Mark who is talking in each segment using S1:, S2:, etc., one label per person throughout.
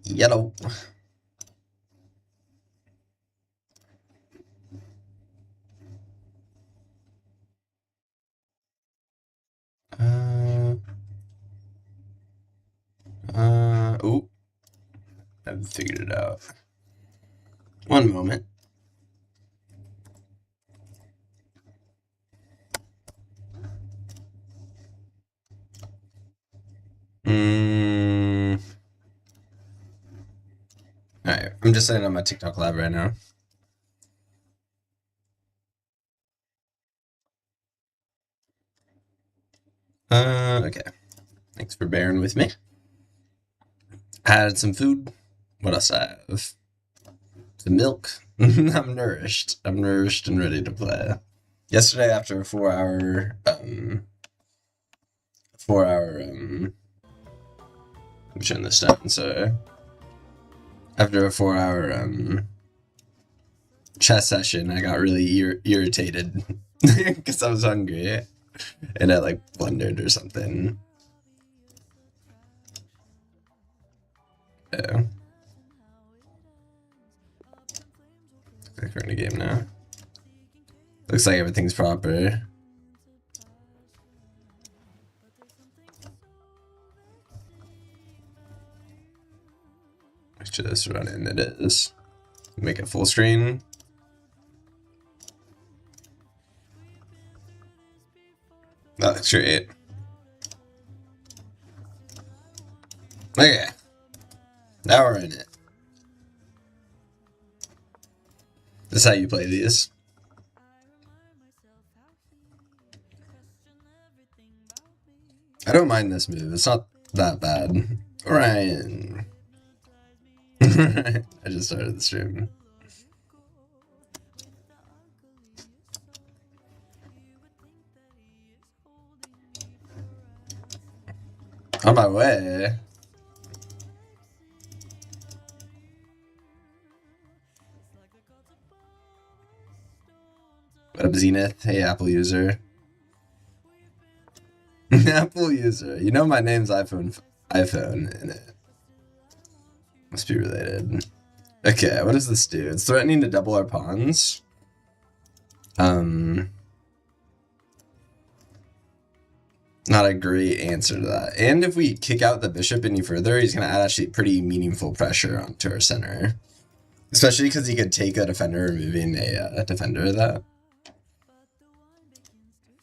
S1: Yellow. Oh, I've figured it out. One moment. Alright, I'm just setting up my TikTok live right now. Okay. Thanks for bearing with me. Had some food. What else I have? Some milk. I'm nourished. I'm nourished and ready to play. Yesterday, after a 4-hour, I'm shutting this down, so after a 4-hour, chess session, I got really irritated because I was hungry and I like blundered or something. Yeah. Click we're in the game now. Looks like everything's proper. Let's just run in. It is. Make it full screen. That looks great. Okay. Now we're in it. This is how you play these. I don't mind this move. It's not that bad. Orion. I just started the stream. On my way. What up, Zenith? Hey, Apple user. Apple user. You know my name's iPhone in it. Must be related. Okay, what does this do? It's threatening to double our pawns. Not a great answer to that. And if we kick out the bishop any further, he's going to add actually pretty meaningful pressure onto our center. Especially because he could take a defender, removing a defender of that.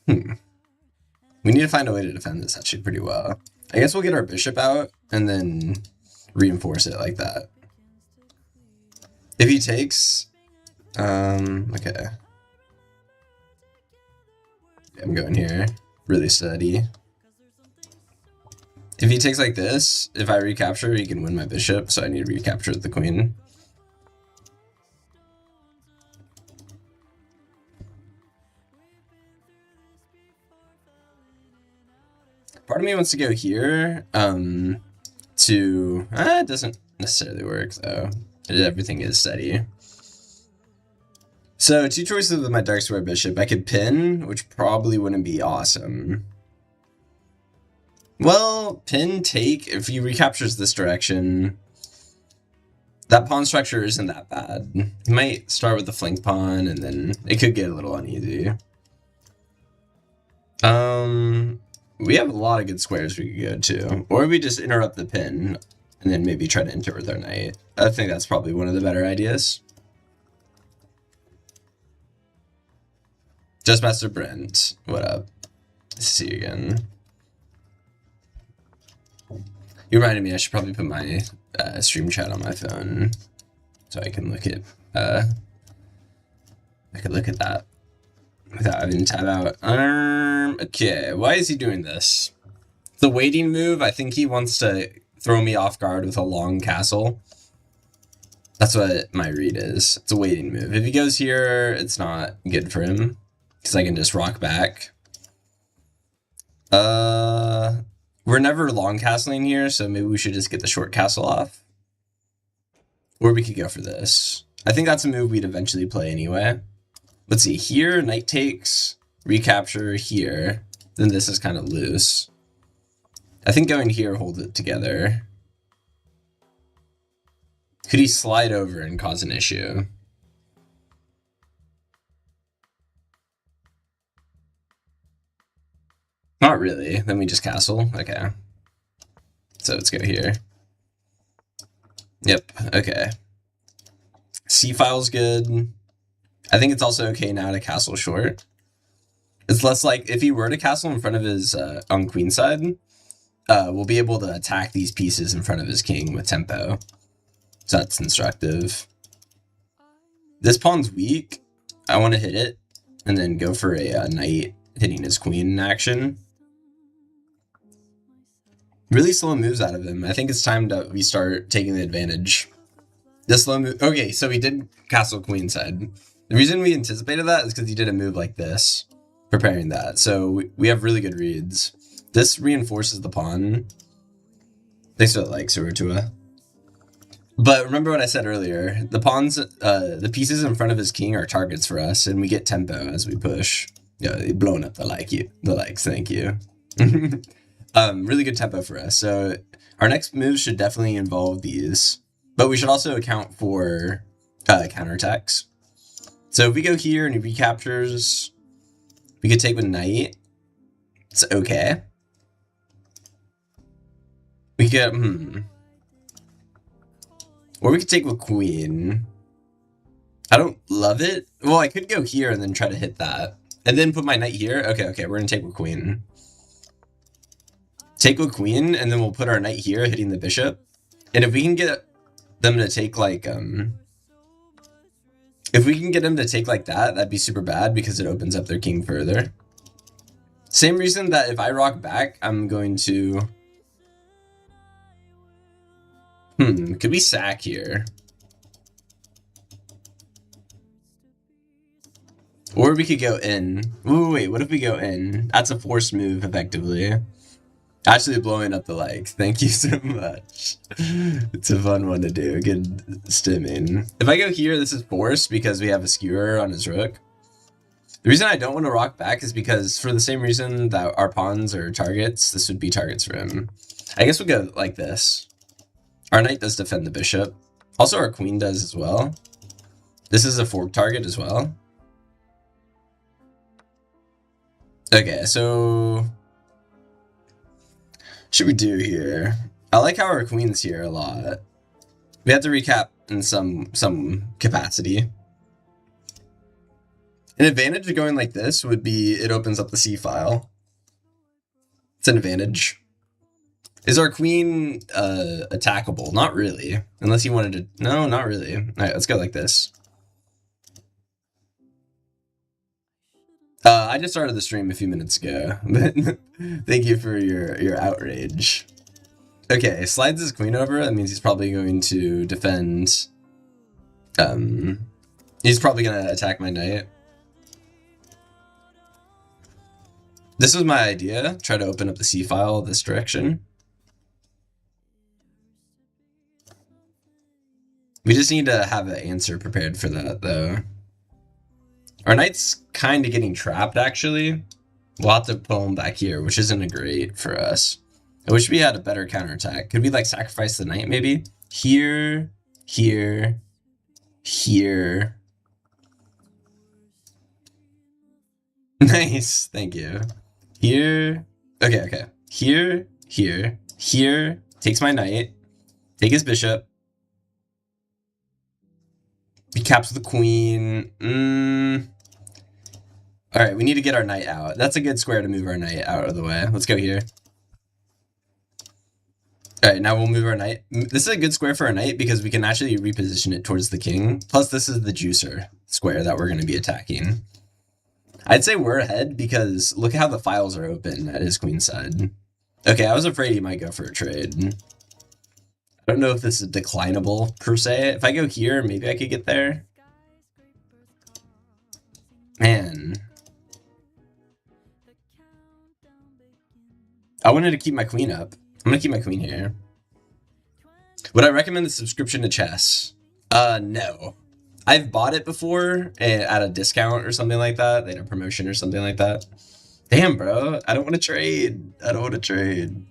S1: We need to find a way to defend this actually pretty well. I guess we'll get our bishop out and then reinforce it like that. If he takes... okay. I'm going here. Really steady. If he takes like this, if I recapture, he can win my bishop, so I need to recapture the queen. Part of me wants to go here, it doesn't necessarily work, though. Everything is steady. So, two choices with my dark square bishop. I could pin, which probably wouldn't be awesome. Well, pin, take, if he recaptures this direction, that pawn structure isn't that bad. He might start with the flank pawn, and then it could get a little uneasy. We have a lot of good squares we could go to. Or we just interrupt the pin, and then maybe try to enter with our knight. I think that's probably one of the better ideas. Just Master Brent, what up? Nice to see you again. You reminded me I should probably put my stream chat on my phone, so I can look at I could look at that without having to tab out. Okay, why is he doing this? The waiting move, I think he wants to throw me off guard with a long castle. That's what my read is. It's a waiting move. If he goes here, it's not good for him, because I can just rock back. We're never long castling here, so maybe we should just get the short castle off. Or we could go for this. I think that's a move we'd eventually play anyway. Let's see, here, knight takes, recapture here, then this is kind of loose. I think going here holds it together. Could he slide over and cause an issue? Not really. Then we just castle. Okay. So let's go here. Yep. Okay. C file's good. I think it's also okay now to castle short. It's less like if he were to castle in front of his on queen side, we'll be able to attack these pieces in front of his king with tempo. So that's instructive. This pawn's weak. I want to hit it and then go for a knight hitting his queen in action. Really slow moves out of him. I think it's time that we start taking the advantage. This slow move. Okay, so he did castle queen side. The reason we anticipated that is because he did a move like this, preparing that. So we have really good reads. This reinforces the pawn. Thanks for the like, Surutua. But remember what I said earlier. The pawns, the pieces in front of his king are targets for us, and we get tempo as we push. Yeah, blowing up the likes. Thank you. Really good tempo for us. So our next moves should definitely involve these, but we should also account for counterattacks. So if we go here and he recaptures, we could take with knight. It's okay. We get or we could take with queen. I don't love it. Well, I could go here and then try to hit that, and then put my knight here. Okay, we're gonna take with queen. Take with queen, and then we'll put our knight here, hitting the bishop. And if we can get them to take like if we can get them to take like that, that'd be super bad because it opens up their king further. Same reason that if I rock back, I'm going to could we sack here? Or we could go in. Ooh, wait, what if we go in? That's a forced move, effectively. Actually blowing up the likes. Thank you so much. It's a fun one to do. Good stimming. If I go here, this is forced because we have a skewer on his rook. The reason I don't want to rock back is because for the same reason that our pawns are targets, this would be targets for him. I guess we'll go like this. Our knight does defend the bishop. Also, our queen does as well. This is a fork target as well. Okay, so what should we do here? I like how our queen's here a lot. We have to recap in some capacity. An advantage of going like this would be it opens up the C file. It's an advantage. Is our queen attackable? Not really. Unless you wanted to... No, not really. Alright, let's go like this. I just started the stream a few minutes ago. Thank you for your outrage. Okay, slides his queen over. That means he's probably going to defend... he's probably going to attack my knight. This was my idea. Try to open up the C file this direction. We just need to have an answer prepared for that, though. Our knight's kind of getting trapped, actually. We'll have to pull him back here, which isn't a great for us. I wish we had a better counterattack. Could we, like, sacrifice the knight, maybe? Here, here, here. Nice, thank you. Here, okay. Here, here, here. Takes my knight. Take his bishop. He caps the queen. Alright, we need to get our knight out. That's a good square to move our knight out of the way. Let's go here. Alright, now we'll move our knight. This is a good square for our knight because we can actually reposition it towards the king. Plus, this is the juicer square that we're going to be attacking. I'd say we're ahead because look how the files are open at his queen side. Okay, I was afraid he might go for a trade. I don't know if this is declinable, per se. If I go here, maybe I could get there. Man. I wanted to keep my queen up. I'm gonna keep my queen here. Would I recommend the subscription to chess? No. I've bought it before at a discount or something like that. They had a promotion or something like that. Damn, bro. I don't want to trade. I don't want to trade.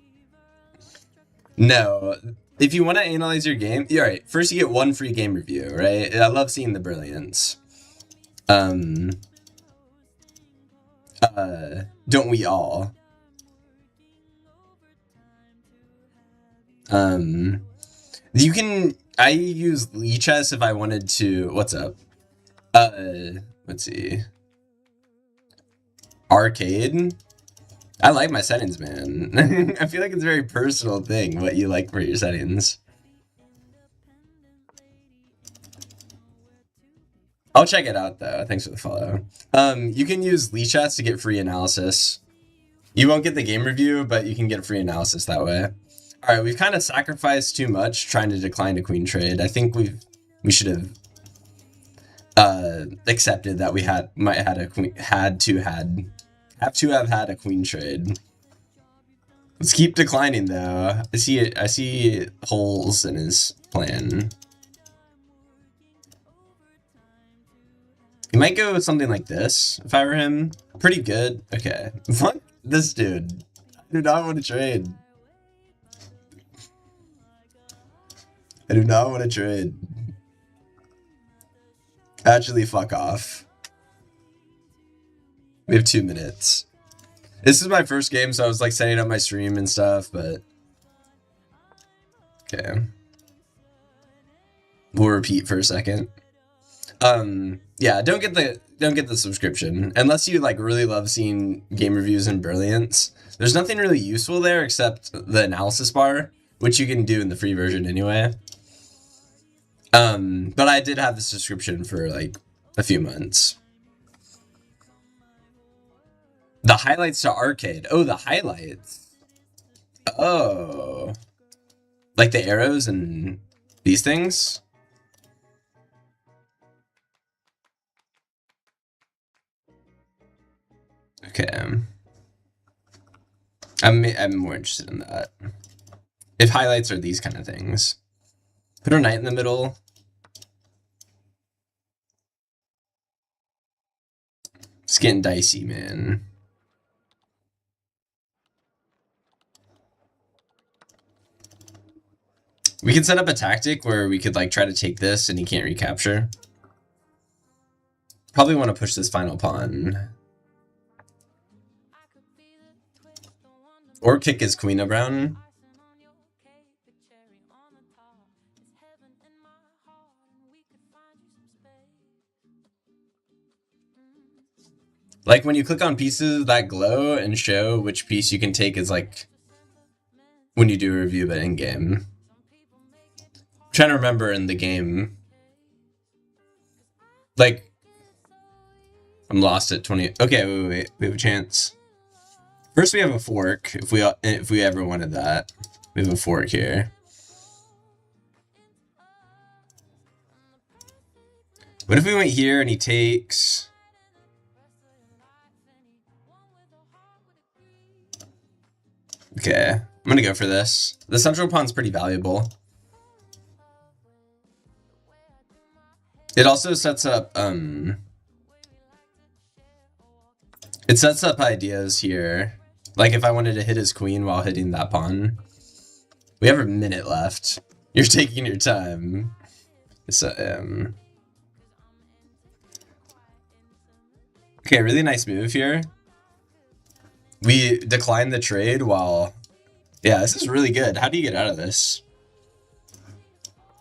S1: No. if you want to analyze your game, all right. First, you get one free game review, right? I love seeing the brilliance. Don't we all? You can. I use Lichess if I wanted to. What's up? Let's see. Arcade. I like my settings, man. I feel like it's a very personal thing what you like for your settings. I'll check it out though. Thanks for the follow. You can use Lichess to get free analysis. You won't get the game review, but you can get free analysis that way. All right, we've kind of sacrificed too much trying to decline a queen trade. I think we should have accepted that we have to have had a queen trade. Let's keep declining though. I see holes in his plan. He might go with something like this if I were him. Pretty good. Okay. Fuck this dude. I do not want to trade. I do not want to trade. Actually, fuck off. We have 2 minutes. This is my first game, so I was like setting up my stream and stuff, but okay. We'll repeat for a second. Yeah, don't get the subscription unless you like really love seeing game reviews and brilliance. There's nothing really useful there except the analysis bar, which you can do in the free version anyway. But I did have the subscription for like a few months. The highlights to arcade. Oh, the highlights. Oh. Like the arrows and these things? Okay. I'm more interested in that. If highlights are these kind of things. Put a knight in the middle. It's getting dicey, man. We could set up a tactic where we could like try to take this and he can't recapture. Probably want to push this final pawn. Or kick his queen around. Like when you click on pieces that glow and show which piece you can take is like when you do a review but in game. I'm trying to remember in the game. Like I'm lost at 20. Okay, wait. We have a chance. First we have a fork if we ever wanted that. We have a fork here. What if we went here and he takes? Okay, I'm gonna go for this. The central pawn's pretty valuable. It also sets up, it sets up ideas here. Like if I wanted to hit his queen while hitting that pawn. We have a minute left. You're taking your time. So, okay, really nice move here. We declined the trade while... Yeah, this is really good. How do you get out of this?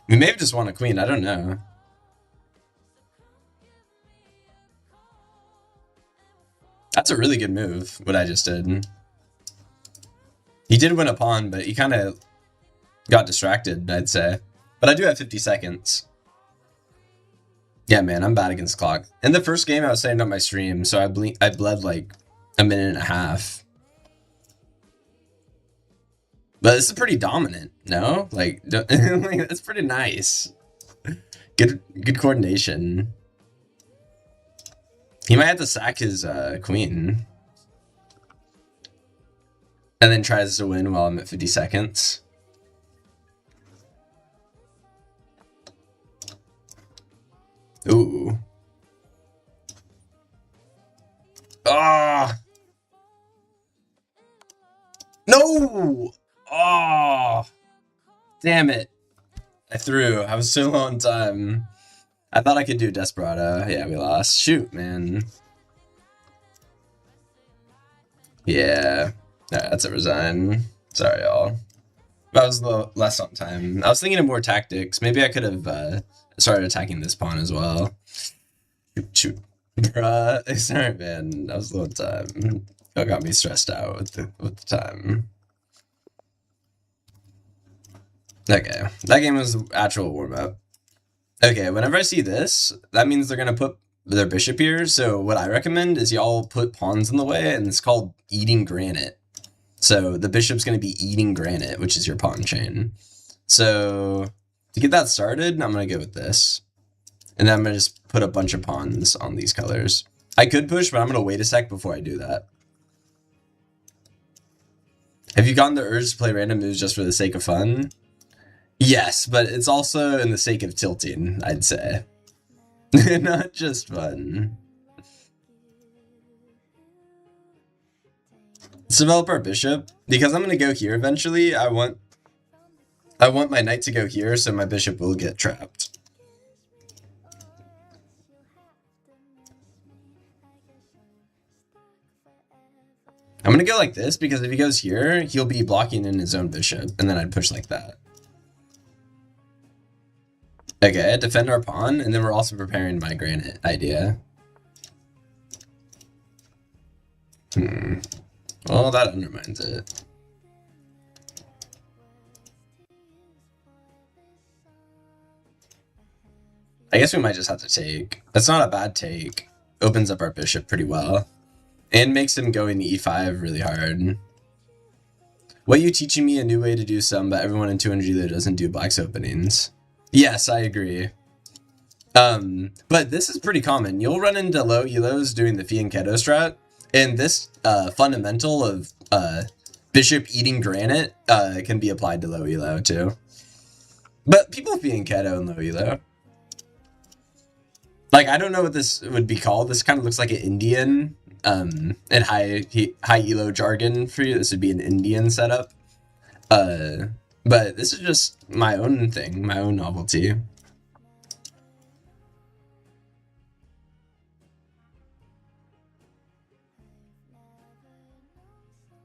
S1: We may have just won a queen. I don't know. That's a really good move, what I just did. He did win a pawn, but he kind of got distracted, I'd say. But I do have 50 seconds. Yeah, man, I'm bad against clock. In the first game, I was setting up my stream, so I bled like a minute and a half. But this is pretty dominant, no? Like, that's pretty nice. Good coordination. He might have to sack his queen. And then tries to win while I'm at 50 seconds. Ooh. Ah! No! Oh! Damn it. I threw. I was so low on time. I thought I could do Desperado. Yeah, we lost. Shoot, man. Yeah. That's a resign. Sorry, y'all. I was less on time. I was thinking of more tactics. Maybe I could have started attacking this pawn as well. Shoot. Bruh. Sorry, man. I was low on time. That got me stressed out with the time. Okay. That game was actual warm-up. Okay, whenever I see this, that means they're going to put their bishop here. So what I recommend is y'all put pawns in the way, and it's called eating granite. So the bishop's going to be eating granite, which is your pawn chain. So to get that started, I'm going to go with this. And then I'm going to just put a bunch of pawns on these colors. I could push, but I'm going to wait a sec before I do that. Have you gotten the urge to play random moves just for the sake of fun? Yes, but it's also in the sake of tilting, I'd say. Not just fun. Let's develop our bishop. Because I'm going to go here eventually, I want my knight to go here, so my bishop will get trapped. I'm going to go like this, because if he goes here, he'll be blocking in his own bishop, and then I'd push like that. Okay, defend our pawn, and then we're also preparing my granite idea. Well, that undermines it. I guess we might just have to take. That's not a bad take. Opens up our bishop pretty well. And makes him go into e5 really hard. What you teaching me a new way to do some, but everyone in 200 ELO doesn't do black's openings. Yes, I agree. But this is pretty common. You'll run into low elos doing the Fianchetto strat, and this fundamental of bishop eating granite can be applied to low elo too. But people Fianchetto in low elo. Like, I don't know what this would be called. This kind of looks like an Indian, and high elo jargon for you. This would be an Indian setup. But this is just my own thing, my own novelty.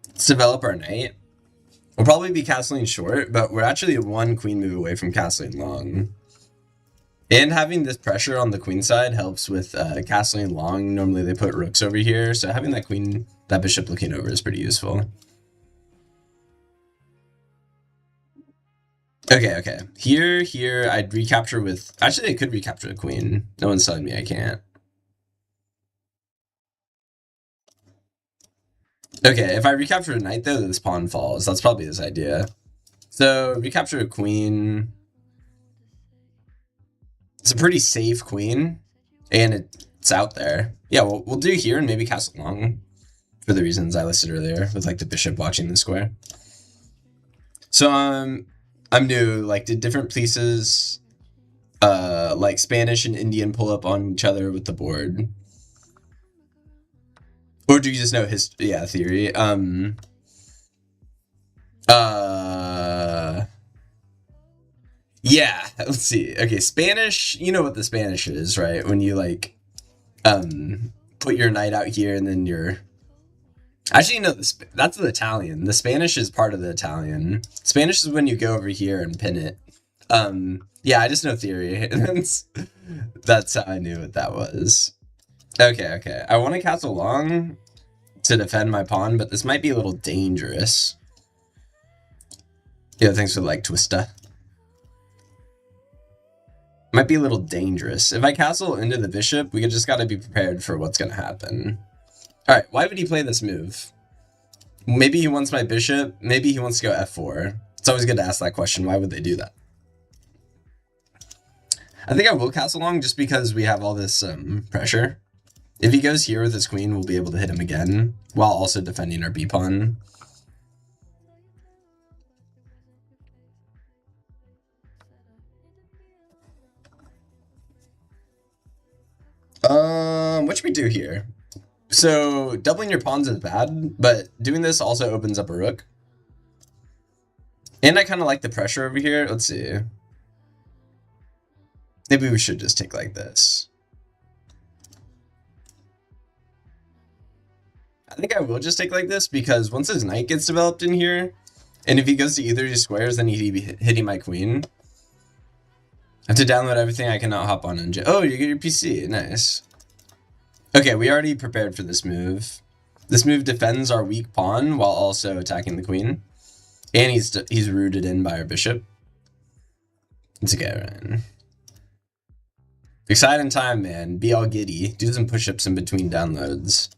S1: Let's develop our knight. We'll probably be castling short, but we're actually one queen move away from castling long. And having this pressure on the queen side helps with castling long. Normally they put rooks over here, so having that bishop looking over is pretty useful. Okay. Here, I'd recapture with... Actually, I could recapture the queen. No one's telling me I can't. Okay, if I recapture a knight, though, this pawn falls. That's probably his idea. So, recapture a queen. It's a pretty safe queen, and it's out there. Yeah, we'll do here and maybe castle long for the reasons I listed earlier, with, like, the bishop watching the square. So, I'm new. Like, did different pieces, like Spanish and Indian, pull up on each other with the board? Or do you just know his theory? Yeah, let's see. Okay, Spanish, you know what the Spanish is, right? When you, like, put your knight out here and then you're... Actually, no, that's the Italian. The Spanish is part of the Italian. Spanish is when you go over here and pin it. Yeah, I just know theory. That's how I knew what that was. Okay. I want to castle long to defend my pawn, but this might be a little dangerous. Yeah, thanks for the like, Twista. Might be a little dangerous. If I castle into the bishop, we just got to be prepared for what's going to happen. All right, why would he play this move? Maybe he wants my bishop. Maybe he wants to go f4. It's always good to ask that question. Why would they do that? I think I will castle long just because we have all this pressure. If he goes here with his queen, we'll be able to hit him again while also defending our b-pawn. What should we do here? So doubling your pawns is bad, but doing this also opens up a rook. And I kind of like the pressure over here. Let's see. Maybe we should just take like this. I think I will just take like this because once his knight gets developed in here, and if he goes to either of these squares, then he'd be hitting my queen. I have to download everything. I cannot hop on and... Oh, you get your PC. Nice. Okay, we already prepared for this move. This move defends our weak pawn while also attacking the queen. And he's rooted in by our bishop. Let's go, Ryan. Exciting time, man. Be all giddy. Do some push-ups in between downloads.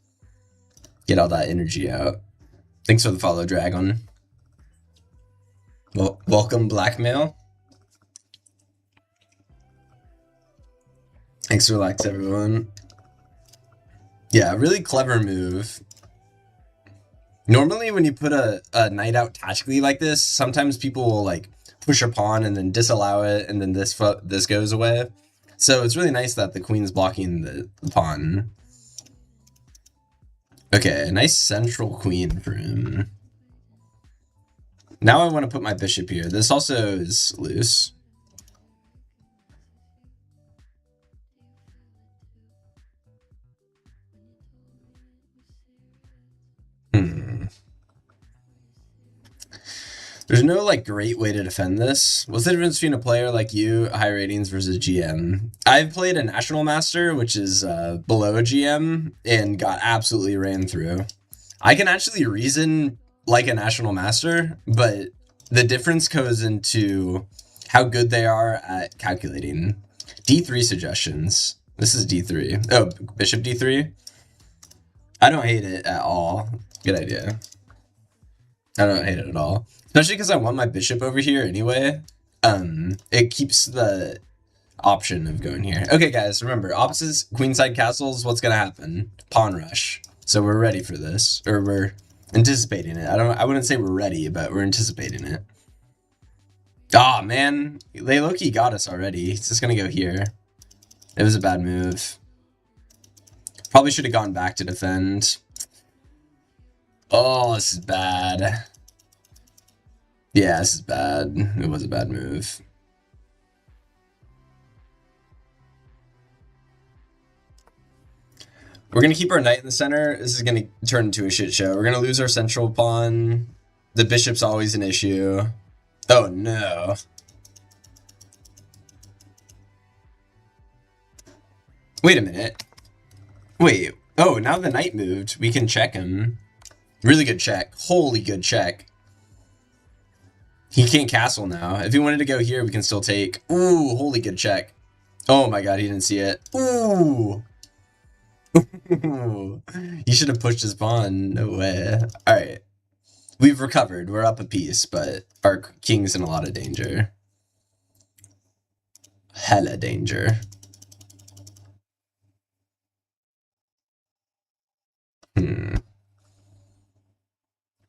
S1: Get all that energy out. Thanks for the follow, Dragon. Well, welcome, Blackmail. Thanks for likes, everyone. Yeah, really clever move. Normally, when you put a knight out tactically like this, sometimes people will like push a pawn and then disallow it, and then this goes away. So it's really nice that the queen's blocking the pawn. Okay, nice central queen for him. Now I want to put my bishop here. This also is loose. There's no like great way to defend this. What's the difference between a player like you, high ratings, versus GM? I've played a National Master, which is below a GM, and got absolutely ran through. I can actually reason like a National Master, but the difference goes into how good they are at calculating. D3 suggestions. This is D3. Oh, Bishop D3. I don't hate it at all. Good idea. I don't hate it at all. Especially because I want my bishop over here anyway. It keeps the option of going here. Okay, guys, remember, opposites, queenside castles, what's gonna happen? Pawn rush. So we're ready for this. Or we're anticipating it. I wouldn't say we're ready, but we're anticipating it. Ah, man. They low-key got us already. It's just gonna go here. It was a bad move. Probably should have gone back to defend. Oh, this is bad. Yeah, this is bad. It was a bad move. We're going to keep our knight in the center. This is going to turn into a shit show. We're going to lose our central pawn. The bishop's always an issue. Oh, no. Wait a minute. Wait. Oh, now the knight moved. We can check him. Really good check. Holy good check. He can't castle now. If he wanted to go here, we can still take. Ooh, holy good check. Oh my god, he didn't see it. Ooh. He should have pushed his pawn. No way. Alright. We've recovered. We're up a piece, but our king's in a lot of danger. Hella danger.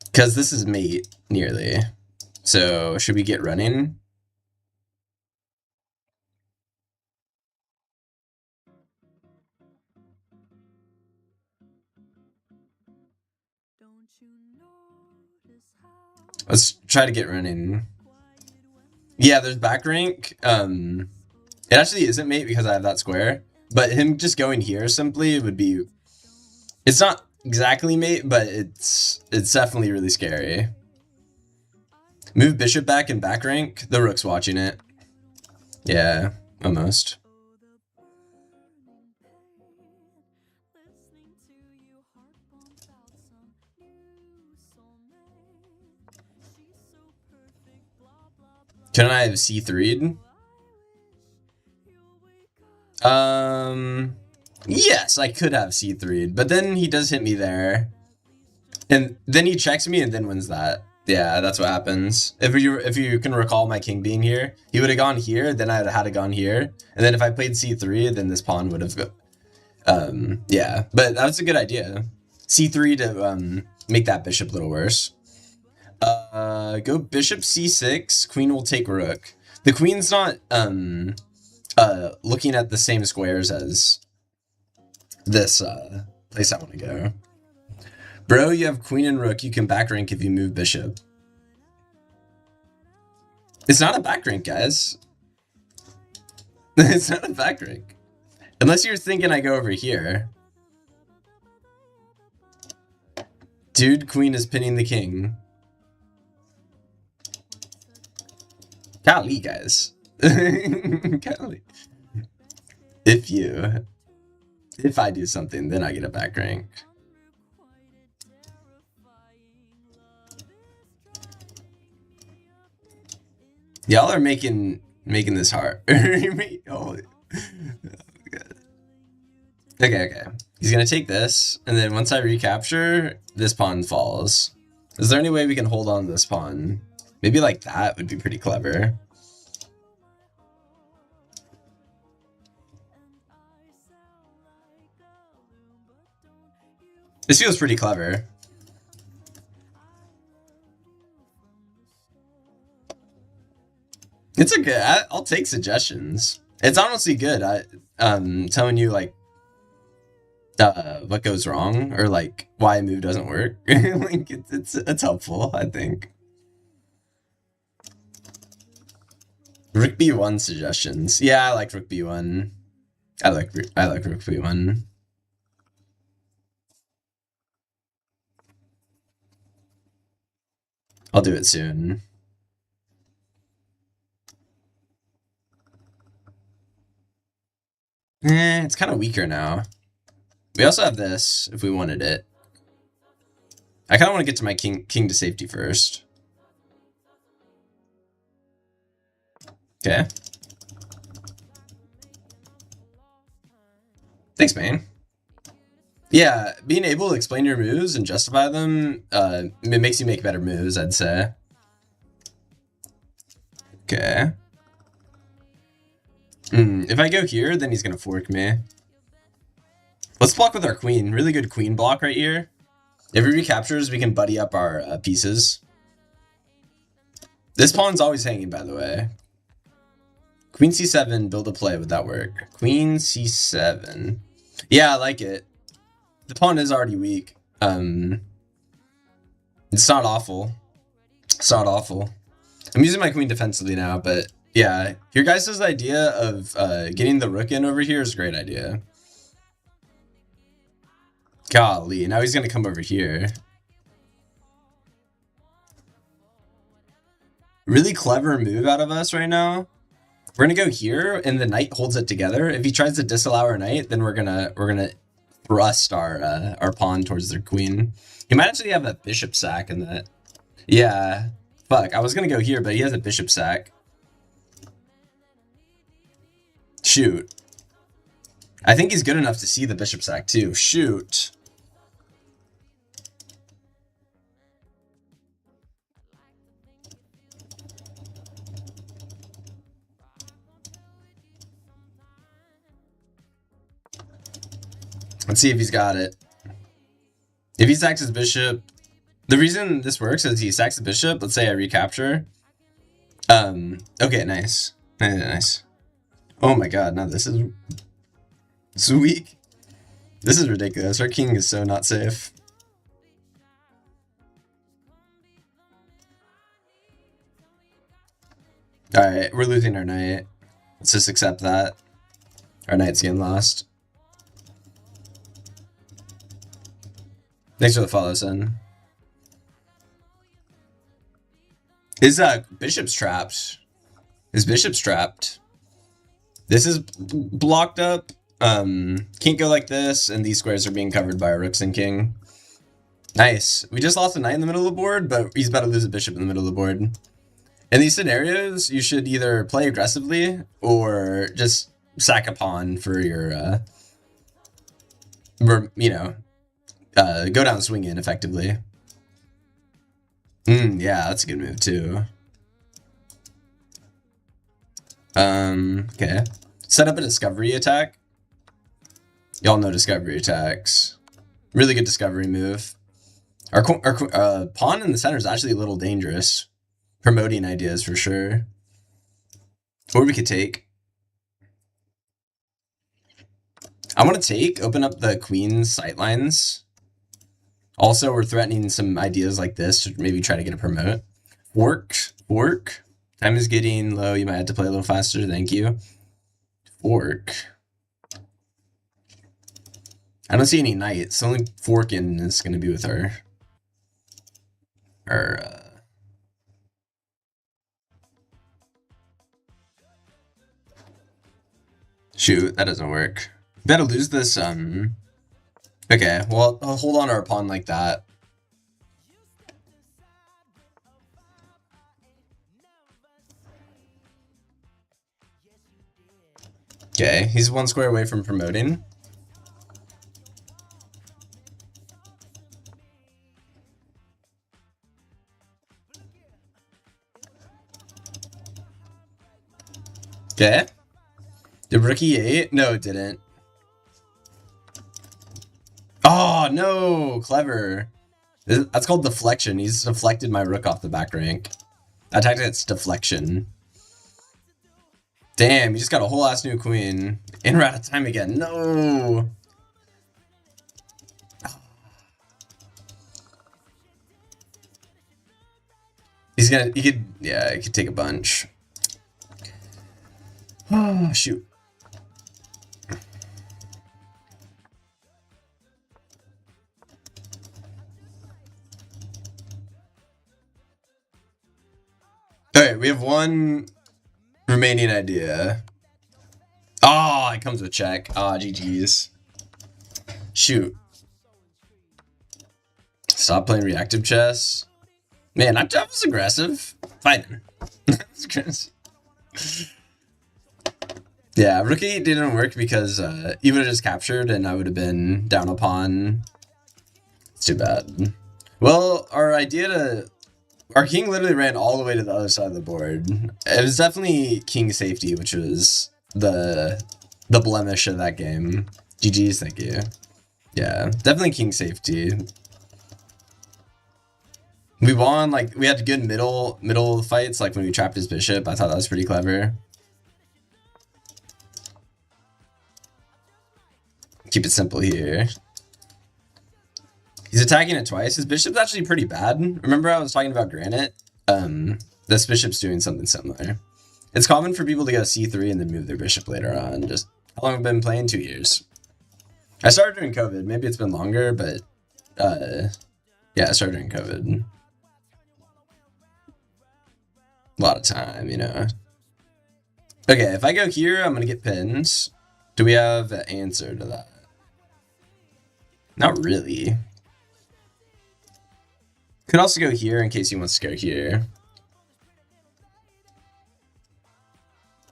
S1: Because this is mate, nearly. So, should we get running? Let's try to get running. Yeah, there's back rank. It actually isn't mate because I have that square. But him just going here simply would be... It's not exactly mate, but it's definitely really scary. Move bishop back in back rank. The rook's watching it. Yeah, almost. Can I have c3'd? Yes, I could have c3'd, but then he does hit me there. And then he checks me and then wins that. Yeah, that's what happens. If you can recall my king being here, he would have gone here, then I'd have had to gone here. And then if I played c3, then this pawn would have yeah, but that's a good idea. c3 to make that bishop a little worse. Go bishop c6, queen will take rook. The queen's not looking at the same squares as this place I want to go. Bro, you have queen and rook, you can back rank if you move bishop. It's not a back rank, guys. It's not a back rank. Unless you're thinking I go over here. Dude, queen is pinning the king. Golly, guys. Golly. If I do something, then I get a back rank. Y'all are making this hard. Oh, okay. He's gonna take this, and then once I recapture, this pawn falls. Is there any way we can hold on to this pawn? Maybe like that would be pretty clever. This feels pretty clever. It's a good. I'll take suggestions. It's honestly good. Telling you like what goes wrong or like why a move doesn't work. Like it's helpful, I think. Rook B1 suggestions. Yeah, I like Rook B1. I like Rook B1. I'll do it soon. It's kind of weaker now. We also have this if we wanted it. I kind of want to get to my king to safety first. Okay. Thanks, man. Yeah, being able to explain your moves and justify them, it makes you make better moves, I'd say. Okay. If I go here, then he's gonna fork me. Let's block with our queen. Really good queen block right here. If he recaptures, we can buddy up our pieces. This pawn's always hanging, by the way. Queen c7, build a play. Would that work? Queen c7. Yeah, I like it. The pawn is already weak. It's not awful. It's not awful. I'm using my queen defensively now, but yeah, your guys' idea of getting the rook in over here is a great idea. Golly, now he's gonna come over here. Really clever move out of us right now. We're gonna go here, and the knight holds it together. If he tries to disallow our knight, then we're gonna thrust our pawn towards their queen. He might actually have a bishop sack in that. Yeah, fuck. I was gonna go here, but he has a bishop sack. Shoot. I think he's good enough to see the bishop sack too. Shoot. Let's see if he's got it. If he sacks his bishop, the reason this works is he sacks the bishop. Let's say I recapture. Okay, nice. Nice. Oh my god, now this is weak. This is ridiculous. Our king is so not safe. Alright, we're losing our knight. Let's just accept that. Our knight's getting lost. Thanks for the follow, son. His bishop's trapped. His bishop's trapped. This is blocked up. Can't go like this, and these squares are being covered by our rooks and king. Nice. We just lost a knight in the middle of the board, but he's about to lose a bishop in the middle of the board. In these scenarios, you should either play aggressively or just sack a pawn for your, you know, go down swinging effectively. Yeah, that's a good move too. Okay. Set up a discovery attack. Y'all know discovery attacks. Really good discovery move. Our pawn in the center is actually a little dangerous. Promoting ideas for sure. Or we could take. I want to take, open up the queen's sightlines. Also, we're threatening some ideas like this to maybe try to get a promote. Fork. Time is getting low. You might have to play a little faster. Thank you. Fork. I don't see any knights. The only forking is going to be with her. Shoot, that doesn't work. Better lose this, Okay, well, I'll hold on to our pawn like that. Okay, he's one square away from promoting. Okay. Did Rookie 8? No, it didn't. Oh, no! Clever. That's called deflection. He's deflected my rook off the back rank. I attacked it's deflection. Damn, you just got a whole ass new queen. And we're out of time again. No! He could take a bunch. Oh, shoot. Alright, we have one remaining idea. Oh, it comes with check. Ah, GG's. Shoot. Stop playing reactive chess. Man, I was aggressive. Fighting. Yeah, Rookie didn't work because he would have just captured and I would have been down a pawn. It's too bad. Well, our king literally ran all the way to the other side of the board. It was definitely king safety, which was the blemish of that game. GG's, thank you. Yeah, definitely king safety. We won, like, we had good middle fights, like when we trapped his bishop. I thought that was pretty clever. Keep it simple here. He's attacking it twice. His bishop's actually pretty bad. Remember I was talking about granite? This bishop's doing something similar. It's common for people to go c3 and then move their bishop later on. Just how long have I been playing? 2 years. I started during COVID. Maybe it's been longer, but yeah, I started during COVID. A lot of time, you know. Okay, if I go here, I'm gonna get pinned. Do we have an answer to that? Not really. Could also go here in case he wants to go here.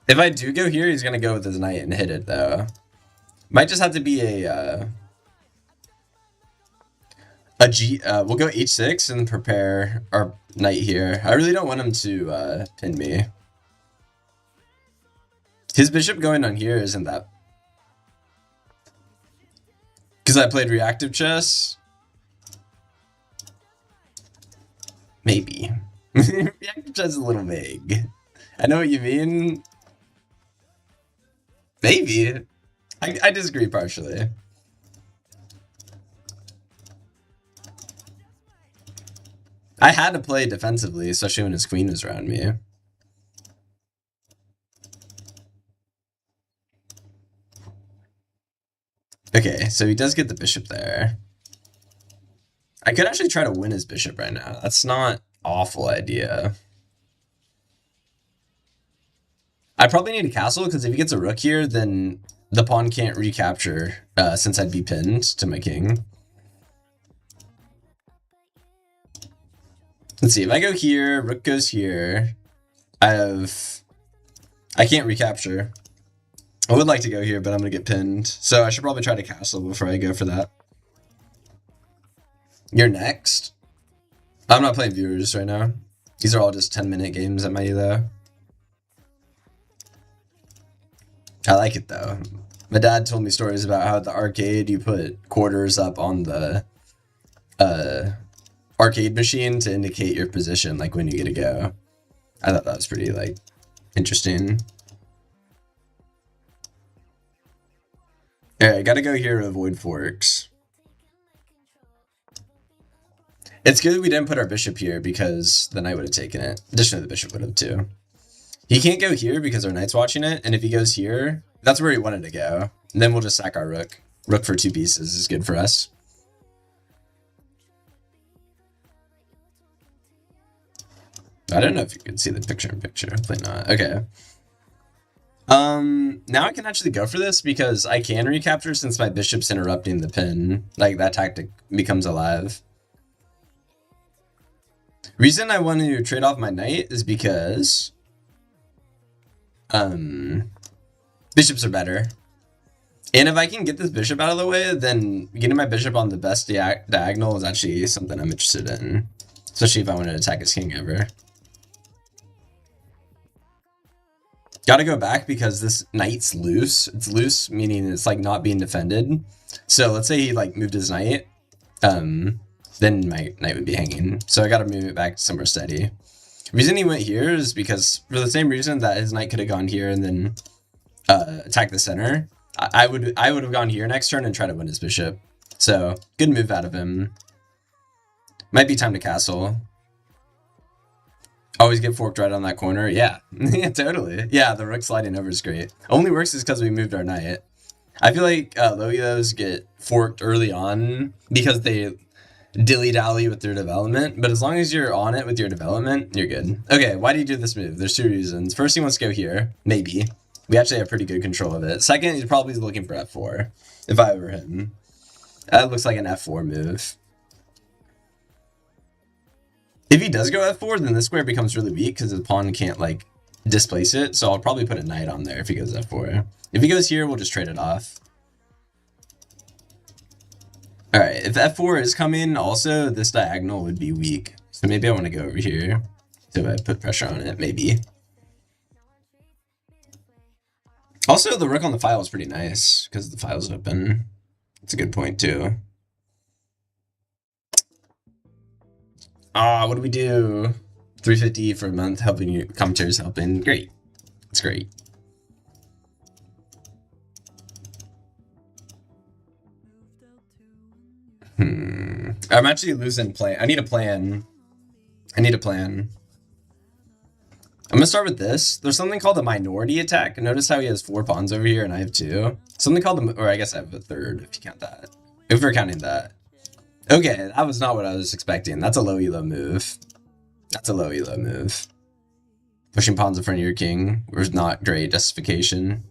S1: If I do go here, he's gonna go with his knight and hit it though. Might just have to be a we'll go h6 and prepare our knight here. I really don't want him to pin me. His bishop going on here isn't that... Because I played reactive chess? Maybe. Reactive chess is a little vague. I know what you mean. Maybe. I disagree partially. I had to play defensively, especially when his queen was around me. Okay, so he does get the bishop there. I could actually try to win his bishop right now. That's not an awful idea. I probably need a castle, because if he gets a rook here, then the pawn can't recapture, since I'd be pinned to my king. Let's see, if I go here, rook goes here, I can't recapture. I would like to go here, but I'm going to get pinned. So I should probably try to castle before I go for that. You're next? I'm not playing viewers right now. These are all just 10-minute games at my ELO. I like it though. My dad told me stories about how at the arcade you put quarters up on the arcade machine to indicate your position, like when you get a go. I thought that was pretty, like, interesting. Alright, I gotta go here to avoid forks. It's good we didn't put our bishop here because the knight would have taken it. Additionally, the bishop would have too. He can't go here because our knight's watching it, and if he goes here, that's where he wanted to go. And then we'll just sack our rook. Rook for 2 pieces is good for us. I don't know if you can see the picture in picture. Hopefully not. Okay. Now I can actually go for this because I can recapture since my bishop's interrupting the pin. Like, that tactic becomes alive. Reason I want to trade off my knight is because bishops are better. And if I can get this bishop out of the way, then getting my bishop on the best diagonal is actually something I'm interested in. Especially if I want to attack his king ever. Gotta go back because this knight's loose. It's loose, meaning it's like not being defended. So let's say he like moved his knight. Then my knight would be hanging. So I gotta move it back somewhere steady. The reason he went here is because for the same reason that his knight could have gone here and then attack the center. I would have gone here next turn and try to win his bishop. So good move out of him. Might be time to castle. Always get forked right on that corner. Yeah, yeah, totally. Yeah, the rook sliding over is great. Only works is because we moved our knight. I feel like low elos get forked early on because they dilly-dally with their development, but as long as you're on it with your development, you're good. Okay, why do you do this move? There's 2 reasons. First, he wants to go here. Maybe. We actually have pretty good control of it. Second, he's probably looking for f4, if I were him. That looks like an f4 move. If he does go f4, then this square becomes really weak because the pawn can't, like, displace it, so I'll probably put a knight on there if he goes f4. If he goes here, we'll just trade it off. Alright, if f4 is coming, also, this diagonal would be weak. So maybe I want to go over here. So I put pressure on it, maybe. Also, the rook on the file is pretty nice, because the file's open. It's a good point, too. What do we do? 350 for a month, helping you, commentaries helping. Great. It's great. I'm actually losing plan. I need a plan. I'm gonna start with this. There's something called a minority attack. Notice how he has 4 pawns over here and I have 2. Something called the, or I guess I have a 3rd if you count that. If we're counting that. Okay, that was not what I was expecting. That's a low elo move. Pushing pawns in front of your king was not great justification.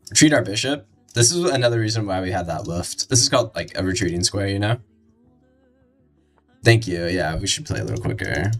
S1: Retreat our bishop. This is another reason why we have that lift. This is called like a retreating square, you know? Thank you. Yeah, we should play a little quicker.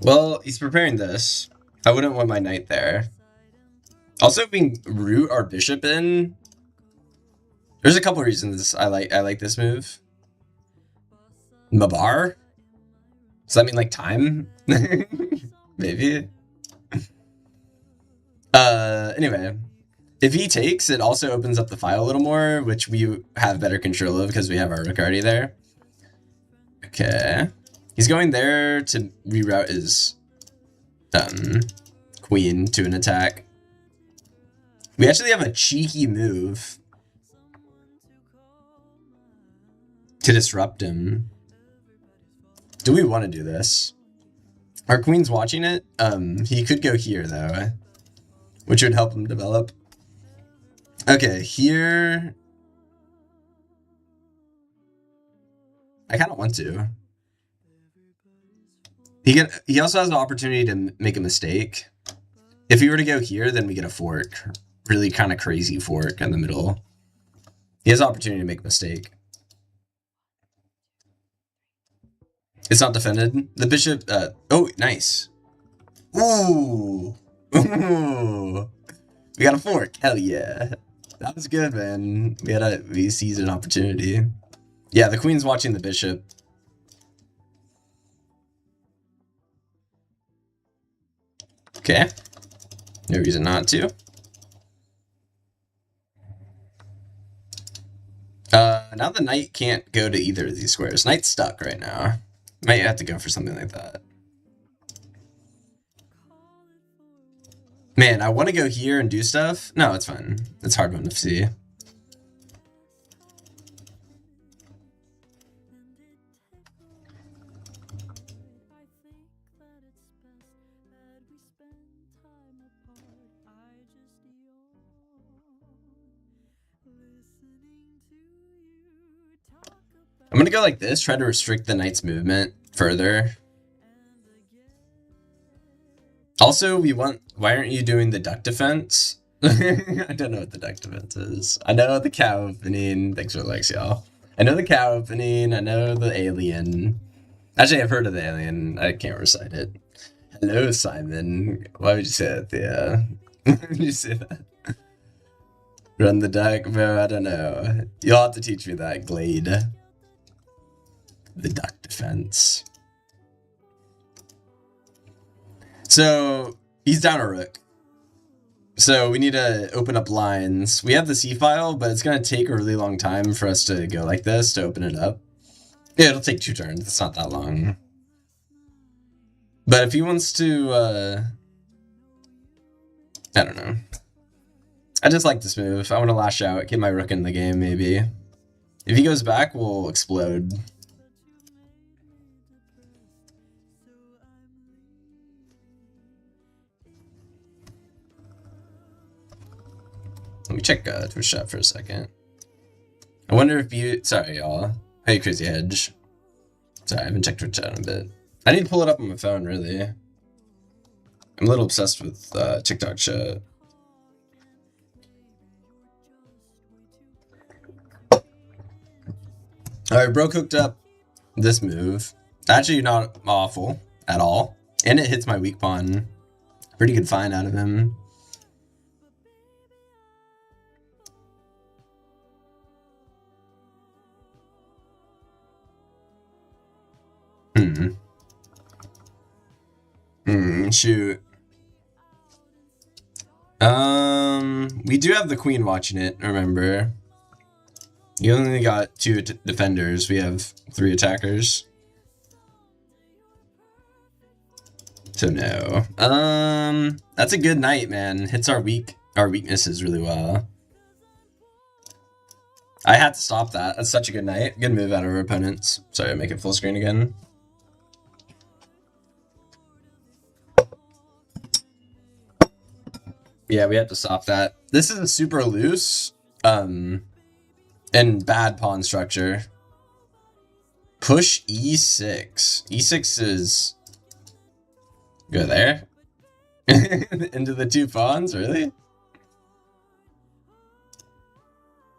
S1: Well, he's preparing this. I wouldn't want my knight there. Also, if we root our bishop in, there's a couple reasons I like this move. Mabar? Does that mean like time? Maybe. Anyway, if he takes, it also opens up the file a little more, which we have better control of because we have our rook already there. Okay. He's going there to reroute his queen to an attack. We actually have a cheeky move to disrupt him. Do we want to do this? Our queen's watching it. He could go here though, which would help him develop. Okay, here. I kind of want to. He also has the opportunity to make a mistake. If he were to go here, then we get a fork. Really kind of crazy fork in the middle. He has the opportunity to make a mistake. It's not defended. The bishop, oh, nice. Ooh. Ooh. We got a fork. Hell yeah. That was good, man. We seized an opportunity. Yeah, the queen's watching the bishop. Okay. No reason not to. now the knight can't go to either of these squares. Knight's stuck right now. Might have to go for something like that. Man, I want to go here and do stuff. No, it's fine. It's hard one to see. I'm gonna go like this, try to restrict the knight's movement further. Also, why aren't you doing the duck defense? I don't know what the duck defense is. I know the cow opening. Thanks for the likes, y'all. I know the cow opening. I know the alien. Actually, I've heard of the alien. I can't recite it. Hello, Simon. Why would you say that, Thea? Why would you say that? Run the duck, bro. I don't know. You'll have to teach me that, Glade. The duck defense. So he's down a rook. So we need to open up lines. We have the C file, but it's going to take a really long time for us to go like this to open it up. Yeah, it'll take 2 turns. It's not that long. But if he wants to, I don't know. I just like this move. I want to lash out, get my rook in the game, maybe. If he goes back, we'll explode. Let me check Twitch chat for a second. I wonder if you... Sorry, y'all. Hey, Crazy Edge. Sorry, I haven't checked Twitch chat in a bit. I need to pull it up on my phone, really. I'm a little obsessed with TikTok chat. Alright, bro cooked up this move. Actually, not awful at all. And it hits my weak pawn. Pretty good find out of him. Shoot. We do have the queen watching it, remember. You only got 2 defenders. We have 3 attackers. So no. That's a good knight, man. Hits our weaknesses really well. I had to stop that. That's such a good knight. Good move out of our opponents. Sorry, I make it full screen again. Yeah, we have to stop that. This is a super loose, and bad pawn structure. Push e6. E6 is... Go there? Into the 2 pawns? Really?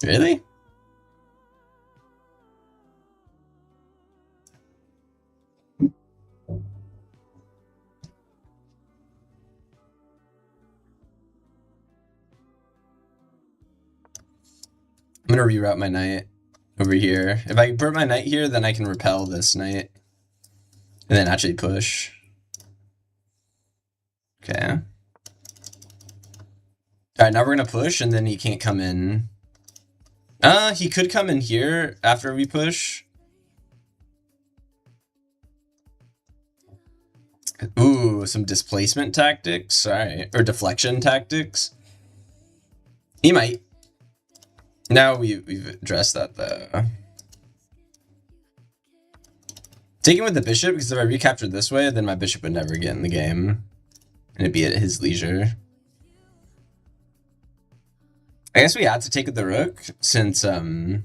S1: Really? I'm gonna reroute my knight over here. If I put my knight here, then I can repel this knight. And then actually push. Okay. Alright, now we're gonna push, and then he can't come in. He could come in here after we push. Ooh, some displacement tactics. Alright, or deflection tactics. He might. Now we've addressed that, though. Taking with the bishop, because if I recaptured this way, then my bishop would never get in the game. And it'd be at his leisure. I guess we had to take with the rook, since we're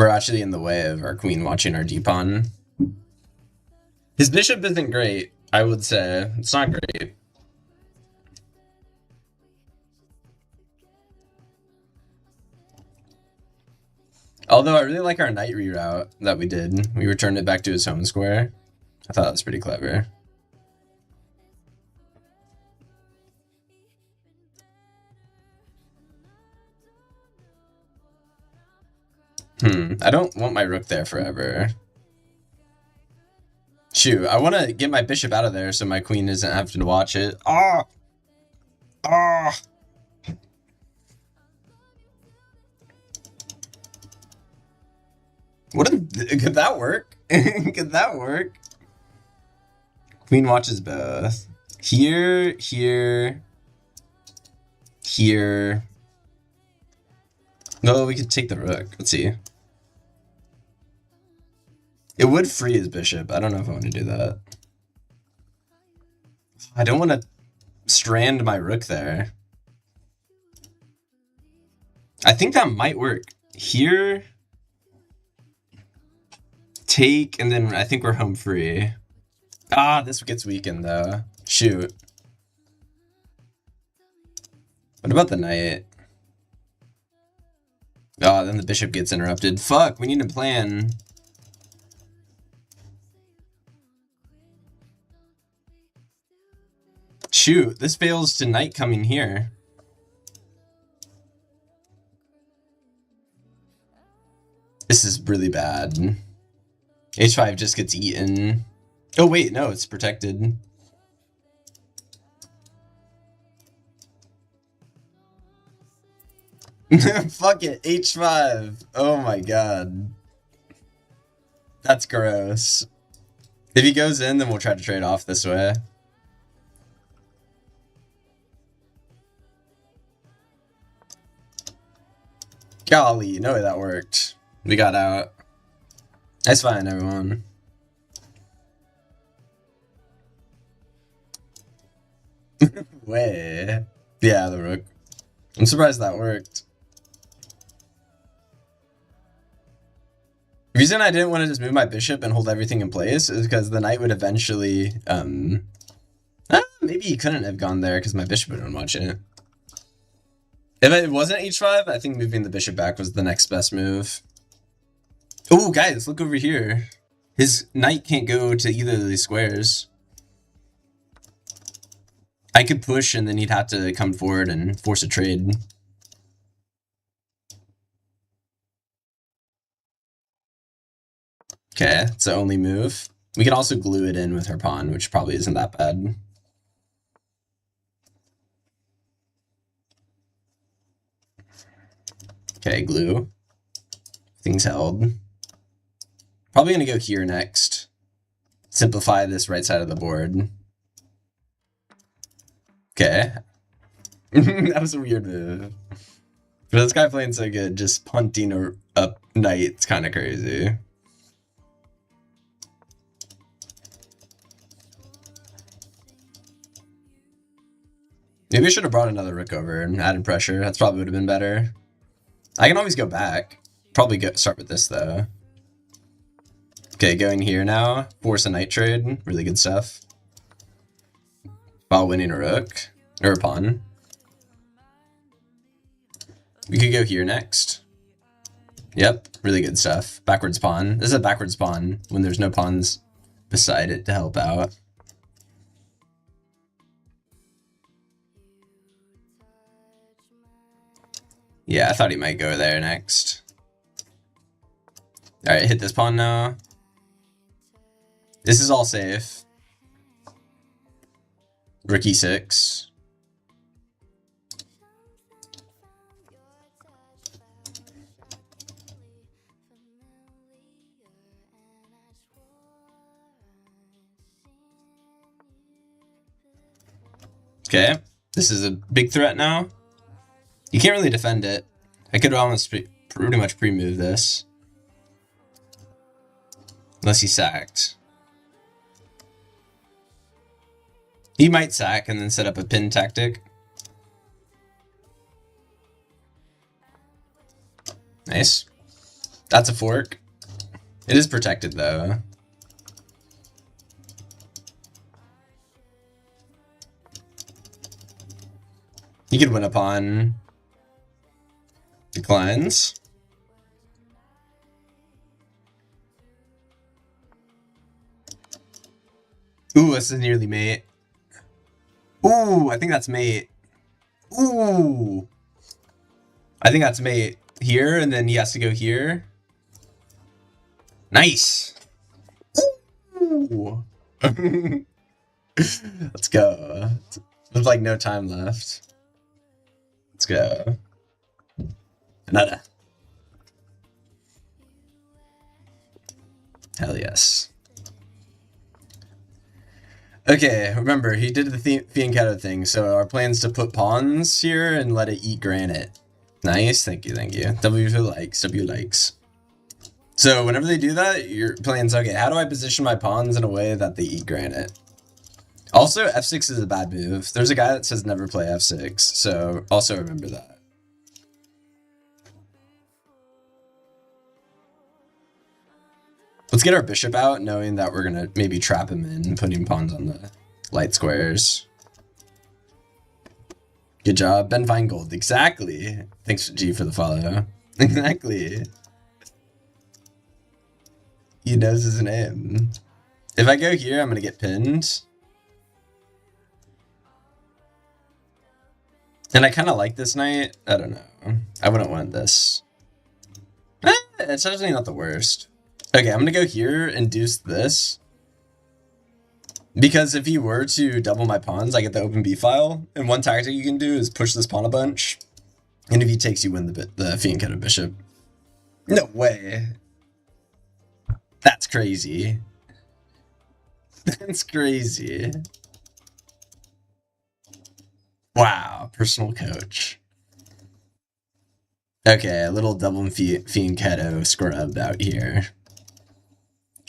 S1: actually in the way of our queen watching our d-pawn. His bishop isn't great, I would say. It's not great. Although I really like our knight reroute that we did. We returned it back to his home square. I thought that was pretty clever. I don't want my rook there forever. Shoot, I want to get my bishop out of there so my queen isn't having to watch it. Ah! Ah! Could that work? Could that work? Queen watches both. Here, here, here. No, we could take the rook. Let's see. It would free his bishop. I don't know if I want to do that. I don't want to strand my rook there. I think that might work. Here, take, and then I think we're home free. Ah, this gets weakened though. Shoot. What about the knight? Oh, then the bishop gets interrupted. Fuck, we need a plan. Shoot, this fails to knight coming here. This is really bad. H5 just gets eaten. Oh wait, no, it's protected. Fuck it, H5. Oh my god. That's gross. If he goes in, then we'll try to trade off this way. Golly, no way that worked. We got out. That's fine, everyone. Way. Yeah, the rook. I'm surprised that worked. The reason I didn't want to just move my bishop and hold everything in place is because the knight would eventually, maybe he couldn't have gone there because my bishop wouldn't watch it. If it wasn't h5, I think moving the bishop back was the next best move. Oh, guys, look over here. His knight can't go to either of these squares. I could push and then he'd have to come forward and force a trade. Okay, it's the only move. We can also glue it in with her pawn, which probably isn't that bad. Okay, glue. Things held. Probably gonna go here next. Simplify this right side of the board. Okay. That was a weird move. For this guy playing so good, just punting a knight, it's kind of crazy. Maybe I should have brought another rook over and added pressure. That's probably would have been better. I can always go back. Probably start with this though. Okay, going here now. Force a knight trade. Really good stuff. While winning a rook. Or a pawn. We could go here next. Yep, really good stuff. Backwards pawn. This is a backwards pawn when there's no pawns beside it to help out. Yeah, I thought he might go there next. Alright, hit this pawn now. This is all safe. Rook e6. Okay, this is a big threat now. You can't really defend it. I could almost pretty much pre-move this. Unless he sacked. He might sack and then set up a pin tactic. Nice. That's a fork. It is protected though. You could win a pawn. Declines. Ooh, this is nearly mate. Ooh, I think that's mate. Ooh. I think that's mate here, and then he has to go here. Nice. Ooh. Let's go. There's like no time left. Let's go. Nada. Okay, remember, he did the Fianchetto thing, so our plan's to put pawns here and let it eat granite. Nice, thank you, thank you. W likes, W likes. So whenever they do that, your plan's, okay, how do I position my pawns in a way that they eat granite? Also, f6 is a bad move. There's a guy that says never play f6, so also remember that. Let's get our bishop out, knowing that we're gonna maybe trap him in, putting pawns on the light squares. Good job, Ben Feingold. Exactly. Thanks, G, for the follow. Exactly. He knows his name. If I go here, I'm gonna get pinned. And I kind of like this knight. I don't know. I wouldn't want this. It's actually not the worst. Okay, I'm gonna go here and deuce this. Because if he were to double my pawns, I get the open B file. And one tactic you can do is push this pawn a bunch. And if he takes, you win the Fianchetto bishop. No way. That's crazy. That's crazy. Wow, personal coach. Okay, a little double Fianchetto scrub out here.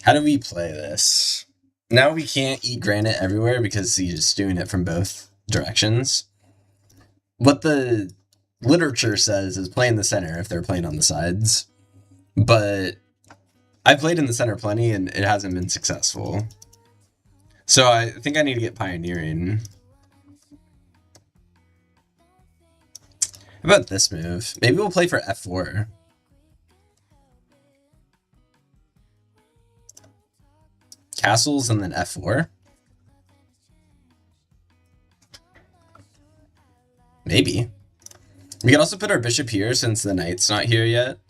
S1: How do we play this? Now we can't eat granite everywhere because he's doing it from both directions. What the literature says is play in the center if they're playing on the sides. But I've played in the center plenty and it hasn't been successful. So I think I need to get pioneering. How about this move? Maybe we'll play for f4. Castles and then f4. Maybe. We could also put our bishop here since the knight's not here yet.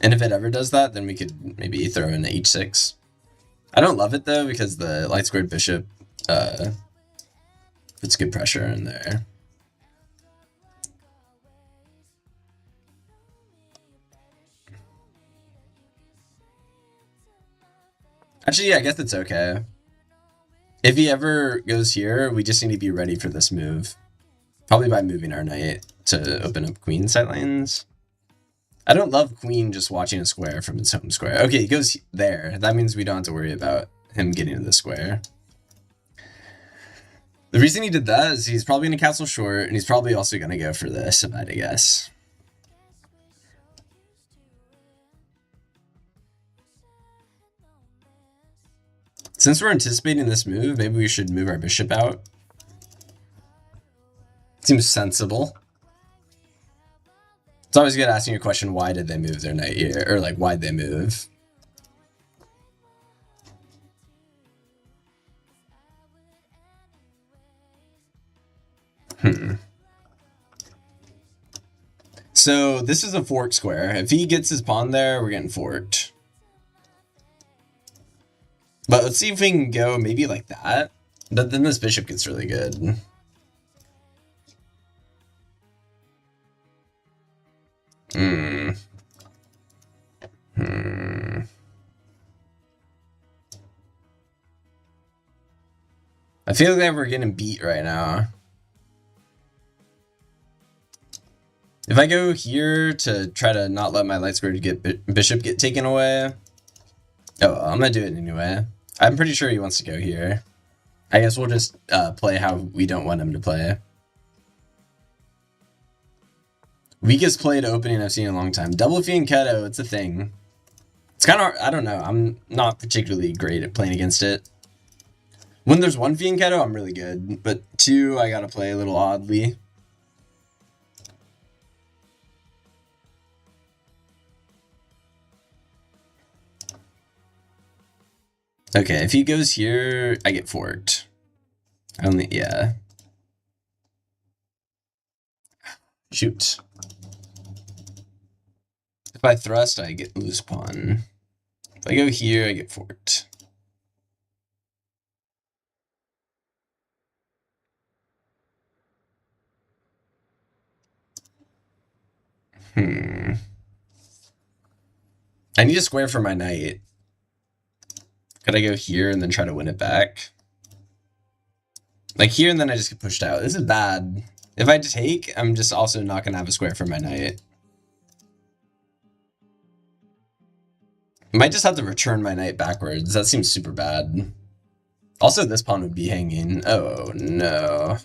S1: And if it ever does that, then we could maybe throw in h6. I don't love it though because the light squared bishop puts good pressure in there. Actually, yeah, I guess it's okay. If he ever goes here, we just need to be ready for this move. Probably by moving our knight to open up queen sidelines. I don't love queen just watching a square from its home square. Okay, he goes there. That means we don't have to worry about him getting to the square. The reason he did that is he's probably going to castle short, and he's probably also going to go for this, if I had to guess. Since we're anticipating this move, maybe we should move our bishop out. Seems sensible. It's always good asking a question, why did they move their knight here? Or like, why'd they move? So this is a fork square. If he gets his pawn there, we're getting forked. But let's see if we can go maybe like that. But then this bishop gets really good. I feel like we're getting beat right now. If I go here to try to not let my light square bishop get taken away. Oh, I'm gonna do it anyway. I'm pretty sure he wants to go here. I guess we'll just play how we don't want him to play. Weakest played opening I've seen in a long time. Double Fianchetto, it's a thing. It's kind of, I don't know, I'm not particularly great at playing against it. When there's one Fianchetto, I'm really good, but two, I gotta play a little oddly. Okay, if he goes here, I get forked. Yeah. Shoot. If I thrust, I get loose pawn. If I go here, I get forked. I need a square for my knight. Could I go here and then try to win it back? Like here, and then I just get pushed out. This is bad. If I take, I'm just also not gonna have a square for my knight. I might just have to return my knight backwards. That seems super bad. Also, this pawn would be hanging. Oh, no.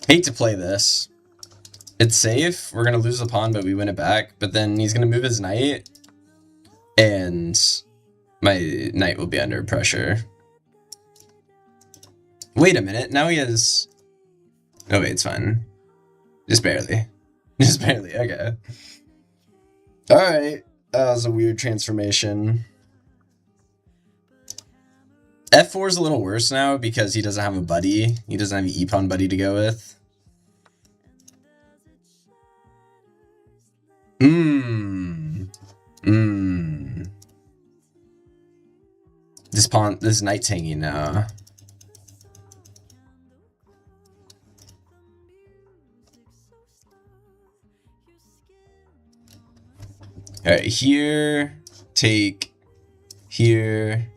S1: Hate to play this. It's safe. We're going to lose the pawn, but we win it back. But then he's going to move his knight. And my knight will be under pressure. Wait a minute. Now he has... Oh, wait, it's fine. Just barely. Just barely. Okay. Alright. That was a weird transformation. F4 is a little worse now because he doesn't have a buddy. He doesn't have an e-pawn buddy to go with. This knight's hanging now. Alright, here, take, here,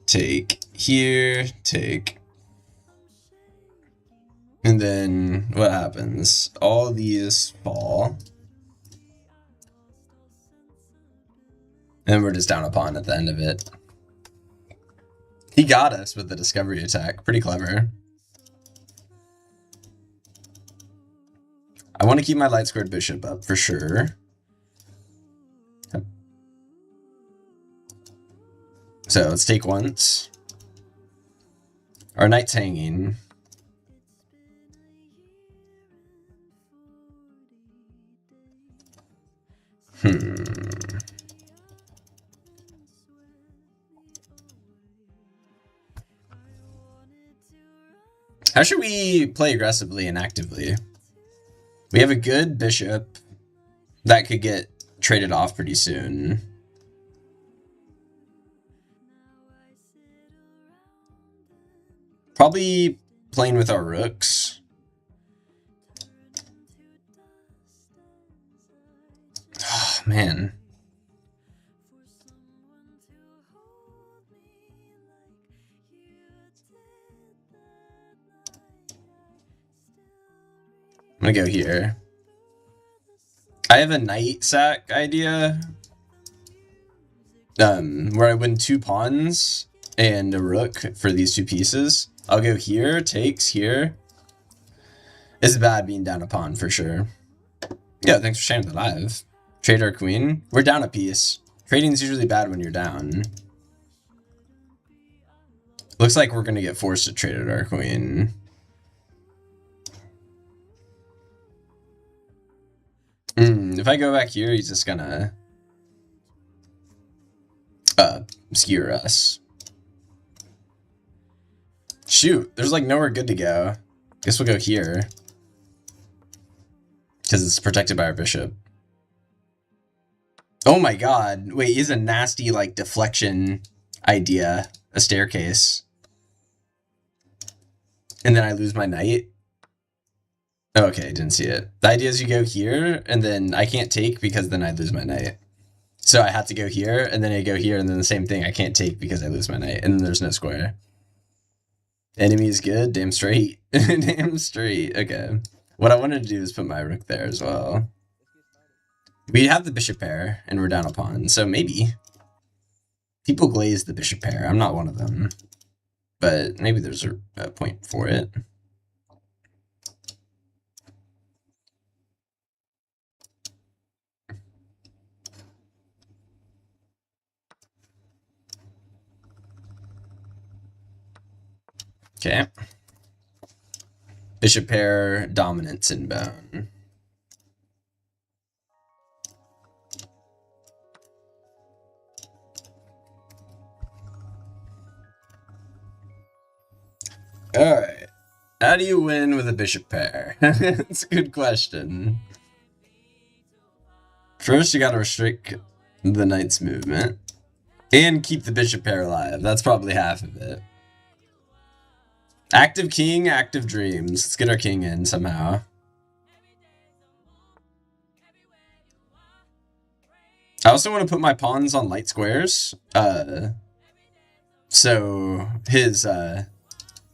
S1: take, here, take. And then what happens? All these fall. And we're just down a pawn at the end of it. He got us with the discovery attack. Pretty clever. I want to keep my light squared bishop up for sure. So let's take once. Our knight's hanging. How should we play aggressively and actively? We have a good bishop that could get traded off pretty soon. Probably playing with our rooks. Oh, man. I'm gonna go here. I have a knight sack idea. Where I win 2 pawns and a rook for these 2 pieces. I'll go here, takes here. It's bad being down a pawn for sure. Yeah, thanks for sharing the live. Trade our queen. We're down a piece. Trading's usually bad when you're down. Looks like we're gonna get forced to trade our queen. If I go back here, he's just gonna skewer us. Shoot, there's like nowhere good to go. Guess we'll go here. Because it's protected by our bishop. Oh my god. Wait, he's a nasty like deflection idea. A staircase. And then I lose my knight. Okay, didn't see it. The idea is you go here, and then I can't take because then I lose my knight. So I have to go here, and then I go here, and then the same thing. I can't take because I lose my knight, and then there's no square. Enemy is good? Damn straight. Damn straight. Okay. What I wanted to do is put my rook there as well. We have the bishop pair, and we're down a pawn, so maybe. People glaze the bishop pair. I'm not one of them. But maybe there's a point for it. Okay. Bishop pair, dominance in bone. Alright. How do you win with a bishop pair? That's a good question. First, you gotta restrict the knight's movement. And keep the bishop pair alive. That's probably half of it. Active king, active dreams. Let's get our king in somehow. I also want to put my pawns on light squares. So his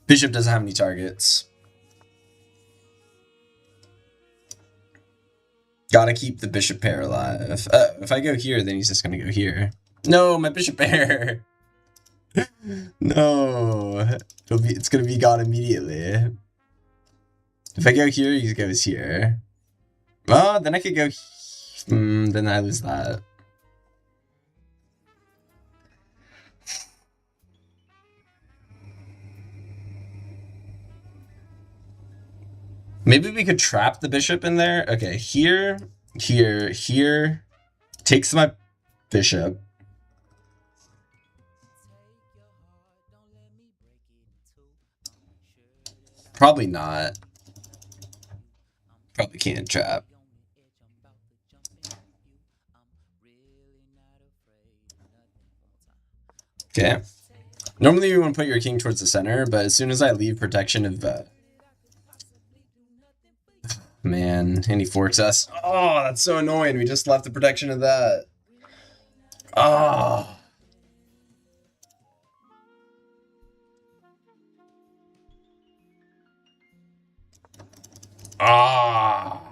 S1: bishop doesn't have any targets. Gotta keep the bishop pair alive. If I go here, then he's just gonna go here. No, my bishop pair. No, it's gonna be gone immediately. If I go here, he goes here. Well, then I could go. Then I lose that. Maybe we could trap the bishop in there. Okay, here, here, here. Takes my bishop. Probably not. Probably can't trap. Okay. Normally you want to put your king towards the center, but as soon as I leave protection of... Man, and he forks us. Oh, that's so annoying. We just left the protection of that. Oh. Ah.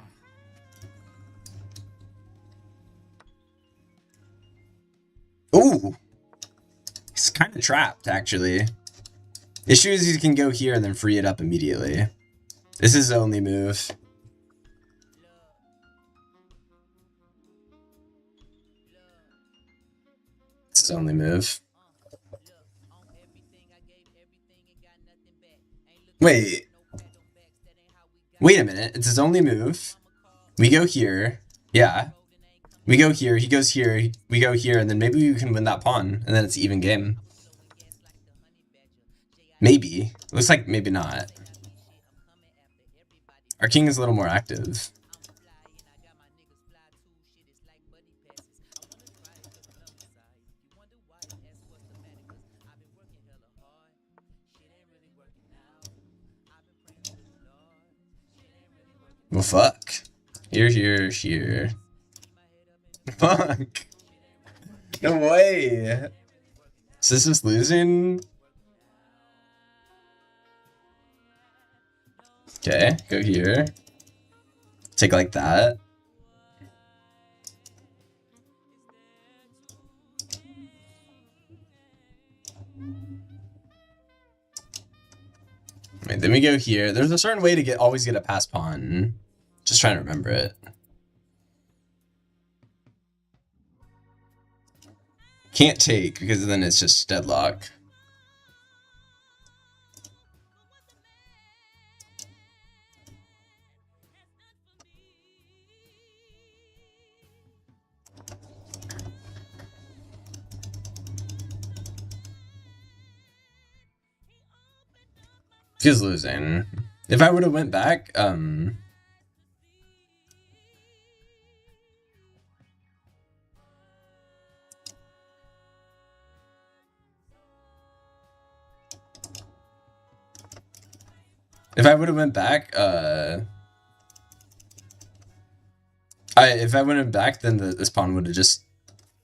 S1: Ooh. He's kind of trapped, actually. Issue is he can go here and then free it up immediately. This is his only move. It's his only move. Wait. Wait a minute. It's his only move. We go here. Yeah. We go here. He goes here. We go here. And then maybe we can win that pawn. And then it's an even game. Maybe. Looks like maybe not. Our king is a little more active. Well, fuck. Here, here, here. Fuck. No way. Is this just losing? Okay, go here. Take like that. Right, then we go here. There's a certain way to always get a pass pawn. Just trying to remember it. Can't take because then it's just deadlock. Feels losing. If I would have went back, if I would have went back, if I went back, then this pawn would have just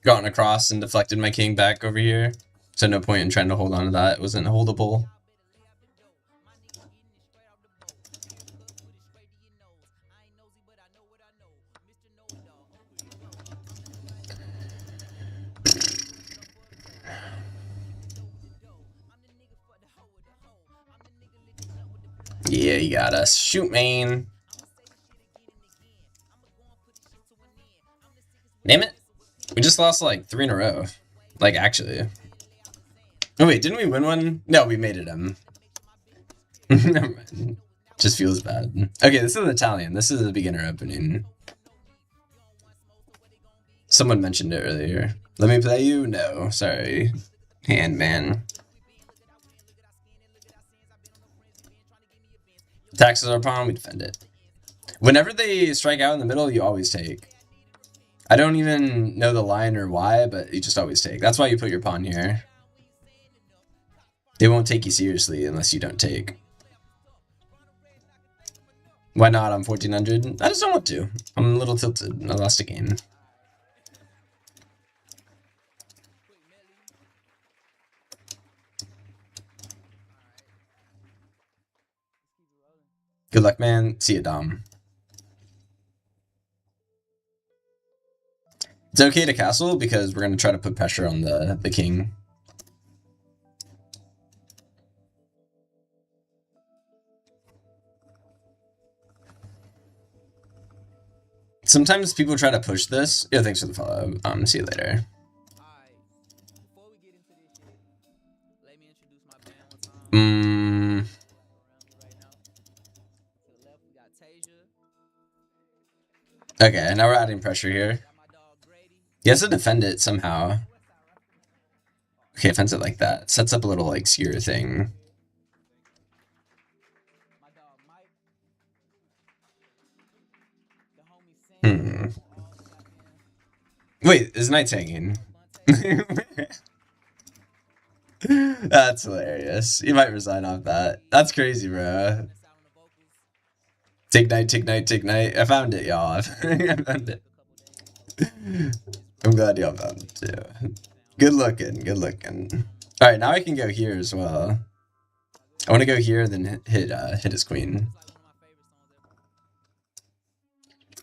S1: gotten across and deflected my king back over here. So no point in trying to hold on to that. It wasn't holdable. Yeah, you got us. Shoot, man. Damn it. We just lost like 3 in a row. Like, actually. Oh, wait, didn't we win one? No, we made it, Never mind. Just feels bad. Okay, this is Italian. This is a beginner opening. Someone mentioned it earlier. Let me play you? No, sorry. Hand, man. Taxes our pawn, we defend it. Whenever they strike out in the middle, you always take. I don't even know the line or why, but you just always take. That's why you put your pawn here. They won't take you seriously unless you don't take. Why not? I'm 1400. I just don't want to. I'm a little tilted. I lost a game. Good luck, man. See you, Dom. It's okay to castle because we're going to try to put pressure on the king. Sometimes people try to push this. Yeah, thanks for the follow. See you later. Okay, now we're adding pressure here. He has to defend it somehow. Okay, defends it like that. Sets up a little, like, skewer thing. Wait, his knight's hanging. That's hilarious. He might resign off that. That's crazy, bro. Take knight, take knight, take knight. I found it, y'all. I found it. I'm glad y'all found it, too. Good looking, good looking. Alright, now I can go here as well. I want to go here, then hit his queen.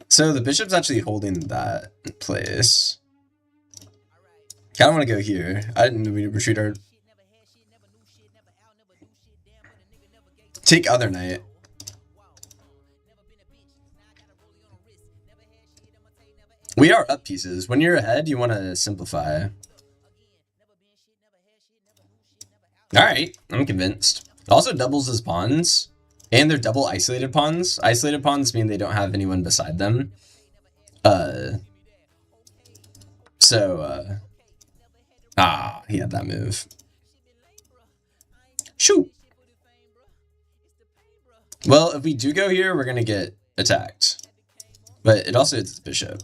S1: So the bishop's actually holding that in place. Kind of want to go here. I didn't know we retreat our... Take other knight. We are up pieces. When you're ahead, you want to simplify. Alright, I'm convinced. It also doubles his pawns. And they're double isolated pawns. Isolated pawns mean they don't have anyone beside them. He had that move. Shoot! Well, if we do go here, we're gonna get attacked. But it also hits the bishop.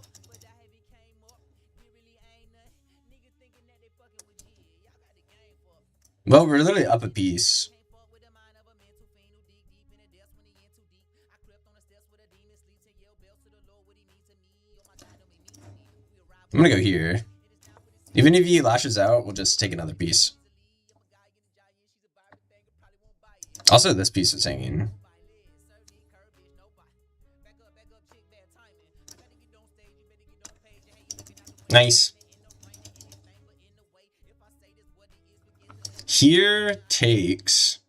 S1: Well, we're literally up a piece. I'm gonna go here. Even if he lashes out, we'll just take another piece. Also, this piece is hanging. Nice. Here takes...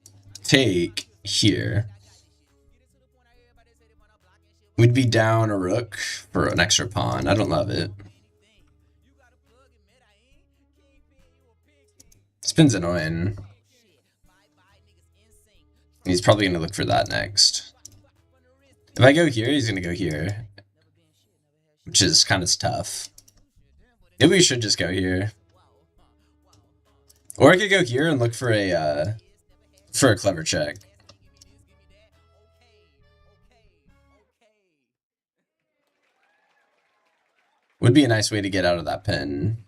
S1: Take here. We'd be down a rook for an extra pawn. I don't love it. Spin's annoying. He's probably going to look for that next. If I go here, he's going to go here. Which is kind of tough. Maybe we should just go here. Or I could go here and look for a clever check. Would be a nice way to get out of that pin.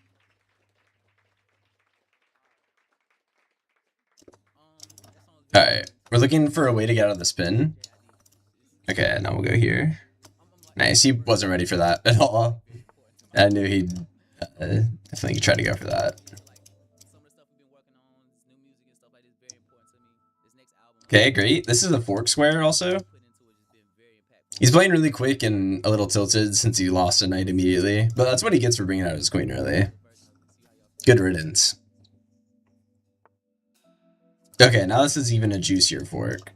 S1: Alright, we're looking for a way to get out of the spin. Okay, now we'll go here. Nice, he wasn't ready for that at all. I knew he'd definitely try to go for that. Okay, great. This is a fork square also. He's playing really quick and a little tilted since he lost a knight immediately, but that's what he gets for bringing out his queen early. Good riddance. Okay, now this is even a juicier fork.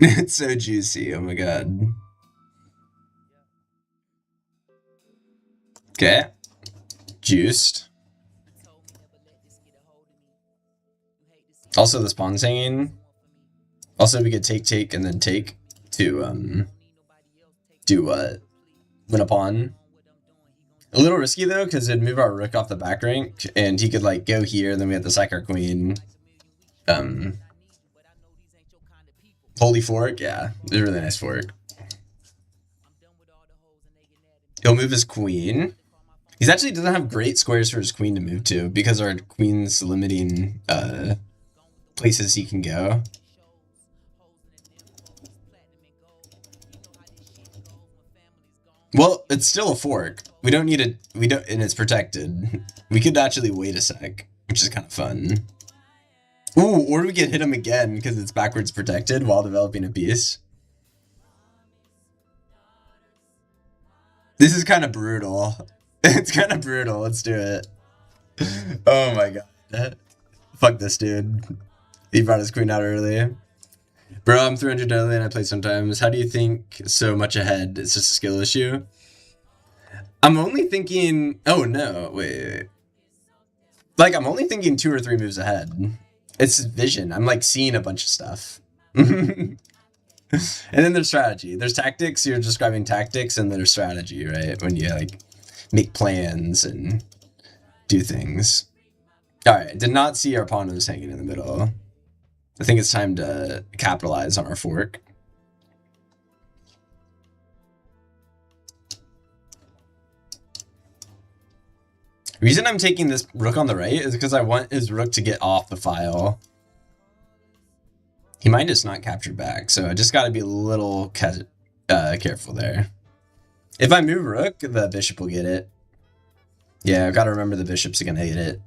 S1: It's so juicy, oh my god. Okay. Juiced. Also, this pawn's hanging. Also, we could take, and then take to, win a pawn. A little risky, though, because it'd move our rook off the back rank, and he could, like, go here, and then we have to sack our queen. Holy fork, yeah. It's a really nice fork. He'll move his queen. He actually doesn't have great squares for his queen to move to, because our queen's limiting, places he can go. Well, it's still a fork. We don't need it. And it's protected. We could actually wait a sec, which is kind of fun. Ooh, or we could hit him again because it's backwards protected while developing a piece. This is kind of brutal. It's kind of brutal. Let's do it. Oh my god. Fuck this dude. He brought his queen out early. Bro, I'm 300 early and I play sometimes. How do you think so much ahead? It's just a skill issue? I'm only thinking... Oh, no. Wait. Like, I'm only thinking 2 or 3 moves ahead. It's vision. I'm, like, seeing a bunch of stuff. And then there's strategy. There's tactics. You're describing tactics, and there's strategy, right? When you, like, make plans and do things. Alright, did not see our pawn was hanging in the middle. I think it's time to capitalize on our fork. The reason I'm taking this rook on the right is because I want his rook to get off the file. He might just not capture back, so I just got to be a little careful there. If I move rook, the bishop will get it. Yeah, I've got to remember the bishop's going to hit it.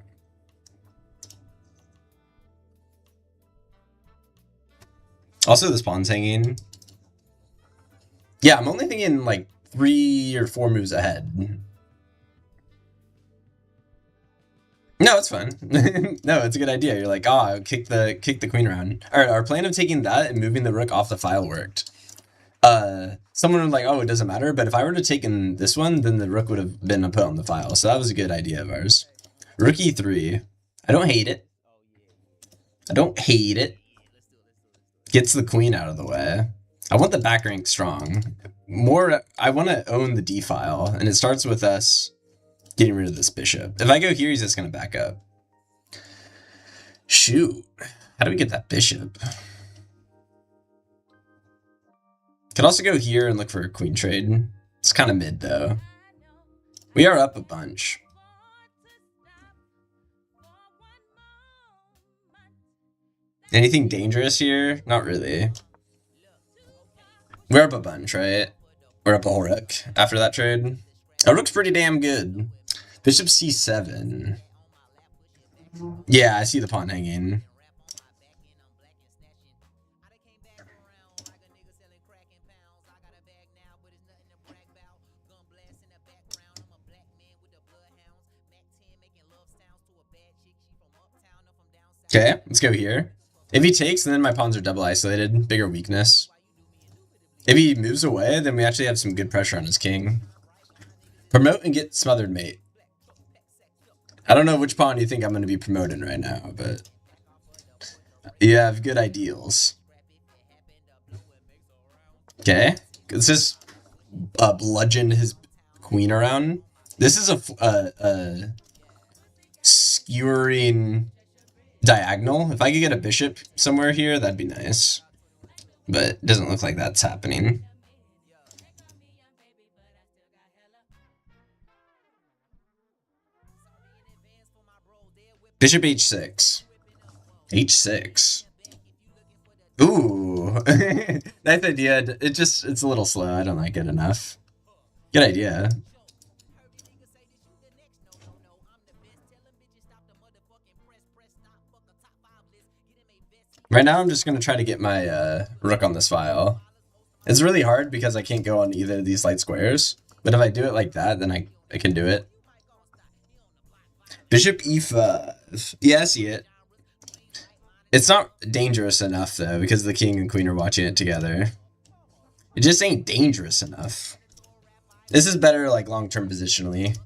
S1: Also, this pawn's hanging. Yeah, I'm only thinking like 3 or 4 moves ahead. No, it's fun. No, it's a good idea. You're like, oh, kick the queen around. All right, our plan of taking that and moving the rook off the file worked. Someone was like, oh, it doesn't matter. But if I were to take in this one, then the rook would have been put on the file. So that was a good idea of ours. Rook e3. I don't hate it. I don't hate it. Gets the queen out of the way. I want the back rank strong. I want to own the d file, and it starts with us getting rid of this bishop. If I go here, he's just going to back up. Shoot. How do we get that bishop? Could also go here and look for a queen trade. It's kind of mid, though. We are up a bunch. Anything dangerous here? Not really. We're up a bunch, right? We're up a whole rook after that trade. Our rook's pretty damn good. Bishop c7. Yeah, I see the pawn hanging. Okay, let's go here. If he takes, then my pawns are double isolated. Bigger weakness. If he moves away, then we actually have some good pressure on his king. Promote and get smothered mate. I don't know which pawn you think I'm going to be promoting right now, but you have good ideals. Okay, let's just bludgeon his queen around. This is a skewering diagonal. If I could get a bishop somewhere here, that'd be nice. But it doesn't look like that's happening. Bishop h6. h6. Ooh. Nice idea. It's a little slow. I don't like it enough. Good idea. Right now, I'm just going to try to get my rook on this file. It's really hard because I can't go on either of these light squares. But if I do it like that, then I can do it. Bishop e5. Yeah, I see it. It's not dangerous enough, though, because the king and queen are watching it together. It just ain't dangerous enough. This is better, like, long-term positionally.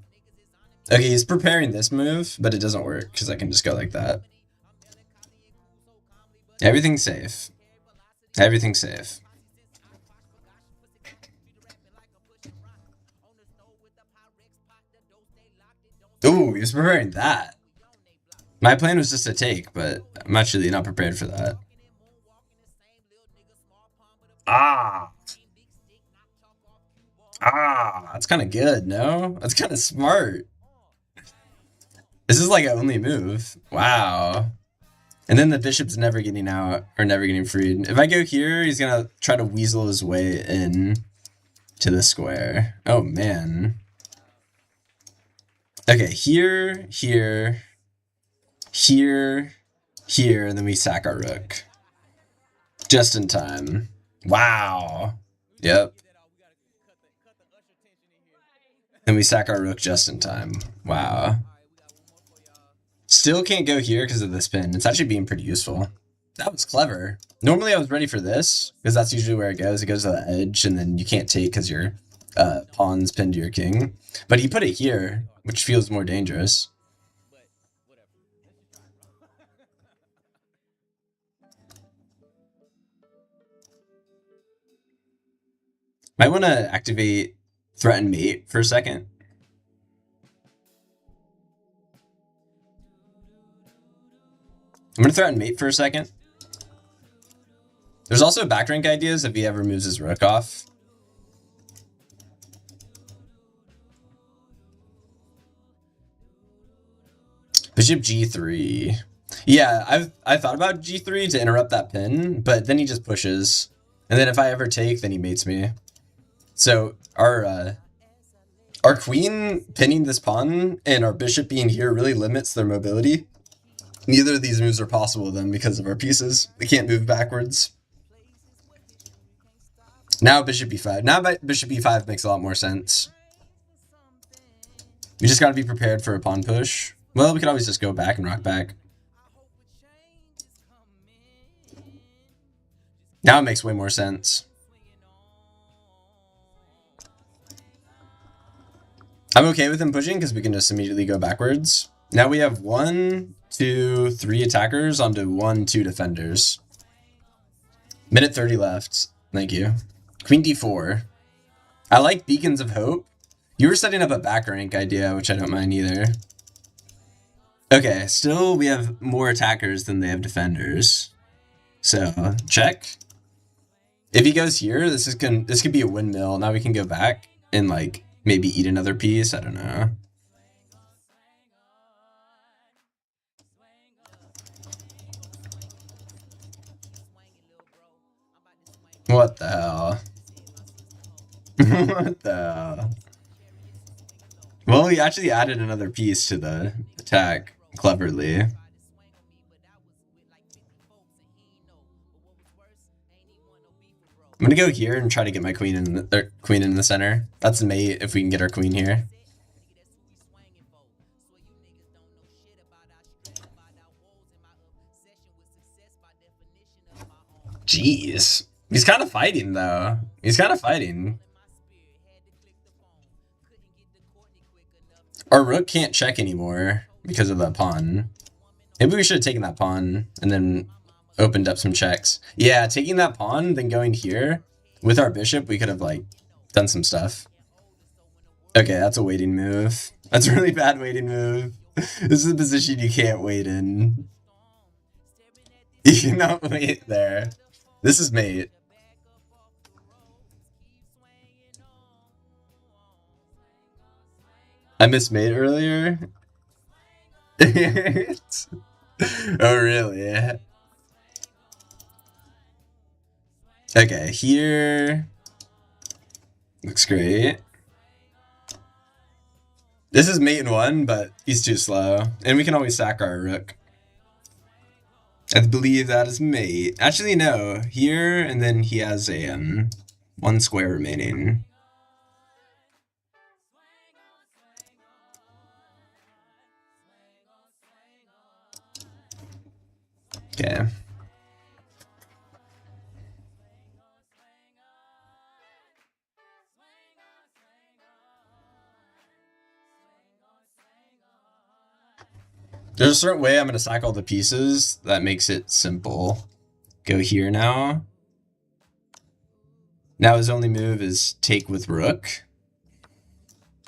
S1: Okay, he's preparing this move, but it doesn't work, because I can just go like that. Everything's safe. Everything's safe. Ooh, he was preparing that. My plan was just to take, but I'm actually not prepared for that. Ah! Ah! That's kind of good, no? That's kind of smart. This is like an only move. Wow. And then the bishop's never getting out, or never getting freed. If I go here, he's gonna try to weasel his way in to the square. Oh, man. Okay, here, here, here, here, and then we sack our rook. Just in time. Wow. Yep. And we sack our rook just in time. Wow. Still can't go here because of this pin. It's actually being pretty useful. That was clever. Normally I was ready for this, because that's usually where it goes. It goes to the edge, and then you can't take because your pawn's pinned to your king. But he put it here, which feels more dangerous. Might want to activate threaten mate for a second. I'm going to threaten mate for a second. There's also back rank ideas if he ever moves his rook off. Bishop g3. Yeah, I thought about g3 to interrupt that pin, but then he just pushes. And then if I ever take, then he mates me. So our queen pinning this pawn and our bishop being here really limits their mobility. Neither of these moves are possible then because of our pieces. We can't move backwards. Now bishop b5. Now bishop b5 makes a lot more sense. We just got to be prepared for a pawn push. Well, we could always just go back and rock back. Now it makes way more sense. I'm okay with him pushing because we can just immediately go backwards. Now we have 1, 2, 3 attackers onto 1, 2 defenders. Minute 30 left. Thank you. Queen d4. I like Beacons of Hope. You were setting up a back rank idea, which I don't mind either. Okay, still we have more attackers than they have defenders. So, check. If he goes here, this could be a windmill. Now we can go back and like maybe eat another piece. I don't know. What the hell? What the hell? Well, we actually added another piece to the attack cleverly. I'm gonna go here and try to get my queen in the center. That's mate if we can get our queen here. Jeez. He's kind of fighting though. He's kind of fighting. Our rook can't check anymore because of that pawn. Maybe we should have taken that pawn and then opened up some checks. Yeah, taking that pawn, then going here with our bishop, we could have like done some stuff. Okay, that's a waiting move. That's a really bad waiting move. This is a position you can't wait in. You cannot wait there. This is mate. I missed mate earlier. Oh, really? Okay, here. Looks great. This is mate in 1, but he's too slow. And we can always sack our rook. I believe that is mate. Actually, no. Here, and then he has a 1 square remaining. Okay. There's a certain way I'm going to sack all the pieces that makes it simple. Go here now. Now his only move is take with rook.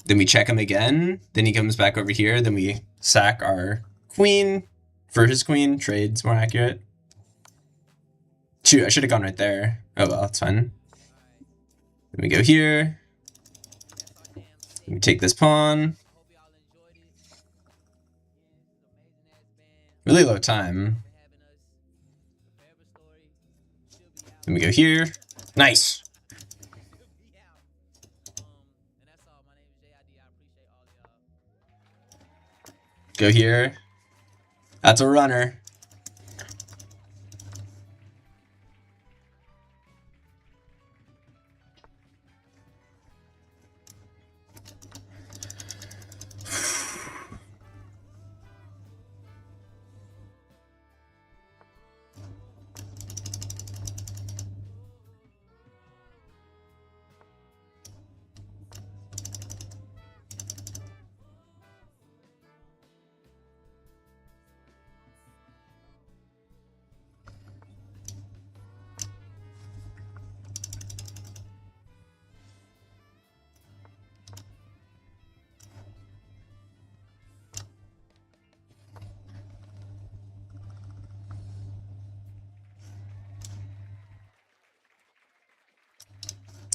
S1: Then we check him again. Then he comes back over here. Then we sack our queen for his queen. Trade's more accurate. Shoot, I should have gone right there. Oh well, it's fine. Then we go here. Then we take this pawn. Really low time. Then we go here. Nice. Go here. That's a runner.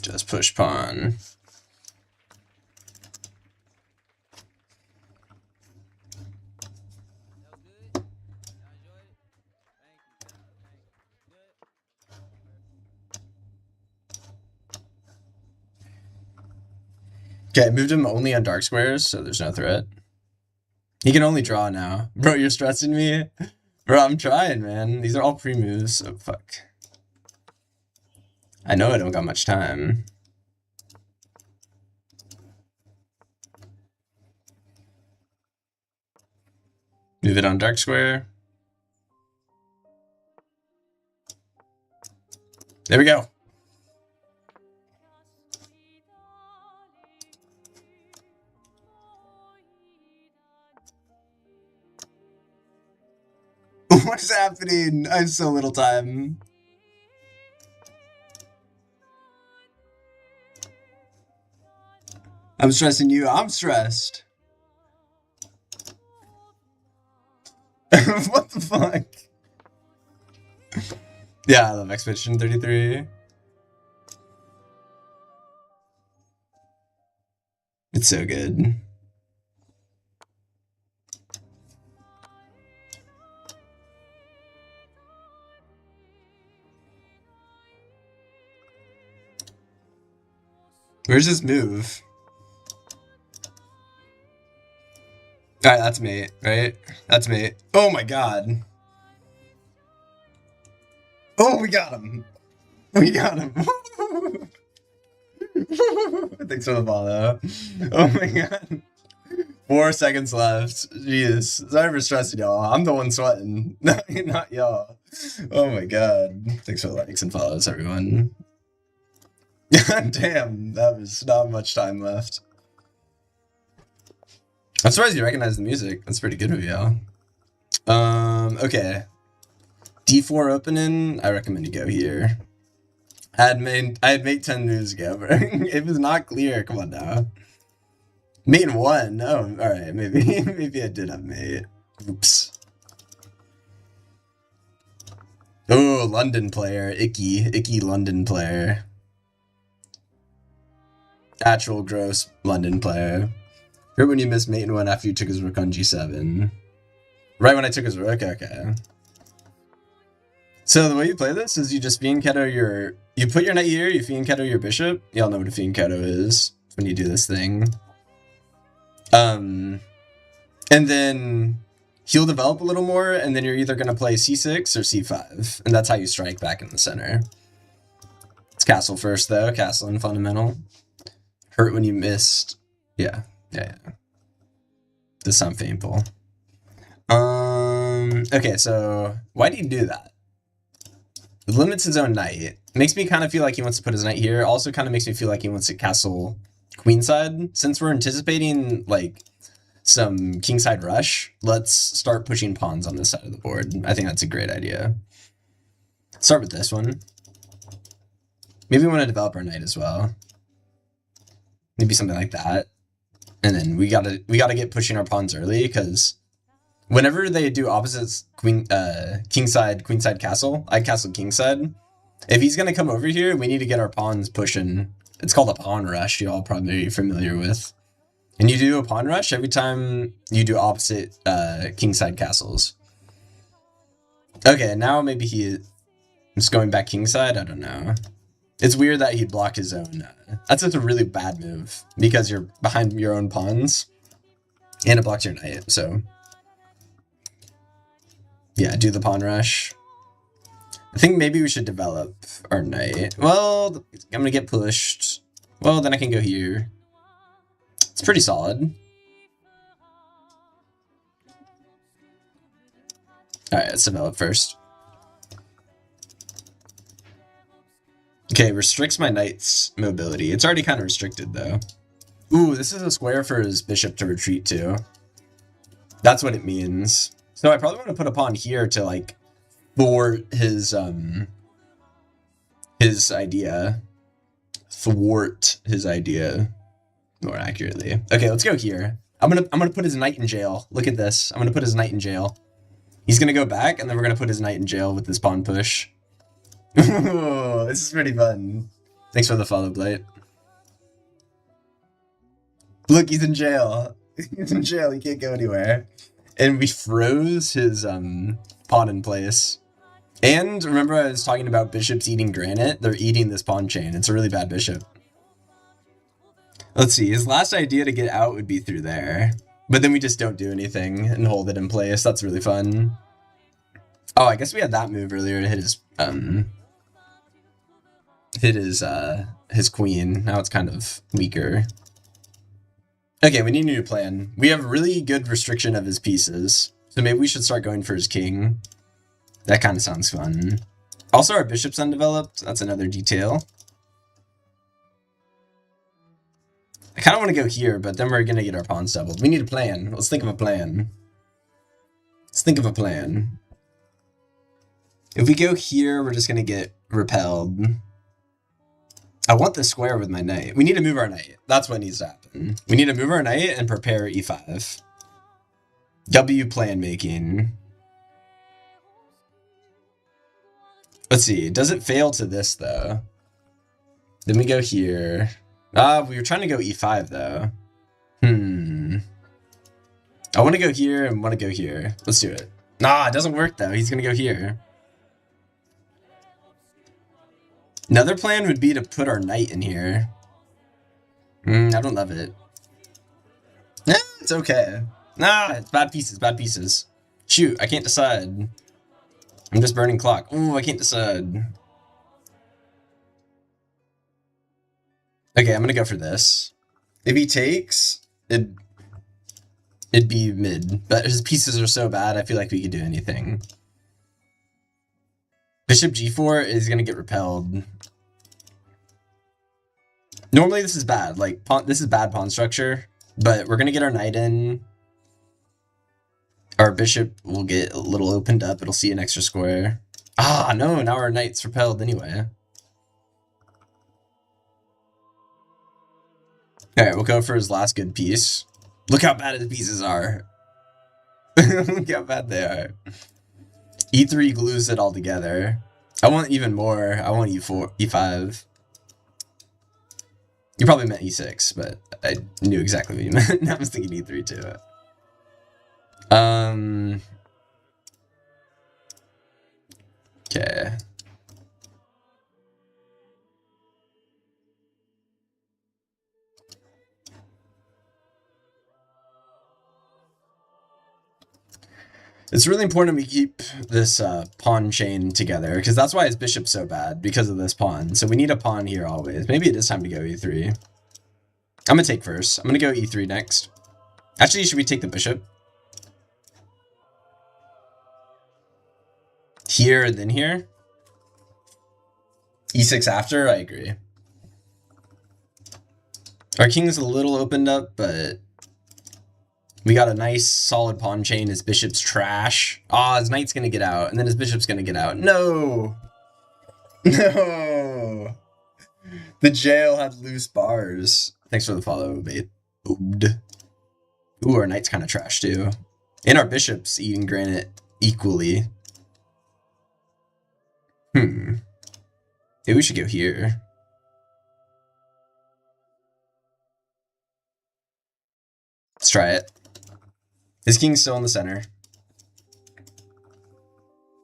S1: Just push pawn. Okay, I moved him only on dark squares, so there's no threat. He can only draw now. Bro, you're stressing me? Bro, I'm trying, man. These are all pre-moves, so fuck. I know I don't got much time. Move it on dark square. There we go. What is happening? I have so little time. I'm stressing you. I'm stressed. What the fuck? Yeah, I love Expedition 33. It's so good. Where's this move? Alright, that's mate, right? That's mate. Oh my god. Oh, we got him. We got him. Thanks for the follow. Oh my god. 4 seconds left. Jeez. Sorry for stressing y'all. I'm the one sweating. Not y'all. Oh my god. Thanks for the likes and follows, everyone. Damn, that was not much time left. I'm surprised you recognize the music. That's pretty good of y'all. Okay. D4 opening, I recommend you go here. I had made 10 moves ago, but it was not clear. Come on now. Mate in 1. Oh, alright, maybe maybe I did have mate. Oops. Oh, London player. Icky London player. Actual gross London player. Heard when you missed mate in 1 after you took his rook on G7. Right when I took his rook? Okay. So the way you play this is you just fianchetto your... You put your knight here, you fianchetto your bishop. Y'all know what a fianchetto is when you do this thing. And then he'll develop a little more, and then you're either going to play c6 or c5. And that's how you strike back in the center. It's castle first, though. Castle and fundamental. Hurt when you missed. Yeah. This sounds painful. Okay, so why do you do that? It limits his own knight. Makes me kind of feel like he wants to put his knight here. Also kind of makes me feel like he wants to castle queenside. Since we're anticipating like some kingside rush, let's start pushing pawns on this side of the board. I think that's a great idea. Start with this one. Maybe we want to develop our knight as well. Maybe something like that. And then we gotta get pushing our pawns early, because whenever they do opposites kingside, queenside castle, I castle kingside. If he's gonna come over here, we need to get our pawns pushing. It's called a pawn rush, you all probably familiar with. And you do a pawn rush every time you do opposite kingside castles. Okay, now maybe he is going back kingside, I don't know. It's weird that he blocked his own. That's just a really bad move, because you're behind your own pawns, and it blocks your knight, so... Yeah, do the pawn rush. I think maybe we should develop our knight. Well, I'm gonna get pushed. Well, then I can go here. It's pretty solid. Alright, let's develop first. Okay, restricts my knight's mobility. It's already kind of restricted, though. Ooh, this is a square for his bishop to retreat to. That's what it means. So I probably want to put a pawn here to, like, thwart his idea. Thwart his idea, more accurately. Okay, let's go here. I'm gonna put his knight in jail. Look at this. I'm gonna put his knight in jail. He's gonna go back, and then we're gonna put his knight in jail with this pawn push. This is pretty fun. Thanks for the follow, Blight. Look, he's in jail. He's in jail. He can't go anywhere. And we froze his pawn in place. And remember I was talking about bishops eating granite? They're eating this pawn chain. It's a really bad bishop. Let's see. His last idea to get out would be through there. But then we just don't do anything and hold it in place. That's really fun. Oh, I guess we had that move earlier to hit his queen. Now it's kind of weaker. Okay, we need a new plan. We have really good restriction of his pieces. So maybe we should start going for his king. That kind of sounds fun. Also, our bishop's undeveloped. That's another detail. I kind of want to go here, but then we're going to get our pawns doubled. We need a plan. Let's think of a plan. Let's think of a plan. If we go here, we're just going to get repelled. I want the square with my knight. We need to move our knight. That's what needs to happen. We need to move our knight and prepare e5. W plan making. Let's see. Does it fail to this, though? Then we go here. We were trying to go e5, though. I want to go here and want to go here. Let's do it. Nah, it doesn't work, though. He's going to go here. Another plan would be to put our knight in here. I don't love it. It's okay. Nah, it's bad pieces, bad pieces. Shoot, I can't decide. I'm just burning clock. Ooh, I can't decide. Okay, I'm gonna go for this. If he takes, it'd be mid. But his pieces are so bad, I feel like we could do anything. Bishop g4 is gonna get repelled. Normally this is bad, like this is bad pawn structure, but we're gonna get our knight in. Our bishop will get a little opened up, it'll see an extra square. Ah, no, now our knight's repelled anyway. Alright, we'll go for his last good piece. Look how bad his pieces are. Look how bad they are. E3 glues it all together. I want even more. I want E4, E5. You probably meant E6, but I knew exactly what you meant. I was thinking E3 too. Okay. It's really important we keep this pawn chain together, because that's why his bishop's so bad, because of this pawn. So we need a pawn here always. Maybe it is time to go e3. I'm going to take first. I'm going to go e3 next. Actually, should we take the bishop? Here, then here? e6 after? I agree. Our king's a little opened up, but we got a nice solid pawn chain. His bishop's trash. Ah, his knight's gonna get out, and then his bishop's gonna get out. No! No! The jail had loose bars. Thanks for the follow, bait. Ooh, our knight's kind of trash too. And our bishop's eating granite equally. Maybe we should go here. Let's try it. His king's still in the center.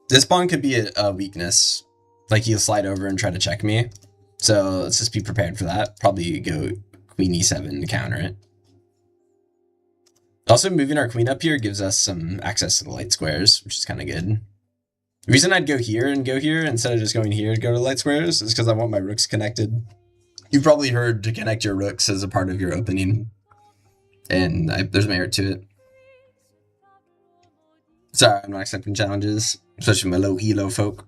S1: This pawn could be a weakness. Like he'll slide over and try to check me. So let's just be prepared for that. Probably go queen e7 to counter it. Also, moving our queen up here gives us some access to the light squares, which is kind of good. The reason I'd go here instead of just going here to go to light squares is because I want my rooks connected. You've probably heard to connect your rooks as a part of your opening. And there's merit to it. Sorry, I'm not accepting challenges, especially my low ELO folk.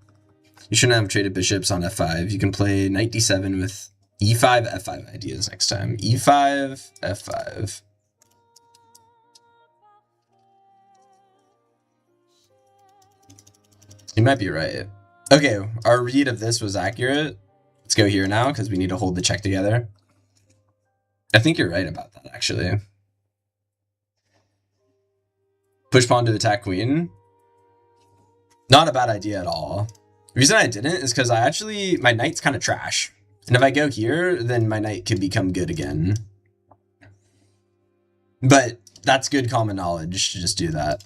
S1: You shouldn't have traded bishops on f5. You can play knight d7 with e5, f5 ideas next time. e5, f5. You might be right. Okay, our read of this was accurate. Let's go here now, because we need to hold the check together. I think you're right about that, actually. Push pawn to attack queen. Not a bad idea at all. The reason I didn't is because my knight's kind of trash. And if I go here, then my knight could become good again. But that's good common knowledge to just do that.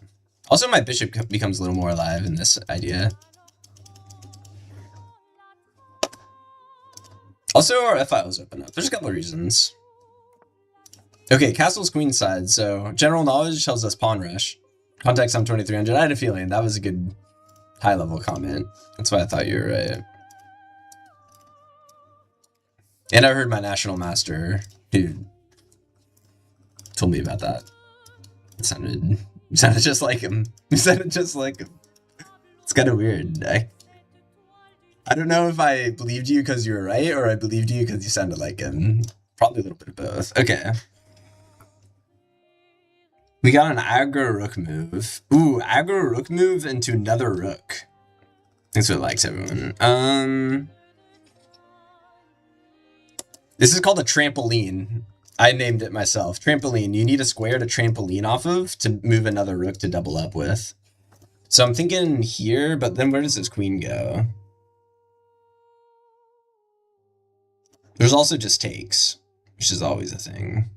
S1: Also, my bishop becomes a little more alive in this idea. Also, our f-files open up. There's a couple of reasons. Okay, castle's queenside, so general knowledge tells us pawn rush. Context on 2300. I had a feeling that was a good high-level comment. That's why I thought you were right. And I heard my national master, who told me about that. It sounded just like him. It sounded just like him. It's kind of weird. I don't know if I believed you because you were right, or I believed you because you sounded like him. Probably a little bit of both. Okay. We got an aggro rook move. Ooh, aggro rook move into another rook. That's what likes everyone. This is called a trampoline. I named it myself. Trampoline. You need a square to trampoline off of to move another rook to double up with. So I'm thinking here, but then where does this queen go? There's also just takes, which is always a thing.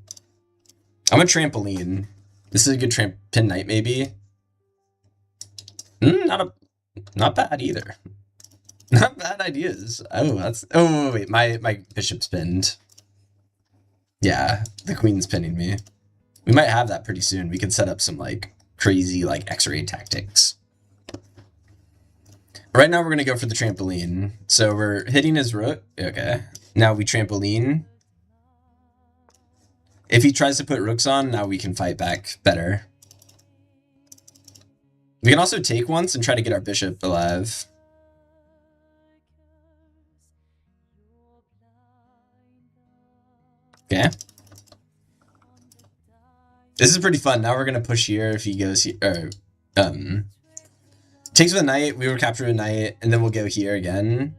S1: I'm a trampoline. This is a good pin knight, maybe. Not bad either. Not bad ideas. Oh, that's. Oh wait, my bishop's pinned. Yeah, the queen's pinning me. We might have that pretty soon. We could set up some like crazy like X-ray tactics. Right now we're gonna go for the trampoline. So we're hitting his rook. Okay. Now we trampoline. If he tries to put rooks on, now we can fight back better. We can also take once and try to get our bishop alive. Okay. This is pretty fun. Now we're gonna push here if he goes here. Or, takes with a knight. We will capture a knight, and then we'll go here again.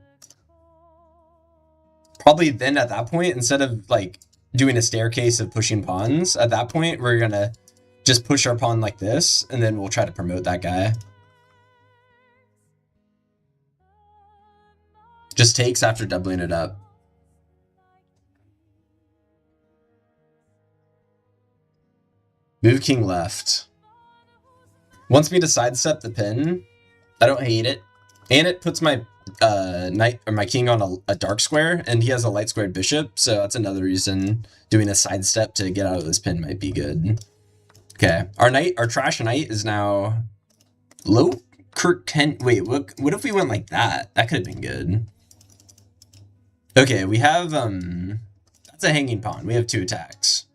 S1: Probably then at that point, instead of like doing a staircase of pushing pawns, at that point we're gonna just push our pawn like this, and then we'll try to promote that guy. Just takes after doubling it up. Move king left. Wants me to sidestep the pin. I don't hate it. And it puts my knight or my king on a dark square, and he has a light squared bishop, so that's another reason doing a sidestep to get out of this pin might be good. Okay, our trash knight is now low wait, what if we went like that? That could have been good. Okay, we have that's a hanging pawn. We have 2 attacks.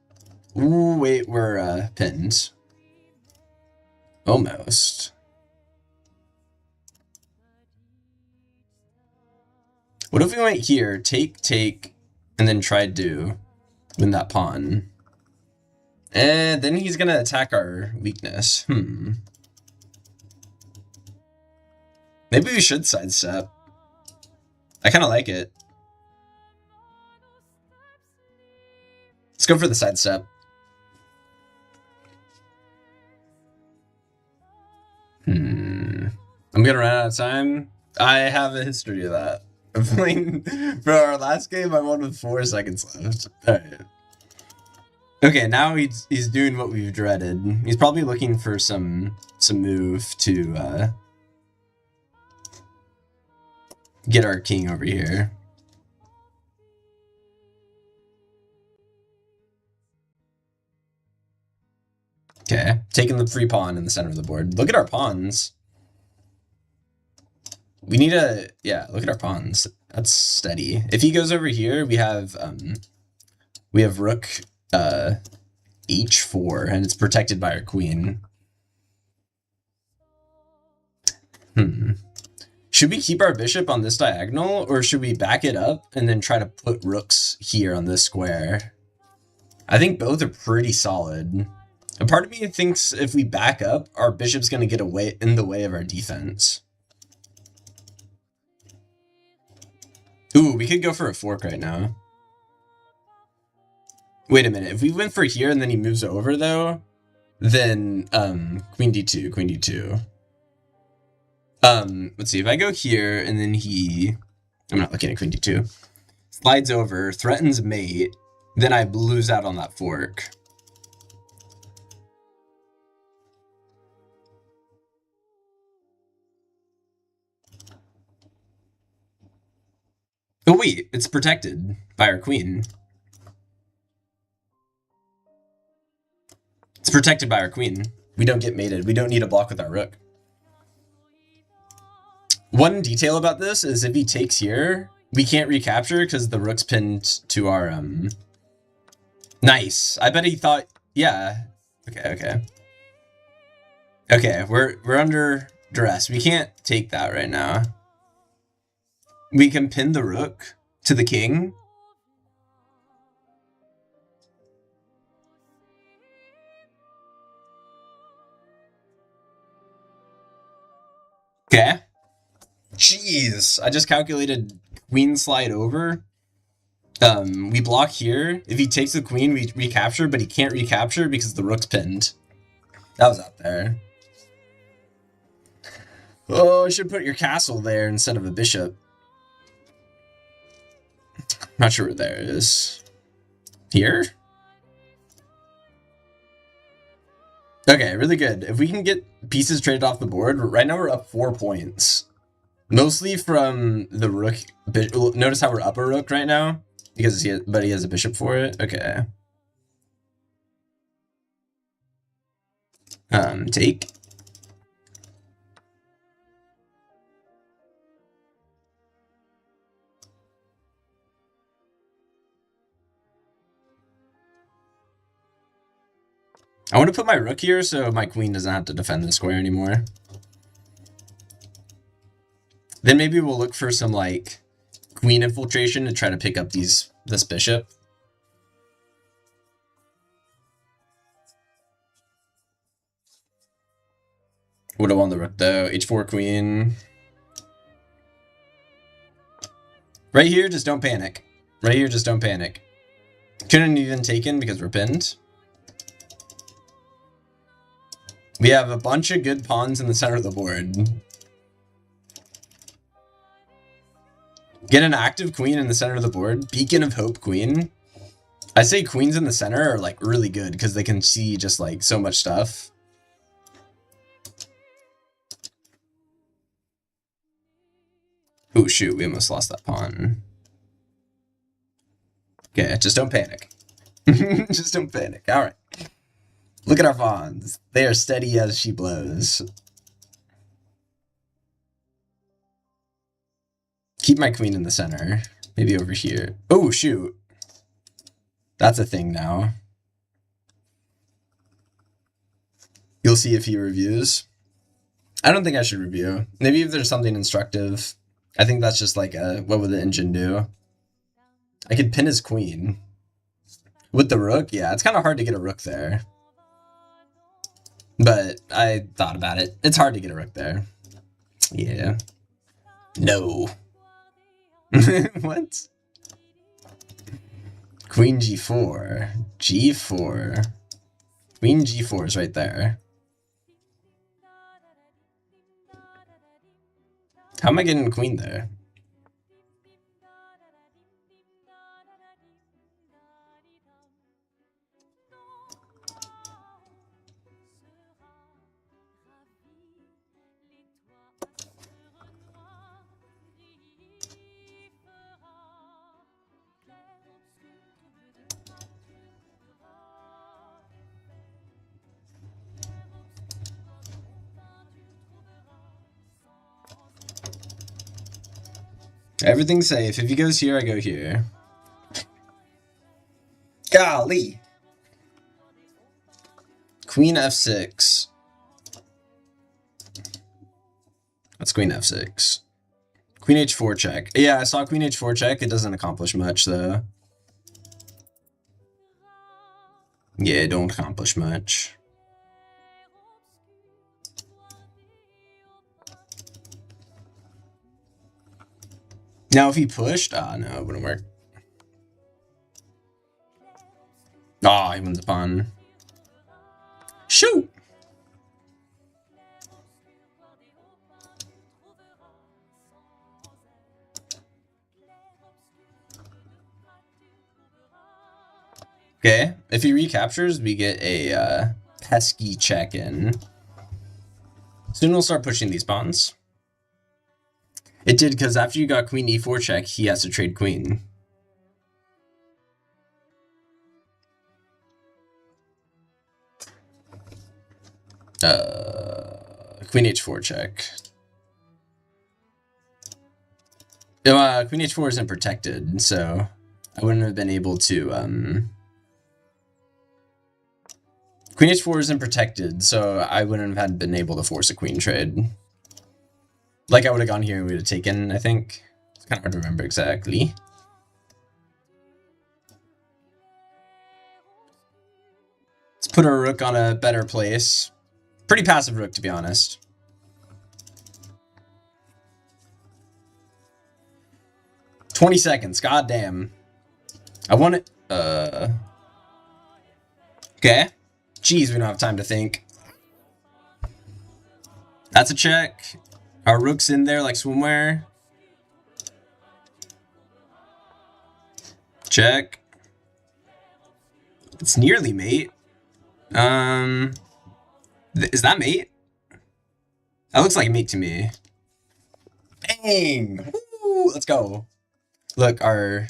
S1: Ooh, wait, we're pinned. Almost. What if we went here, take, and then tried to win that pawn? And then he's gonna attack our weakness. Maybe we should sidestep. I kind of like it. Let's go for the sidestep. I'm gonna run out of time. I have a history of that. I'm playing for our last game. I won with 4 seconds left. All right. Okay, now he's doing what we've dreaded. He's probably looking for some move to get our king over here. Okay, taking the free pawn in the center of the board. Look at our pawns. We need a, yeah, look at our pawns. That's steady. If he goes over here, we have rook h4, and it's protected by our queen. Should we keep our bishop on this diagonal, or should we back it up and then try to put rooks here on this square? I think both are pretty solid. A part of me thinks if we back up, our bishop's going to get in the way of our defense. Ooh, we could go for a fork right now. Wait a minute. If we went for here and then he moves over, though, then queen d2, queen d2. Let's see. If I go here and then I'm not looking at queen d2. Slides over, threatens mate, then I lose out on that fork. Oh wait, it's protected by our queen. It's protected by our queen. We don't get mated. We don't need a block with our rook. One detail about this is if he takes here, we can't recapture because the rook's pinned to our, Nice. I bet he thought, yeah. Okay. Okay, we're under duress. We can't take that right now. We can pin the rook to the king. Okay. Jeez, I just calculated queen slide over. We block here. If he takes the queen, we recapture, but he can't recapture because the rook's pinned. That was out there. Oh, I should put your castle there instead of a bishop. Not sure where there is. Here? Okay, really good. If we can get pieces traded off the board, right now we're up 4 points. Mostly from the rook. Notice how we're up a rook right now? Because he has a bishop for it. Okay. Take. I want to put my rook here so my queen doesn't have to defend the square anymore. Then maybe we'll look for some, like, queen infiltration to try to pick up this bishop. Would have won the rook, though. H4 queen. Right here, just don't panic. Right here, just don't panic. Couldn't even taken because we're pinned. We have a bunch of good pawns in the center of the board. Get an active queen in the center of the board. Beacon of Hope queen. I say queens in the center are like really good because they can see just like so much stuff. Oh shoot, we almost lost that pawn. Okay, just don't panic. Just don't panic. Alright. Look at our pawns. They are steady as she blows. Keep my queen in the center. Maybe over here. Oh, shoot. That's a thing now. You'll see if he reviews. I don't think I should review. Maybe if there's something instructive. I think that's just like a, what would the engine do? I could pin his queen. With the rook? Yeah, it's kind of hard to get a rook there. But I thought about it. It's hard to get a rook there. Yeah. No. What? Queen g4. G4. Queen g4 is right there. How am I getting queen there? Everything's safe. If he goes here, I go here. Golly! Queen f6. That's queen f6. Queen h4 check. Yeah, I saw queen h4 check. It doesn't accomplish much, though. Yeah, it don't accomplish much. Now, if he pushed... Ah, no, it wouldn't work. Ah, he wins the pawn. Shoot! Okay, if he recaptures, we get a pesky check in. Soon we'll start pushing these pawns. It did, because after you got queen e4 check, he has to trade queen. Queen h4 check. No, queen h4 isn't protected, so I wouldn't have been able to, Queen h4 isn't protected, so I wouldn't have been able to force a queen trade. Like, I would have gone here and we would have taken, I think. It's kind of hard to remember exactly. Let's put our rook on a better place. Pretty passive rook, to be honest. $20 seconds, goddamn. I want it. Okay. Jeez, we don't have time to think. That's a check. Our rook's in there like swimwear. Check. It's nearly mate. Is that mate? That looks like mate to me. Bang! Woo, let's go. Look, our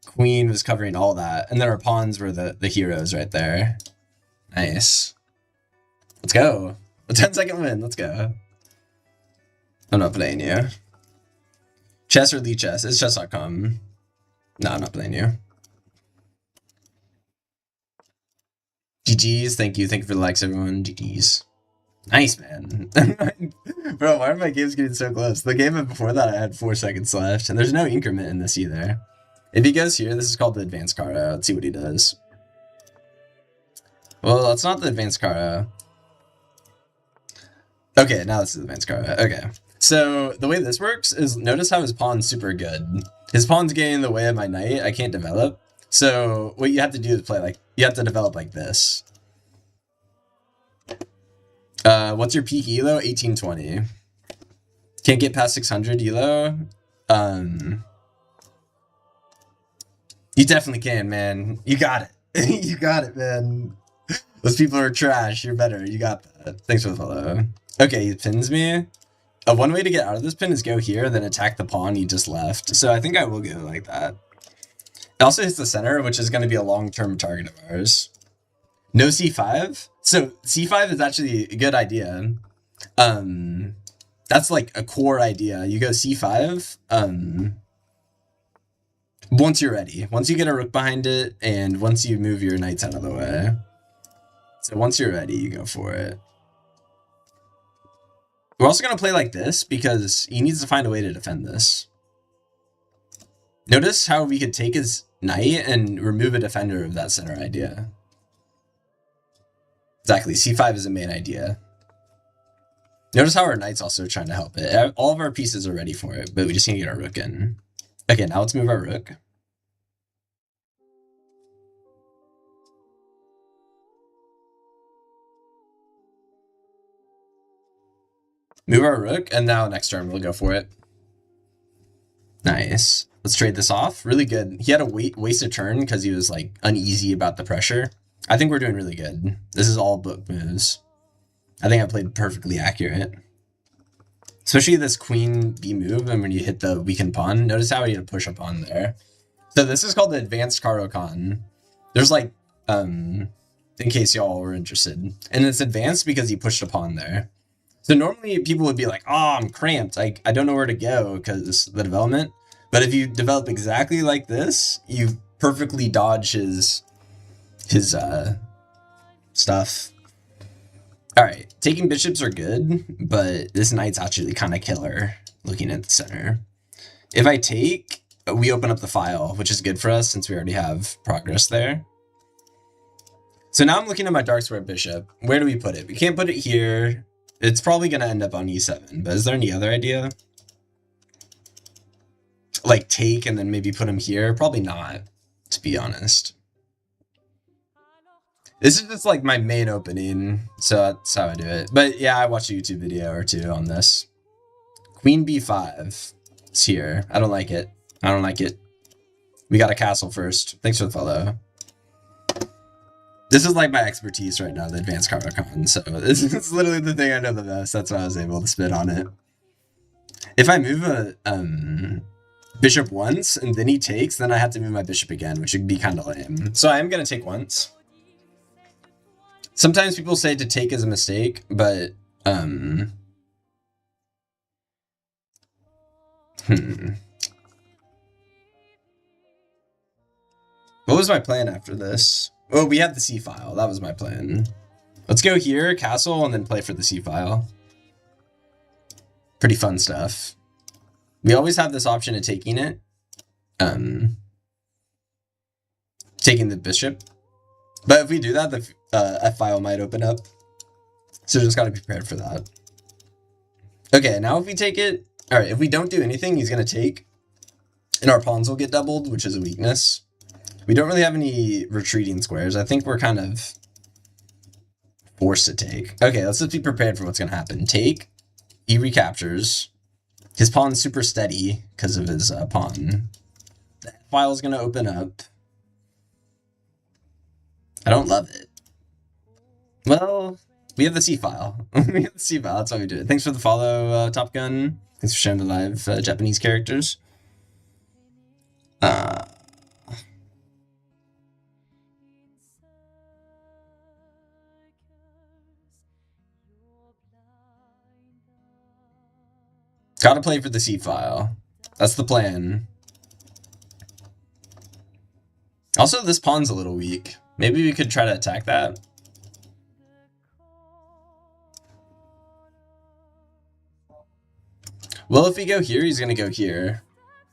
S1: queen was covering all that, and then our pawns were the heroes right there. Nice. Let's go. A 10-second win. Let's go. I'm not playing you. Chess or Lee Chess? It's chess.com. No, I'm not playing you. GG's. Thank you. Thank you for the likes, everyone. GG's. Nice, man. Bro, why are my games getting so close? The game before that, I had 4 seconds left, and there's no increment in this either. If he goes here, this is called the advanced Kara. Let's see what he does. Well, it's not the advanced Kara. Okay, now this is the advanced Kara. Okay. So, the way this works is, notice how his pawn's super good. His pawn's getting in the way of my knight. I can't develop. So, what you have to do is play like, you have to develop like this. What's your peak ELO? 1820. Can't get past 600 ELO. You definitely can, man. You got it. You got it, man. Those people are trash. You're better. You got that. Thanks for the follow. Okay, he pins me. One way to get out of this pin is go here, then attack the pawn you just left. So I think I will go like that. It also hits the center, which is going to be a long-term target of ours. No c5? So c5 is actually a good idea. That's like a core idea. You go c5 once you're ready. Once you get a rook behind it, and once you move your knights out of the way. So once you're ready, you go for it. We're also going to play like this, because he needs to find a way to defend this. Notice how we could take his knight and remove a defender of that center idea. Exactly, c5 is a main idea. Notice how our knight's also trying to help it. All of our pieces are ready for it, but we just need to get our rook in. Okay, now let's move our rook. Move our rook, and now next turn we'll go for it. Nice. Let's trade this off. Really good. He had to waste a turn because he was like uneasy about the pressure. I think we're doing really good. This is all book moves. I think I played perfectly accurate. Especially this queen B move, and when you hit the weakened pawn, notice how he had to push a pawn there. So this is called the advanced Karo-kan. There's like, in case y'all were interested. And it's advanced because he pushed a pawn there. So normally people would be like, oh, I'm cramped. I don't know where to go because the development. But if you develop exactly like this, you perfectly dodge his stuff. Alright, taking bishops are good, but this knight's actually kind of killer, looking at the center. If I take, we open up the file, which is good for us since we already have progress there. So now I'm looking at my dark square bishop. Where do we put it? We can't put it here. It's probably going to end up on e7, but is there any other idea? Like take and then maybe put him here? Probably not, to be honest. This is just like my main opening, so that's how I do it. But yeah, I watched a YouTube video or two on this. Queen b5. It's here. I don't like it. I don't like it. We got a castle first. Thanks for the follow. This is like my expertise right now, the advanced card archon. So this is literally the thing I know the best. That's why I was able to spit on it. If I move a bishop once and then he takes, then I have to move my bishop again, which would be kind of lame. So I am gonna take once. Sometimes people say to take is a mistake, but What was my plan after this? Oh, we have the C file. That was my plan. Let's go here, castle, and then play for the C file. Pretty fun stuff. We always have this option of taking it. Taking the bishop. But if we do that, the F file might open up. So just gotta be prepared for that. Okay, now if we take it... Alright, if we don't do anything, he's gonna take. And our pawns will get doubled, which is a weakness. We don't really have any retreating squares. I think we're kind of forced to take. Okay, let's just be prepared for what's going to happen. Take. He recaptures. His pawn's super steady because of his pawn. The file is going to open up. I don't love it. Well, we have the C file. We have the C file. That's why we do it. Thanks for the follow, Top Gun. Thanks for sharing the live Japanese characters. Gotta play for the C file. That's the plan. Also, this pawn's a little weak. Maybe we could try to attack that. Well, if we go here, he's gonna go here.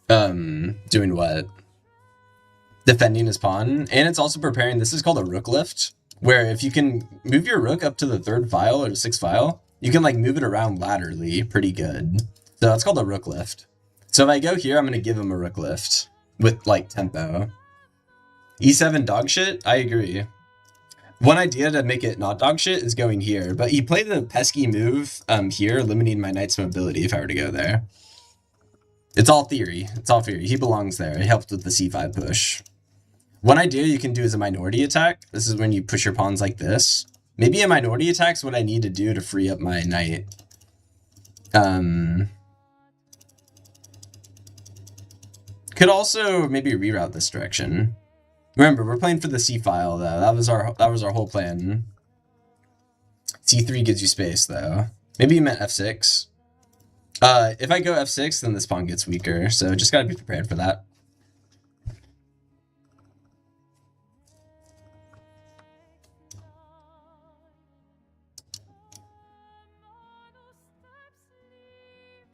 S1: Doing what? Defending his pawn. And it's also preparing, this is called a rook lift, where if you can move your rook up to the 3rd file or 6th file, you can like move it around laterally pretty good. So that's called a rook lift. So if I go here, I'm going to give him a rook lift with like tempo. E7 dog shit? I agree. One idea to make it not dog shit is going here, but he played the pesky move here, limiting my knight's mobility if I were to go there. It's all theory. It's all theory. He belongs there. He helped with the C5 push. One idea you can do is a minority attack. This is when you push your pawns like this. Maybe a minority attack is what I need to do to free up my knight. Could also maybe reroute this direction. Remember, we're playing for the C file though. That was our whole plan. C3 gives you space though. Maybe you meant F6. If I go F6, then this pawn gets weaker, so just gotta be prepared for that.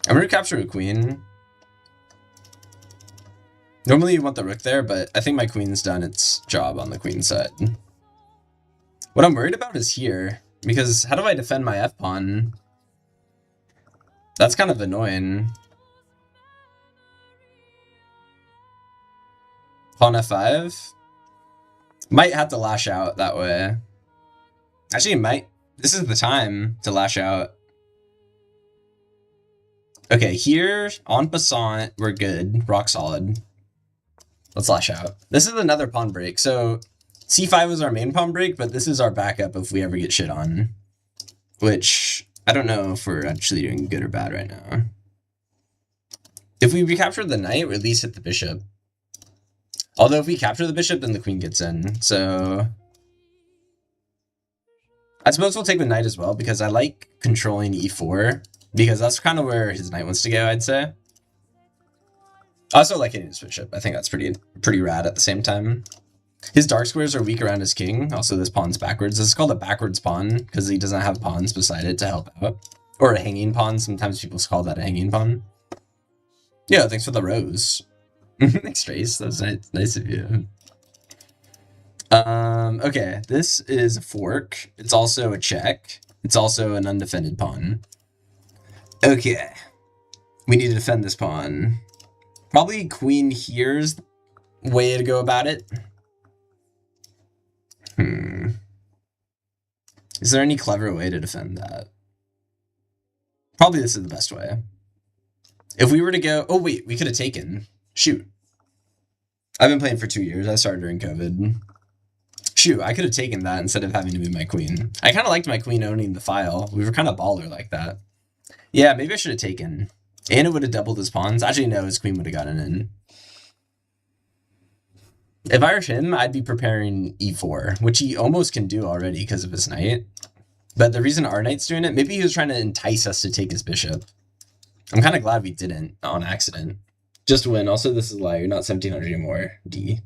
S1: I'm gonna capture a queen. Normally you want the rook there, but I think my queen's done its job on the queen side. What I'm worried about is here, because how do I defend my f-pawn? That's kind of annoying. Pawn f5? Might have to lash out that way. Actually, might. This is the time to lash out. Okay, here, en passant, we're good. Rock solid. Let's lash out. This is another pawn break. So, c5 is our main pawn break, but this is our backup if we ever get shit on. Which, I don't know if we're actually doing good or bad right now. If we recapture the knight, we at least hit the bishop. Although if we capture the bishop, then the queen gets in. So, I suppose we'll take the knight as well, because I like controlling e4. Because that's kind of where his knight wants to go, I'd say. I also like hitting his bishop. I think that's pretty rad at the same time. His dark squares are weak around his king. Also, this pawn's backwards. This is called a backwards pawn because he doesn't have pawns beside it to help out. Or a hanging pawn. Sometimes people call that a hanging pawn. Yeah, thanks for the rose. Thanks, Trace. That was nice of you. Okay, this is a fork. It's also a check. It's also an undefended pawn. Okay. We need to defend this pawn. Probably queen here's the way to go about it. Is there any clever way to defend that? Probably this is the best way. If we were to go... Oh, wait. We could have taken. Shoot. I've been playing for 2 years. I started during COVID. Shoot, I could have taken that instead of having to move my queen. I kind of liked my queen owning the file. We were kind of baller like that. Yeah, maybe I should have taken. And it would have doubled his pawns. Actually, no, his queen would have gotten in. If I were him, I'd be preparing e4, which he almost can do already because of his knight. But the reason our knight's doing it, maybe he was trying to entice us to take his bishop. I'm kind of glad we didn't on accident. Just win. Also, this is a lie. You're not 1700 anymore. D.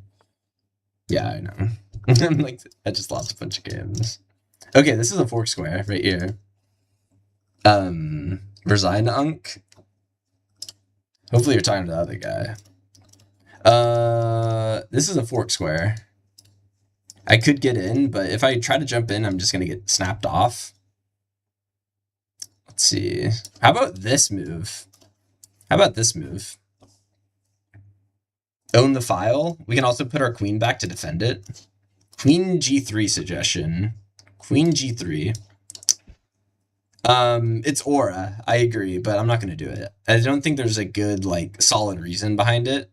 S1: Yeah, I know. I'm like, I just lost a bunch of games. Okay, this is a fork square right here. Resign Unk. Hopefully you're talking to the other guy. This is a fork square. I could get in, but if I try to jump in, I'm just gonna get snapped off. Let's see. How about this move? How about this move? Own the file. We can also put our queen back to defend it. Queen G3 suggestion. Queen G3. It's aura. I agree, but I'm not gonna do it. I don't think there's a good, like, solid reason behind it.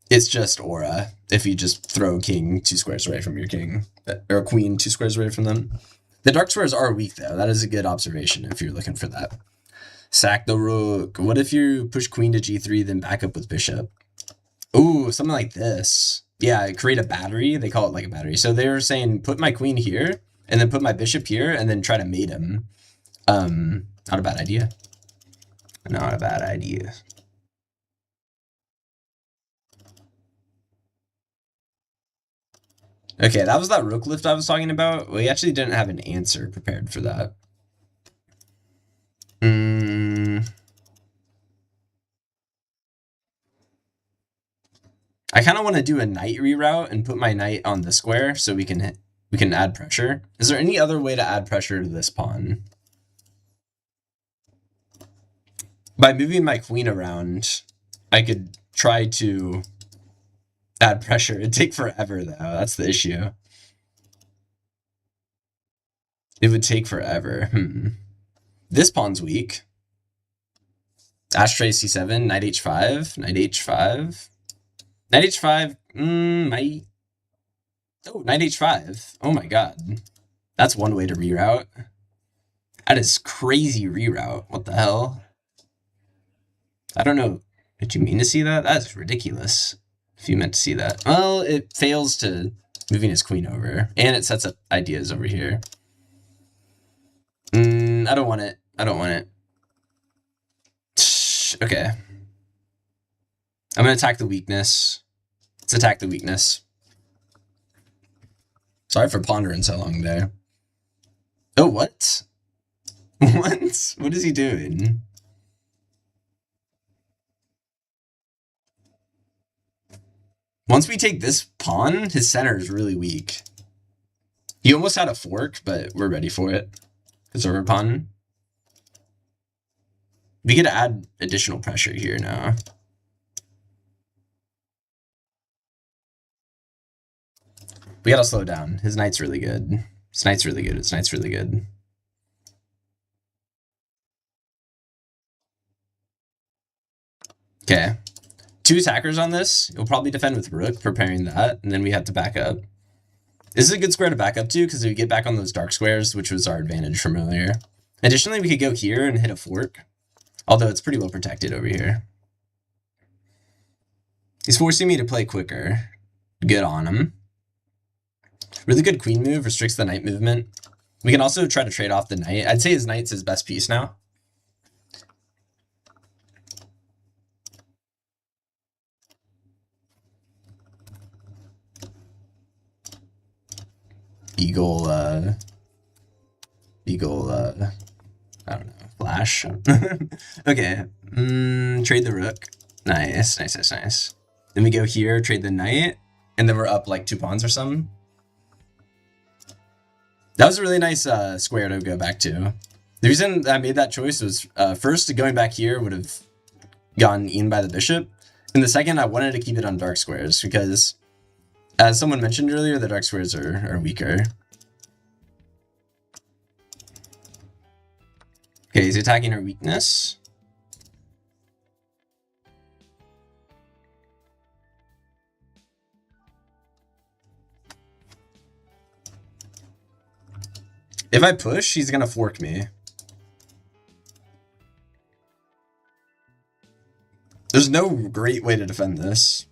S1: It's just aura. If you just throw king 2 squares away from your king, or queen 2 squares away from them. The dark squares are weak, though. That is a good observation if you're looking for that. Sack the rook. What if you push queen to G3, then back up with bishop? Ooh, something like this. Yeah, create a battery. They call it like a battery. So they were saying, put my queen here, and then put my bishop here, and then try to mate him. Not a bad idea. Not a bad idea. Okay, that was that rook lift I was talking about. We actually didn't have an answer prepared for that. I kind of want to do a knight reroute and put my knight on the square so we can add pressure. Is there any other way to add pressure to this pawn? By moving my queen around, I could try to add pressure. It'd take forever, though. That's the issue. It would take forever. This pawn's weak. Ashtray c7, knight h5, knight h5. Knight h5, might... Oh, knight h5. Oh my god. That's one way to reroute. That is crazy reroute. What the hell? I don't know. Did you mean to see that? That's ridiculous. If you meant to see that. Well, it fails to moving his queen over. And it sets up ideas over here. I don't want it. I don't want it. Okay. I'm going to attack the weakness. Let's attack the weakness. Sorry for pondering so long there. Oh, what? What? What is he doing? Once we take this pawn, his center is really weak. He almost had a fork, but we're ready for it. Because we're a pawn. We could add additional pressure here now. We gotta slow down. His knight's really good. His knight's really good. His knight's really good. Okay. 2 attackers on this. You'll probably defend with rook, preparing that, and then we have to back up. This is a good square to back up to, because if we get back on those dark squares, which was our advantage from earlier. Additionally, we could go here and hit a fork, although it's pretty well protected over here. He's forcing me to play quicker. Good on him. Really good queen move, restricts the knight movement. We can also try to trade off the knight. I'd say his knight's his best piece now. Beagle, I don't know, flash. Okay, trade the rook. Nice, nice, nice, nice. Then we go here, trade the knight, and then we're up like 2 pawns or something. That was a really nice square to go back to. The reason I made that choice was, first, going back here would have gotten eaten by the bishop, and the second, I wanted to keep it on dark squares, because, as someone mentioned earlier, the dark squares are weaker. Okay, he's attacking our weakness. If I push, he's gonna fork me. There's no great way to defend this.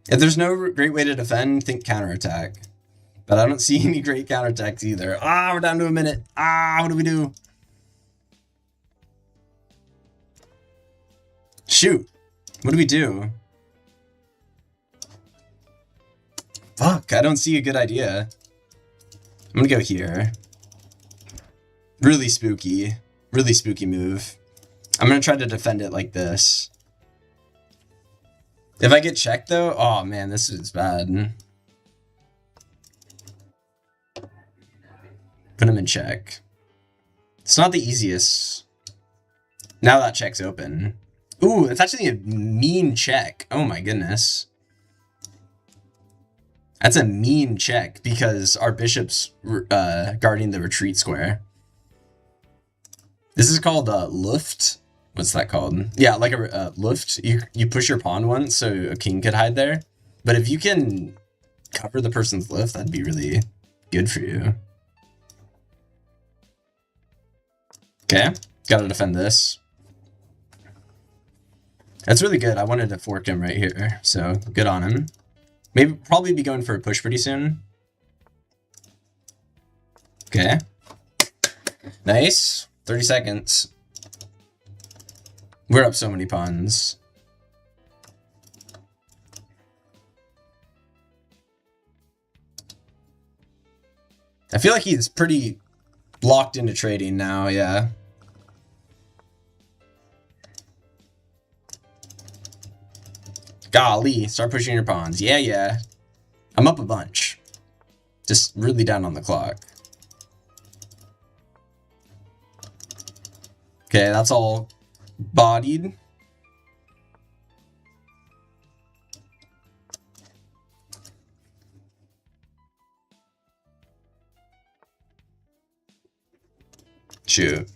S1: If there's no great way to defend, think counterattack. But I don't see any great counterattacks either. Ah, we're down to a minute. Ah, what do we do? Shoot. What do we do? Fuck, I don't see a good idea. I'm gonna go here. Really spooky move. I'm gonna try to defend it like this. If I get checked though, oh man, this is bad. Put him in check. It's not the easiest. Now that check's open. Ooh, it's actually a mean check. Oh my goodness. That's a mean check because our bishop's guarding the retreat square. This is called Luft. What's that called? Yeah, like a Luft. You push your pawn once so a king could hide there. But if you can cover the person's Luft, that'd be really good for you. Okay, gotta defend this. That's really good. I wanted to fork him right here, so good on him. Maybe probably be going for a push pretty soon. Okay. Nice. 30 seconds. We're up so many pawns. I feel like he's pretty locked into trading now, yeah. Golly, start pushing your pawns. Yeah, yeah. I'm up a bunch. Just really down on the clock. Okay, that's all bodied. Shoot.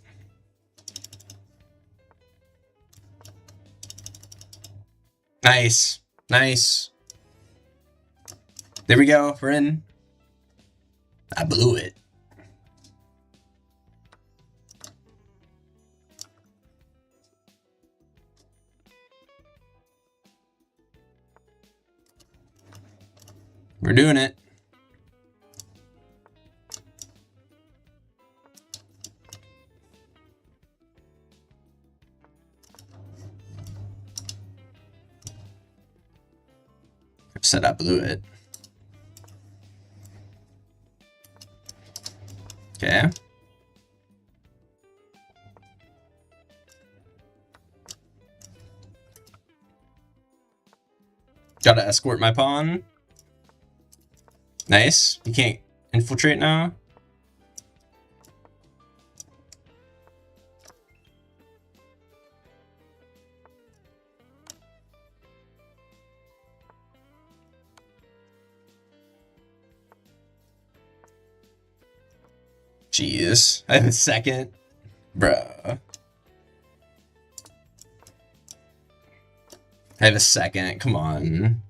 S1: Nice. Nice. There we go. We're in. I blew it. We're doing it. Said I blew it. Okay. Gotta escort my pawn. Nice. You can't infiltrate now. Jeez. I have a second. Bruh. I have a second. Come on.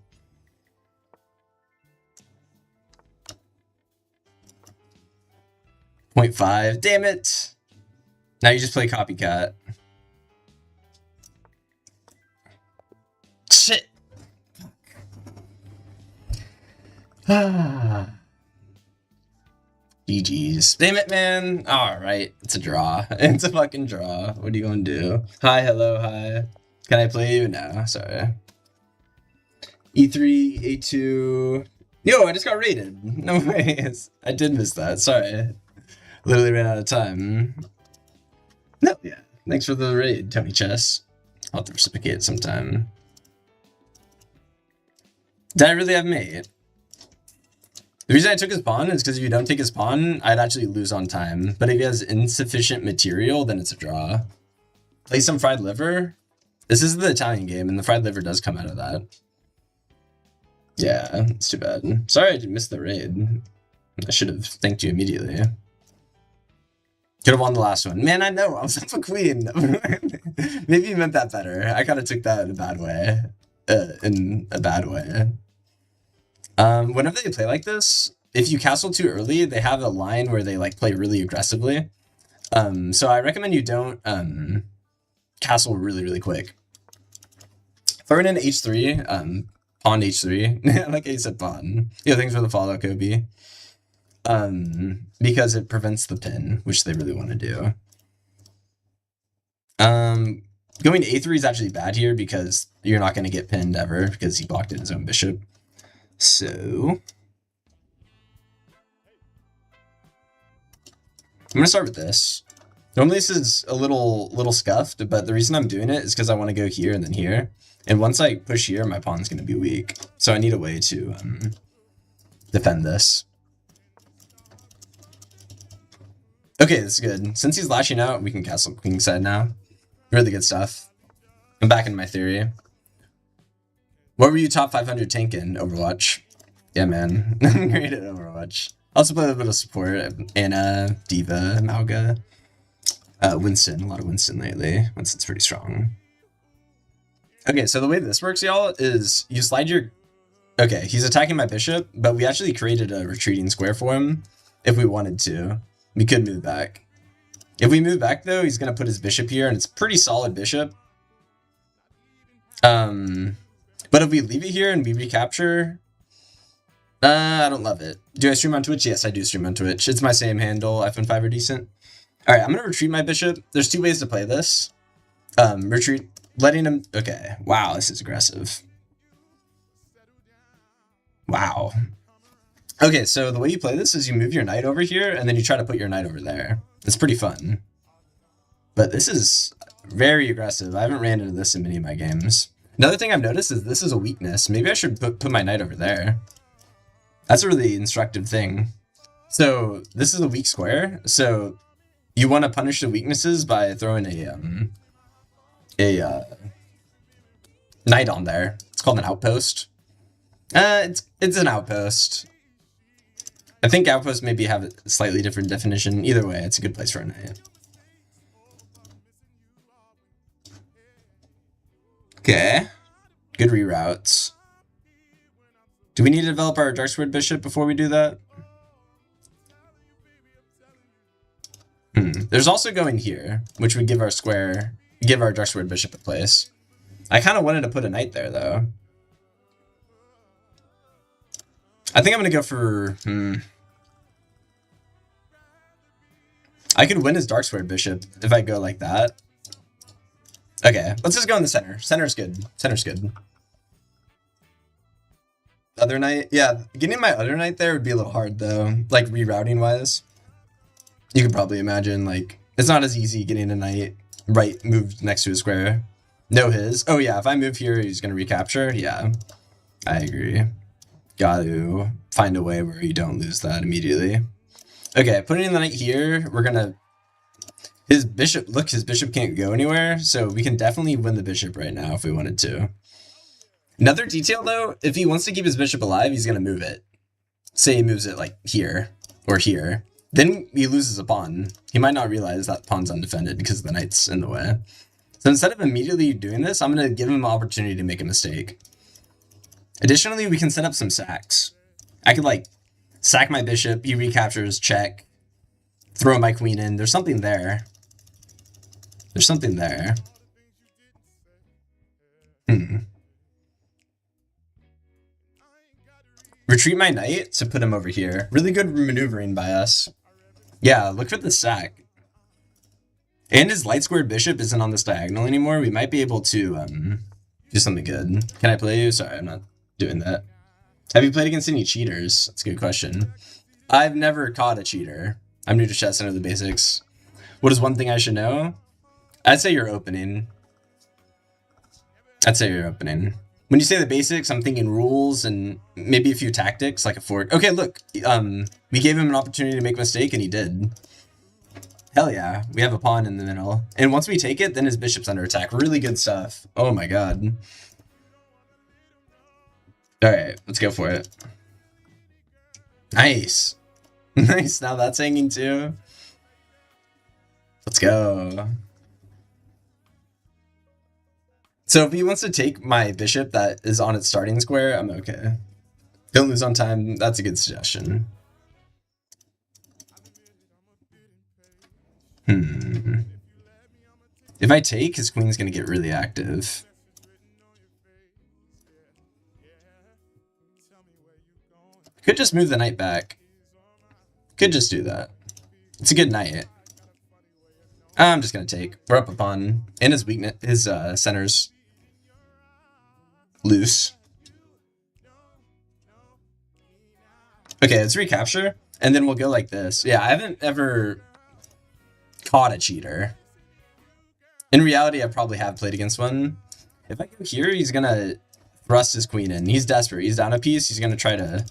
S1: .5. Damn it. Now you just play copycat. Shit. Ah. GG's. Damn it, man. Alright. It's a draw. It's a fucking draw. What are you gonna do? Hi, hello, hi. Can I play you? No, sorry. E3, A2. Yo, I just got raided. No way. I did miss that. Sorry. Literally ran out of time. No, yeah. Thanks for the raid, Tony Chess. I'll have to reciprocate it sometime. Did I really have mate? The reason I took his pawn is because if you don't take his pawn, I'd actually lose on time. But if he has insufficient material, then it's a draw. Play some fried liver. This is the Italian game, and the fried liver does come out of that. Yeah, it's too bad. Sorry I missed the raid. I should have thanked you immediately. Could have won the last one. Man, I know. I was up a queen. Maybe you meant that better. I kind of took that in a bad way. Whenever they play like this, if you castle too early, they have a line where they like play really aggressively. So I recommend you don't castle really, really quick. Throwing in h3, pawn h3. Like I said, pawn. Yeah, thanks for the follow, Kobe. Because it prevents the pin, which they really want to do. Going a3 is actually bad here because you're not going to get pinned ever because he blocked in his own bishop. So I'm going to start with this. Normally this is a little scuffed, but the reason I'm doing it is because I want to go here and then here. And once I push here, my pawn's going to be weak. So I need a way to defend this. Okay, that's good. Since he's lashing out, we can castle queenside now. Really good stuff. I'm back in my theory. What were you top 500 tank in Overwatch? Yeah, man. Great at Overwatch. Also play a little bit of support. Anna, Diva, Mauga. Winston. A lot of Winston lately. Winston's pretty strong. Okay, so the way this works, y'all, is you slide your... Okay, he's attacking my bishop, but we actually created a retreating square for him if we wanted to. We could move back. If we move back, though, he's going to put his bishop here, and it's a pretty solid bishop. But if we leave it here and we recapture... I don't love it. Do I stream on Twitch? Yes, I do stream on Twitch. It's my same handle, F5 or decent. Alright, I'm going to retreat my bishop. There's two ways to play this. Retreat, letting him... Okay, wow, this is aggressive. Wow. Okay, so the way you play this is you move your knight over here, and then you try to put your knight over there. It's pretty fun. But this is very aggressive. I haven't ran into this in many of my games. Another thing I've noticed is this is a weakness. Maybe I should put my knight over there. That's a really instructive thing. So this is a weak square. So you want to punish the weaknesses by throwing a knight on there. It's called an outpost. It's an outpost. I think outposts maybe have a slightly different definition. Either way, it's a good place for a knight. Okay. Good reroutes. Do we need to develop our Darksword Bishop before we do that? There's also going here, which would give our Darksword Bishop a place. I kind of wanted to put a knight there, though. I think I'm going to go for... I could win his Darksword Bishop if I go like that. Okay, let's just go in the center. Center's good. Center's good. Other knight? Yeah, getting my other knight there would be a little hard, though. Like, rerouting-wise. You could probably imagine, like, it's not as easy getting a knight right moved next to a square. No his. Oh, yeah, if I move here, he's going to recapture. Yeah, I agree. Got to find a way where you don't lose that immediately. Okay, putting in the knight here, we're going to... His bishop, look, his bishop can't go anywhere, so we can definitely win the bishop right now if we wanted to. Another detail, though, if he wants to keep his bishop alive, he's going to move it. Say he moves it, like, here or here. Then he loses a pawn. He might not realize that pawn's undefended because the knight's in the way. So instead of immediately doing this, I'm going to give him an opportunity to make a mistake. Additionally, we can set up some sacks. I could, like, sack my bishop, he recaptures, check, throw my queen in. There's something there. There's something there. Retreat my knight to put him over here. Really good maneuvering by us. Yeah, look for the sack. And his light squared bishop isn't on this diagonal anymore. We might be able to do something good. Can I play you? Sorry, I'm not doing that. Have you played against any cheaters? That's a good question. I've never caught a cheater. I'm new to chess, I know the basics. What is one thing I should know? I'd say you're opening. I'd say you're opening. When you say the basics, I'm thinking rules and maybe a few tactics, like a fork. Okay, look, we gave him an opportunity to make a mistake, and he did. Hell yeah, we have a pawn in the middle. And once we take it, then his bishop's under attack. Really good stuff. Oh my god. Alright, let's go for it. Nice. Nice, now that's hanging too. Let's go. So if he wants to take my bishop that is on its starting square, I'm okay. Don't lose on time, that's a good suggestion. If I take, his queen's gonna get really active. Could just move the knight back. Could just do that. It's a good knight. I'm just gonna take. We're up a pawn. And his weakness, his center's loose. Okay, let's recapture. And then we'll go like this. Yeah, I haven't ever caught a cheater. In reality, I probably have played against one. If I go here, he's gonna thrust his queen in. He's desperate. He's down a piece. He's gonna try to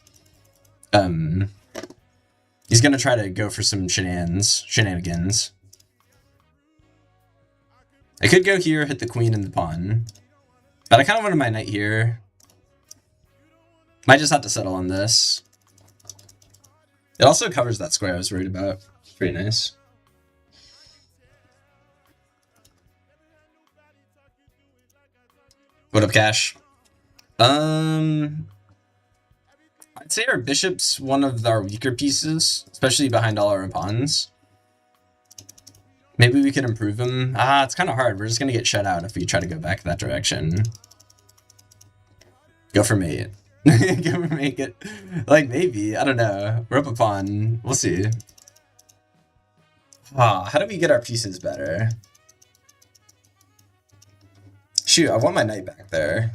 S1: go for some shenanigans. I could go here, hit the queen and the pawn. But I kind of wanted my knight here. Might just have to settle on this. It also covers that square I was worried about. It's pretty nice. What up, Cash? I'd say our bishop's one of our weaker pieces, especially behind all our pawns. Maybe we could improve him. It's kind of hard. We're just going to get shut out if we try to go back that direction. Go for mate. Go for mate. Like, maybe. I don't know. We're up a pawn. We'll see. How do we get our pieces better? Shoot, I want my knight back there.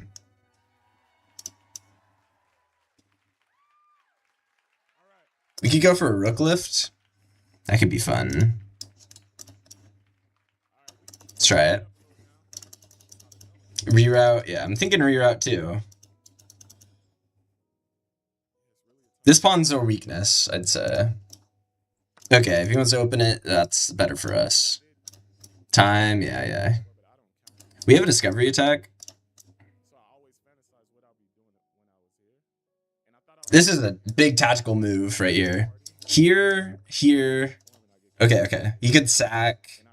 S1: We could go for a rook lift. That could be fun. Let's try it. Reroute. Yeah, I'm thinking reroute too. This pawn's our weakness, I'd say. Okay, if he wants to open it, that's better for us. Time, yeah. We have a discovery attack. This is a big tactical move right here. Here. Okay. You could sack.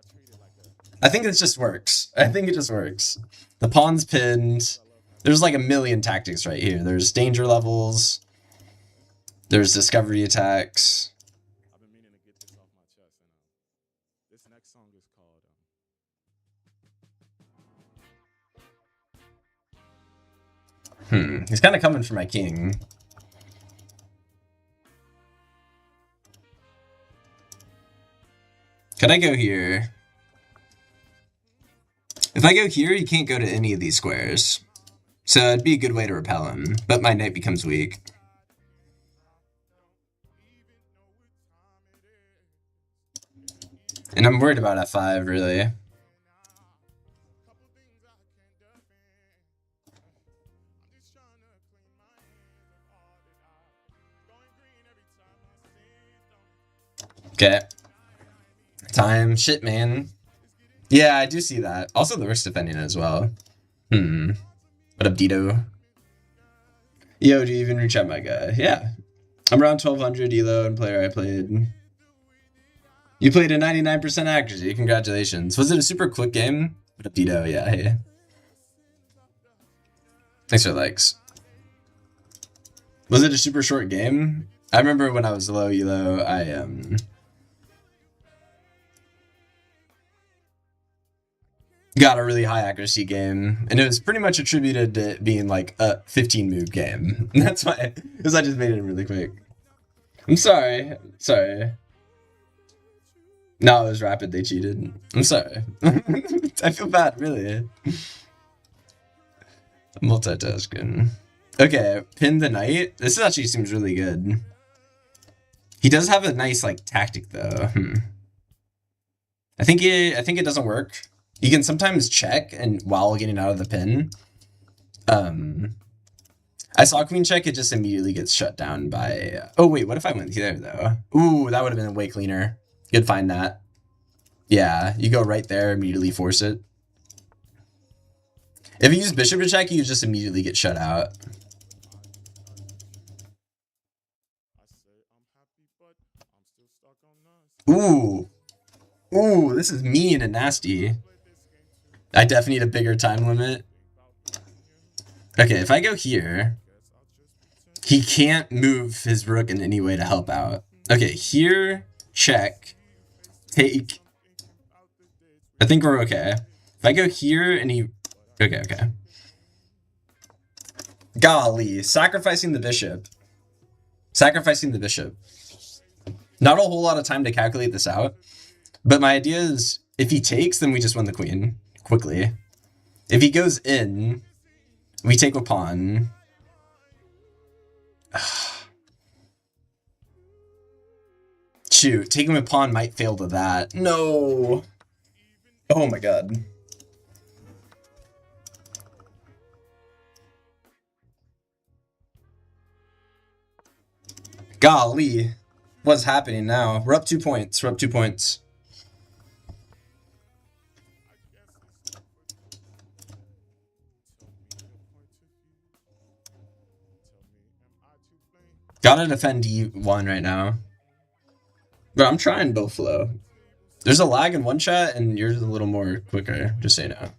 S1: I think it just works. The pawn's pinned. There's like a million tactics right here. There's danger levels. There's discovery attacks. He's kind of coming for my king. Could I go here? If I go here, he can't go to any of these squares. So it'd be a good way to repel him, but my knight becomes weak. And I'm worried about f5, really. Okay. Time. Shit, man. Yeah, I do see that. Also, the rook's defending it as well. What up, Dito? Yo, do you even reach out, my guy? Yeah. I'm around 1200 ELO and player I played. You played a 99% accuracy. Congratulations. Was it a super quick game? What up, Dito? Yeah, hey. Thanks for the likes. Was it a super short game? I remember when I was low ELO, I got a really high accuracy game, and it was pretty much attributed to it being like a 15 move game. That's why, because I just made it really quick. I'm sorry. No, it was rapid. They cheated. I'm sorry. I feel bad, really. Multitasking. Okay, pin the knight. This actually seems really good. He does have a nice like tactic though. I think it doesn't work. You can sometimes check and while getting out of the pin. I saw queen check, it just immediately gets shut down by oh wait, what if I went there though? Ooh, that would have been way cleaner. You'd find that. Yeah, you go right there, immediately force it. If you use bishop to check, you just immediately get shut out. Ooh, this is mean and nasty. I definitely need a bigger time limit. Okay, if I go here, he can't move his rook in any way to help out. Okay, here, check, take, I think we're okay. If I go here and he... Okay. Golly, sacrificing the bishop. Not a whole lot of time to calculate this out. But my idea is, if he takes, then we just win the queen quickly. If he goes in, we take a pawn. Shoot, taking a pawn might fail to that. No. Oh my god. Golly. What's happening now? We're up 2 points. Gotta defend E1 right now. But I'm trying both flow. There's a lag in one chat, and yours is a little more quicker, just so you know.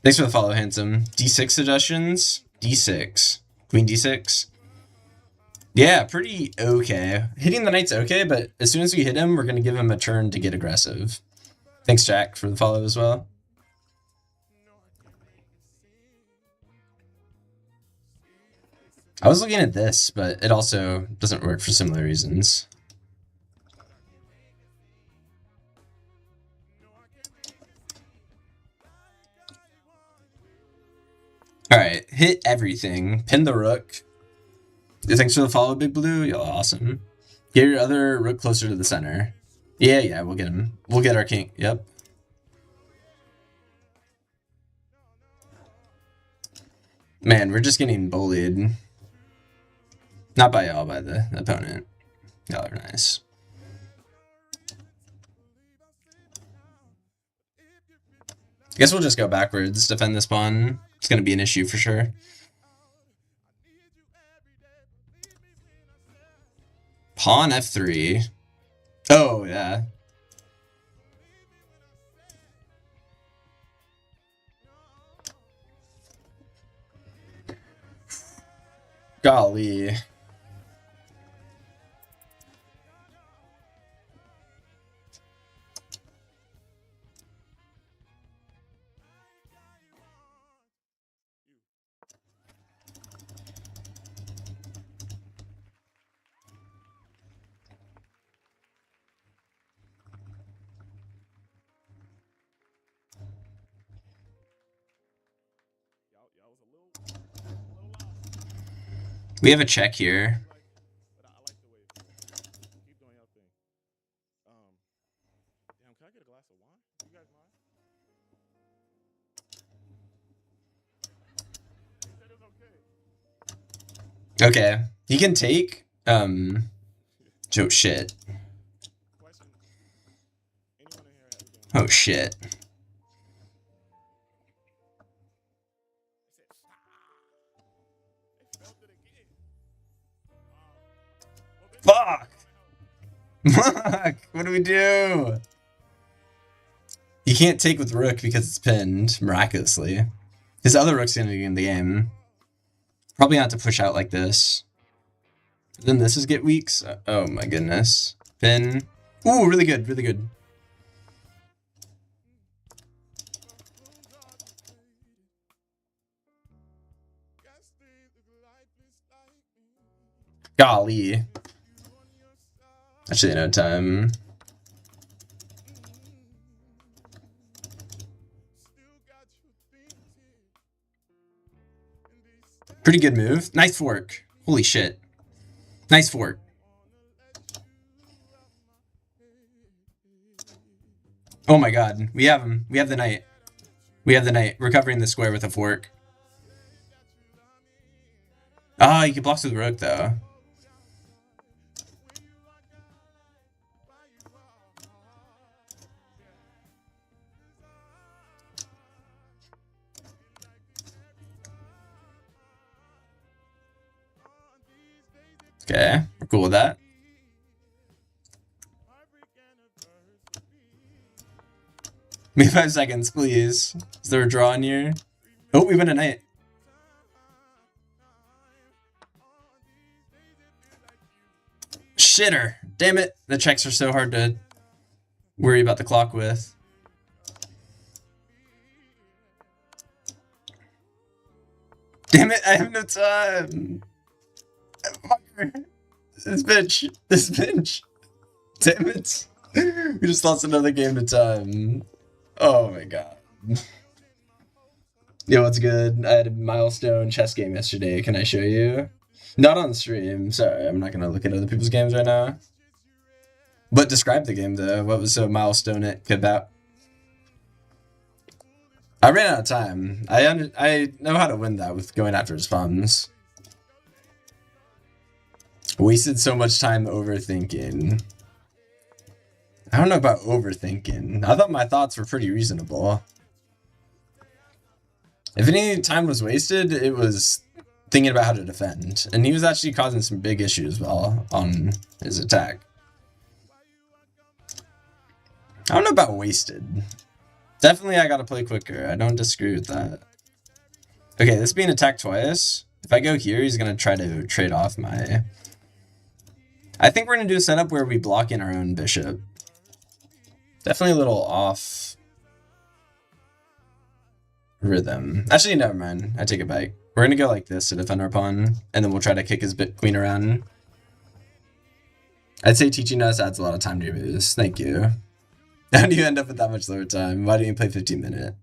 S1: Thanks for the follow, handsome. D6 suggestions? D6. Queen D6? Yeah, pretty okay. Hitting the knight's okay, but as soon as we hit him, we're going to give him a turn to get aggressive. Thanks, Jack, for the follow as well. I was looking at this, but it also doesn't work for similar reasons. Alright, hit everything. Pin the rook. Thanks for the follow, Big Blue. You're awesome. Get your other rook closer to the center. Yeah, we'll get him. We'll get our king. Yep. Man, we're just getting bullied. Not by y'all, by the opponent. Y'all are nice. I guess we'll just go backwards, defend this pawn. It's going to be an issue for sure. Pawn F3. Oh, yeah. Golly. We have a check here. Okay, he can take. Oh shit. Oh shit. Fuck! Fuck! What do we do? He can't take with rook because it's pinned, miraculously. His other rook's gonna be in the game. Probably not to push out like this. Then this is get weaks. Oh my goodness. Pin. Ooh, really good, really good. Golly. Actually, no time. Pretty good move. Nice fork. Holy shit. Nice fork. Oh my god. We have him. We have the knight. We have the knight. We're covering the square with a fork. Ah, you can block with the rook, though. Okay, we're cool with that. Give me 5 seconds, please. Is there a draw in here? Oh, we win a knight. Shitter. Damn it. The checks are so hard to worry about the clock with. Damn it, I have no time. This bitch. Damn it. We just lost another game to time. Oh my god. Yo, what's good? I had a milestone chess game yesterday. Can I show you? Not on stream. Sorry, I'm not gonna look at other people's games right now. But describe the game though. What was so milestone it about? I ran out of time. I know how to win that with going after his pawns. Wasted so much time overthinking. I don't know about overthinking. I thought my thoughts were pretty reasonable. If any time was wasted, it was thinking about how to defend. And he was actually causing some big issues while on his attack. I don't know about wasted. Definitely I gotta play quicker. I don't disagree with that. Okay, this being attacked twice. If I go here, he's gonna try to trade off my... I think we're gonna do a setup where we block in our own bishop. Definitely a little off rhythm. Actually, never mind. I take it back. We're gonna go like this to defend our pawn, and then we'll try to kick his queen around. I'd say teaching us adds a lot of time to your moves. Thank you. How do you end up with that much lower time? Why didn't you play 15-minute?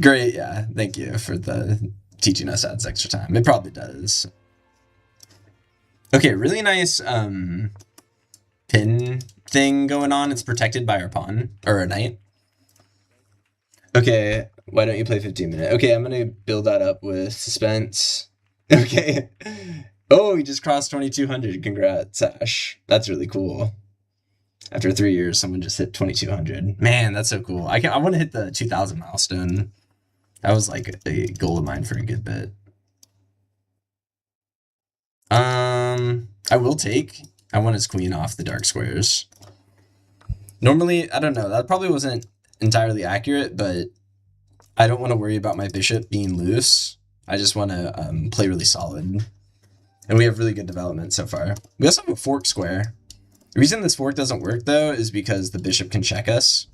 S1: Great, yeah. Thank you for the teaching us adds extra time. It probably does. Okay, really nice pin thing going on. It's protected by our pawn, or our knight. Okay, why don't you play 15-minute? Okay, I'm gonna build that up with suspense. Okay. Oh, he just crossed 2200. Congrats, Ash. That's really cool. After 3 years, someone just hit 2200. Man, that's so cool. I want to hit the 2000 milestone. That was like a goal of mine for a good bit. I will take. I want his queen off the dark squares. Normally, I don't know. That probably wasn't entirely accurate, but I don't want to worry about my bishop being loose. I just want to play really solid. And we have really good development so far. We also have a fork square. The reason this fork doesn't work, though, is because the bishop can check us.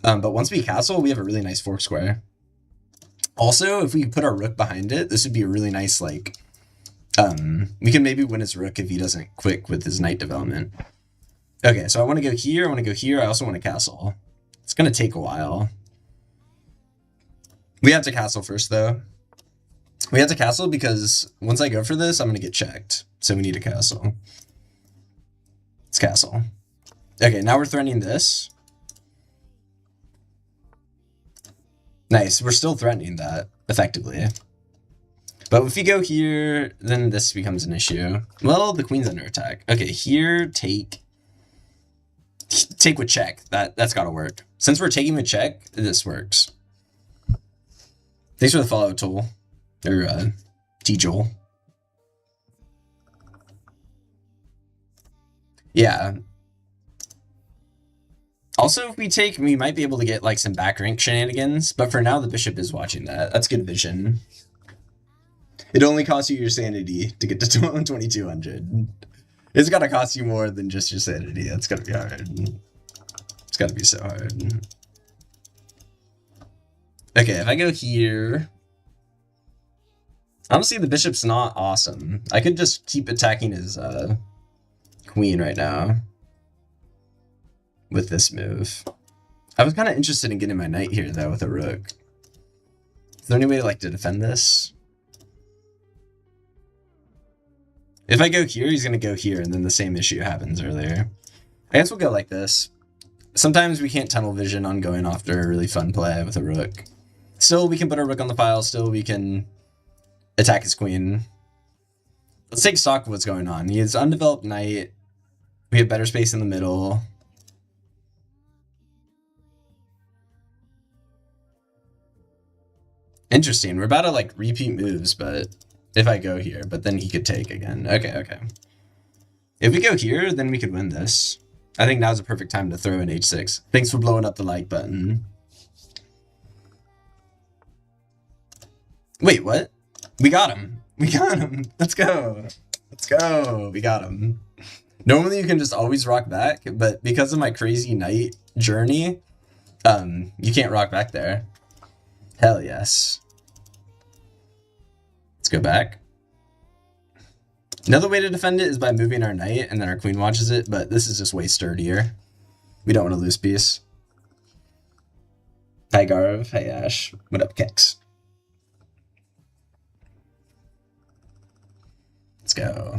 S1: But once we castle, we have a really nice fork square. Also, if we put our rook behind it, this would be a really nice, like... we can maybe win his rook if he doesn't quick with his knight development. Okay, so I want to go here, I want to go here, I also want to castle. It's going to take a while. We have to castle first, though. We have to castle because once I go for this, I'm going to get checked. So we need a castle. Let's castle. Okay, now we're threatening this. Nice, we're still threatening that, effectively. But if we go here, then this becomes an issue. Well, the queen's under attack. Okay, here, take. Take with check. That's gotta work. Since we're taking with check, this works. Thanks for the follow, Tool. Or, T-Joel. Yeah. Also, if we take, we might be able to get, like, some back rank shenanigans. But for now, the bishop is watching that. That's good vision. It only costs you your sanity to get to 2200. It's gotta cost you more than just your sanity. That's gotta be hard. It's gotta be so hard. Okay, if I go here... Honestly, the bishop's not awesome. I could just keep attacking his queen right now. With this move. I was kind of interested in getting my knight here, though, with a rook. Is there any way to defend this? If I go here, he's going to go here, and then the same issue happens earlier. I guess we'll go like this. Sometimes we can't tunnel vision on going after a really fun play with a rook. Still, we can put our rook on the file. Still, we can attack his queen. Let's take stock of what's going on. He has undeveloped knight. We have better space in the middle. Interesting. We're about to, repeat moves, but... If I go here, but then he could take again. Okay. If we go here, then we could win this. I think now's a perfect time to throw in h6. Thanks for blowing up the like button. Wait, what? We got him. We got him. Let's go. Let's go. We got him. Normally you can just always rock back, but because of my crazy night journey, you can't rock back there. Hell yes. Let's go back. Another way to defend it is by moving our knight, and then our queen watches it, but this is just way sturdier. We don't want to lose piece. Hi Garv, hi Ash. What up, Kex? Let's go.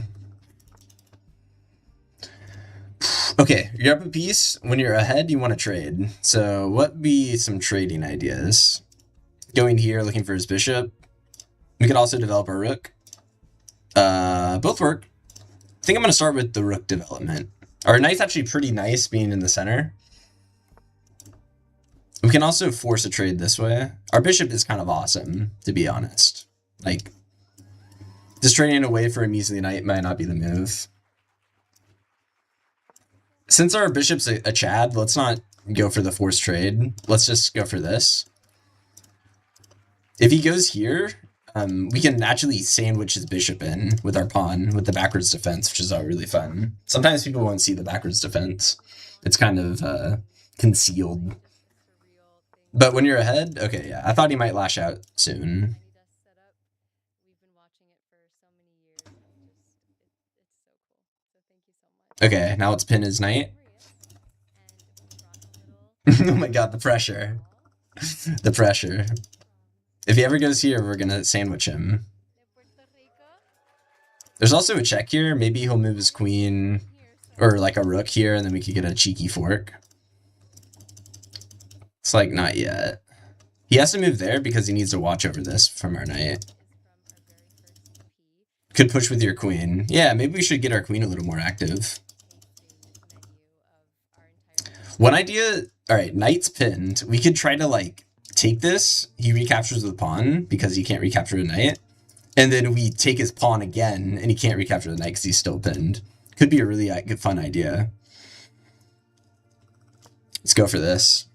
S1: Okay, you're up a piece. When you're ahead, you want to trade. So what would be some trading ideas? Going here, looking for his bishop. We could also develop our rook. Both work. I think I'm going to start with the rook development. Our knight's actually pretty nice being in the center. We can also force a trade this way. Our bishop is kind of awesome, to be honest. Like, just trading away for a measly knight might not be the move. Since our bishop's a Chad, let's not go for the forced trade. Let's just go for this. If he goes here, we can actually sandwich his bishop in with our pawn, with the backwards defense, which is really fun. Sometimes people won't see the backwards defense. It's kind of concealed. But when you're ahead, okay, yeah, I thought he might lash out soon. Okay, now let's pin his knight. Oh my god, the pressure. The pressure. If he ever goes here, we're gonna sandwich him. There's also a check here. Maybe he'll move his queen, or like a rook here, and then we could get a cheeky fork. It's like, not yet. He has to move there because he needs to watch over this from our knight. Could push with your queen. Yeah, maybe we should get our queen a little more active. One idea, alright, knight's pinned. We could try to, like, take this. He recaptures the pawn because he can't recapture a knight. And then we take his pawn again, and he can't recapture the knight because he's still pinned. Could be a really good, fun idea. Let's go for this.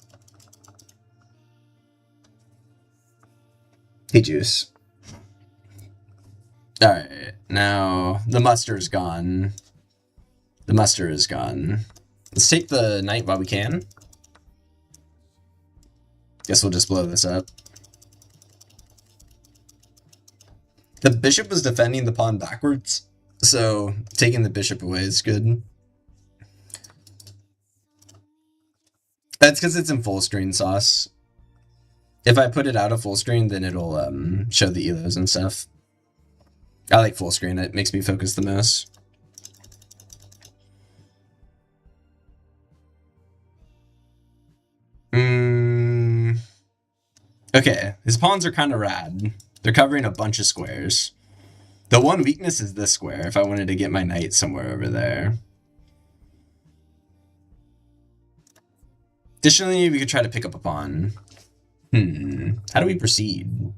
S1: Hey, Juice. Alright, now the muster is gone. The muster is gone. Let's take the knight while we can. Guess we'll just blow this up. The bishop was defending the pawn backwards, so taking the bishop away is good. That's because it's in full screen sauce. If I put it out of full screen, then it'll show the ELOs and stuff. I like full screen, it makes me focus the most. Okay, his pawns are kind of rad. They're covering a bunch of squares. The one weakness is this square, if I wanted to get my knight somewhere over there. Additionally, we could try to pick up a pawn. How do we proceed?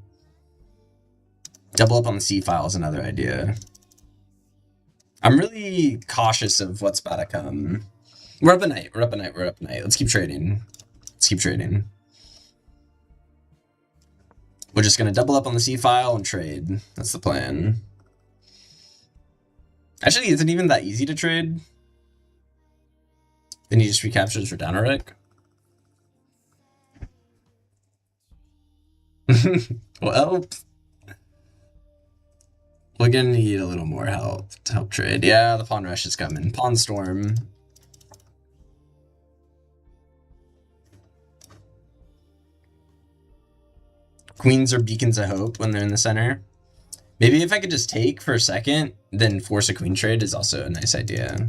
S1: Double up on the C file is another idea. I'm really cautious of what's about to come. We're up a knight, we're up a knight, we're up a knight. Let's keep trading. Let's keep trading. We're just going to double up on the C file and trade. That's the plan. Actually, is it even that easy to trade? Then he just recaptures for Downeric. Well, we're going to need a little more help to help trade. Yeah, the pawn rush is coming. Pawn storm. Queens are beacons of hope when they're in the center. Maybe if I could just take for a second, then force a queen trade is also a nice idea.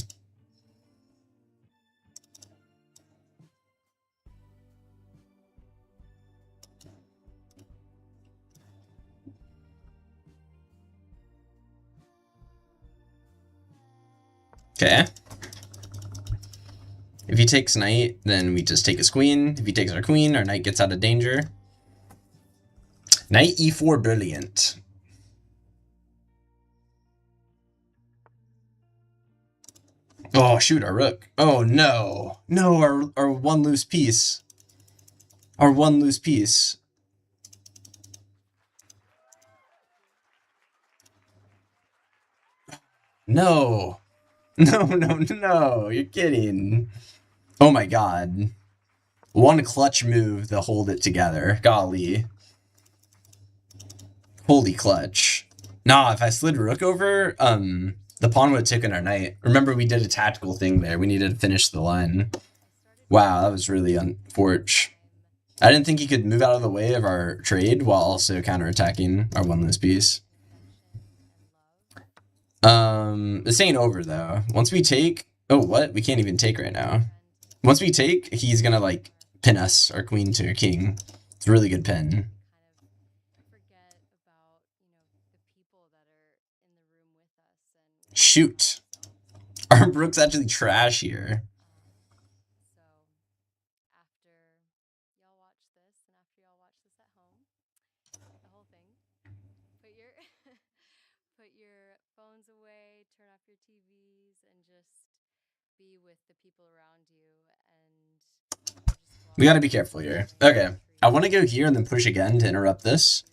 S1: Okay. If he takes knight, then we just take his queen. If he takes our queen, our knight gets out of danger. Knight e4, brilliant. Oh, shoot, our rook. Oh, no. No, our one loose piece. Our one loose piece. No. No, no, no, you're kidding. Oh my god. One clutch move to hold it together. Golly. Holy clutch. Nah, if I slid rook over, the pawn would have taken our knight. Remember, we did a tactical thing there. We needed to finish the line. Wow, that was really unfortunate. I didn't think he could move out of the way of our trade while also counterattacking our one-less piece. This ain't over, though. Once we take... Oh, what? We can't even take right now. Once we take, he's gonna, like, pin us, our queen to our king. It's a really good pin. Shoot. Our rook's actually trash here. We gotta be careful here. Okay. I want to go here and then push again to interrupt this.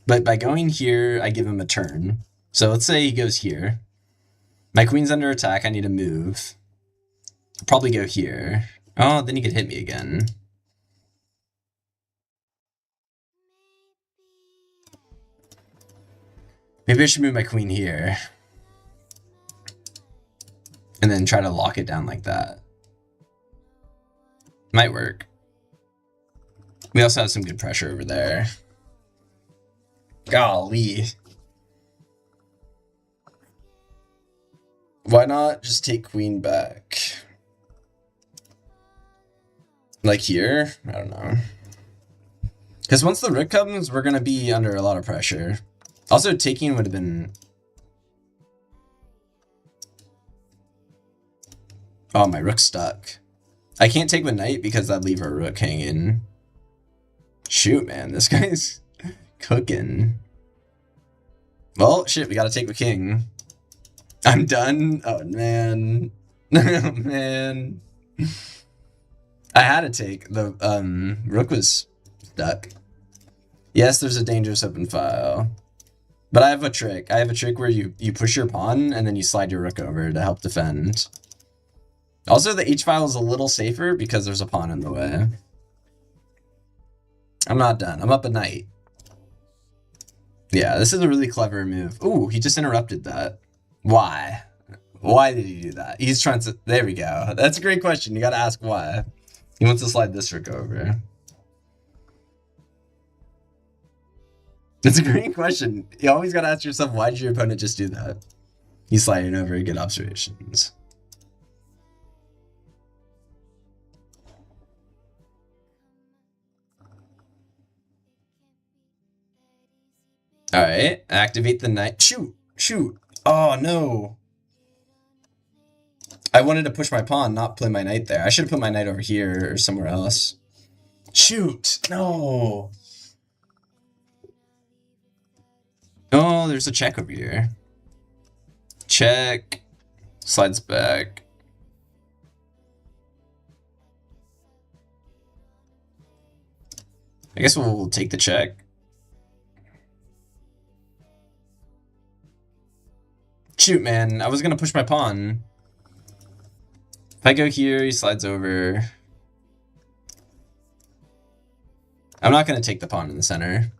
S1: But by going here, I give him a turn. So let's say he goes here. My queen's under attack. I need to move. Probably go here. Oh, then he could hit me again. Maybe I should move my queen here. And then try to lock it down like that. Might work. We also have some good pressure over there. Golly. Why not just take queen back? Like here? I don't know. Because once the rook comes, we're going to be under a lot of pressure. Also, taking would have been... Oh, my rook's stuck. I can't take with knight because that'd leave our rook hanging. Shoot, man. This guy's cooking. Well, shit, we gotta take with king. I'm done? Oh, man. Oh, man. I had to take. The rook was stuck. Yes, there's a dangerous open file. But I have a trick. I have a trick where you push your pawn and then you slide your rook over to help defend. Also, the h-file is a little safer because there's a pawn in the way. I'm not done. I'm up a knight. Yeah, this is a really clever move. Ooh, he just interrupted that. Why? Why did he do that? He's trying to... There we go. That's a great question. You gotta ask why. He wants to slide this rook over. That's a great question. You always gotta ask yourself, why did your opponent just do that? He's sliding over. Good observations. Alright, activate the knight. Shoot! Shoot! Oh, no! I wanted to push my pawn, not play my knight there. I should have put my knight over here or somewhere else. Shoot! No! Oh, there's a check over here. Check. Slides back. I guess we'll take the check. Shoot, man. I was gonna push my pawn. If I go here, he slides over. I'm not gonna take the pawn in the center.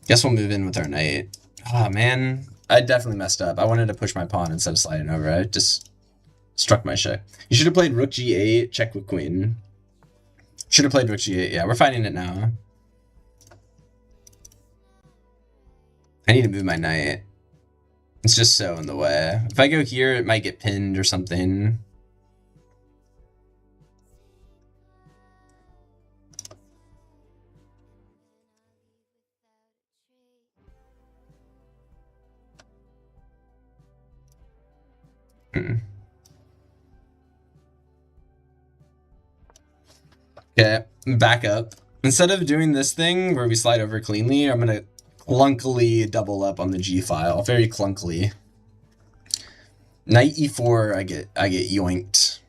S1: Guess we'll move in with our knight. Oh, man. I definitely messed up. I wanted to push my pawn instead of sliding over. I just struck my check. You should have played rook g8, check with queen. Should have played rook g8. Yeah, we're fighting it now. I need to move my knight. It's just so in the way. If I go here, it might get pinned or something. Okay, back up. Instead of doing this thing where we slide over cleanly, I'm gonna clunkily double up on the G file. Very clunkily. Knight e4, I get yoinked.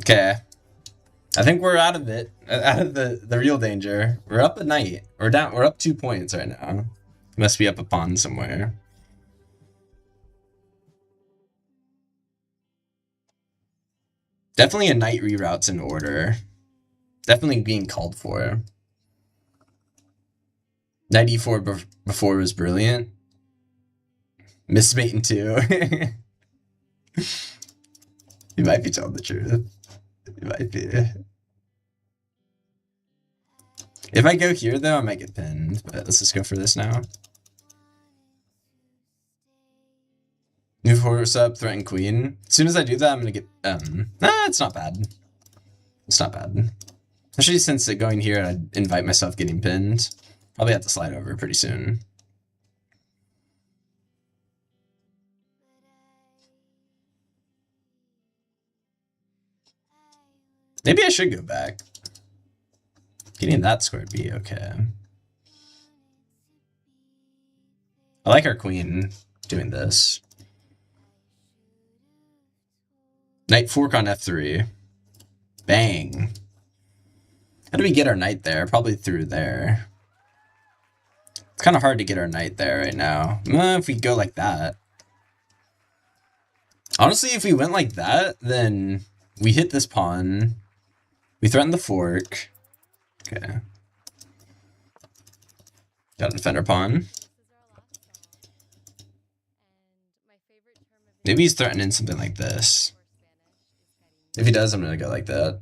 S1: Okay. I think we're out of it, out of the real danger. We're up a knight. We're down. We're up 2 points right now. Must be up a pawn somewhere. Definitely a knight reroutes in order. Definitely being called for. Knight e4 before was brilliant. Miss mate in 2. You might be telling the truth. You might be. If I go here, though, I might get pinned. But let's just go for this now. Move horse up, threaten queen. As soon as I do that, I'm gonna get... it's not bad. It's not bad. Especially since going here, I'd invite myself getting pinned. Probably have to slide over pretty soon. Maybe I should go back. Getting that square would be okay. I like our queen doing this. Knight fork on f3. Bang. How do we get our knight there? Probably through there. It's kind of hard to get our knight there right now. If we go like that. Honestly, if we went like that, then we hit this pawn. We threaten the fork. Okay. Got a defender pawn. Maybe he's threatening something like this. If he does, I'm gonna go like that.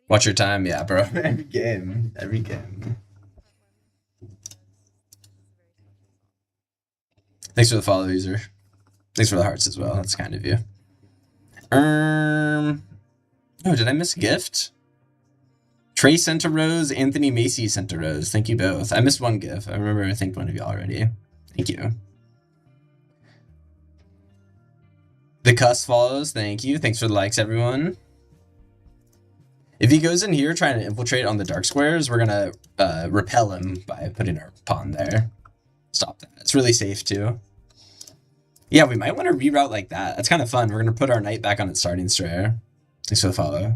S1: Watch your time, yeah, bro. Every game. Every game. Thanks for the follow, user. Thanks for the hearts as well. That's kind of you. Oh, did I miss a gift? Trey sent a rose. Anthony Macy sent a rose. Thank you both. I missed one gift. I remember I thanked one of you already. Thank you. The cuss follows. Thank you. Thanks for the likes, everyone. If he goes in here trying to infiltrate on the dark squares, we're going to repel him by putting our pawn there. Stop that. It's really safe, too. Yeah, we might want to reroute like that. That's kind of fun. We're going to put our knight back on its starting square. Thanks for the follow.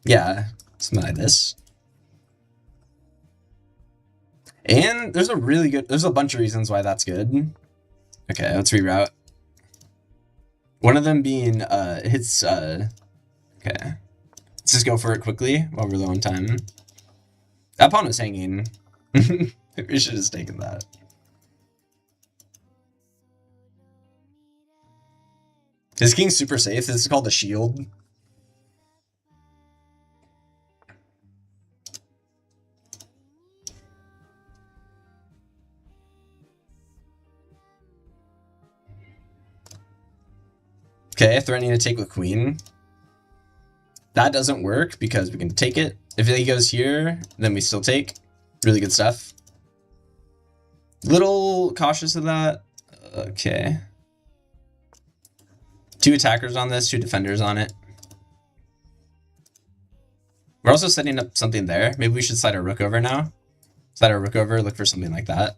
S1: Yeah, something like this. And there's a bunch of reasons why that's good. Okay, let's reroute. One of them being, hits, okay. Let's just go for it quickly while we're low on time. That pawn was hanging. We should have just taken that. This king's super safe. This is called the shield. Okay, threatening to take with queen. That doesn't work because we can take it. If he goes here, then we still take. Really good stuff. Little cautious of that. Okay. 2 attackers on this, 2 defenders on it. We're also setting up something there. Maybe we should slide our rook over now. Slide our rook over, look for something like that.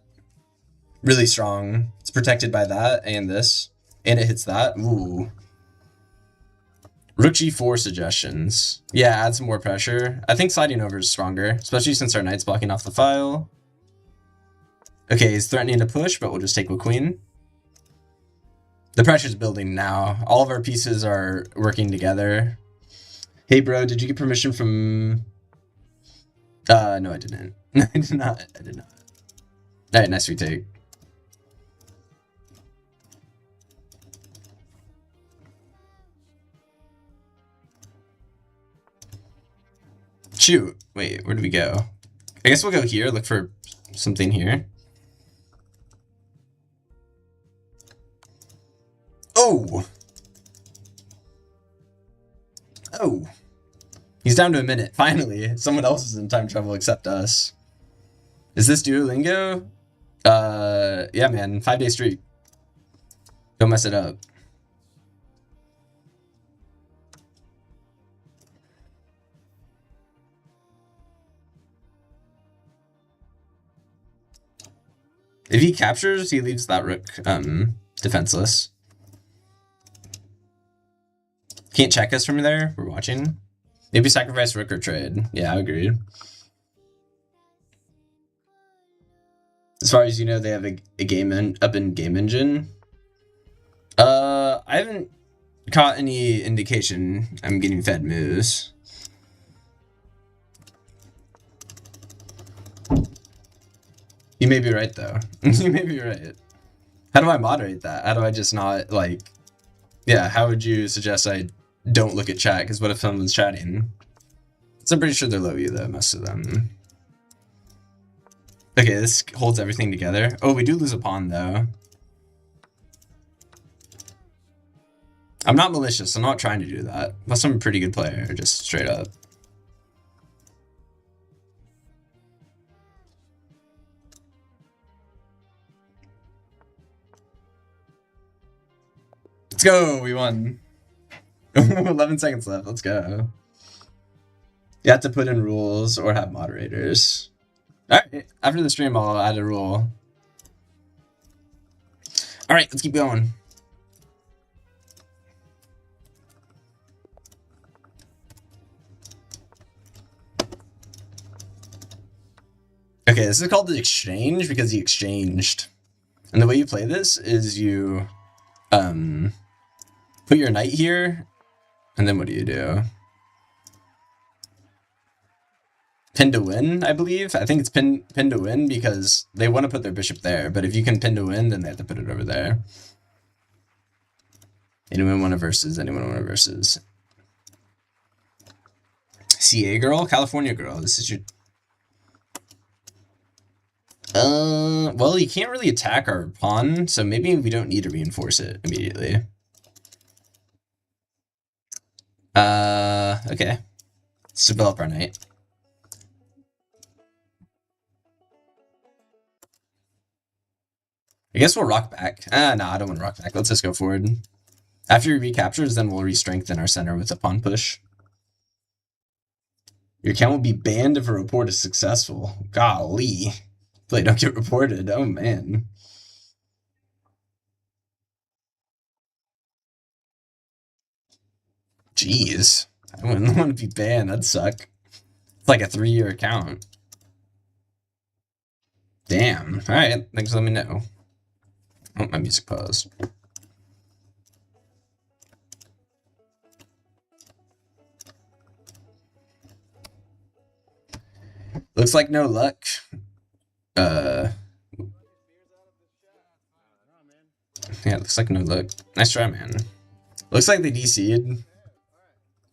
S1: Really strong. It's protected by that and this. And it hits that. Ooh. Rook g4 suggestions. Yeah, add some more pressure. I think sliding over is stronger, especially since our knight's blocking off the file. Okay, he's threatening to push, but we'll just take with queen. The pressure's building now. All of our pieces are working together. Hey, bro, did you get permission from... no, I didn't. I did not. I did not. All right, nice retake. Shoot. Wait, where do we go? I guess we'll go here, look for something here. Oh! Oh! He's down to a minute. Finally, someone else is in time trouble except us. Is this Duolingo? Yeah, man. 5-day streak. Don't mess it up. If he captures, he leaves that rook defenseless. Can't check us from there. We're watching. Maybe sacrifice rook or trade. Yeah, I agree. As far as you know, they have a game up in game engine. I haven't caught any indication I'm getting fed moves. You may be right though. You may be right. How do I moderate that? How do I just not like? Yeah, how would you suggest I don't look at chat? Because what if someone's chatting? So I'm pretty sure they're low E though, most of them. Okay, this holds everything together. Oh, we do lose a pawn though. I'm not malicious. I'm not trying to do that. Plus, I'm a pretty good player, just straight up. Let's go. We won. 11 seconds left. Let's go. You have to put in rules or have moderators. All right. After the stream, I'll add a rule. All right. Let's keep going. Okay, this is called the exchange because he exchanged. And the way you play this is you put your knight here, and then what do? Pin to win, I believe. I think it's pin to win because they want to put their bishop there, but if you can pin to win, then they have to put it over there. Anyone want a versus? Anyone want a versus? CA girl? California girl. This is your... well, you can't really attack our pawn, so maybe we don't need to reinforce it immediately. Okay. Let's develop our knight. I guess we'll rock back. No, I don't want to rock back. Let's just go forward. After he recaptures, then we'll re-strengthen our center with a pawn push. Your account will be banned if a report is successful. Golly. Play don't get reported. Oh, man. Jeez. I wouldn't want to be banned. That'd suck. It's like a 3-year account. Damn. Alright, thanks for letting me know. Oh, my music paused. Looks like no luck. Yeah, looks like no luck. Nice try, man. Looks like they DC'd.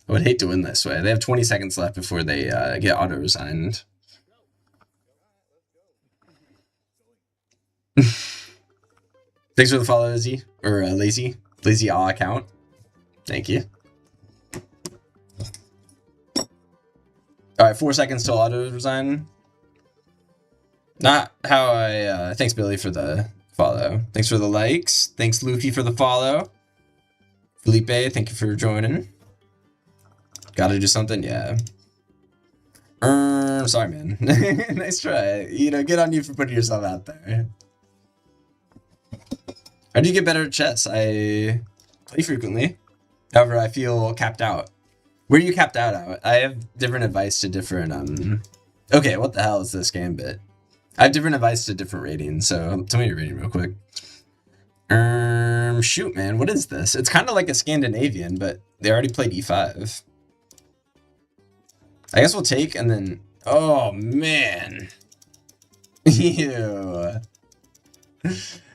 S1: I would hate to win this way. They have 20 seconds left before they get auto-resigned. Thanks for the follow, Izzy. Or Lazy. Lazy all account. Thank you. Alright, 4 seconds till auto-resign. Not how I... thanks, Billy, for the follow. Thanks for the likes. Thanks, Luffy, for the follow. Felipe, thank you for joining. Gotta do something? Yeah. Sorry, man. Nice try. You know, good on you for putting yourself out there. How do you get better at chess? I play frequently. However, I feel capped out. Where are you capped out at? I have different advice to different, Okay, what the hell is this gambit? I have different advice to different ratings, so tell me your rating real quick. Shoot, man, what is this? It's kind of like a Scandinavian, but they already played e5. I guess we'll take and then... Oh, man. Ew.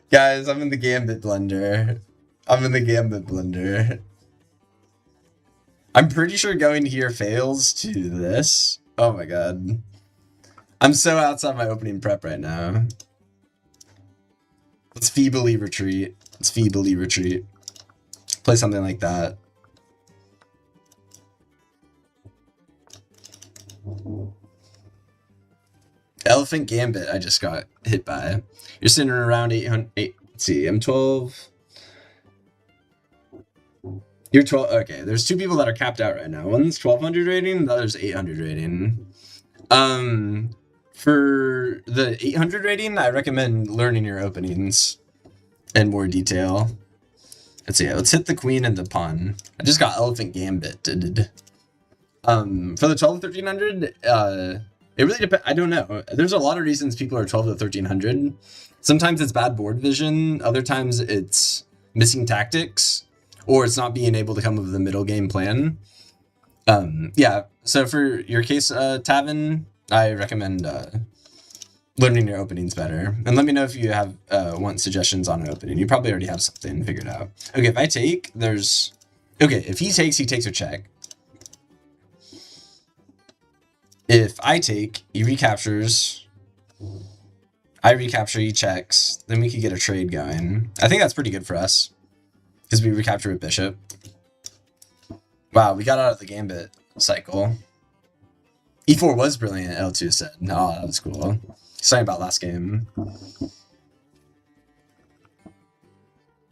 S1: Guys, I'm in the gambit blender. I'm in the gambit blender. I'm pretty sure going here fails to this. Oh my god. I'm so outside my opening prep right now. Let's feebly retreat. Let's feebly retreat. Play something like that. Elephant Gambit I just got hit by. You're sitting around 800... let's see, I'm 12... You're 12... Okay, there's two people that are capped out right now. One's 1200 rating, the other's 800 rating. For the 800 rating, I recommend learning your openings in more detail. Let's see. Let's hit the queen and the pawn. I just got elephant gambited. For the 12 to 1300, it really depends. I don't know. There's a lot of reasons people are 12 to 1300. Sometimes it's bad board vision. Other times it's missing tactics, or it's not being able to come up with a middle game plan. Yeah. So for your case, Tavin, I recommend learning your openings better. And let me know if you have want suggestions on an opening. You probably already have something figured out. Okay, if I take, there's... Okay, if he takes a check. If I take, he recaptures. I recapture, he checks. Then we could get a trade going. I think that's pretty good for us. Because we recapture with bishop. Wow, we got out of the gambit cycle. E4 was brilliant, L2 said. No, that was cool. Sorry about last game.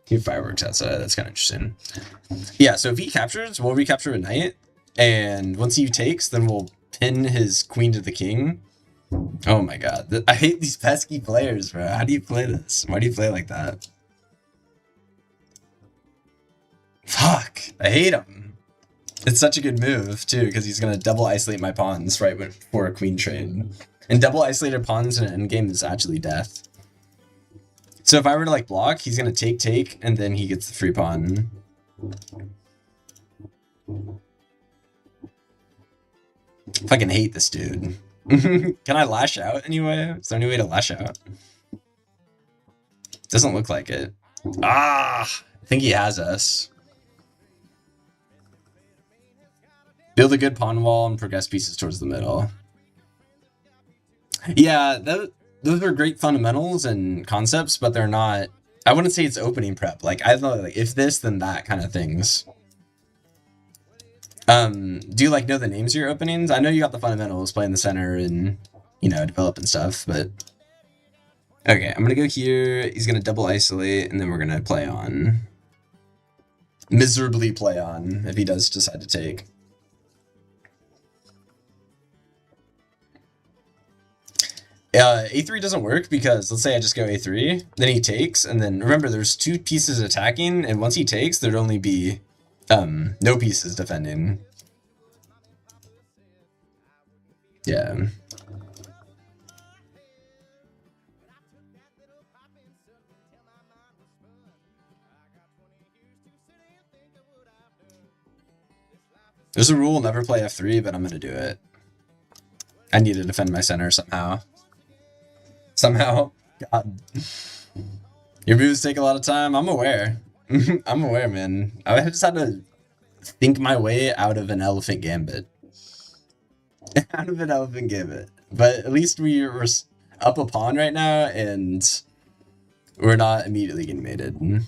S1: Keep fireworks outside. That's kind of interesting. Yeah, so if he captures, we'll recapture a knight. And once he takes, then we'll pin his queen to the king. Oh my god. I hate these pesky players, bro. How do you play this? Why do you play like that? Fuck. I hate him. It's such a good move, too, because he's going to double isolate my pawns right before a queen trade. And double isolated pawns in an endgame is actually death. So if I were to like block, he's going to take, and then he gets the free pawn. Fucking hate this dude. Can I lash out anyway? Is there any way to lash out? Doesn't look like it. Ah! I think he has us. Build a good pawn wall and progress pieces towards the middle. Yeah, those are great fundamentals and concepts, but they're not... I wouldn't say it's opening prep. Like, I don't know, like, if this, then that kind of things. Do you, like, know the names of your openings? I know you got the fundamentals, play in the center and, you know, develop and stuff, but... Okay, I'm gonna go here, he's gonna double isolate, and then we're gonna play on. Miserably play on, if he does decide to take. A3 doesn't work because, let's say I just go A3, then he takes, and then, remember, there's two pieces attacking, and once he takes, there'd only be, no pieces defending. Yeah. There's a rule, never play F3, but I'm gonna do it. I need to defend my center somehow. Somehow. God. Your moves take a lot of time. I'm aware. I'm aware, man. I just had to think my way out of an elephant gambit. Out of an elephant gambit. But at least we're up a pawn right now, and we're not immediately getting mated.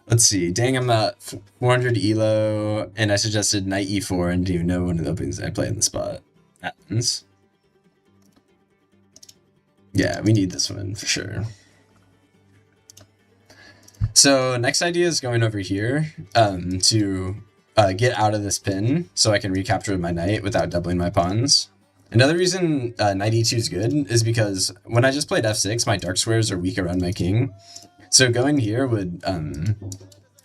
S1: Let's see. Dang, I'm at 400 ELO, and I suggested knight e4, and didn't even know one of the openings I play in the spot. Happens. Yeah, we need this one for sure. So next idea is going over here to get out of this pin so I can recapture my knight without doubling my pawns. Another reason knight e2 is good is because when I just played f6, my dark squares are weak around my king. So going here would,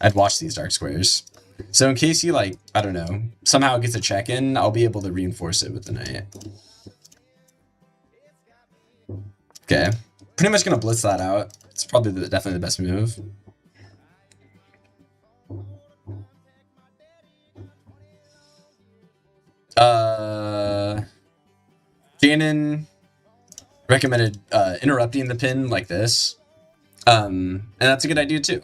S1: I'd watch these dark squares. So in case he, like, I don't know, somehow gets a check in, I'll be able to reinforce it with the knight. Okay, pretty much gonna blitz that out. It's probably definitely the best move. Shannon recommended interrupting the pin like this. And that's a good idea too.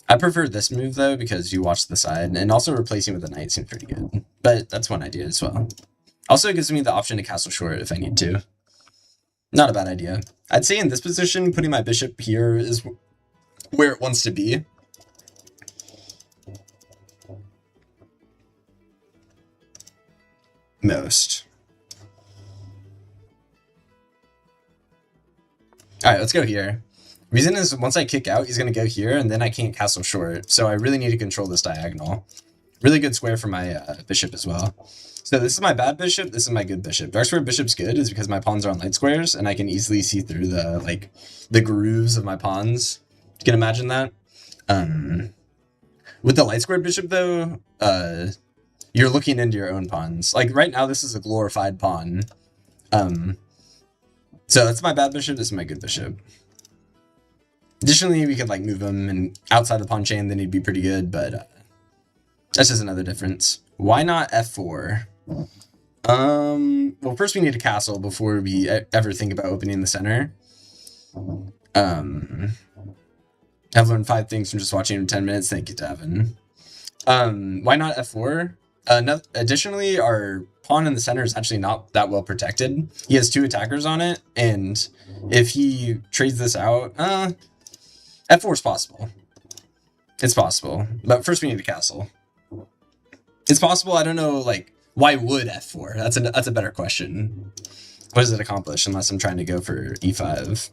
S1: I prefer this move though because you watch the side, and also replacing with the knight seems pretty good. But that's one idea as well. Also, it gives me the option to castle short if I need to. Not a bad idea. I'd say in this position, putting my bishop here is where it wants to be. Most. Alright, let's go here. Reason is, once I kick out, he's going to go here, and then I can't castle short, so I really need to control this diagonal. Really good square for my bishop as well. So this is my bad bishop, this is my good bishop. Dark square bishop's good is because my pawns are on light squares, and I can easily see through the grooves of my pawns. You can imagine that. With the light squared bishop, though, you're looking into your own pawns. Like, right now, this is a glorified pawn. So that's my bad bishop, this is my good bishop. Additionally, we could, like, move him and outside the pawn chain, then he'd be pretty good, but that's just another difference. Why not f4? Well, first we need a castle before we ever think about opening the center. I've learned 5 things from just watching in 10 minutes. Thank you, Davin. Why not f4? Additionally, our pawn in the center is actually not that well protected. He has 2 attackers on it, and if he trades this out, f4 is possible. It's possible, but first we need a castle. It's possible. I don't know, like, why would f4? That's a better question. What does it accomplish unless I'm trying to go for e5?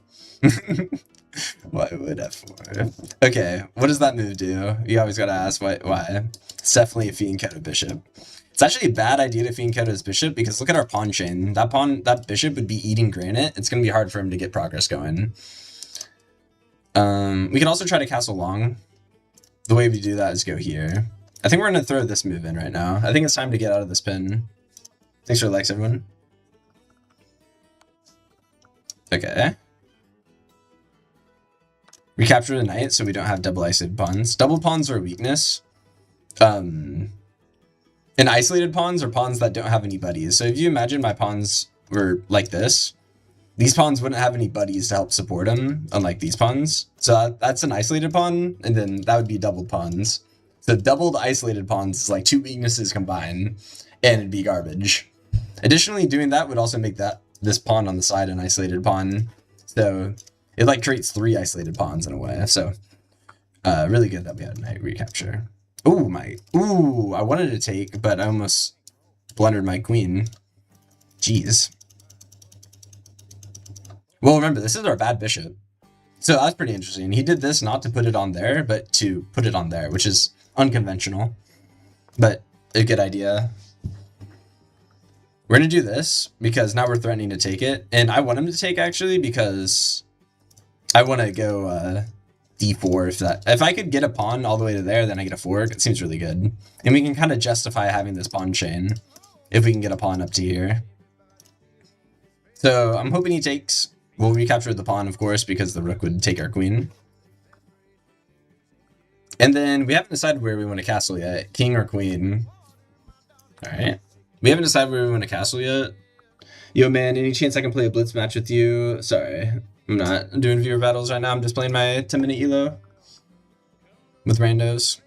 S1: Why would f4? Okay, what does that move do? You always gotta ask why. It's definitely a fianchetto bishop. It's actually a bad idea to fianchetto his bishop because look at our pawn chain. That bishop would be eating granite. It's gonna be hard for him to get progress going. We can also try to castle long. The way we do that is go here. I think we're gonna throw this move in right now. I think it's time to get out of this pin. Thanks for the likes, everyone. Okay. Recapture the knight so we don't have double isolated pawns. Double pawns are a weakness. And isolated pawns are pawns that don't have any buddies. So if you imagine my pawns were like this, these pawns wouldn't have any buddies to help support them, unlike these pawns. So that's an isolated pawn, and then that would be doubled pawns. So doubled isolated pawns is like 2 weaknesses combined, and it'd be garbage. Additionally, doing that would also make this pawn on the side an isolated pawn. So it like creates 3 isolated pawns in a way. So really good that we had a knight recapture. Ooh, I wanted to take, but I almost blundered my queen. Jeez. Well, remember, this is our bad bishop. So that's pretty interesting. He did this not to put it on there, but to put it on there, which is unconventional, but a good idea. We're going to do this because now we're threatening to take it. And I want him to take, actually, because I want to go d4. If I could get a pawn all the way to there, then I get a fork. It seems really good. And we can kind of justify having this pawn chain if we can get a pawn up to here. So I'm hoping he takes. We'll recapture the pawn, of course, because the rook would take our queen. And then we haven't decided where we want to castle yet. King or queen. Alright. We haven't decided where we want to castle yet. Yo, man, any chance I can play a blitz match with you? Sorry. I'm not doing viewer battles right now. I'm just playing my 10-minute ELO. With randos.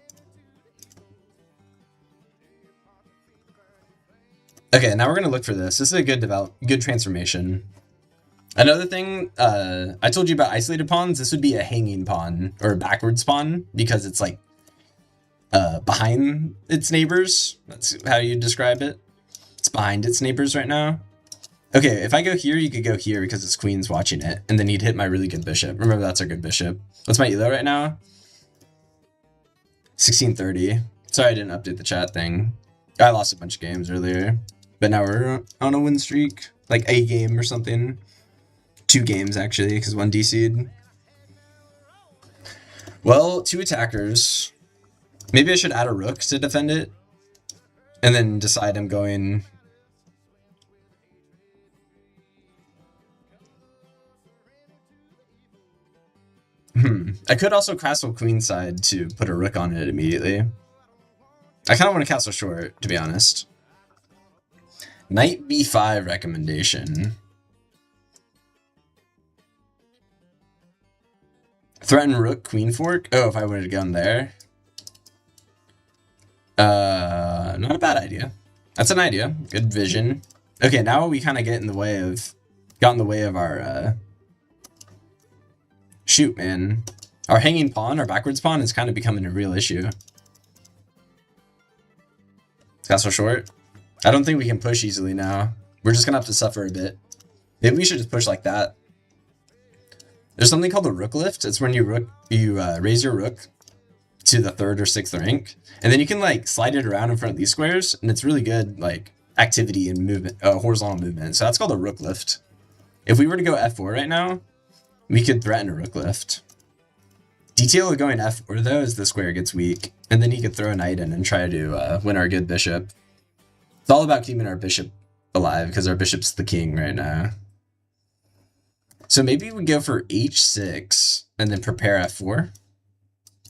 S1: Okay, now we're going to look for this. This is a good transformation. Another thing, I told you about isolated pawns. This would be a hanging pawn, or a backwards pawn, because it's like behind its neighbors. That's how you describe it. It's behind its neighbors right now. Okay, if I go here, you could go here because his queen's watching it, and then he'd hit my really good bishop. Remember, that's our good bishop. What's my ELO right now? 1630. Sorry I didn't update the chat thing. I lost a bunch of games earlier, but now we're on a win streak, like a game or something. 2 games, actually, because 1 DC'd. Well, 2 attackers. Maybe I should add a rook to defend it. And then decide I'm going... I could also castle queenside to put a rook on it immediately. I kind of want to castle short, to be honest. Knight b5 recommendation. Threaten rook, queen fork? Oh, if I would have gone there. Not a bad idea. That's an idea. Good vision. Okay, now we kind of got in the way of our, shoot, man. Our hanging pawn, our backwards pawn, is kind of becoming a real issue. Castle short. I don't think we can push easily now. We're just gonna have to suffer a bit. Maybe we should just push like that. There's something called the rook lift. It's when you raise your rook to the 3rd or 6th rank, and then you can like slide it around in front of these squares, and it's really good like activity and movement, horizontal movement. So that's called a rook lift. If we were to go f4 right now, we could threaten a rook lift. Detail of going f4 though is the square gets weak, and then he could throw a knight in and try to win our good bishop. It's all about keeping our bishop alive because our bishop's the king right now. So maybe we go for h6 and then prepare f4.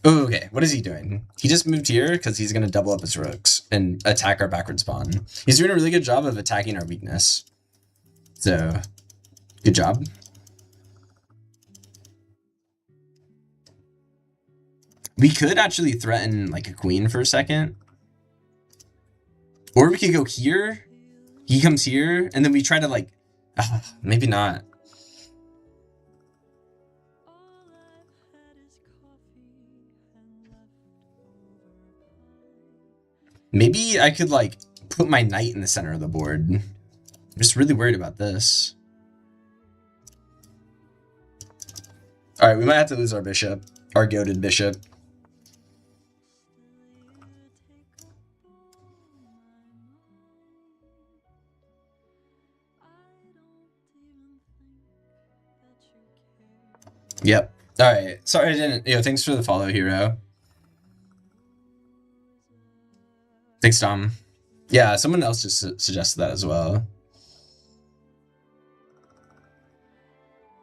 S1: Oh, okay. What is he doing? He just moved here because he's going to double up his rooks and attack our backwards pawn. He's doing a really good job of attacking our weakness. So, good job. We could actually threaten like a queen for a second. Or we could go here. He comes here, and then we try to like... maybe not. Maybe I could like put my knight in the center of the board. I'm just really worried about this. Alright, we might have to lose our bishop. Our goated bishop. Yep. Alright. Sorry I didn't... thanks for the follow, Hero. Thanks, Tom. Yeah, someone else just suggested that as well.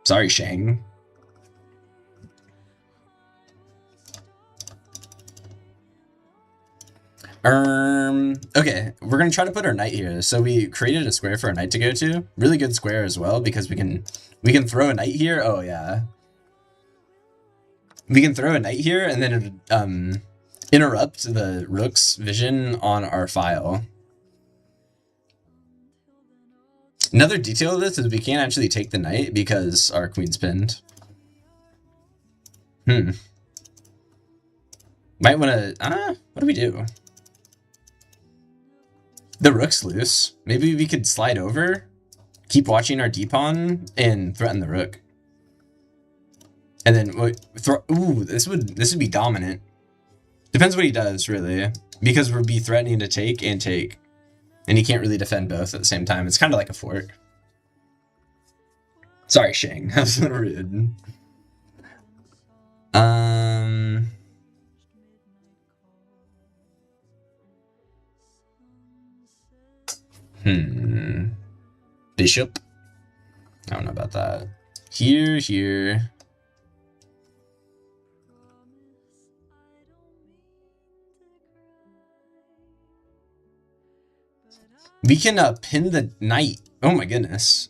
S1: Sorry, Shang. Okay, we're gonna try to put our knight here. So we created a square for our knight to go to. Really good square as well, because we can throw a knight here. Oh yeah. We can throw a knight here and then interrupt the rook's vision on our file. Another detail of this is we can't actually take the knight because our queen's pinned. Might want to... what do we do? The rook's loose. Maybe we could slide over, keep watching our d-pawn, and threaten the rook. And then ooh, this would be dominant. Depends what he does, really, because we'll be threatening to take and take, and he can't really defend both at the same time. It's kind of like a fork. Sorry, Shang. That was a little rude. Bishop. I don't know about that. Here. We can pin the knight. Oh my goodness.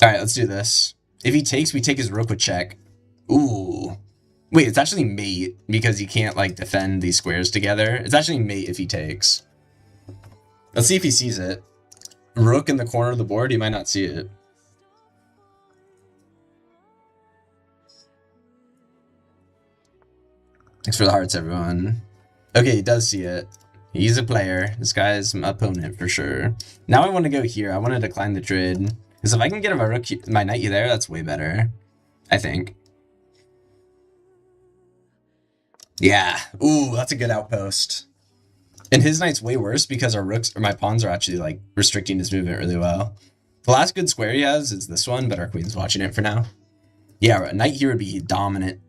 S1: Alright, let's do this. If he takes, we take his rook with check. Ooh. Wait, it's actually mate because he can't like defend these squares together. It's actually mate if he takes. Let's see if he sees it. Rook in the corner of the board, he might not see it. Thanks for the hearts, everyone. Okay, he does see it. He's a player. This guy is my opponent for sure. Now I want to go here. I want to decline the trade. Because if I can get my rook, my knight there, that's way better. I think. Yeah. Ooh, that's a good outpost. And his knight's way worse because our rooks or my pawns are actually like restricting his movement really well. The last good square he has is this one, but our queen's watching it for now. Yeah, a knight here would be dominant.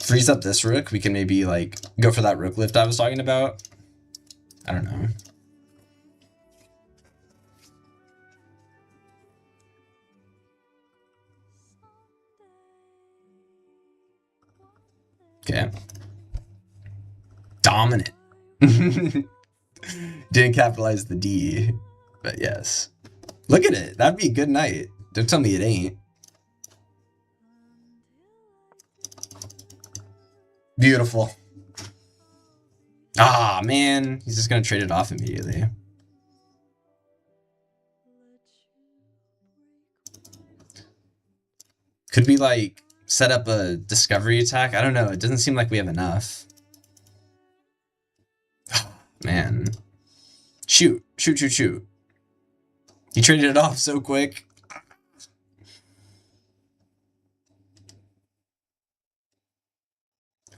S1: Frees up this rook, we can maybe like go for that rook lift I was talking about. I don't know. Okay. Dominant. Didn't capitalize the D, but yes. Look at it. That'd be a good night. Don't tell me it ain't. Beautiful. Ah, man. He's just going to trade it off immediately. Could we, like, set up a discovery attack? I don't know. It doesn't seem like we have enough. Man. Shoot. Shoot. He traded it off so quick.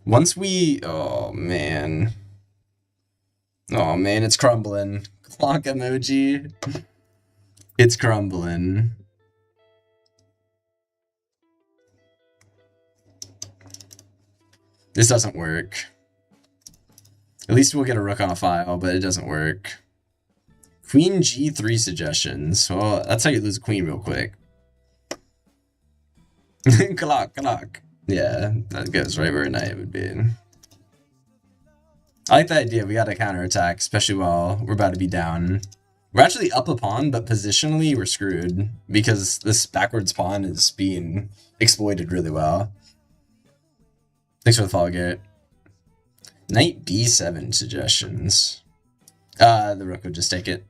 S1: Once we... Oh, man. Oh, man, it's crumbling. Clock emoji. It's crumbling. This doesn't work. At least we'll get a rook on a file, but it doesn't work. Queen G3 suggestions. Well, that's how you lose a queen real quick. Clock. Yeah, that goes right where a knight would be. I like the idea. We got to counterattack, especially while we're about to be down. We're actually up a pawn, but positionally we're screwed because this backwards pawn is being exploited really well. Thanks for the follow, Garrett. Knight B7 suggestions. The rook would just take it.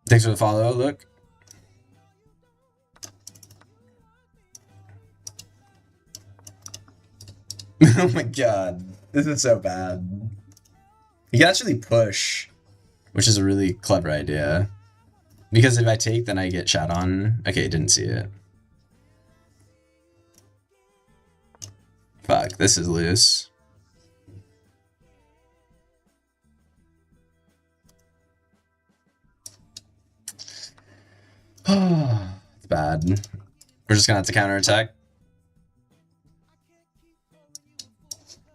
S1: Thanks for the follow, look. Oh my god. This is so bad. You can actually push, which is a really clever idea. Because if I take, then I get shot on. Okay, didn't see it. Fuck, this is loose. It's bad. We're just gonna have to counterattack.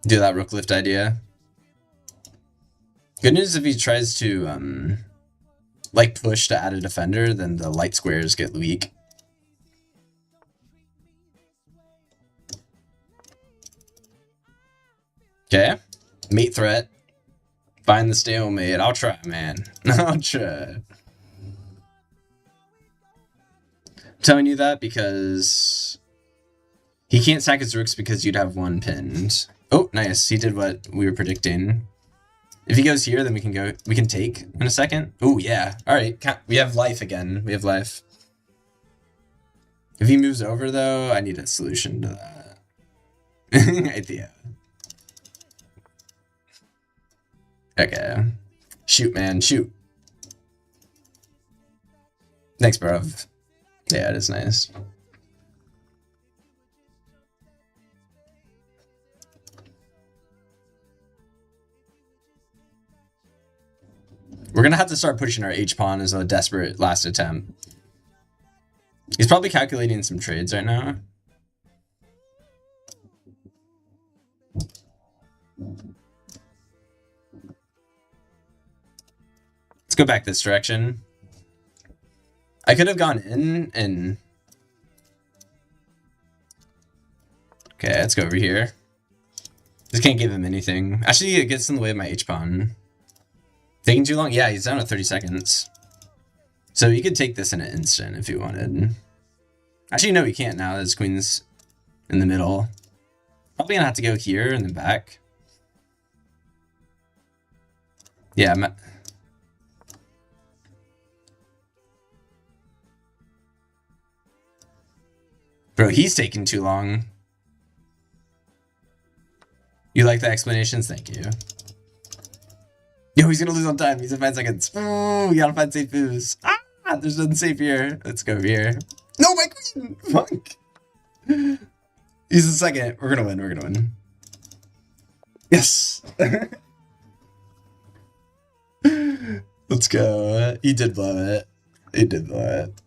S1: Do that rook lift idea. Good news if he tries to like push to add a defender, then the light squares get weak. Okay, mate threat. Find the stalemate. I'll try, man. I'll try. I'm telling you that because he can't sack his rooks because you'd have one pinned. Oh, nice. He did what we were predicting. If he goes here, then we can take in a second. Oh, yeah. All right. We have life again. We have life. If he moves over, though, I need a solution to that. Idea. Okay. Shoot, man. Shoot. Thanks, bro. Yeah, it is nice. We're gonna have to start pushing our H-pawn as a desperate last attempt. He's probably calculating some trades right now. Let's go back this direction. I could have gone in and... Okay, let's go over here. Just can't give him anything. Actually, it gets in the way of my H-pawn. Taking too long? Yeah, he's down at 30 seconds. So you could take this in an instant if you wanted. Actually, no, he can't now. His queen's in the middle. Probably gonna have to go here and then back. Yeah, bro, he's taking too long. You like the explanations? Thank you. Yo, he's gonna lose on time. He's at 5 seconds. Oh, we gotta find safe moves. Ah, there's nothing safe here. Let's go over here. No, my queen! Fuck. He's the second. We're gonna win. We're gonna win. Yes. Let's go. He did blow it. He did blow it.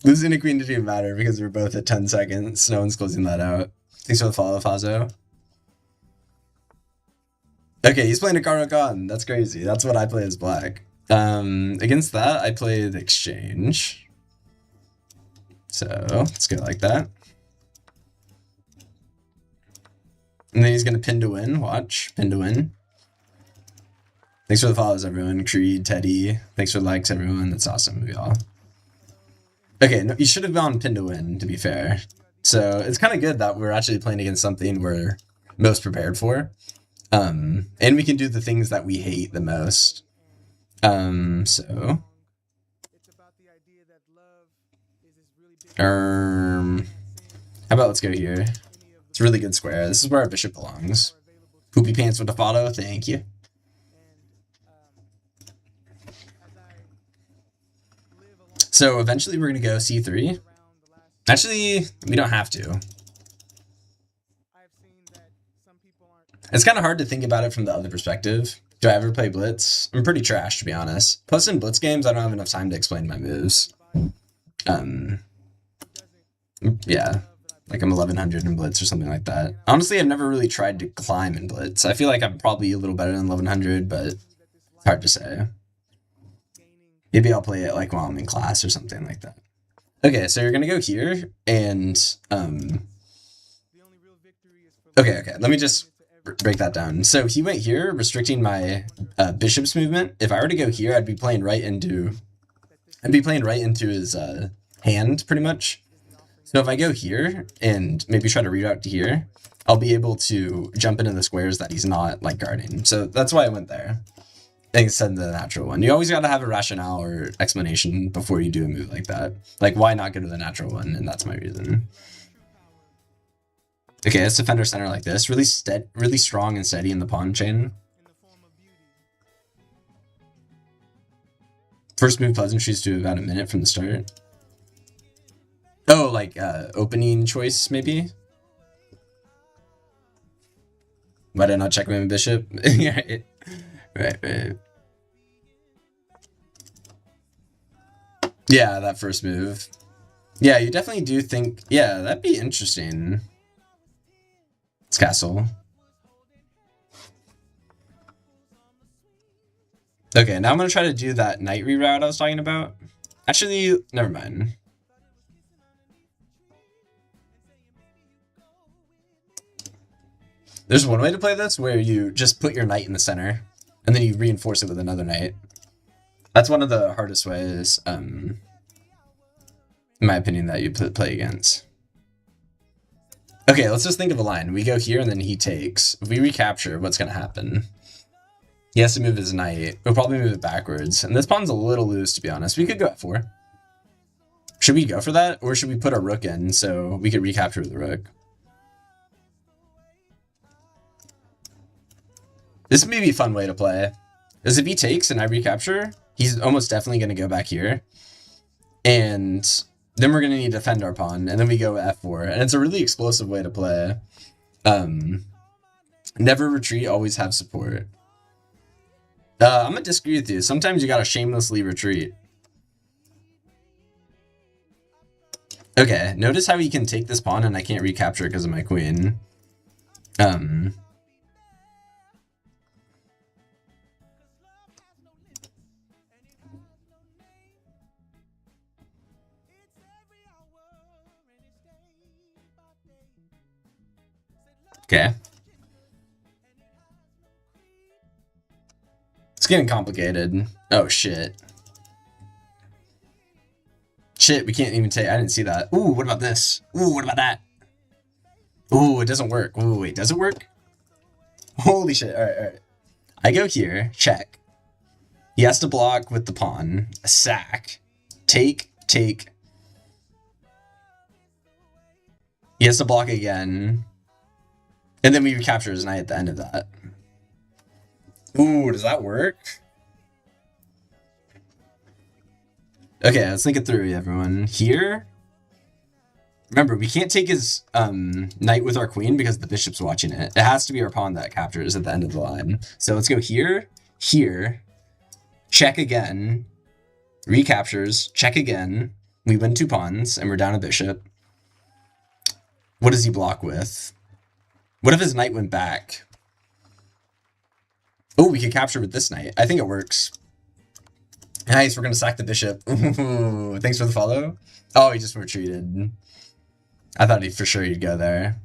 S1: Losing a queen didn't even matter because we're both at 10 seconds. No one's closing that out. Thanks for the follow, Fazo. Okay, he's playing a Karo Khan. That's crazy. That's what I play as black. Against that, I play the exchange. So let's go like that. And then he's gonna pin to win. Watch, pin to win. Thanks for the follows, everyone. Creed, Teddy. Thanks for the likes, everyone. That's awesome of y'all. Okay, no, you should have gone pin to win, to be fair. So it's kind of good that we're actually playing against something we're most prepared for. And we can do the things that we hate the most. So. How about let's go here. It's a really good square. This is where our bishop belongs. Poopy pants with a follow. Thank you. So eventually we're going to go c3. Actually, we don't have to. It's kind of hard to think about it from the other perspective. Do I ever play Blitz? I'm pretty trash, to be honest. Plus in Blitz games, I don't have enough time to explain my moves. Yeah. Like I'm 1100 in Blitz or something like that. Honestly, I've never really tried to climb in Blitz. I feel like I'm probably a little better than 1100, but it's hard to say. Maybe I'll play it like while I'm in class or something like that. Okay, so you're gonna go here and okay, let me just break that down. So he went here, restricting my bishop's movement. If I were to go here, I'd be playing right into his hand pretty much. So if I go here and maybe try to reroute to here, I'll be able to jump into the squares that he's not like guarding. So that's why I went there instead of the natural one. You always got to have a rationale or explanation before you do a move like that. Like, why not go to the natural one? And that's my reason. Okay, let's defend our center like this. Really strong and steady in the pawn chain. First move pleasantries to about a minute from the start. Oh, like opening choice, maybe? Why did I not check my bishop? Right. Yeah, that first move. Yeah, you definitely do think... Yeah, that'd be interesting. It's castle. Okay, now I'm going to try to do that knight reroute I was talking about. Actually, never mind. There's one way to play this where you just put your knight in the center, and then you reinforce it with another knight. That's one of the hardest ways, in my opinion, that you play against. Okay, let's just think of a line. We go here, and then he takes. If we recapture, what's going to happen? He has to move his knight. We'll probably move it backwards. And this pawn's a little loose, to be honest. We could go f4. Should we go for that? Or should we put our rook in so we could recapture with the rook? This may be a fun way to play. Because if he takes and I recapture, he's almost definitely going to go back here. And then we're going to need to defend our pawn. And then we go f4. And it's a really explosive way to play. Never retreat, always have support. I'm going to disagree with you. Sometimes you got to shamelessly retreat. Okay, notice how he can take this pawn and I can't recapture it because of my queen. Okay. It's getting complicated. Oh, shit. Shit, we can't even take... I didn't see that. Ooh, what about this? Ooh, what about that? Ooh, it doesn't work. Ooh, wait, does it work? Holy shit. Alright. I go here. Check. He has to block with the pawn. A sack. Take. He has to block again. And then we recapture his knight at the end of that. Ooh, does that work? Okay, let's think it through, everyone. Here, remember, we can't take his knight with our queen because the bishop's watching it. It has to be our pawn that captures at the end of the line. So let's go here, check again, recaptures, check again. We win 2 pawns, and we're down a bishop. What does he block with? What if his knight went back? Oh, we could capture with this knight. I think it works. Nice, we're going to sack the bishop. Ooh, thanks for the follow. Oh, he just retreated. I thought for sure he'd go there.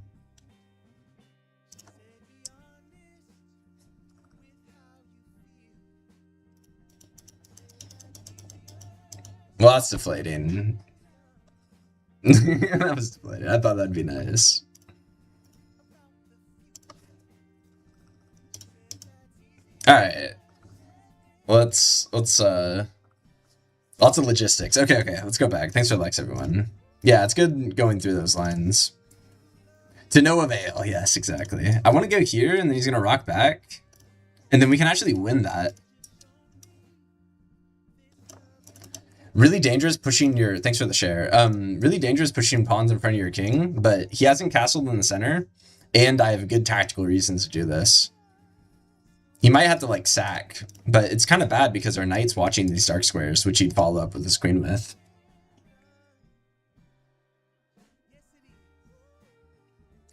S1: Well, that's deflating. That was deflating. I thought that'd be nice. Alright. Let's lots of logistics. Okay, let's go back. Thanks for the likes, everyone. Yeah, it's good going through those lines. To no avail, yes, exactly. I want to go here, and then he's gonna rock back. And then we can actually win that. Really dangerous pushing your... Thanks for the share. Really dangerous pushing pawns in front of your king, but he hasn't castled in the center, and I have good tactical reasons to do this. He might have to, like, sack, but it's kind of bad because our knight's watching these dark squares, which he'd follow up with his queen with.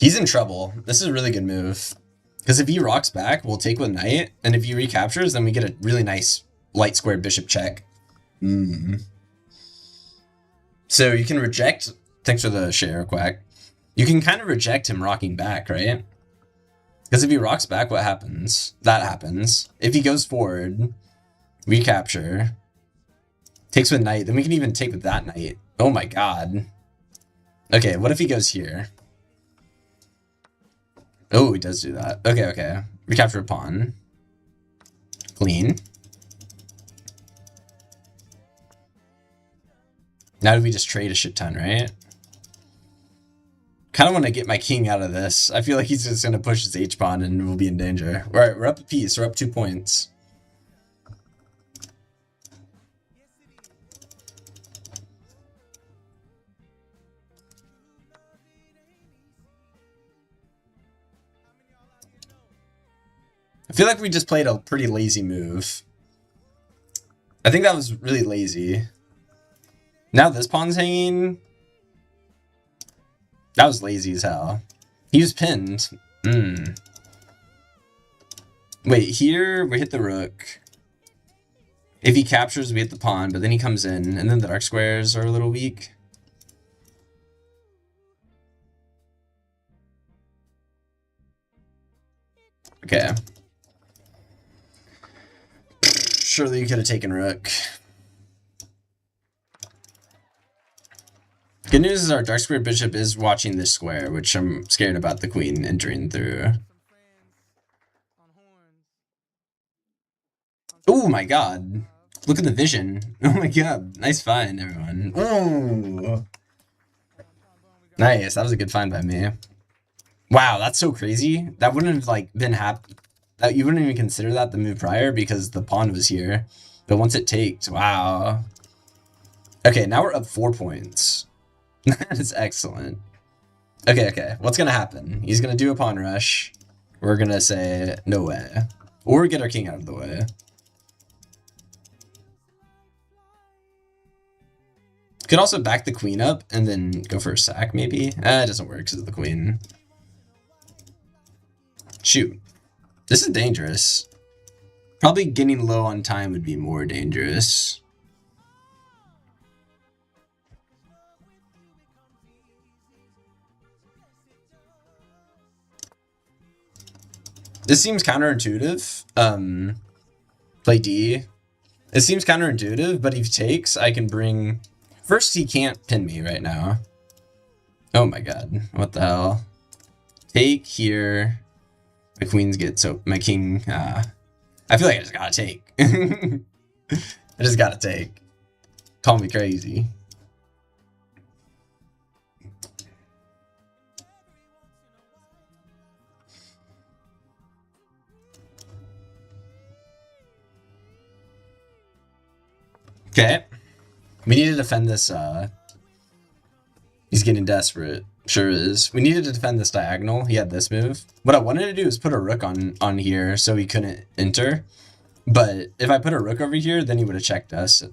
S1: He's in trouble. This is a really good move. Because if he rocks back, we'll take with knight, and if he recaptures, then we get a really nice light square bishop check. So you can reject... Thanks for the share, Quack. You can kind of reject him rocking back, right? Because if he rocks back, what happens? That happens. If he goes forward, recapture, takes with knight, then we can even take with that knight. Oh my god. Okay, what if he goes here? Oh, he does do that. Okay, okay. Recapture a pawn. Clean. Now do we just trade a shit ton, right? Kind of want to get my king out of this. I feel like he's just going to push his h-pawn and we'll be in danger. Alright, we're up a piece. We're up 2 points. I feel like we just played a pretty lazy move. I think that was really lazy. Now this pawn's hanging. That was lazy as hell. He was pinned. Wait, here we hit the rook. If he captures, we hit the pawn, but then he comes in, and then the dark squares are a little weak. Okay. Surely you could have taken rook. Good news is our dark square bishop is watching this square, which I'm scared about the queen entering through. Oh my god. Look at the vision. Oh my god. Nice find, everyone. Oh. Nice. That was a good find by me. Wow, that's so crazy. That wouldn't have like been that you wouldn't even consider that the move prior because the pawn was here. But once it takes, wow. Okay, now we're up 4 points. That is excellent. Okay, okay. What's gonna happen? He's gonna do a pawn rush. We're gonna say no way. Or get our king out of the way. Could also back the queen up and then go for a sack, maybe? It doesn't work because of the queen. Shoot. This is dangerous. Probably getting low on time would be more dangerous. This seems counterintuitive. Play D. It seems counterintuitive, but if he takes, I can bring... First, he can't pin me right now. Oh my god. What the hell? Take here. My queens get so... My king... I feel like I just gotta take. I just gotta take. Call me crazy. Okay. We need to defend this, He's getting desperate. Sure is. We needed to defend this diagonal. He had this move. What I wanted to do is put a rook on here so he couldn't enter. But if I put a rook over here, then he would have checked us.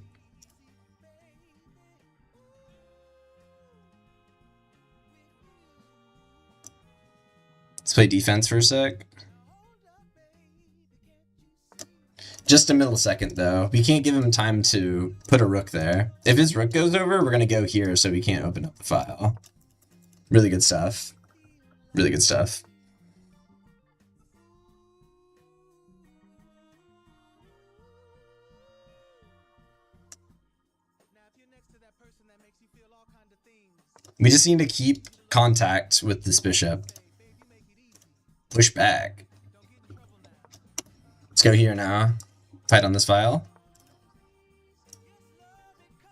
S1: Let's play defense for a sec. Just a millisecond, though. We can't give him time to put a rook there. If his rook goes over, we're going to go here so we can't open up the file. Really good stuff. Really good stuff. We just need to keep contact with this bishop. Push back. Let's go here now. Fight on this file.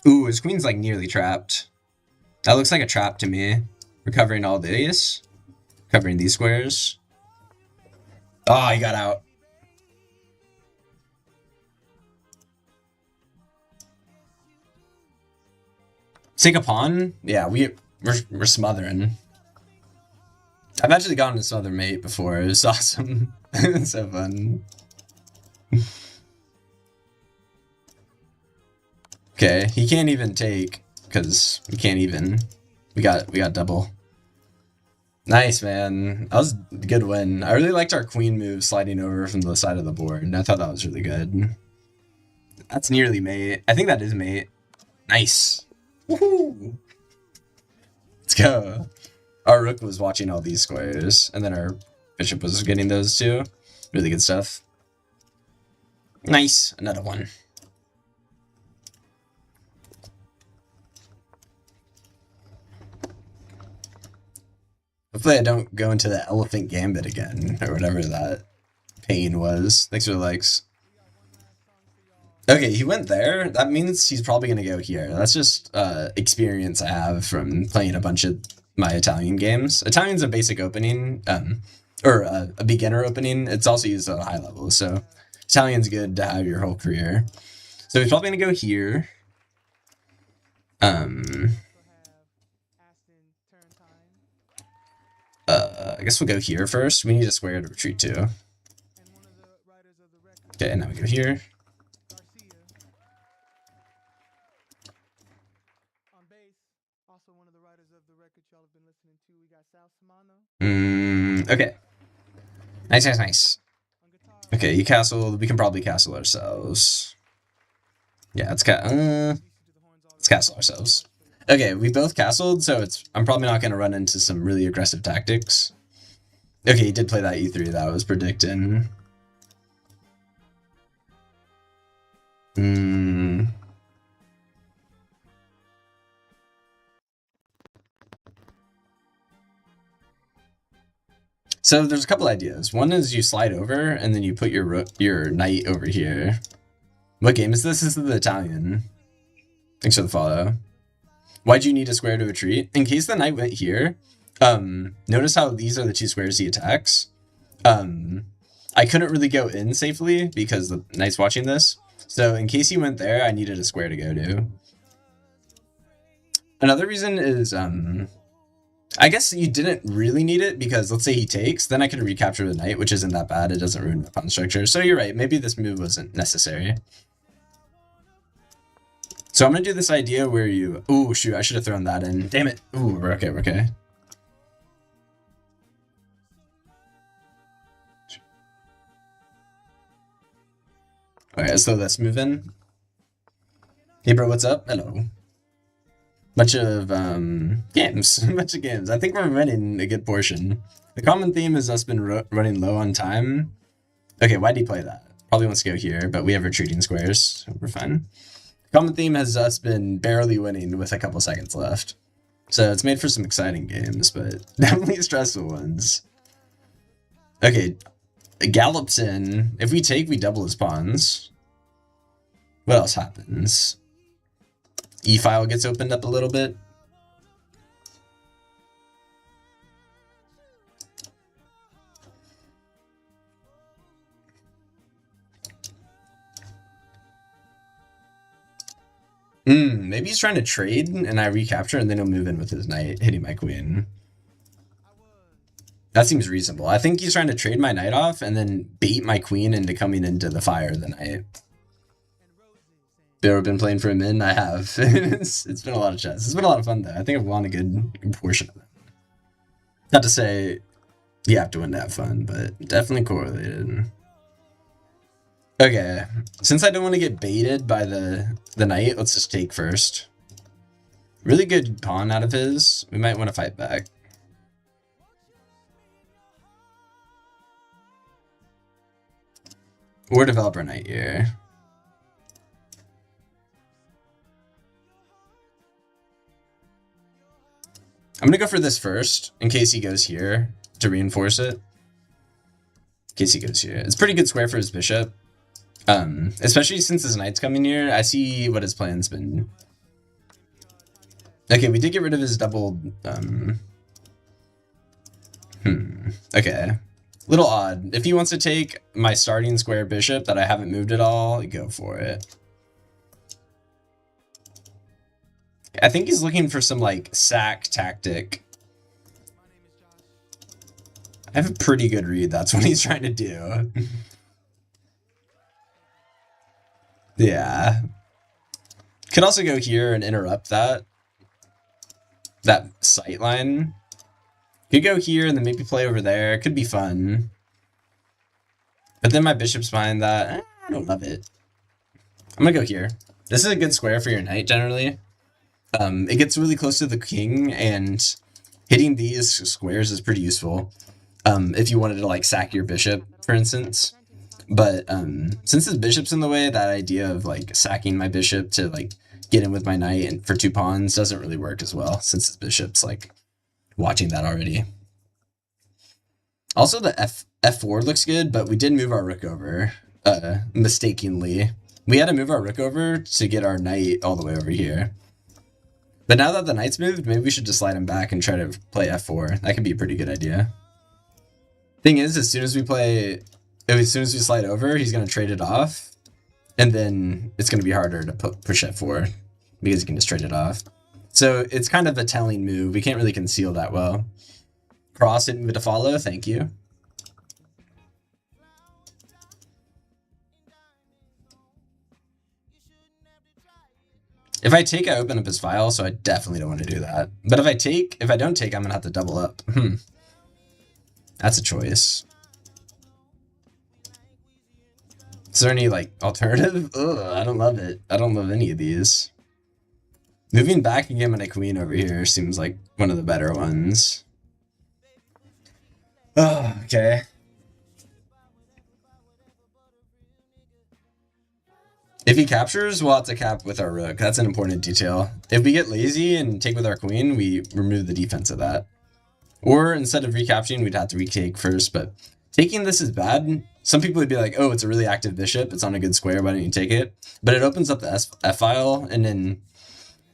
S1: Ooh, his queen's like nearly trapped. That looks like a trap to me. Recovering all these. Covering these squares. Oh, he got out. Take a pawn? Yeah, we're smothering. I've actually gotten a smother mate before. It was awesome. It's so fun. Okay, he can't even take because we can't even. We got double. Nice, man. That was a good win. I really liked our queen move sliding over from the side of the board, and I thought that was really good. That's nearly mate. I think that is mate. Nice. Woohoo! Let's go. Our rook was watching all these squares, and then our bishop was getting those too. Really good stuff. Nice. Another one. Hopefully I don't go into the elephant gambit again, or whatever that pain was. Thanks for the likes. Okay, he went there. That means he's probably going to go here. That's just experience I have from playing a bunch of my Italian games. Italian's a basic opening, or a beginner opening. It's also used at a high level, so Italian's good to have your whole career. So he's probably going to go here. I guess we'll go here first. We need a square to retreat to. Okay, now we go here. Okay. Nice. Okay, you castled. We can probably castle ourselves. Yeah, let's castle ourselves. Okay, we both castled, so I'm probably not going to run into some really aggressive tactics. Okay, he did play that e3 that I was predicting. So there's a couple ideas. One is you slide over, and then you put your knight over here. What game is this? This is the Italian. Thanks for the follow. Why'd you need a square to retreat? In case the knight went here, notice how these are the two squares he attacks. I couldn't really go in safely because the knight's watching this. So in case he went there, I needed a square to go to. Another reason is, I guess you didn't really need it because let's say he takes, then I could recapture the knight, which isn't that bad. It doesn't ruin my pawn structure. So you're right. Maybe this move wasn't necessary. So I'm going to do this idea where you... Ooh, shoot, I should have thrown that in. Damn it. Ooh, we're okay, we're okay. Okay, so let's move in. Hey, bro, what's up? Hello. Bunch of games. Bunch of games. I think we're winning a good portion. The common theme is us been running low on time. Okay, why'd he play that? Probably wants to go here, but we have retreating squares, so we're fine. Common theme has us been barely winning with a couple seconds left. So it's made for some exciting games, but definitely stressful ones. Okay, gallops in. If we take, we double his pawns. What else happens? E-file gets opened up a little bit. Maybe he's trying to trade and I recapture and then he'll move in with his knight, hitting my queen. That seems reasonable. I think he's trying to trade my knight off and then bait my queen into coming into the fire of the knight. Have you ever been playing for a min? I have. It's been a lot of chess. It's been a lot of fun though. I think I've won a good portion of it. Not to say you have to win to have fun, but definitely correlated. Okay, since I don't want to get baited by the knight, let's just take first. Really good pawn out of his. We might want to fight back. Or develop our knight here. I'm going to go for this first, in case he goes here, to reinforce it. In case he goes here. It's a pretty good square for his bishop. Especially since his knight's coming here, I see what his plan's been. Okay, we did get rid of his double, okay. Little odd. If he wants to take my starting square bishop that I haven't moved at all, go for it. I think he's looking for some, like, sack tactic. I have a pretty good read. That's what he's trying to do. Yeah. Could also go here and interrupt that sight line. Could go here and then maybe play over there. It could be fun. But then my bishop's behind that. I don't love it. I'm gonna go here. This is a good square for your knight, generally. It gets really close to the king, and hitting these squares is pretty useful. If you wanted to, like, sack your bishop, for instance. But since his bishop's in the way, that idea of, like, sacking my bishop to, like, get in with my knight and for 2 pawns doesn't really work as well, since his bishop's, like, watching that already. Also, the f4 looks good, but we did move our rook over, mistakenly. We had to move our rook over to get our knight all the way over here. But now that the knight's moved, maybe we should just slide him back and try to play f4. That could be a pretty good idea. Thing is, as soon as we slide over, he's going to trade it off. And then it's going to be harder to push f4 because he can just trade it off. So it's kind of a telling move. We can't really conceal that well. Cross didn't move to follow. Thank you. If I take, I open up his file, so I definitely don't want to do that. But if I don't take, I'm going to have to double up. That's a choice. Is there any, like, alternative? Ugh, I don't love it. I don't love any of these. Moving back and getting my queen over here seems like one of the better ones. Oh, okay. If he captures, we'll have to cap with our rook. That's an important detail. If we get lazy and take with our queen, we remove the defense of that. Or instead of recapturing, we'd have to retake first, but taking this is bad. Some people would be like, oh, it's a really active bishop. It's on a good square. Why don't you take it? But it opens up the F file, and then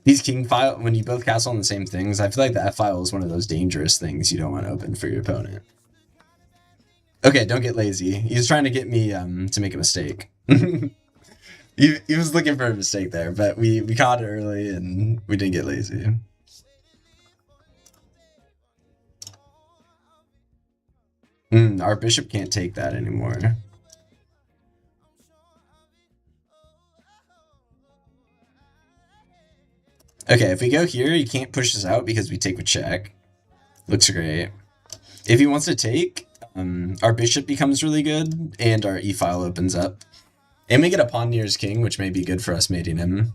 S1: these king file, when you both castle on the same things, I feel like the F file is one of those dangerous things you don't want to open for your opponent. Okay, don't get lazy. He was trying to get me to make a mistake. He was looking for a mistake there, but we caught it early and we didn't get lazy. Our bishop can't take that anymore. Okay, if we go here, he can't push us out because we take with check. Looks great. If he wants to take, our bishop becomes really good, and our e-file opens up. And we get a pawn near his king, which may be good for us mating him.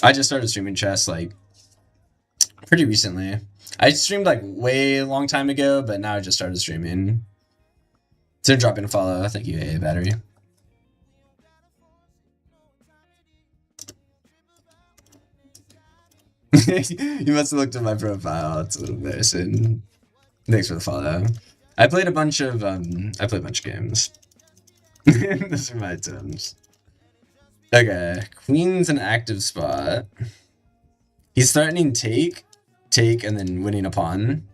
S1: I just started streaming chess, like, pretty recently. I streamed, like, way long time ago, but now I just started streaming. So drop in a follow. Thank you, AA Battery. You must have looked at my profile. It's a little embarrassing. Thanks for the follow. I played a bunch of games. Those are my attempts. Okay, queen's an active spot. He's threatening take, and then winning a pawn.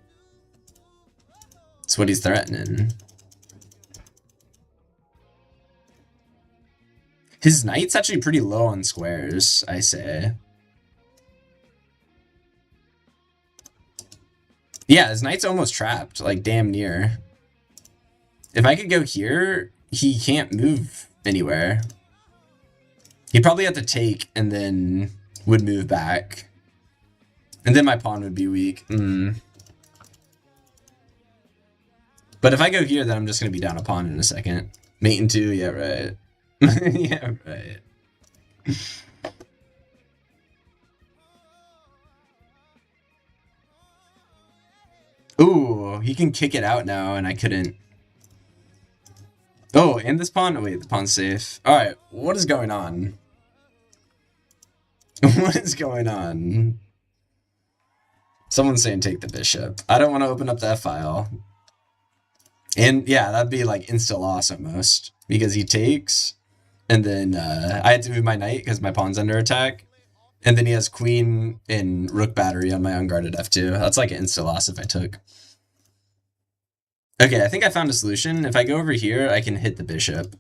S1: That's what he's threatening. His knight's actually pretty low on squares, I say. Yeah, his knight's almost trapped, like damn near. If I could go here, he can't move anywhere. He'd probably have to take and then would move back. And then my pawn would be weak. But if I go here, then I'm just going to be down a pawn in a second. Mate in 2, yeah, right. Yeah, right. Ooh, he can kick it out now, and I couldn't. Oh, and this pawn? Oh, wait, the pawn's safe. Alright, what is going on? What is going on? Someone's saying take the bishop. I don't want to open up that file. And yeah, that'd be like insta-loss almost. Because he takes, and then I had to move my knight because my pawn's under attack. And then he has queen and rook battery on my unguarded f2. That's like an insta-loss if I took. Okay, I think I found a solution. If I go over here, I can hit the bishop.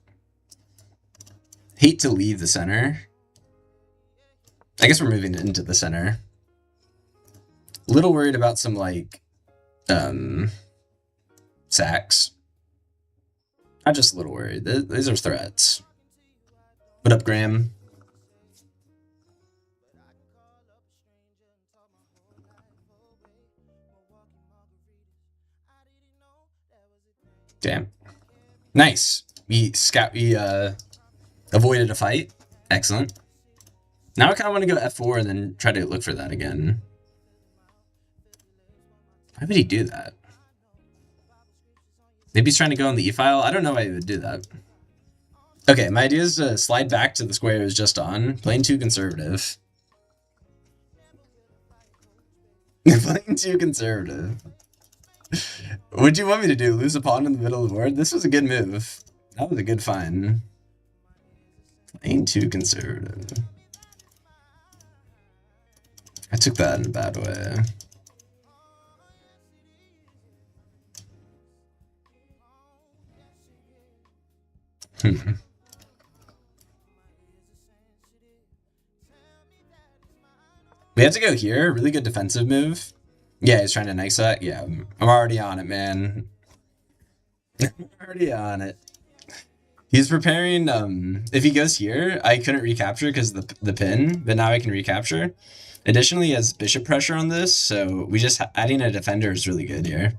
S1: Hate to leave the center. I guess we're moving into the center. Little worried about some, like, sacks. I'm just a little worried. These are threats. What up, Graham? Okay. Nice. We avoided a fight. Excellent. Now I kind of want to go F4 and then try to look for that again. Why would he do that? Maybe he's trying to go on the E-file? I don't know why he would do that. Okay, my idea is to slide back to the square it was just on. Playing too conservative. Playing too conservative. What'd you want me to do? Lose a pawn in the middle of the board? This was a good move. That was a good find. Playing too conservative. I took that in a bad way. We have to go here. Really good defensive move. Yeah, he's trying to nice that. Yeah, I'm already on it, man. I'm already on it. He's preparing. If he goes here, I couldn't recapture because the pin, but now I can recapture. Additionally, he has bishop pressure on this, so we just adding a defender is really good here.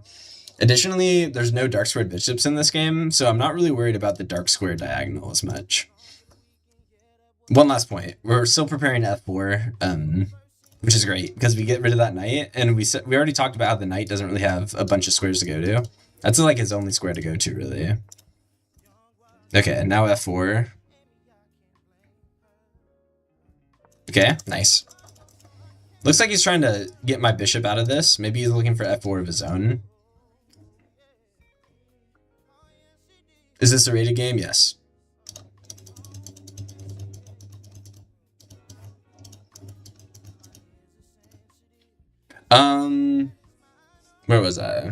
S1: Additionally, there's no dark squared bishops in this game, so I'm not really worried about the dark square diagonal as much. One last point. We're still preparing F4, which is great because we get rid of that knight, and we already talked about how the knight doesn't really have a bunch of squares to go to. That's like his only square to go to, really. Okay, now F4. Okay, nice. Looks like he's trying to get my bishop out of this. Maybe he's looking for F4 of his own. Is this a rated game? Yes. Where was I?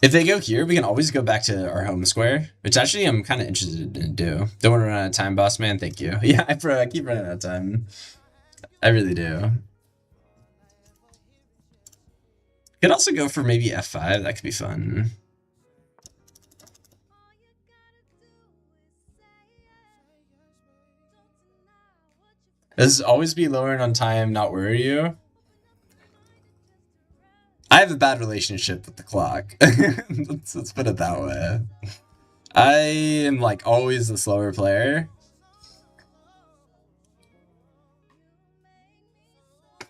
S1: If they go here, we can always go back to our home square, which actually I'm kind of interested in do. Don't want to run out of time, boss man. Thank you. Yeah, I keep running out of time. I really do. Could also go for maybe F5. That could be fun. Does always be lowering on time not worry you? I have a bad relationship with the clock. let's put it that way. I am like always the slower player.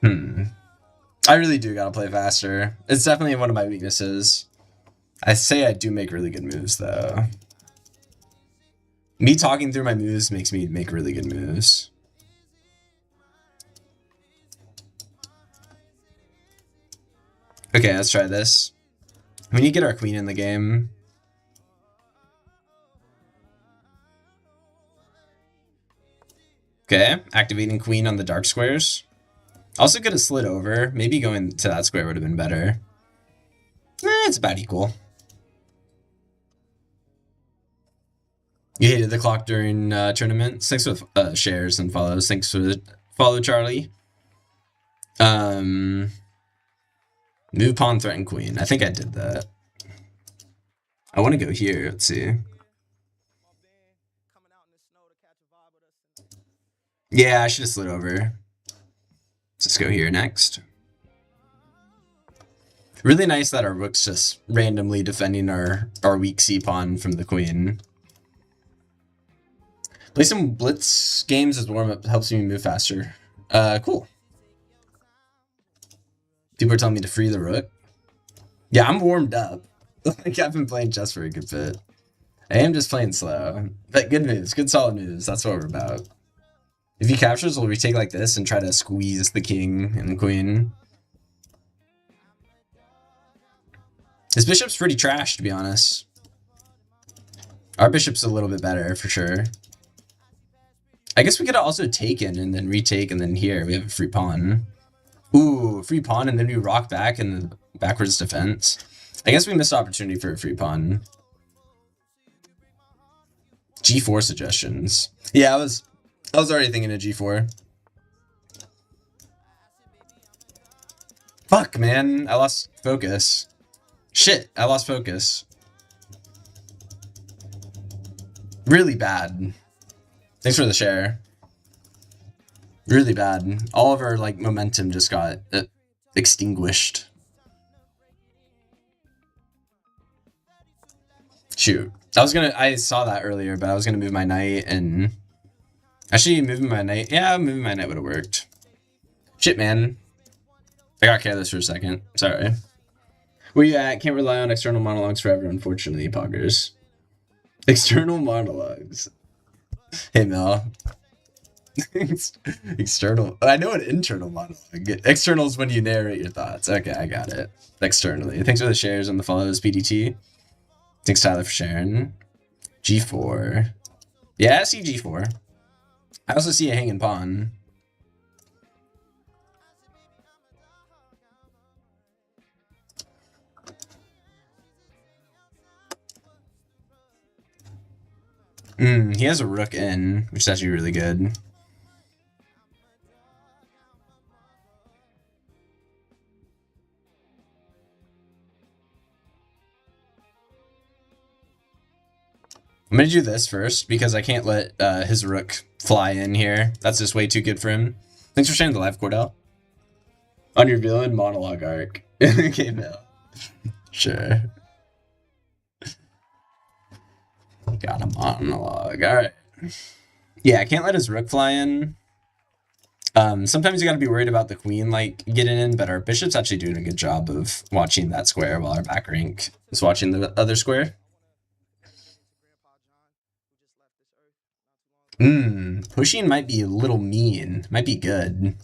S1: I really do gotta play faster. It's definitely one of my weaknesses. I say I do make really good moves though. Me talking through my moves makes me make really good moves. Okay, let's try this. We need to get our queen in the game. Okay, activating queen on the dark squares. Also could have slid over. Maybe going to that square would have been better. It's about equal. You hated the clock during tournaments. Thanks for shares and follows. Thanks for the follow, Charlie. Move pawn, threaten queen. I think I did that. I want to go here. Let's see. Yeah, I should have slid over. Let's go here next. Really nice that our rook's just randomly defending our weak c-pawn from the queen. Play some blitz games as warm-up, helps me move faster. Cool. People are telling me to free the rook. Yeah, I'm warmed up. Like, I've been playing chess for a good bit. I am just playing slow. But good moves, good solid moves. That's what we're about. If he captures, we'll retake like this and try to squeeze the king and the queen. His bishop's pretty trash, to be honest. Our bishop's a little bit better, for sure. I guess we could have also taken and then retake, and then here we have a free pawn. Ooh, free pawn, and then we rock back in the backwards defense. I guess we missed opportunity for a free pawn. G4 suggestions. Yeah, I was already thinking of G4. Fuck, man. I lost focus. Shit, I lost focus. Really bad. Thanks for the share. Really bad. All of our, like, momentum just got extinguished. Shoot. I saw that earlier, but I was gonna move my knight and... Actually, moving my knight... Yeah, moving my knight would have worked. Shit, man. I got careless for a second. Sorry. Where you at? Can't rely on external monologues forever, unfortunately, poggers. External monologues. Hey, Mel. External. I know an internal monologue. External is when you narrate your thoughts. Okay, I got it. Externally. Thanks for the shares and the follows, PDT. Thanks, Tyler, for sharing. G4. Yeah, I see G4. I also see a hanging pawn. He has a rook in, which is actually really good. I'm gonna do this first because I can't let his rook fly in here. That's just way too good for him. Thanks for sharing the live, Cordell. On your villain monologue arc. Okay, Mel. Sure. Got a monologue. Alright. Yeah, I can't let his rook fly in. Sometimes you gotta be worried about the queen, like, getting in, but our bishop's actually doing a good job of watching that square while our back rank is watching the other square. Pushing might be a little mean. Might be good.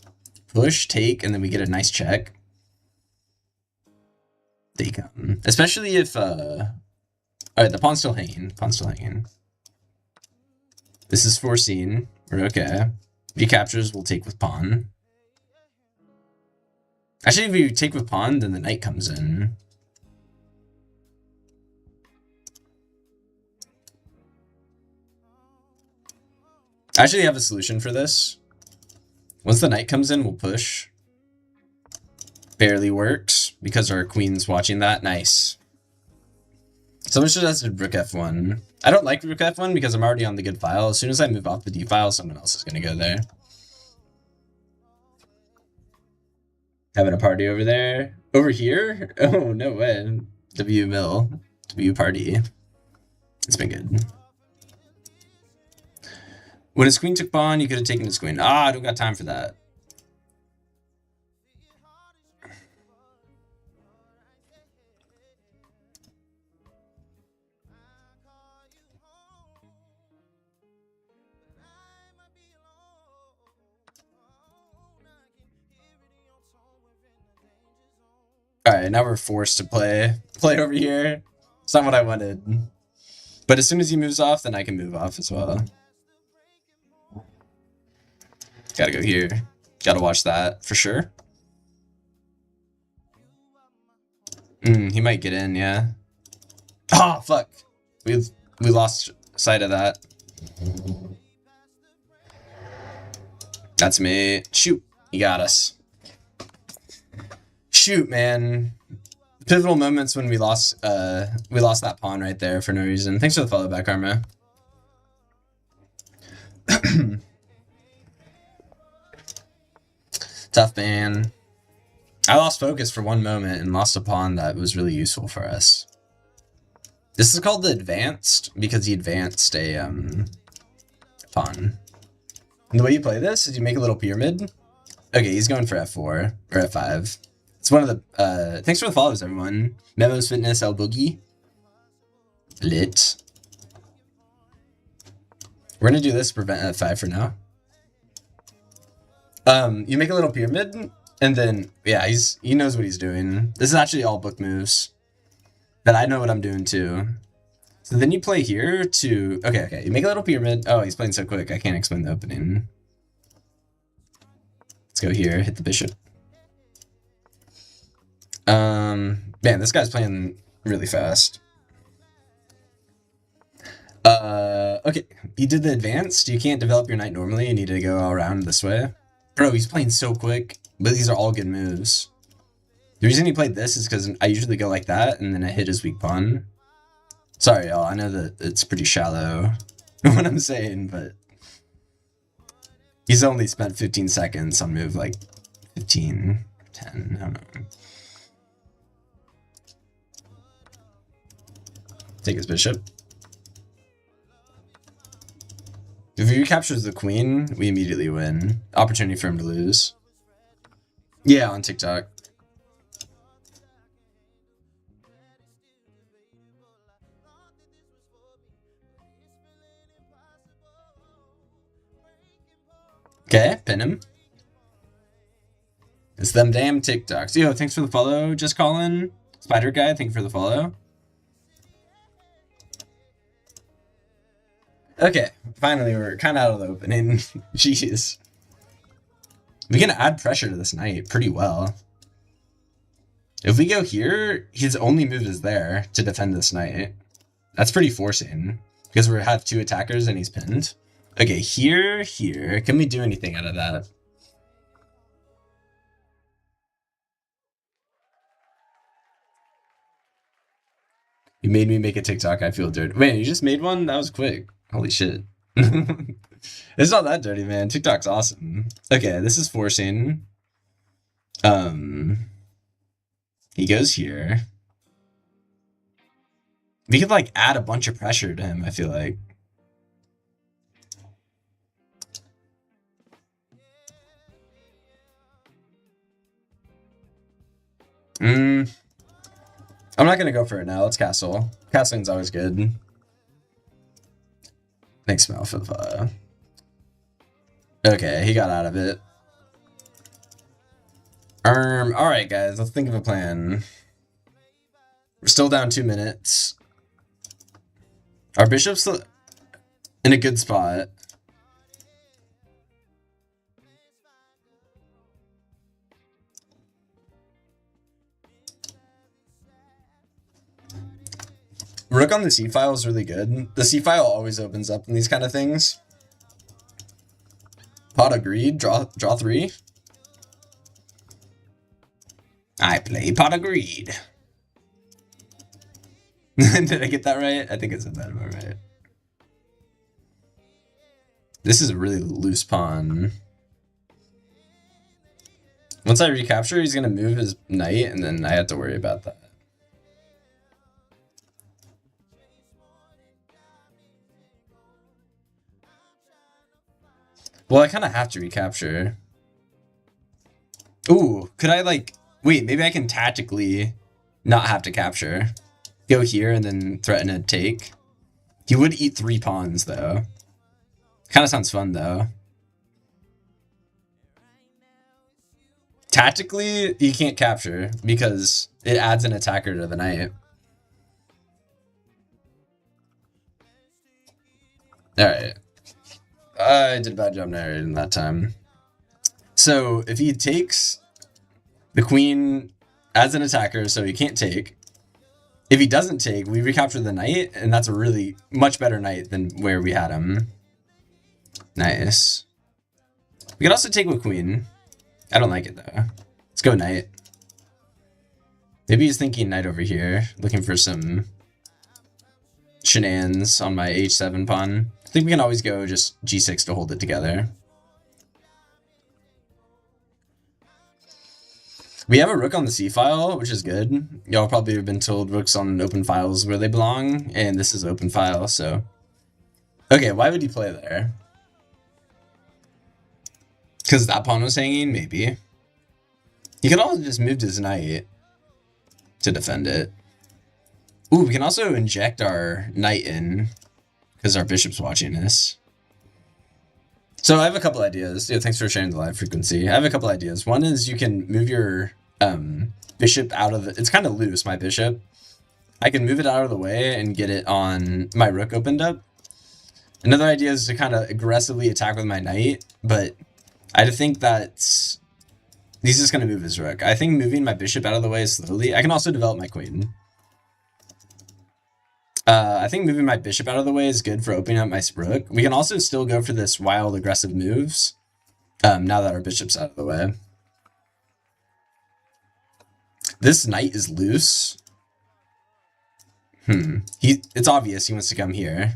S1: Push, take, and then we get a nice check. They come. Especially if, alright, the pawn's still hanging. Pawn's still hanging. This is foreseen. We're okay. If he captures, we'll take with pawn. Actually, if you take with pawn, then the knight comes in. I actually have a solution for this. Once the knight comes in, we'll push. Barely works, because our queen's watching that. Nice. Someone should have rook f1. I don't like rook f1 because I'm already on the good file. As soon as I move off the d file, someone else is going to go there. Having a party over there. Over here? Oh, no way. W mill. W party. It's been good. When his queen took pawn, you could have taken his queen. Ah, I don't got time for that. Alright, now we're forced to play over here. It's not what I wanted. But as soon as he moves off, then I can move off as well. Gotta go here. Gotta watch that for sure. He might get in, yeah. Oh, fuck. We lost sight of that. That's me. Shoot. You got us. Shoot, man. Pivotal moments when we lost that pawn right there for no reason. Thanks for the follow back, Karma. Tough, man. I lost focus for one moment and lost a pawn that was really useful for us. This is called the advanced because he advanced a pawn. And the way you play this is you make a little pyramid. Okay, he's going for f4 or f5. It's one of the thanks for the follows, everyone. Memos Fitness El Boogie. Lit. We're gonna do this, prevent f5 for now. You make a little pyramid, and then yeah, he knows what he's doing. This is actually all book moves. That I know what I'm doing too. So then you play here to okay, you make a little pyramid. Oh, he's playing so quick, I can't explain the opening. Let's go here, hit the bishop. Man, this guy's playing really fast. Okay, he did the advanced. You can't develop your knight normally, you need to go all around this way. Bro, he's playing so quick, but these are all good moves. The reason he played this is because I usually go like that, and then I hit his weak pawn. Sorry, y'all, I know that it's pretty shallow what I'm saying, but he's only spent 15 seconds on move like 15, 10, I don't know. Take his bishop. If he recaptures the queen, we immediately win. Opportunity for him to lose. Yeah, on TikTok. Okay, pin him. It's them damn TikToks. Yo, thanks for the follow, Just Colin. Spider Guy, thank you for the follow. Okay, finally we're kind of out of the opening. Jeez. We can add pressure to this knight pretty well. If we go here, his only move is there to defend this knight. That's pretty forcing, because we have 2 attackers and he's pinned. Okay, here. Can we do anything out of that? You made me make a TikTok, I feel dirty. Man, you just made one? That was quick. Holy shit. It's not that dirty, man. TikTok's awesome. Okay, this is forcing. He goes here. We could, like, add a bunch of pressure to him, I feel like. I'm not gonna go for it now. Let's castle. Castling's always good. Thanks, Mel, for the follow. Okay, he got out of it. Alright, guys, let's think of a plan. We're still down 2 minutes. Our bishop's in a good spot. Rook on the c-file is really good. The c-file always opens up in these kind of things. Pot of greed, draw 3. I play pot of greed. Did I get that right? I think I said that about right. This is a really loose pawn. Once I recapture, he's gonna move his knight, and then I have to worry about that. Well, I kind of have to recapture. Ooh, could I, like... Wait, maybe I can tactically not have to capture. Go here and then threaten a take. He would eat 3 pawns, though. Kind of sounds fun, though. Tactically, he can't capture because it adds an attacker to the knight. Alright. I did a bad job narrating that time. So, if he takes, the queen adds an attacker, so he can't take. If he doesn't take, we recapture the knight, and that's a really much better knight than where we had him. Nice. We could also take with queen. I don't like it, though. Let's go knight. Maybe he's thinking knight over here, looking for some shenanigans on my h7 pawn. I think we can always go just g6 to hold it together. We have a rook on the c-file, which is good. Y'all probably have been told rooks on open files where they belong, and this is open file, so... Okay, why would he play there? Because that pawn was hanging? Maybe. He could also just move his knight to defend it. Ooh, we can also inject our knight in, because our bishop's watching this. So I have a couple ideas. Yeah, thanks for sharing the live frequency. I have a couple ideas. One is you can move your bishop out of the... It's kind of loose, my bishop. I can move it out of the way and get it on my rook opened up. Another idea is to kind of aggressively attack with my knight, but I think that he's just going to move his rook. I think moving my bishop out of the way slowly... I can also develop my queen. I think moving my bishop out of the way is good for opening up my rook. We can also still go for this wild aggressive moves now that our bishop's out of the way. This knight is loose. It's obvious he wants to come here.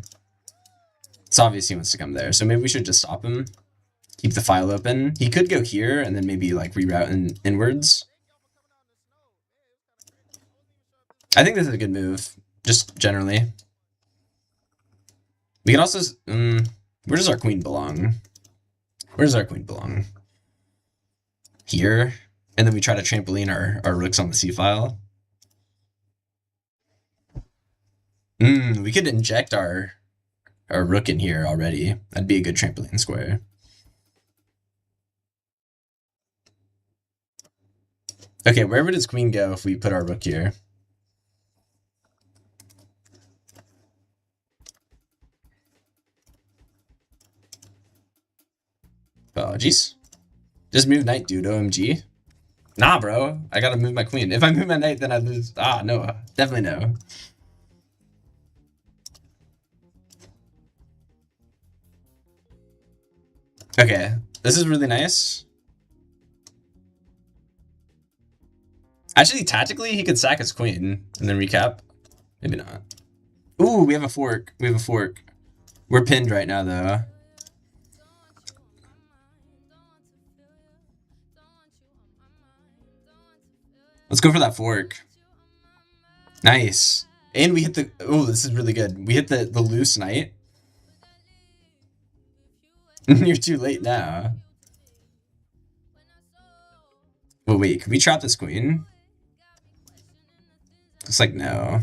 S1: It's obvious he wants to come there, so maybe we should just stop him. Keep the file open. He could go here and then maybe like reroute inwards. I think this is a good move. just generally. We can also, where does our queen belong? Where does our queen belong? Here, and then we try to trampoline our rooks on the c-file. We could inject our rook in here already. That'd be a good trampoline square. Okay, wherever does queen go if we put our rook here? Apologies. Just move knight, dude. OMG. Nah, bro. I gotta move my queen. If I move my knight, then I lose. Ah, no. Definitely no. Okay. This is really nice. Actually, tactically, he could sack his queen and then recap. Maybe not. Ooh, we have a fork. We have a fork. We're pinned right now, though. Let's go for that fork. Nice. And we hit the... Oh, this is really good. We hit the loose knight. You're too late now. Well, wait. Can we trap this queen? Looks like no.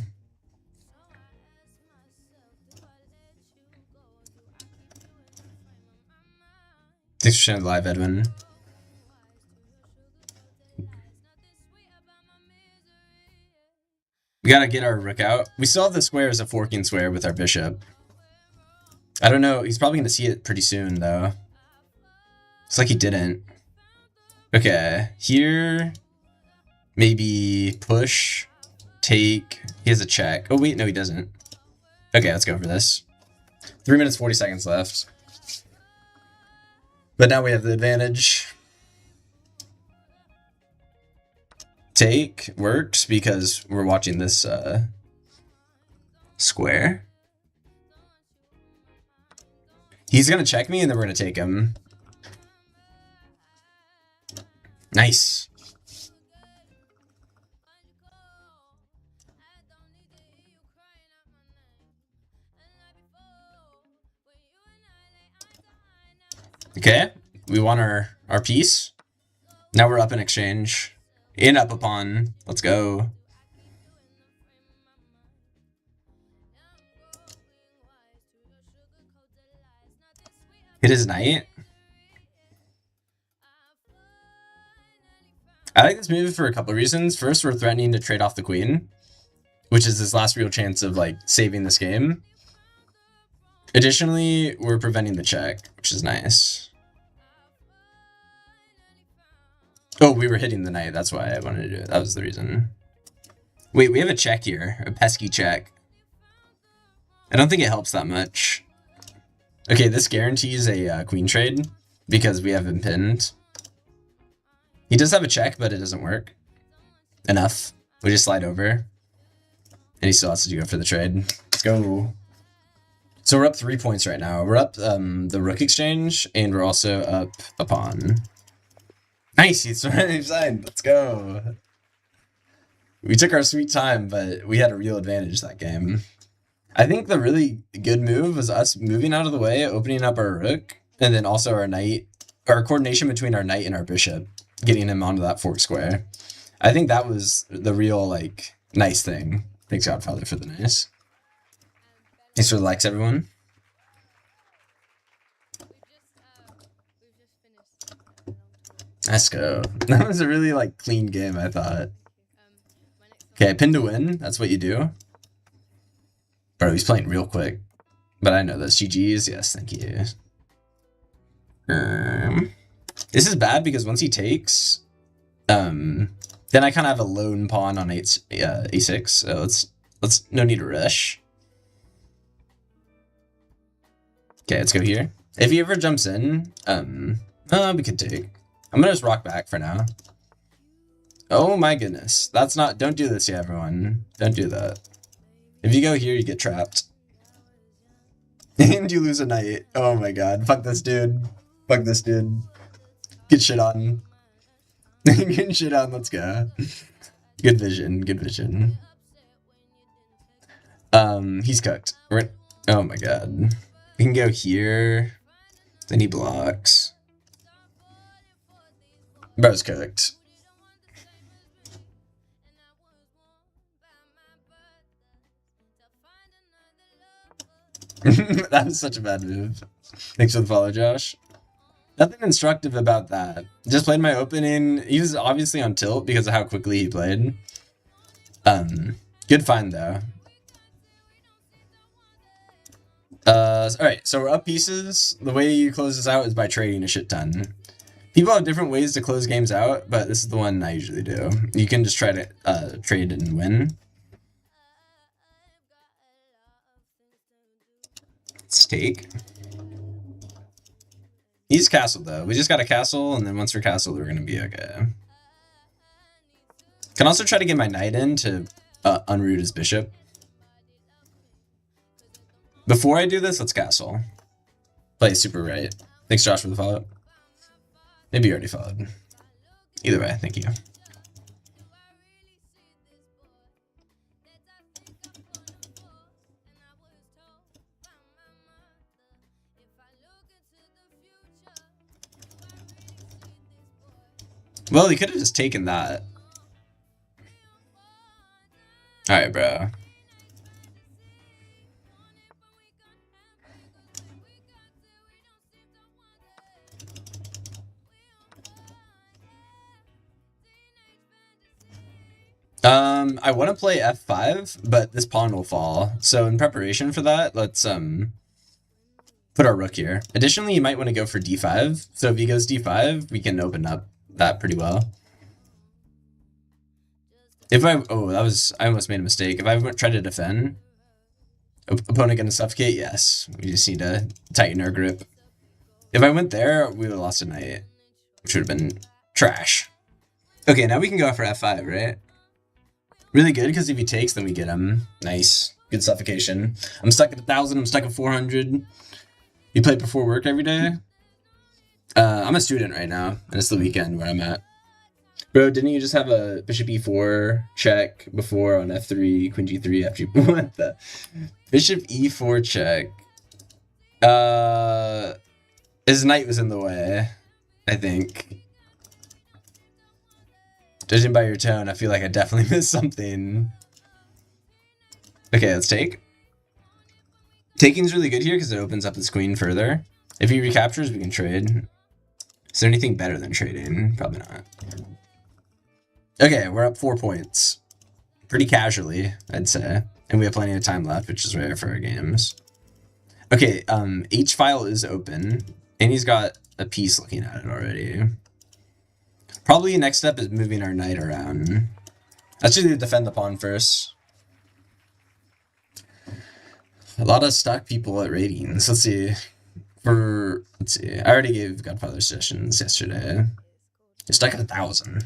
S1: Thanks for sharing the live, Edwin. We gotta get our rook out. We still have the square as a forking square with our bishop. I don't know. He's probably gonna see it pretty soon, though. It's like he didn't. Okay, here... Maybe push, take... He has a check. Oh, wait, no, he doesn't. Okay, let's go for this. 3 minutes, 40 seconds left. But now we have the advantage. Take works because we're watching this square. He's gonna check me and then we're gonna take him. Nice. Okay, we won our piece. Now we're up in exchange. And up a pawn. Let's go. Hit his knight. I like this move for a couple of reasons. First, we're threatening to trade off the queen, which is his last real chance of like saving this game. Additionally, we're preventing the check, which is nice. Oh, we were hitting the knight. That's why I wanted to do it. That was the reason. Wait, we have a check here. A pesky check. I don't think it helps that much. Okay, this guarantees a queen trade because we have him pinned. He does have a check, but it doesn't work. Enough. We just slide over. And he still has to go for the trade. Let's go. So we're up 3 points right now. We're up the rook exchange, and we're also up a pawn. Nice, he's signed. Let's go. We took our sweet time, but we had a real advantage that game. I think the really good move was us moving out of the way, opening up our rook, and then also our knight, our coordination between our knight and our bishop, getting him onto that fork square. I think that was the real, like, nice thing. Thanks, Godfather, for the nice. Thanks for the likes, everyone. Let's go. That was a really, like, clean game, I thought. Okay, pin to win. That's what you do. Bro, he's playing real quick. But I know those. GG's. Yes, thank you. This is bad because once he takes, then I kind of have a lone pawn on a6. So let's no need to rush. Okay, let's go here. If he ever jumps in, we could take. I'm gonna just rock back for now. Oh my goodness. That's not, don't do this, yeah, everyone. Don't do that. If you go here, you get trapped. And you lose a knight. Oh my god. Fuck this dude. Fuck this dude. Get shit on. Get shit on, let's go. Good vision, good vision. He's cooked. Oh my god. We can go here. Then he blocks. Bro's cooked. That was such a bad move. Thanks for the follow, Josh. Nothing instructive about that. Just played my opening. He was obviously on tilt because of how quickly he played. Good find though. Alright, so we're up pieces. The way you close this out is by trading a shit ton. People have different ways to close games out, but this is the one I usually do. You can just try to trade and win. Let's take. He's castled though. We just got a castle, and then once we're castled, we're gonna be okay. Can also try to get my knight in to unroot his bishop. Before I do this, let's castle. Play super right. Thanks, Josh, for the follow-up. Maybe you already followed. Either way, thank you. Well, he could have just taken that. Alright, bro. I want to play f5, but this pawn will fall. So in preparation for that, let's put our rook here. Additionally, you might want to go for d5. So if he goes d5, we can open up that pretty well. If I almost made a mistake. If I tried to defend, opponent gonna suffocate? Yes. We just need to tighten our grip. If I went there, we would have lost a knight, which would have been trash. Okay, now we can go for f5, right? Really good, because if he takes, then we get him. Nice. Good suffocation. I'm stuck at 1,000, I'm stuck at 400. You play before work every day? I'm a student right now, and it's the weekend where I'm at. Bro, didn't you just have a bishop e4 check before on f3, queen g3 after you... What the... Bishop e4 check. His knight was in the way, I think. Judging by your tone, I feel like I definitely missed something. Okay, let's take. Taking's really good here because it opens up his queen further. If he recaptures, we can trade. Is there anything better than trading? Probably not. Okay, we're up 4 points. Pretty casually, I'd say. And we have plenty of time left, which is rare for our games. Okay, H file is open. And he's got a piece looking at it already. Probably next step is moving our knight around. Let's just defend the pawn first. A lot of stock people at ratings. Let's see. I already gave Godfather sessions yesterday. You're stuck at 1,000.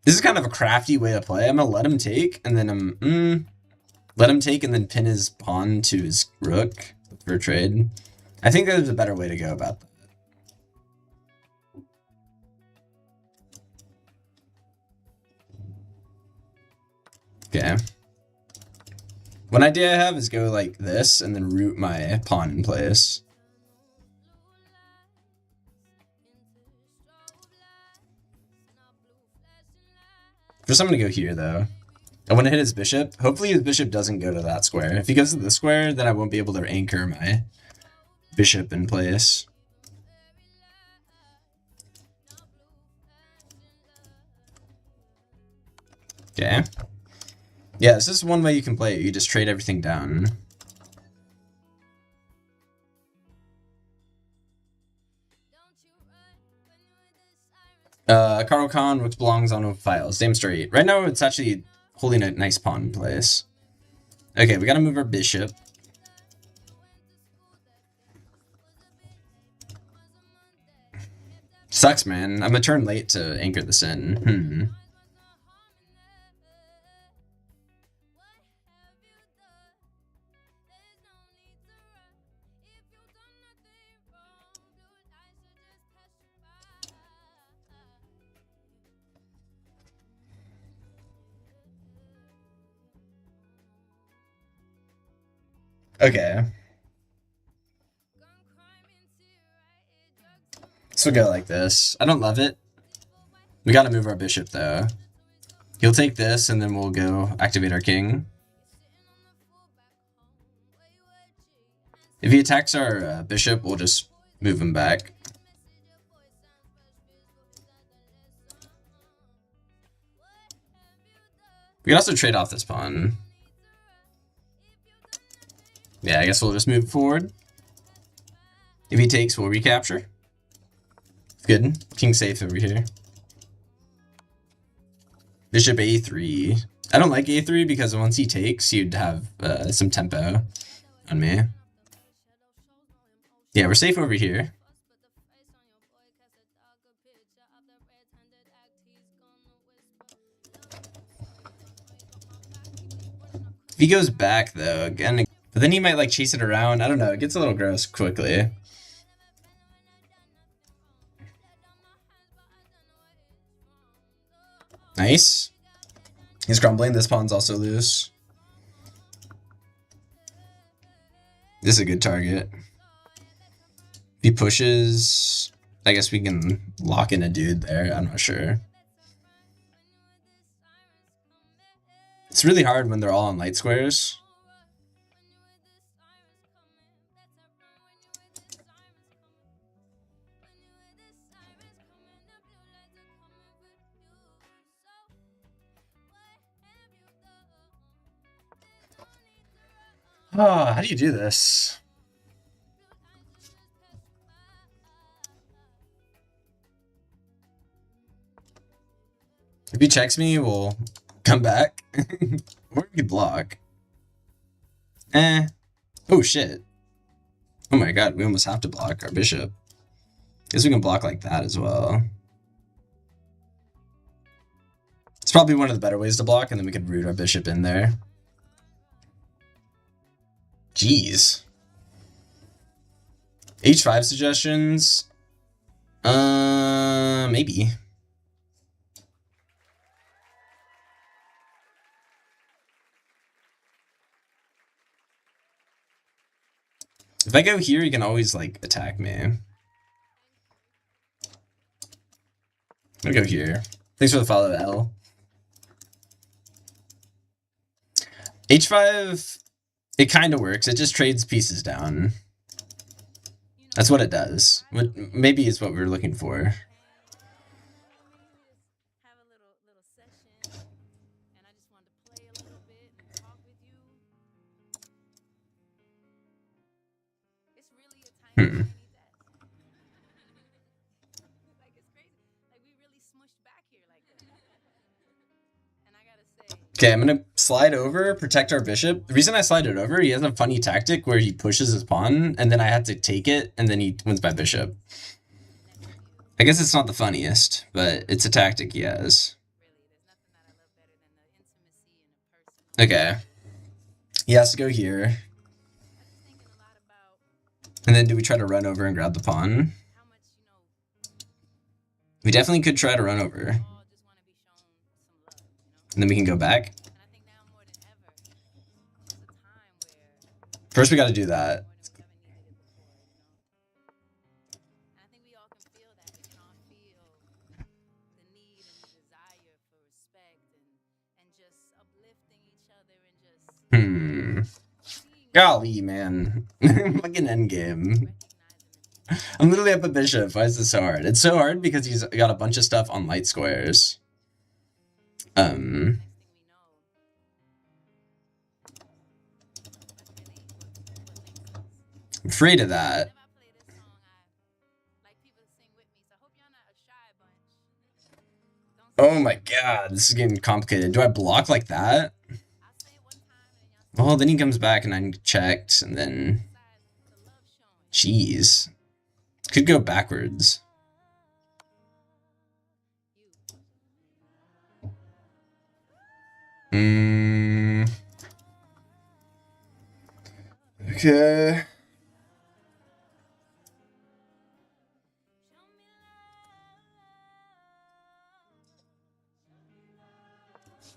S1: This is kind of a crafty way to play. I'm gonna let him take, and then let him take and then pin his pawn to his rook for a trade. I think there's a better way to go about that. Okay. One idea I have is go like this and then root my pawn in place. First I'm gonna go here though. I want to hit his bishop. Hopefully his bishop doesn't go to that square. If he goes to the square, then I won't be able to anchor my bishop in place. Okay. Yeah, this is one way you can play it. You just trade everything down. Carl Khan, which belongs on files. Damn straight. Right now it's actually holding a nice pawn in place. Okay, we gotta move our bishop. Sucks, man. I'm a turn late to anchor this in. Okay. So we'll go like this. I don't love it. We gotta move our bishop though. He'll take this and then we'll go activate our king. If he attacks our bishop, we'll just move him back. We can also trade off this pawn. Yeah, I guess we'll just move forward. If he takes, we'll recapture. Good. King safe over here. Bishop a3. I don't like a3 because once he takes, you'd have some tempo on me. Yeah, we're safe over here. If he goes back, though, again, but then he might, like, chase it around. I don't know. It gets a little gross quickly. Nice. He's crumbling. This pawn's also loose. This is a good target. If he pushes, I guess we can lock in a dude there. I'm not sure. It's really hard when they're all on light squares. Oh, how do you do this? If he checks me, we'll come back. Or we could block. Oh, shit. Oh my god, we almost have to block our bishop. Guess we can block like that as well. It's probably one of the better ways to block, and then we could root our bishop in there. Jeez. H5 suggestions? Maybe. If I go here, he can always, like, attack me. I'm gonna go here. Thanks for the follow, L. H5, it kind of works. It just trades pieces down. That's what it does. Maybe it's what we were looking for. Okay, I'm gonna slide over, protect our bishop. The reason I slide it over, he has a funny tactic where he pushes his pawn, and then I have to take it, and then he wins my bishop. I guess it's not the funniest, but it's a tactic he has. Okay. He has to go here. And then do we try to run over and grab the pawn? We definitely could try to run over. And then we can go back. First we gotta do that. Golly, man. Fucking endgame. I'm literally up a bishop. Why is this so hard? It's so hard because he's got a bunch of stuff on light squares. I'm afraid of that. Oh my god, this is getting complicated. Do I block like that? Well, then he comes back and I'm checked, and then... Jeez. Could go backwards. Okay.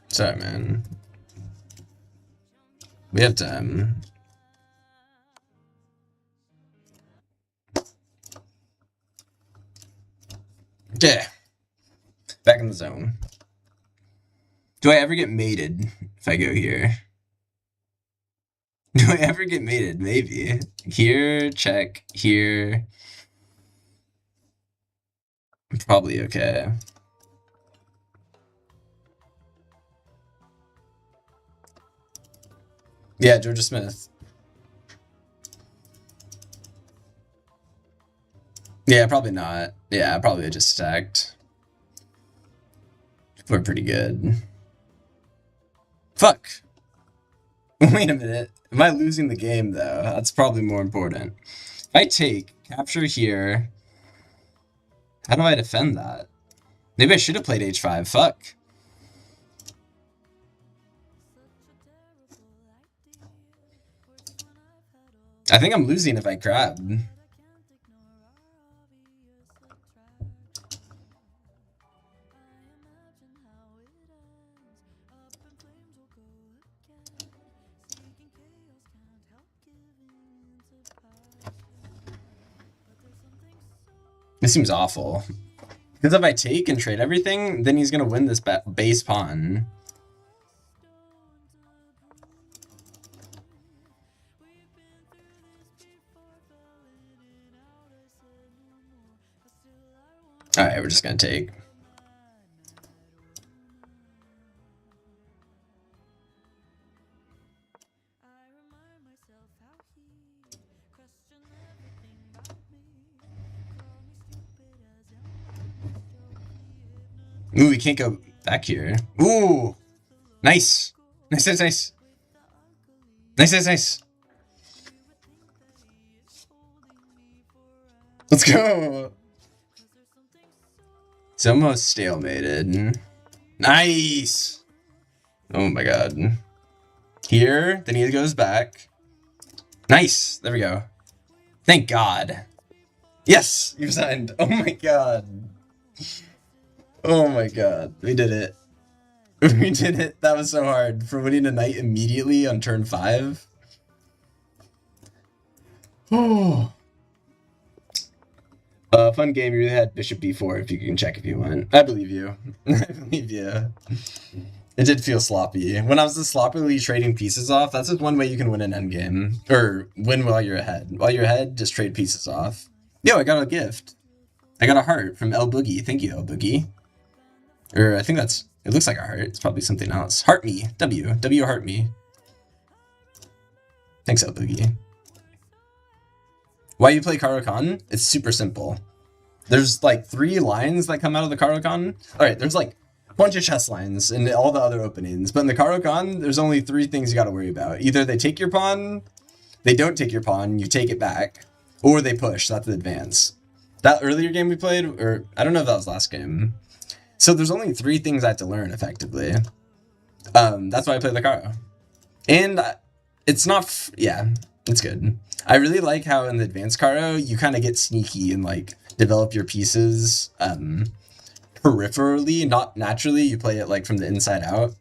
S1: Sorry, man. We have time. Yeah. Back in the zone. Do I ever get mated if I go here? Do I ever get mated? Maybe. Here, check. Here. Probably okay. Yeah, Georgia Smith. Yeah, probably not. Yeah, probably just stacked. We're pretty good. Fuck. Wait a minute. Am I losing the game, though? That's probably more important. If I take capture here, how do I defend that? Maybe I should have played h5. Fuck. I think I'm losing if I crab. This seems awful. Because if I take and trade everything, then he's going to win this base pawn. Alright, we're just going to take. Ooh, we can't go back here. Ooh! Nice! Nice, nice, nice! Nice, nice, nice! Let's go! It's almost stalemated. Nice! Oh my god. Here, then he goes back. Nice! There we go. Thank God. Yes! You signed. Oh my god. Oh my god. We did it. We did it. That was so hard. For winning a knight immediately on turn 5. Oh. Fun game. You really had bishop b4 if you can check if you want. I believe you. I believe you. It did feel sloppy. When I was just sloppily trading pieces off, that's just one way you can win an endgame. Or win while you're ahead. While you're ahead, just trade pieces off. Yo, I got a gift. I got a heart from El Boogie. Thank you, El Boogie. Or I think that's... It looks like a heart. It's probably something else. Heart me. W heart me. Thanks, El Boogie. Why you play Caro-Kann? It's super simple. There's like 3 lines that come out of the Caro-Kann. Alright, there's like a bunch of chess lines and all the other openings. But in the Caro-Kann, there's only 3 things you gotta worry about. Either they take your pawn, they don't take your pawn, you take it back, or they push. That's the advance. That earlier game we played, or I don't know if that was last game. So there's only 3 things I have to learn effectively. That's why I play the Caro. And it's not, yeah, it's good. I really like how in the advanced Caro, you kind of get sneaky and like develop your pieces peripherally, not naturally. You play it like from the inside out.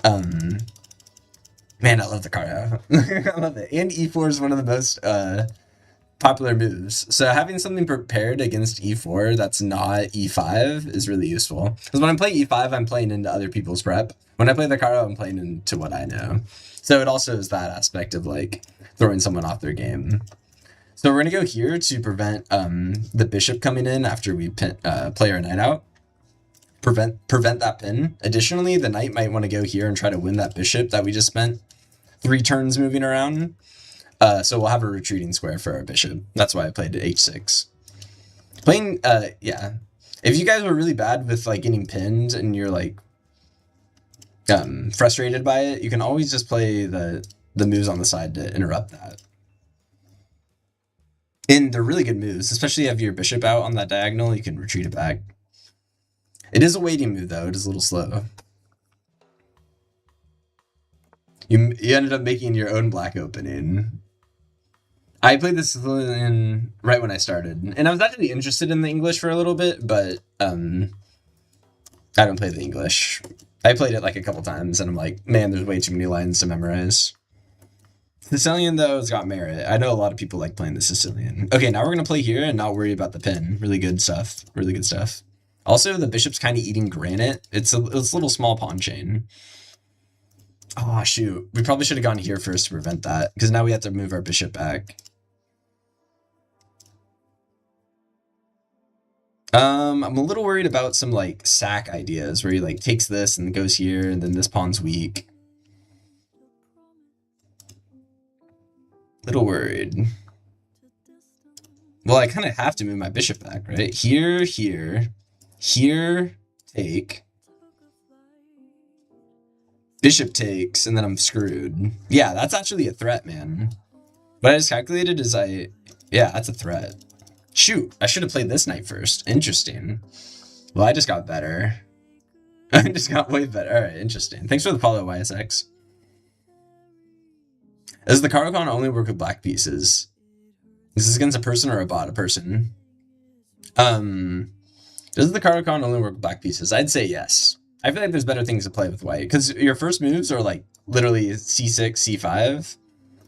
S1: Man, I love the Caro. I love it. And e4 is one of the most popular moves. So having something prepared against e4 that's not e5 is really useful. Because when I'm playing e5, I'm playing into other people's prep. When I play the Caro, I'm playing into what I know. So it also is that aspect of like throwing someone off their game. So we're going to go here to prevent the bishop coming in after we play our knight out. Prevent that pin. Additionally, the knight might want to go here and try to win that bishop that we just spent 3 turns moving around. So we'll have a retreating square for our bishop. That's why I played h6. Playing, yeah. If you guys were really bad with like getting pinned and you're like frustrated by it, you can always just play the moves on the side to interrupt that. And they're really good moves, especially if you have your bishop out on that diagonal, you can retreat it back. It is a waiting move though, it is a little slow. You ended up making your own black opening. I played this Sicilian right when I started, and I was actually interested in the English for a little bit, but I don't play the English. I played it like a couple times, and I'm like, man, there's way too many lines to memorize. Sicilian, though, has got merit. I know a lot of people like playing the Sicilian. Okay, now we're going to play here and not worry about the pin. Really good stuff. Really good stuff. Also, the bishop's kind of eating granite. It's a little small pawn chain. Oh, shoot. We probably should have gone here first to prevent that, because now we have to move our bishop back. I'm a little worried about some, like, sack ideas, where he, like, takes this and goes here, and then this pawn's weak. Little worried. Well, I kind of have to move my bishop back, right? Here, take. Bishop takes, and then I'm screwed. Yeah, that's actually a threat, man. What I just calculated is yeah, that's a threat. Shoot, I should have played this knight first. Interesting. Well, I just got better. I just got way better. All right, interesting. Thanks for the follow, YSX. Does the Caro-Kann only work with black pieces? Is this against a person or a bot? A person. Does the Caro-Kann only work with black pieces? I'd say yes. I feel like there's better things to play with white, because your first moves are like literally c6, c5,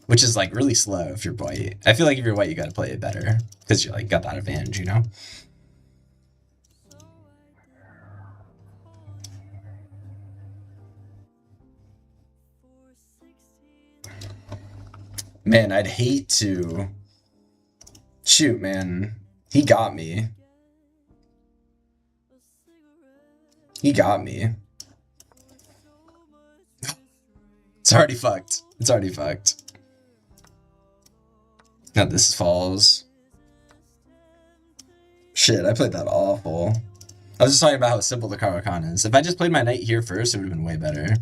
S1: which is like really slow if you're white. I feel like if you're white, you got to play it better, because you like got that advantage, you know? Man, I'd hate to. Shoot, man. He got me. He got me. It's already fucked. It's already fucked. Now this falls. Shit, I played that awful. I was just talking about how simple the Caro-Kann is. If I just played my knight here first, it would have been way better.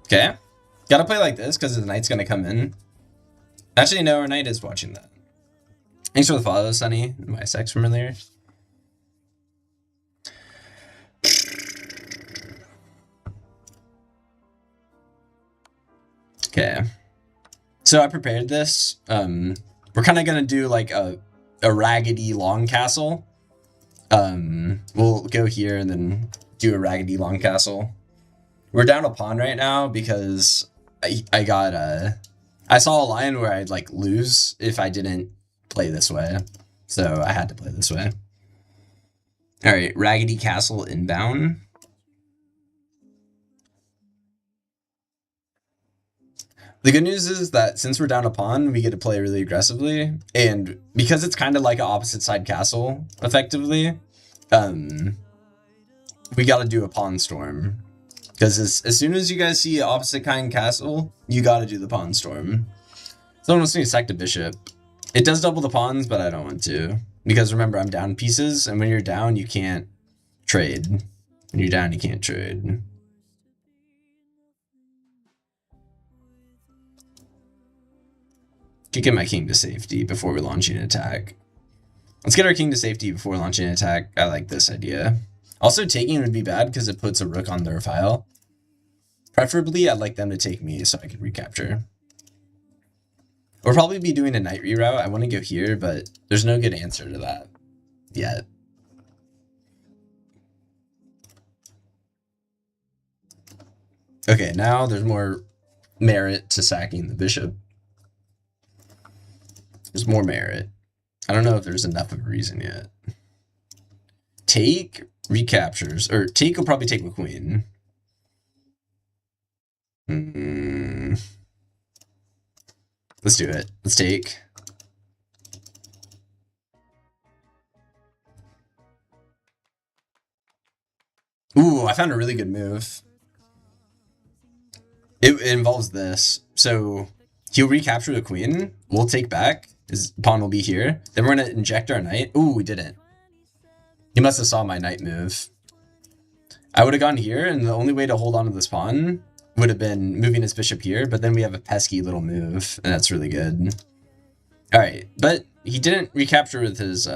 S1: Okay. Gotta play like this because the knight's gonna come in. Actually, no, our knight is watching that. Thanks for the follow, Sunny. My sex from earlier. Okay. So I prepared this. We're kind of gonna do like a raggedy long castle. We'll go here and then do a raggedy long castle. We're down a pawn right now because I got I saw a line where I'd like lose if I didn't play this way, so I had to play this way. All right, raggedy castle inbound. The good news is that since we're down a pawn, we get to play really aggressively, and because it's kind of like an opposite side castle, effectively, we got to do a pawn storm. Because as soon as you guys see opposite kind castle, you gotta do the pawn storm. Someone wants me to sack the bishop. It does double the pawns, but I don't want to. Because remember, I'm down pieces, and when you're down, you can't trade. When you're down, you can't trade. Could get my king to safety before we're launching an attack. Let's get our king to safety before launching an attack. I like this idea. Also, taking would be bad because it puts a rook on their file. Preferably, I'd like them to take me so I could recapture. We'll probably be doing a knight reroute. I want to go here, but there's no good answer to that yet. Okay, now there's more merit to sacking the bishop. There's more merit. I don't know if there's enough of a reason yet. Take recaptures, or take will probably take the queen. Let's do it. Let's take. Ooh, I found a really good move. It involves this. So he'll recapture the queen. We'll take back. His pawn will be here. Then we're going to inject our knight. Ooh, we didn't. He must have saw my knight move. I would have gone here, and the only way to hold on to this pawn would have been moving his bishop here, but then we have a pesky little move, and that's really good. Alright, but he didn't recapture with his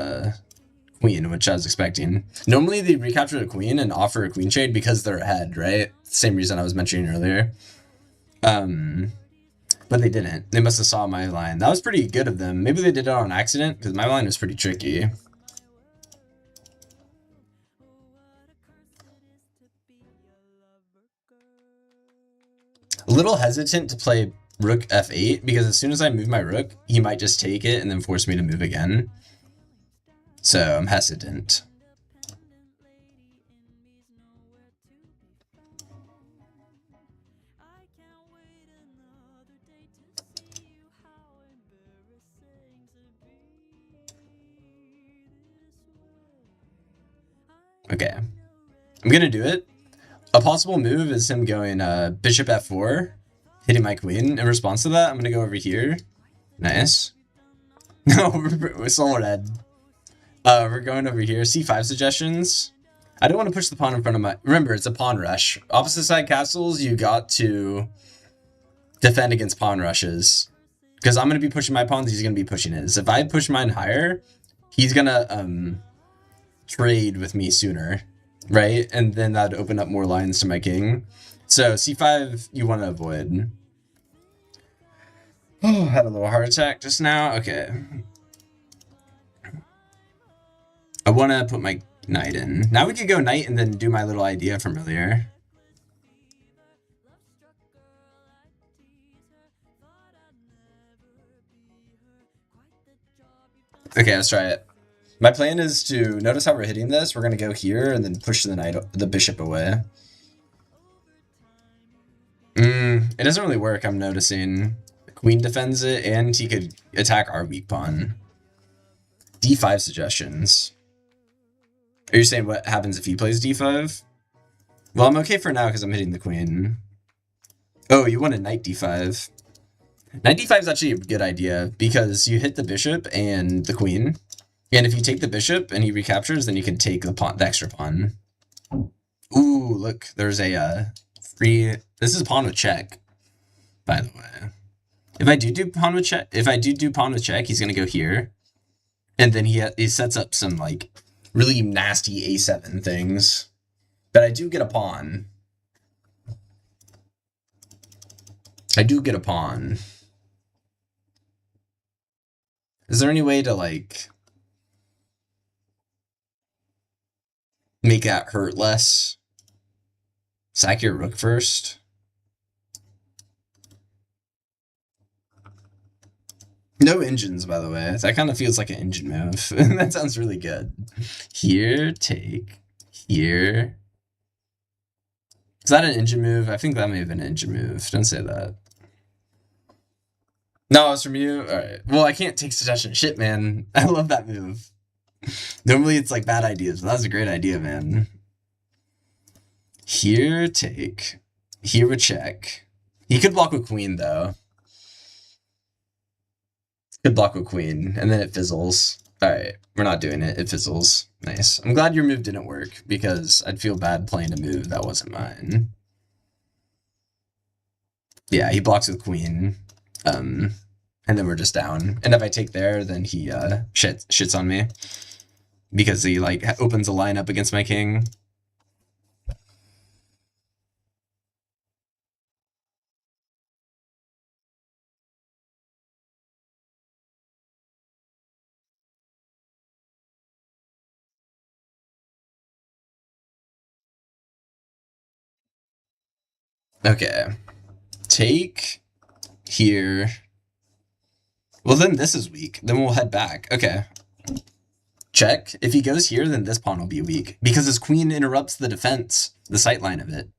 S1: queen, which I was expecting. Normally they recapture the queen and offer a queen trade because they're ahead, right? Same reason I was mentioning earlier. But they didn't. They must have saw my line. That was pretty good of them. Maybe they did it on accident, because my line was pretty tricky. A little hesitant to play rook f8 because as soon as I move my rook, he might just take it and then force me to move again. So I'm hesitant. Okay, I'm gonna do it. A possible move is him going bishop f4, hitting my queen. In response to that, I'm gonna go over here. Nice. No, we're still red. We're going over here. c5 suggestions. I don't want to push the pawn in front of my... Remember, it's a pawn rush. Opposite side castles, you got to defend against pawn rushes. Because I'm going to be pushing my pawns, he's going to be pushing his. If I push mine higher, he's going to trade with me sooner, right? And then that'd open up more lines to my king. So c5, you want to avoid. Oh, I had a little heart attack just now. Okay. I want to put my knight in. Now we could go knight and then do my little idea from earlier. Okay, let's try it. My plan is to notice how we're hitting this. We're going to go here and then push the bishop away. It doesn't really work, I'm noticing. The queen defends it, and he could attack our weak pawn. d5 suggestions. Are you saying what happens if he plays d5? Well, I'm okay for now because I'm hitting the queen. Oh, you want a knight d5. Knight d5 is actually a good idea because you hit the bishop and the queen. And if you take the bishop and he recaptures, then you can take the pawn, the extra pawn. Ooh, look, there's a free... This is pawn with check, by the way. If I do pawn with check, he's gonna go here, and then he sets up some like really nasty a7 things. But I do get a pawn. Is there any way to like make that hurt less? Sack your rook first. No engines, by the way. That kind of feels like an engine move. That sounds really good. Here, take. Here. Is that an engine move? I think that may have been an engine move. Don't say that. No, it's from you? Alright. Well, I can't take suggestion. Shit, man. I love that move. Normally it's like bad ideas, but that was a great idea, man. Here, take. Here, a check. He could block with queen, though. Could block with queen, and then it fizzles. Alright, we're not doing it. It fizzles. Nice. I'm glad your move didn't work, because I'd feel bad playing a move that wasn't mine. Yeah, he blocks with queen. And then we're just down. And if I take there, then he shits on me. Because he, like, opens a line up against my king. Okay. Take here. Well, then this is weak. Then we'll head back. Okay. Check. If he goes here, then this pawn will be weak. Because his queen interrupts the defense, the sight line of it.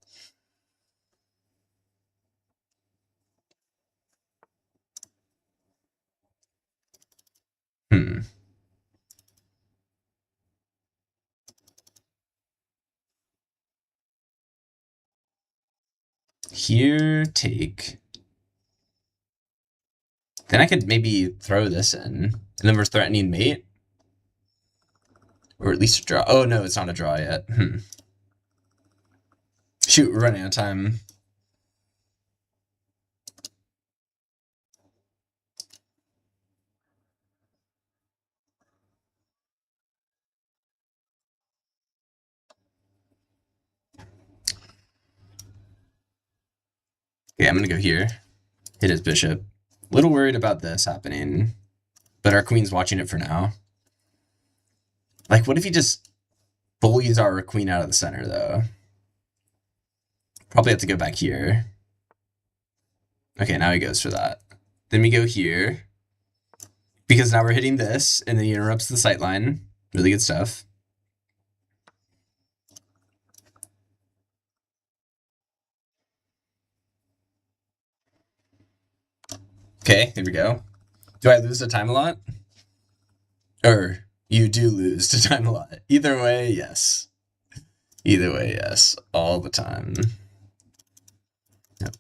S1: Here, take. Then I could maybe throw this in. And then we're threatening mate. Or at least a draw. Oh, no, it's not a draw yet. Shoot, we're running out of time. Okay, I'm gonna go here. Hit his bishop. Little worried about this happening. But our queen's watching it for now. Like, what if he just bullies our queen out of the center, though? Probably have to go back here. Okay, now he goes for that. Then we go here. Because now we're hitting this, and then he interrupts the sightline. Really good stuff. Okay, here we go. Do I lose to time a lot? Or you do lose to time a lot. Either way, yes. Either way, yes. All the time. Yep.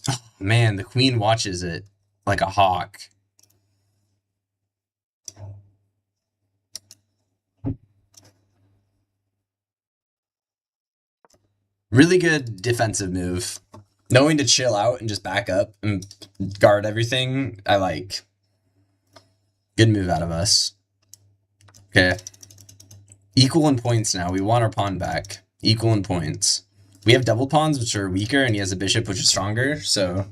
S1: Oh, man, the queen watches it like a hawk. Really good defensive move. Knowing to chill out and just back up and guard everything, I like. Good move out of us. Okay. Equal in points now. We want our pawn back. Equal in points. We have double pawns, which are weaker, and he has a bishop, which is stronger, so...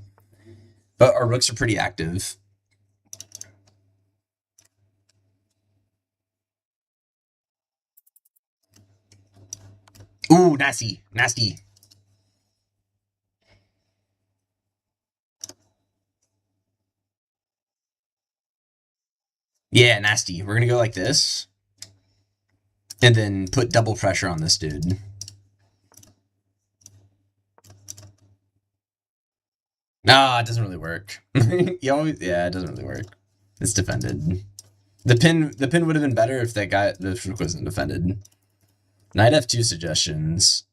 S1: But our rooks are pretty active. Ooh, nasty. Nasty. Yeah, nasty. We're gonna go like this. And then put double pressure on this dude. Nah, it doesn't really work. Yeah, it doesn't really work. It's defended. The pin would have been better if the rook wasn't defended. Knight f2 suggestions.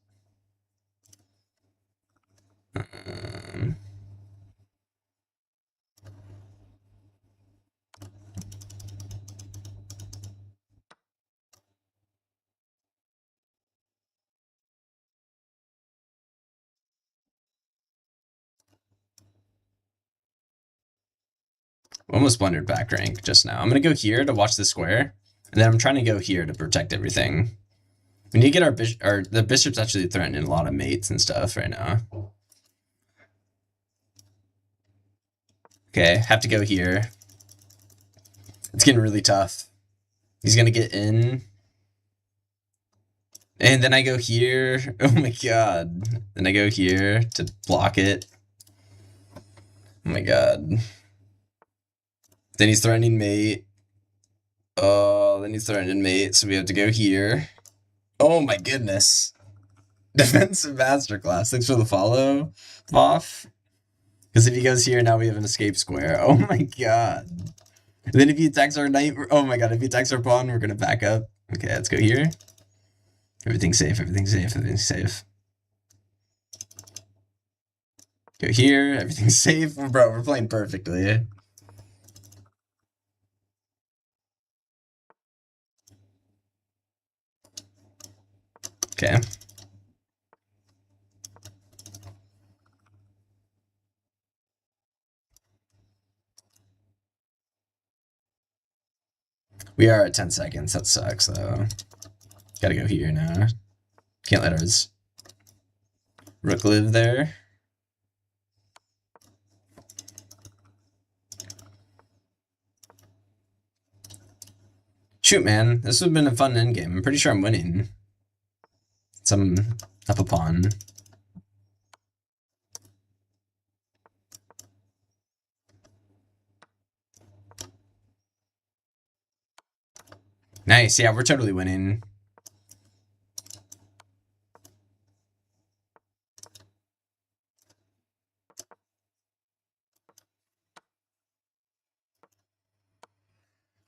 S1: Almost blundered back rank just now. I'm going to go here to watch the square, and then I'm trying to go here to protect everything. We need to get our bishop, the bishop's actually threatening a lot of mates and stuff right now. Okay, have to go here. It's getting really tough. He's going to get in. And then I go here. Oh my god. Then I go here to block it. Oh my god. Then he's threatening mate. Oh, then he's threatening mate, so we have to go here. Oh my goodness. Defensive masterclass. Thanks for the follow, Voff. Because if he goes here, now we have an escape square. Oh my god. And then if he attacks our knight, oh my god, if he attacks our pawn, we're going to back up. Okay, let's go here. Everything's safe, everything's safe, everything's safe. Go here, everything's safe. Bro, we're playing perfectly. Okay. We are at 10 seconds. That sucks, though. Gotta go here now. Can't let ours rook live there. Shoot, man. This would have been a fun endgame. I'm pretty sure I'm winning. Some up a pawn. Nice. Yeah, we're totally winning.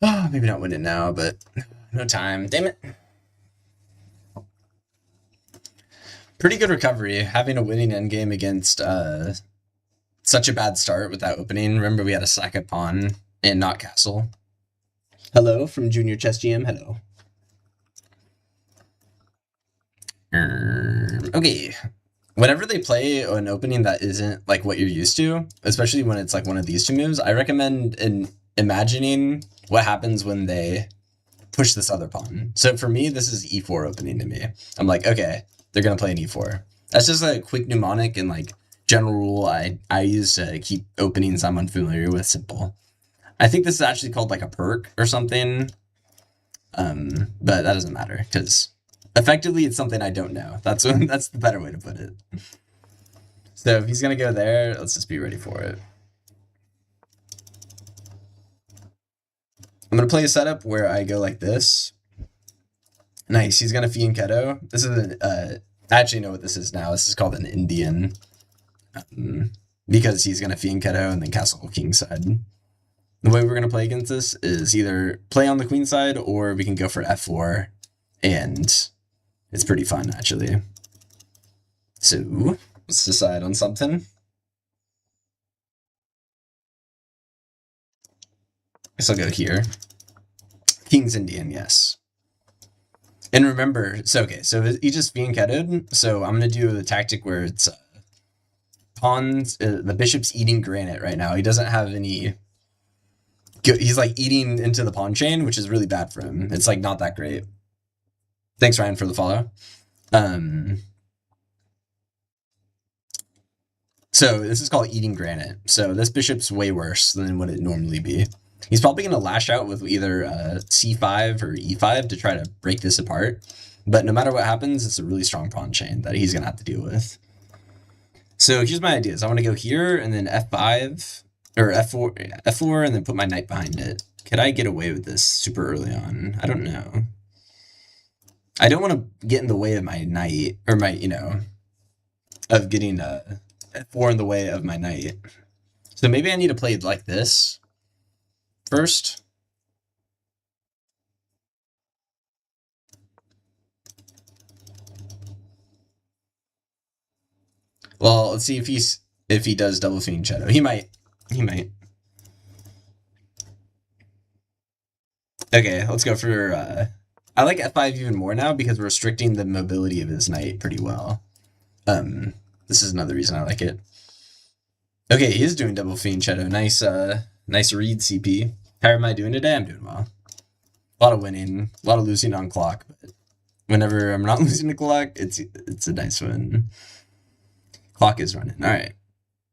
S1: Oh, maybe not winning now, but no time. Damn it. Pretty good recovery. Having a winning endgame against such a bad start with that opening. Remember, we had a sack of pawn and not castle. Hello from Junior Chess GM. Hello. Okay. Whenever they play an opening that isn't like what you're used to, especially when it's like one of these two moves, I recommend imagining what happens when they push this other pawn. So for me, this is e4 opening to me. I'm like, okay, they're gonna play an e4. That's just a quick mnemonic and like general rule I use to keep openings I'm unfamiliar with simple. I think this is actually called like a perk or something. But that doesn't matter because effectively it's something I don't know. That's the better way to put it. So if he's gonna go there, let's just be ready for it. I'm gonna play a setup where I go like this. Nice. He's gonna Fiend Keto. This is I actually know what this is now. This is called an Indian, because he's gonna Fiend Keto and then Castle King side. The way we're gonna play against this is either play on the queen side or we can go for f4, and it's pretty fun actually. So let's decide on something. Guess I'll go here. King's Indian, yes. And remember, so okay, so he just being ketted. So I'm gonna do the tactic where it's pawns. The bishop's eating granite right now. He doesn't have any. He's like eating into the pawn chain, which is really bad for him. It's like not that great. Thanks, Ryan, for the follow. So this is called eating granite. So this bishop's way worse than what it normally be. He's probably going to lash out with either c5 or e5 to try to break this apart. But no matter what happens, it's a really strong pawn chain that he's going to have to deal with. So here's my ideas. I want to go here and then f5 or f4 and then put my knight behind it. Could I get away with this super early on? I don't know. I don't want to get in the way of my knight or my, of getting f4 in the way of my knight. So maybe I need to play it like this first. Well, let's see if he does double Fiend Shadow. He might. Okay, let's go for I like f5 even more now because we're restricting the mobility of his knight pretty well. This is another reason I like it. Okay, he is doing double Fiend Shadow. Nice read, CP. How am I doing today? I'm doing well. A lot of winning, a lot of losing on clock, but whenever I'm not losing the clock, it's a nice win. Clock is running. All right,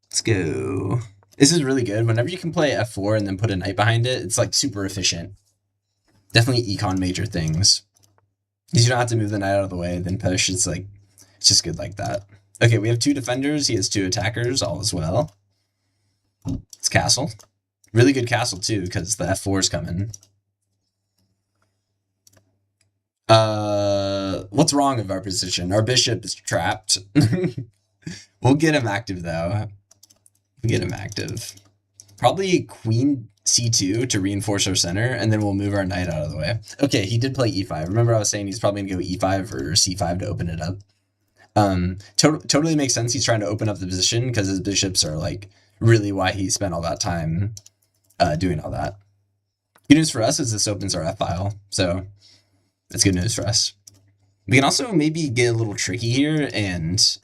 S1: let's go. This is really good. Whenever you can play f4 and then put a knight behind it, it's like super efficient. Definitely econ major things. Because you don't have to move the knight out of the way, then push. It's just good like that. Okay, we have 2 defenders. He has 2 attackers, all as well. It's castle. Really good castle, too, because the f4 is coming. What's wrong with our position? Our bishop is trapped. We'll get him active, though. We'll get him active. Probably queen c2 to reinforce our center, and then we'll move our knight out of the way. Okay, he did play e5. Remember I was saying he's probably going to go e5 or c5 to open it up. Totally makes sense. He's trying to open up the position because his bishops are like really why he spent all that time doing all that. Good news for us is this opens our f file, so that's good news for us. We can also maybe get a little tricky here and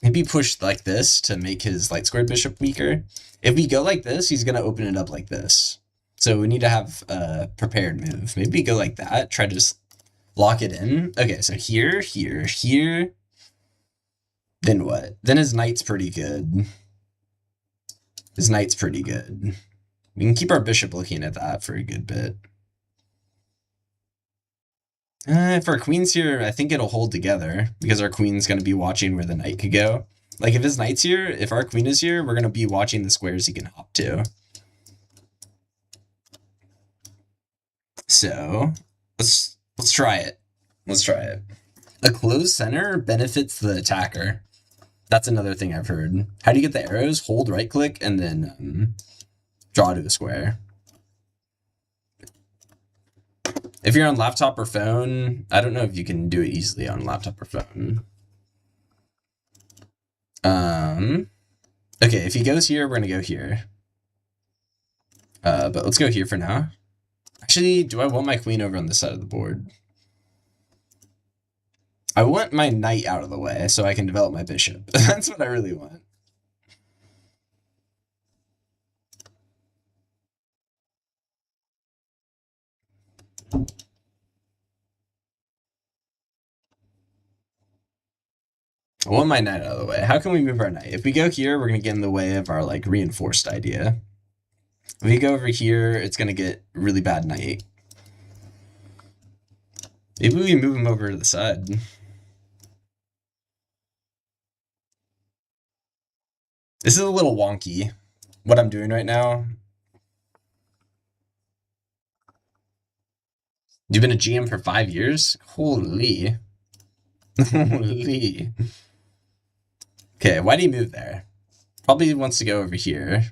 S1: maybe push like this to make his light squared bishop weaker. If we go like this, he's going to open it up like this. So we need to have a prepared move. Maybe go like that. Try to just lock it in. Okay, so here, here, here. Then what? Then his knight's pretty good. His knight's pretty good. We can keep our bishop looking at that for a good bit. If our queen's here, I think it'll hold together because our queen's going to be watching where the knight could go. Like if his knight's here, if our queen is here, we're going to be watching the squares he can hop to. So let's try it. Let's try it. A closed center benefits the attacker. That's another thing I've heard. How do you get the arrows? Hold right click and then draw to a square. If you're on laptop or phone, I don't know if you can do it easily on laptop or phone. Okay, if he goes here, we're gonna go here. But let's go here for now. Actually, do I want my queen over on this side of the board? I want my knight out of the way so I can develop my bishop. That's what I really want. I want my knight out of the way. How can we move our knight? If we go here, we're going to get in the way of our like reinforced idea. If we go over here, it's going to get really bad knight. Maybe we move him over to the side. This is a little wonky, what I'm doing right now. You've been a GM for 5 years? Holy. Holy. Okay, why do you move there? Probably wants to go over here.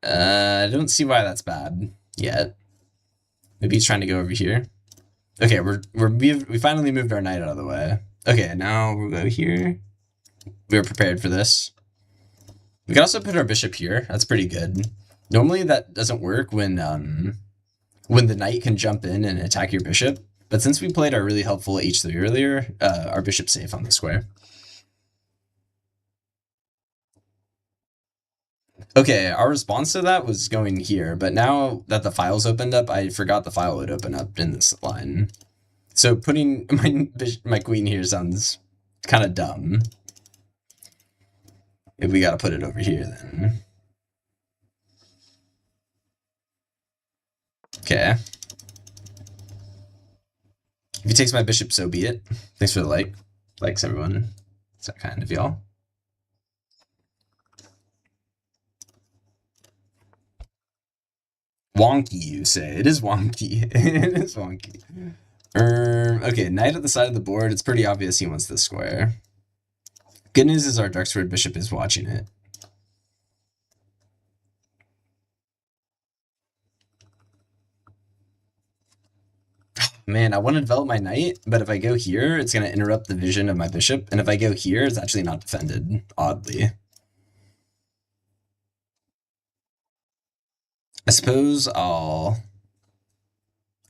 S1: I don't see why that's bad yet. Maybe he's trying to go over here. Okay, we finally moved our knight out of the way. Okay, now we'll go here. We were prepared for this. We can also put our bishop here. That's pretty good. Normally that doesn't work when the knight can jump in and attack your bishop. But since we played our really helpful h3 earlier, our bishop's safe on the square. Okay, our response to that was going here, but now that the file's opened up, I forgot the file would open up in this line. So putting my queen here sounds kind of dumb. If we gotta put it over here, then. Okay. If he takes my bishop, so be it. Thanks for the like. Likes, everyone. It's that kind of y'all. Wonky, you say. It is wonky. It is wonky. Okay, knight at the side of the board. It's pretty obvious he wants this square. Good news is our dark squared bishop is watching it. Man, I want to develop my knight, but if I go here, it's going to interrupt the vision of my bishop. And if I go here, it's actually not defended, oddly. I suppose I'll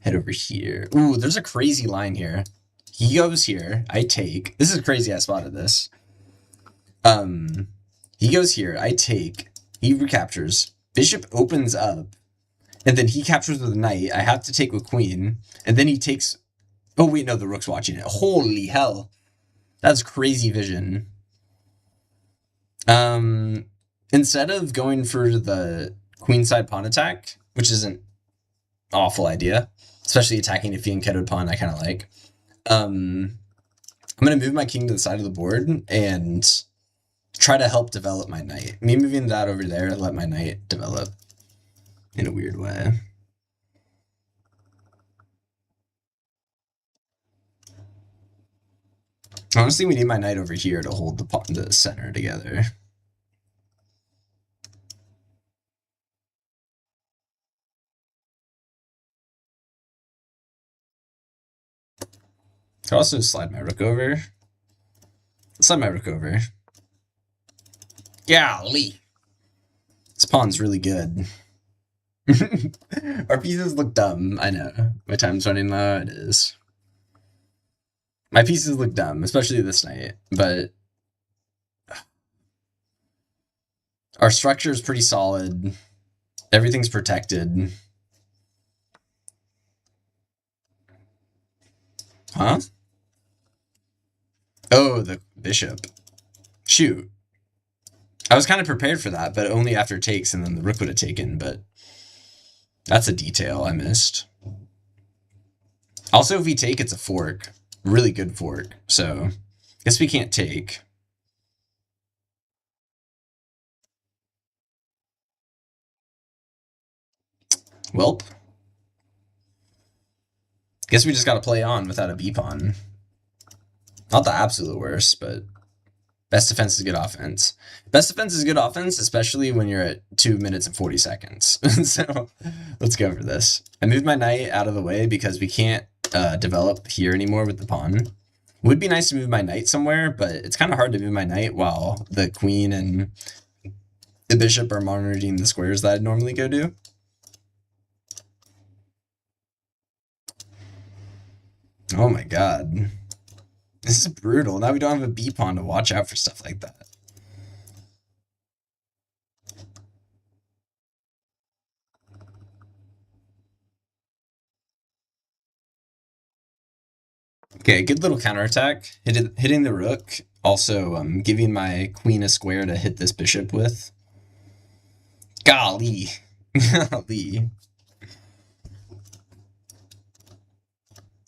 S1: head over here. Ooh, there's a crazy line here. He goes here. I take. This is crazy. I spotted this. He goes here. I take. He recaptures. Bishop opens up. And then he captures with a knight. I have to take with queen. And then he takes... Oh, wait, no, the rook's watching it. Holy hell. That's crazy vision. Instead of going for the queenside pawn attack, which is an awful idea, especially attacking a fianchettoed pawn I kind of like, I'm going to move my king to the side of the board and try to help develop my knight. Me moving that over there, let my knight develop in a weird way. Honestly, we need my knight over here to hold the center together. Could also slide my rook over. Slide my rook over. Golly. This pawn's really good. Our pieces look dumb. I know. My time's running low. It is. My pieces look dumb, especially this knight, but our structure is pretty solid. Everything's protected. Huh? Oh, the bishop. Shoot. I was kind of prepared for that, but only after takes, and then the rook would have taken, but that's a detail I missed. Also, if we take, it's a fork. Really good fork, so guess we can't take. Welp. Guess we just gotta play on without a b-pawn. Not the absolute worst, but best defense is good offense. Best defense is good offense, especially when you're at 2 minutes and 40 seconds. So let's go for this. I moved my knight out of the way because we can't develop here anymore with the pawn. It would be nice to move my knight somewhere, but it's kind of hard to move my knight while the queen and the bishop are monitoring the squares that I'd normally go do. Oh my god. This is brutal. Now we don't have a b-pawn to watch out for stuff like that. Okay, good little counterattack. Hitting the rook. Also, giving my queen a square to hit this bishop with. Golly. Golly.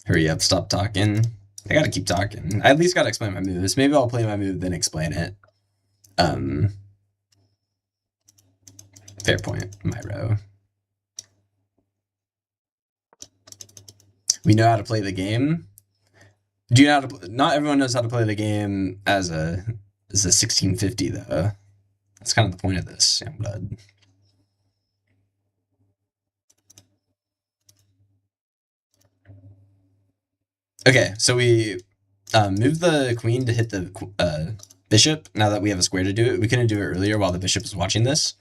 S1: Hurry up, stop talking. I gotta keep talking. I at least gotta explain my moves. Maybe I'll play my move, then explain it. Fair point, Myro. We know how to play the game. Do you know how to? Not everyone knows how to play the game as a 1650 though. That's kind of the point of this, young blood. Okay, so we move the queen to hit the bishop. Now that we have a square to do it, we couldn't do it earlier while the bishop was watching this.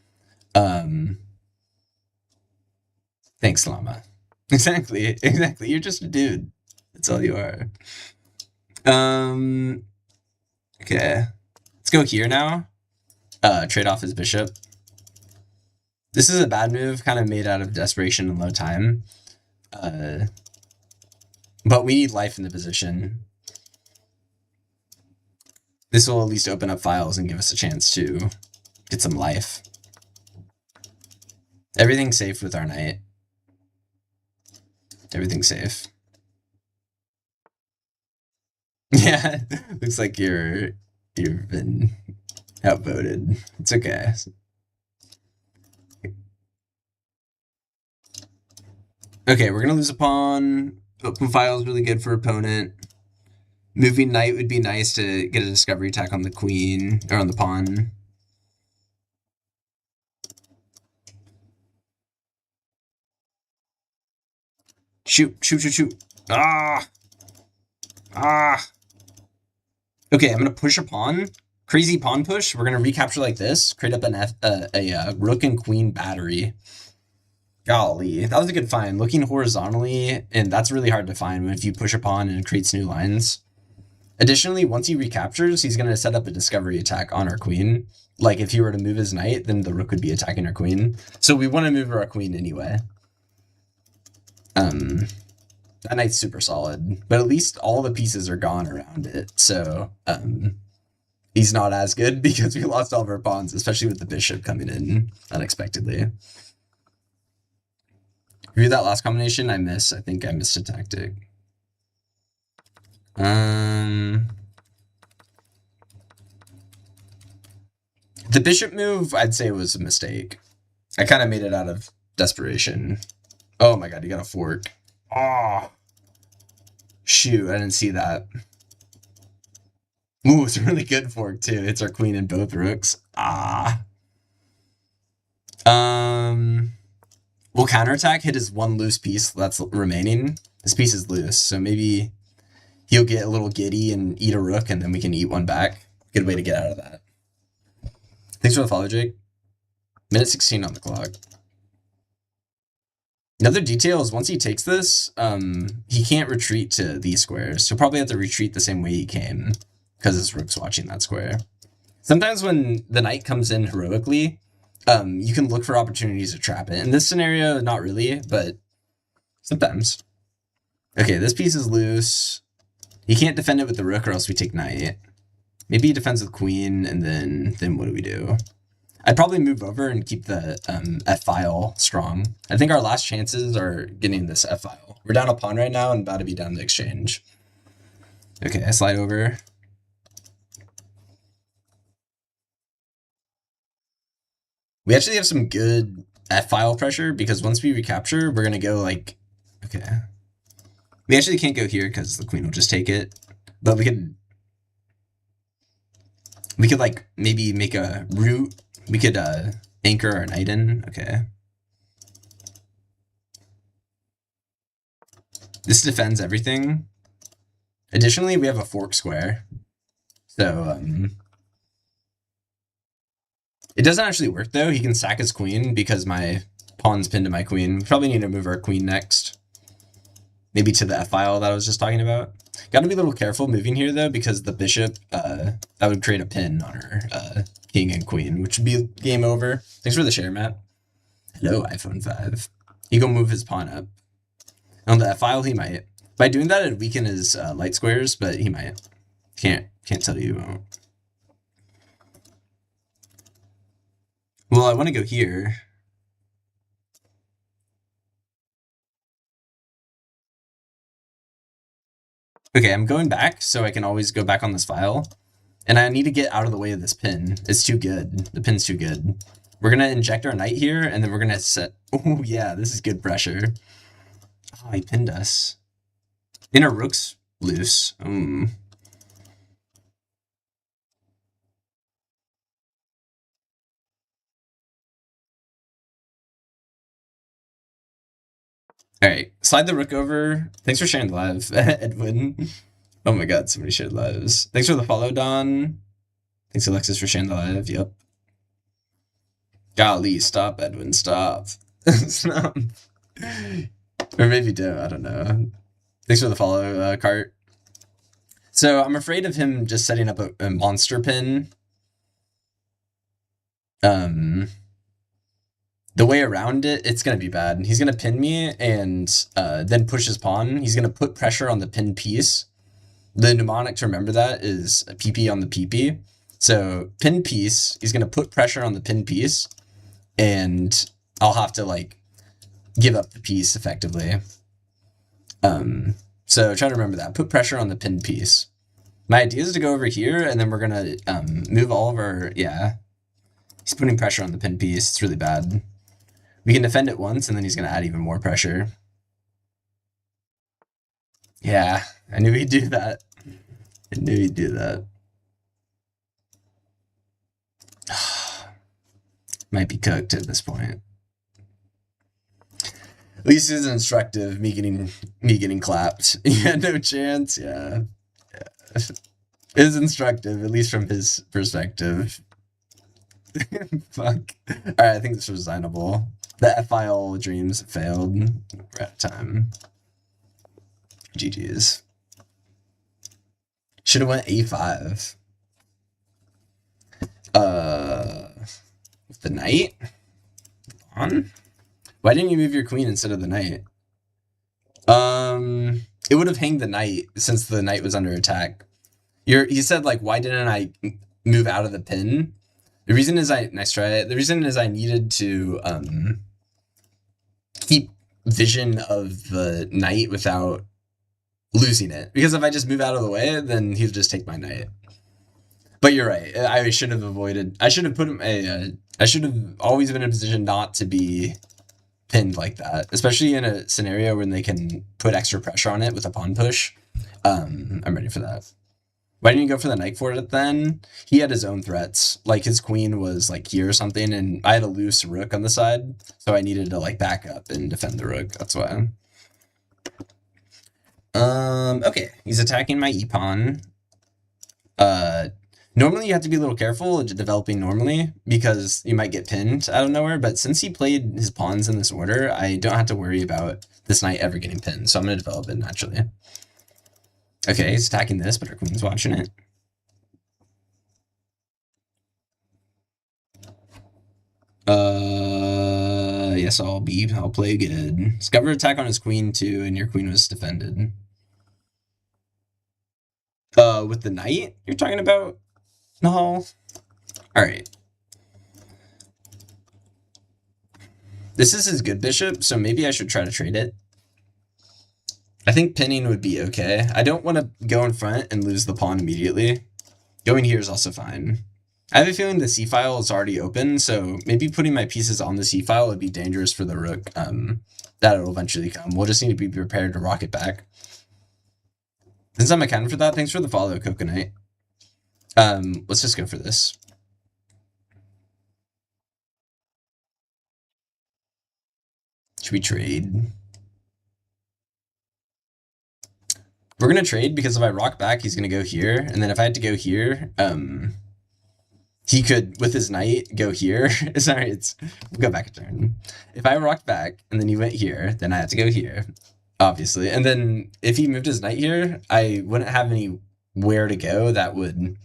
S1: Thanks, Llama. Exactly. You're just a dude. That's all you are. Okay. Let's go here now. Trade off his bishop. This is a bad move, kind of made out of desperation and low time. But we need life in the position. This will at least open up files and give us a chance to get some life. Everything's safe with our knight. Everything's safe. Yeah, looks like you've been outvoted. It's okay. Okay, we're gonna lose a pawn. Open file is really good for opponent. Moving knight would be nice to get a discovery attack on the queen or on the pawn. Shoot. Ah. Okay, I'm gonna push a pawn. Crazy pawn push. We're gonna recapture like this. Create up a rook and queen battery. Golly, that was a good find. Looking horizontally, and that's really hard to find if you push a pawn and it creates new lines. Additionally, once he recaptures, he's going to set up a discovery attack on our queen. Like, if he were to move his knight, then the rook would be attacking our queen. So we want to move our queen anyway. That knight's super solid. But at least all the pieces are gone around it. So, he's not as good because we lost all of our pawns, especially with the bishop coming in unexpectedly. Review that last combination. I think I missed a tactic. The bishop move, I'd say, was a mistake. I kind of made it out of desperation. Oh my god, you got a fork. Oh. Shoot, I didn't see that. Ooh, it's a really good fork, too. It's our queen and both rooks. Ah. We'll counterattack, hit his one loose piece that's remaining. This piece is loose, so maybe he'll get a little giddy and eat a rook, and then we can eat one back. Good way to get out of that. Thanks for the follow, Jake. Minute 16 on the clock. Another detail is once he takes this, he can't retreat to these squares. He'll probably have to retreat the same way he came, because his rook's watching that square. Sometimes when the knight comes in heroically, you can look for opportunities to trap it. In this scenario, not really, but sometimes. Okay, this piece is loose. He can't defend it with the rook or else we take knight. Maybe he defends with queen, and then what do we do? I'd probably move over and keep the f-file strong. I think our last chances are getting this f-file. We're down a pawn right now and about to be down the exchange. Okay, I slide over. We actually have some good f-file pressure because once we recapture, we're going to go like... Okay. We actually can't go here because the queen will just take it. But we could like maybe make a route. We could anchor our knight in. Okay. This defends everything. Additionally, we have a fork square. So, it doesn't actually work though. He can sack his queen because my pawn's pinned to my queen. We probably need to move our queen next. Maybe to the f-file that I was just talking about. Gotta be a little careful moving here though, because the bishop, that would create a pin on our king and queen, which would be game over. Thanks for the share, Matt. Hello, iPhone 5. He gonna move his pawn up. On the f-file, he might. By doing that, it'd weaken his light squares, but he might. Can't tell you. Won't. Well, I want to go here. Okay, I'm going back so I can always go back on this file. And I need to get out of the way of this pin. It's too good. The pin's too good. We're going to inject our knight here, and then we're going to set... Oh, yeah, this is good pressure. Oh, he pinned us. And our rook's loose. Alright, slide the rook over. Thanks for sharing the live, Edwin. Oh my god, somebody shared lives. Thanks for the follow, Don. Thanks, Alexis, for sharing the live. Yep. Golly, stop, Edwin, stop. Stop. Or maybe don't, I don't know. Thanks for the follow, Cart. So I'm afraid of him just setting up a monster pin. The way around it, it's going to be bad. He's going to pin me and then push his pawn. He's going to put pressure on the pinned piece. The mnemonic to remember that is a PP on the PP. So pinned piece, he's going to put pressure on the pinned piece, and I'll have to like give up the piece effectively. So try to remember that. Put pressure on the pinned piece. My idea is to go over here, and then we're going to move all of our... Yeah. He's putting pressure on the pinned piece. It's really bad. We can defend it once, and then he's going to add even more pressure. Yeah, I knew he'd do that. I knew he'd do that. Might be cooked at this point. At least it's instructive, me getting clapped. Yeah, no chance, yeah. It's instructive, at least from his perspective. Fuck. Alright, I think this was designable. The F-file dreams failed. We're out of time. GG's. Should have went A5. With the knight? On? Why didn't you move your queen instead of the knight? It would have hanged the knight since the knight was under attack. He said, like, why didn't I move out of the pin? The reason is nice try. The reason is I needed to keep vision of the knight without losing it. Because if I just move out of the way, then he'll just take my knight. But you're right. I should have avoided. I should have put him I should have always been in a position not to be pinned like that, especially in a scenario when they can put extra pressure on it with a pawn push. I'm ready for that. Why didn't you go for the knight for it then? He had his own threats. Like, his queen was, like, here or something, and I had a loose rook on the side, so I needed to, like, back up and defend the rook. That's why. Okay. He's attacking my e-pawn. Normally you have to be a little careful developing normally, because you might get pinned out of nowhere, but since he played his pawns in this order, I don't have to worry about this knight ever getting pinned, so I'm going to develop it naturally. Okay, he's attacking this, but our queen's watching it. Yes, I'll play good. Discover attack on his queen too, and your queen was defended. With the knight you're talking about? No. Alright. This is his good bishop, so maybe I should try to trade it. I think pinning would be okay. I don't want to go in front and lose the pawn immediately. Going here is also fine. I have a feeling the c-file is already open, so maybe putting my pieces on the c-file would be dangerous for the rook. That will eventually come. We'll just need to be prepared to rock it back. Since I'm accounting for that, thanks for the follow, Coconut. Let's just go for this. Should we trade? We're going to trade because if I rock back, he's going to go here. And then if I had to go here, he could, with his knight, go here. Sorry, we'll go back a turn. If I rocked back and then he went here, then I have to go here, obviously. And then if he moved his knight here, I wouldn't have anywhere to go that would,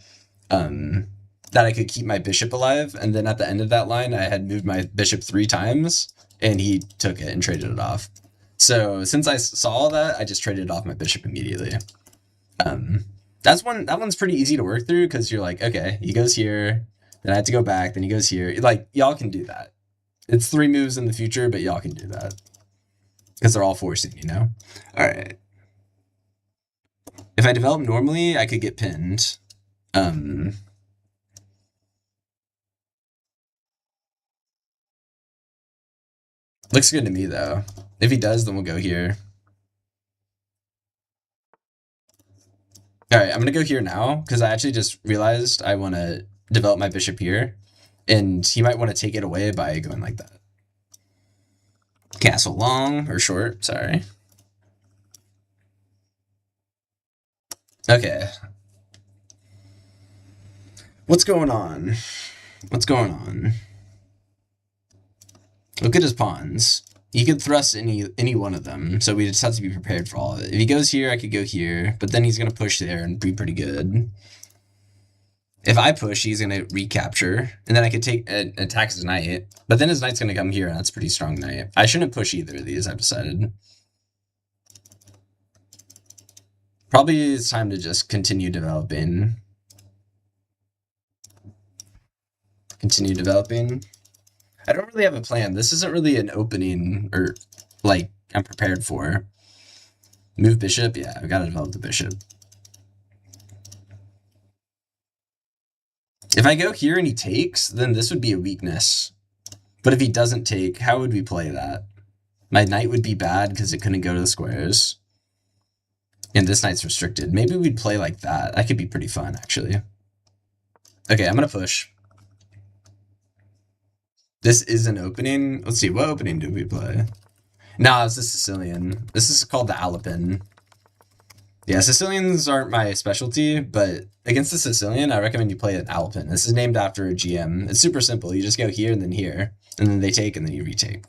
S1: that I could keep my bishop alive. And then at the end of that line, I had moved my bishop 3 times and he took it and traded it off. So since I saw all that, I just traded off my bishop immediately. Um, that one's pretty easy to work through because you're like, okay, he goes here, then I have to go back, then he goes here. Like y'all can do that. It's 3 moves in the future, but y'all can do that because they're all forcing, you know. All right. If I develop normally, I could get pinned. Um, Looks good to me though. If he does, then we'll go here. All right, I'm gonna go here now because I actually just realized I want to develop my bishop here, and he might want to take it away by going like that. Castle long or short, sorry. Okay. What's going on? What's going on? Look at his pawns. He could thrust any one of them, so we just have to be prepared for all of it. If he goes here, I could go here, but then he's gonna push there and be pretty good. If I push, he's gonna recapture, and then I could take attack his knight. But then his knight's gonna come here, and that's a pretty strong knight. I shouldn't push either of these, I've decided. Probably it's time to just continue developing. Continue developing. I don't really have a plan. This isn't really an opening or like I'm prepared for. Move bishop? Yeah, I've got to develop the bishop. If I go here and he takes, then this would be a weakness. But if he doesn't take, how would we play that? My knight would be bad because it couldn't go to the squares. And this knight's restricted. Maybe we'd play like that. That could be pretty fun, actually. Okay, I'm going to push. This is an opening. Let's see, what opening do we play? No, it's the Sicilian. This is called the Alpin. Yeah, Sicilians aren't my specialty, but against the Sicilian, I recommend you play an Alpin. This is named after a GM. It's super simple. You just go here and then they take, and then you retake.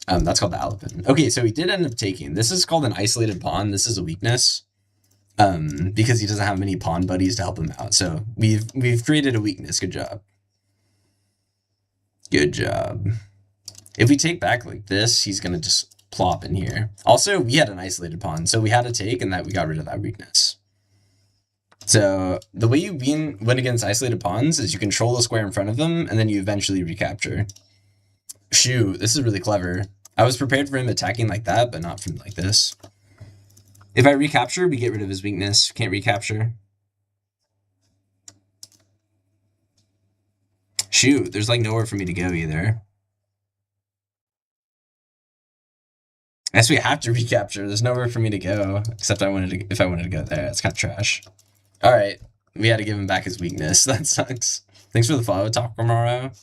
S1: That's called the Alpin. Okay, so he did end up taking. This is called an isolated pawn. This is a weakness. Because he doesn't have many pawn buddies to help him out. So we've created a weakness. Good job. Good job. If we take back like this, he's going to just plop in here. Also, we had an isolated pawn, so we had to take, and that we got rid of that weakness. So the way you win against isolated pawns is you control the square in front of them, and then you eventually recapture. Shoot, this is really clever. I was prepared for him attacking like that, but not from like this. If I recapture, we get rid of his weakness. Can't recapture. Shoot, there's like nowhere for me to go either. I guess we have to recapture. There's nowhere for me to go, except if I wanted to go there. It's kind of trash. All right, we had to give him back his weakness. That sucks. Thanks for the follow, Takamaro.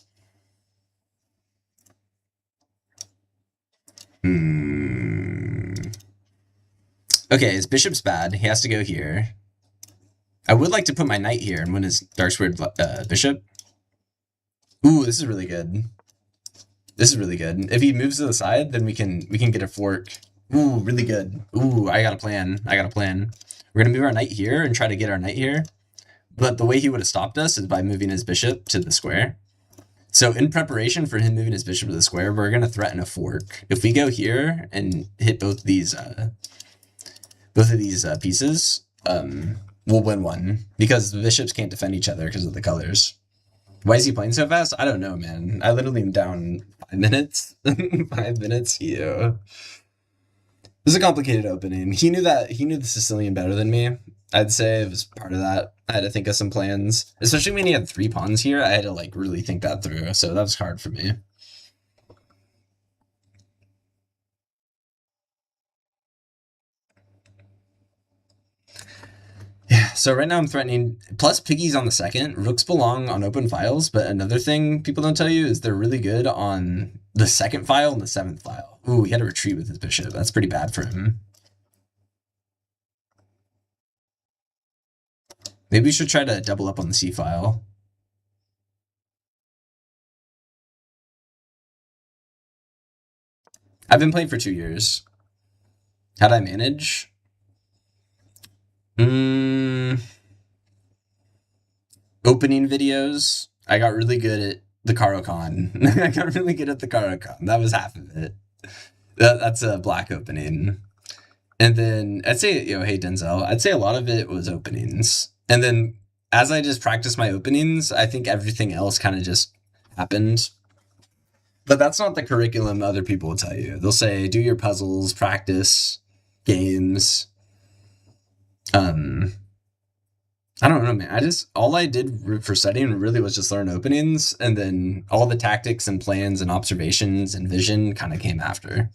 S1: Okay, his bishop's bad. He has to go here. I would like to put my knight here and win his dark squared bishop. Ooh, this is really good. This is really good. If he moves to the side, then we can get a fork. Ooh, really good. Ooh, I got a plan. We're gonna move our knight here and try to get our knight here. But the way he would have stopped us is by moving his bishop to the square. So in preparation for him moving his bishop to the square, we're gonna threaten a fork. If we go here and hit both of these pieces, we'll win one because the bishops can't defend each other because of the colors. Why is he playing so fast? I don't know, man. I literally am down 5 minutes. 5 minutes, yeah. This is a complicated opening. He knew the Sicilian better than me. I'd say it was part of that. I had to think of some plans. Especially when he had 3 pawns here, I had to like really think that through. So that was hard for me. Yeah, so right now I'm threatening, plus piggies on the second. Rooks belong on open files, but another thing people don't tell you is they're really good on the second file and the 7th file. Ooh, he had to retreat with his bishop. That's pretty bad for him. Maybe we should try to double up on the C file. I've been playing for 2 years. How'd I manage? Opening videos. I got really good at the Karo-kan. I got really good at the Karo-kan. That was half of it. That's a black opening. And then I'd say, hey Denzel, I'd say a lot of it was openings. And then as I just practiced my openings, I think everything else kind of just happened. But that's not the curriculum other people will tell you. They'll say, do your puzzles, practice games. I don't know, man. All I did for studying really was just learn openings, and then all the tactics and plans and observations and vision kind of came after.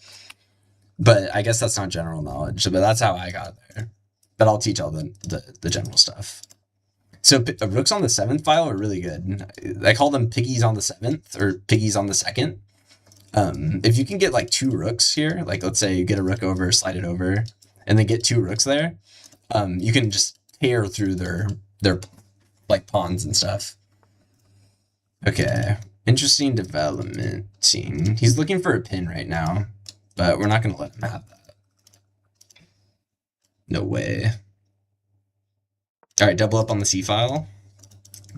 S1: But I guess that's not general knowledge, but that's how I got there. But I'll teach all the general stuff. So rooks on the 7th file are really good. I call them piggies on the 7th or piggies on the 2nd. If you can get like 2 rooks here, like let's say you get a rook over, slide it over, and then get 2 rooks there, you can just tear through their like pawns and stuff. Okay, interesting development scene. He's looking for a pin right now, but we're not going to let him have that. No way. All right, double up on the C file.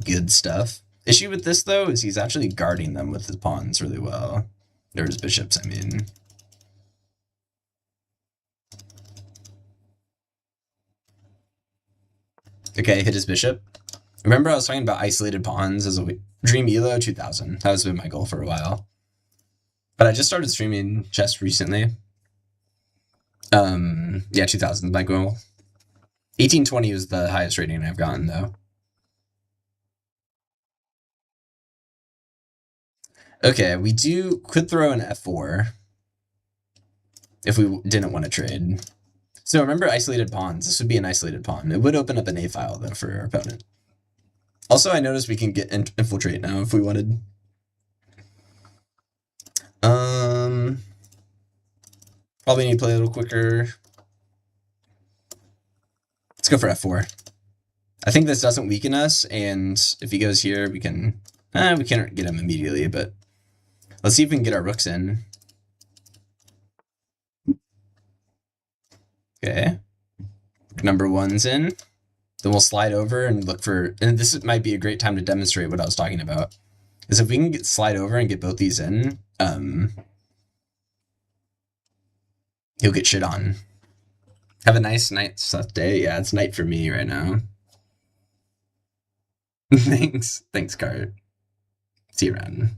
S1: Good stuff. Issue with this, though, is he's actually guarding them with his pawns really well. Or his bishops, I mean. Okay, hit his bishop. Remember I was talking about isolated pawns as a Dream ELO 2000. That has been my goal for a while. But I just started streaming chess recently. Yeah, 2000 my goal. 1820 was the highest rating I've gotten, though. Okay, we could throw an f4 if we didn't want to trade. So remember isolated pawns. This would be an isolated pawn. It would open up an a file, though, for our opponent. Also, I noticed we can get infiltrate now if we wanted. Probably need to play a little quicker. Let's go for f4. I think this doesn't weaken us, and if he goes here, we can't get him immediately, but let's see if we can get our rooks in. Okay. Number 1's in. Then we'll slide over and look for, and this might be a great time to demonstrate what I was talking about, is if we can slide over and get both these in, he'll get shit on. Have a nice night stuff day. Yeah, it's night for me right now. Thanks, Cart. See you around.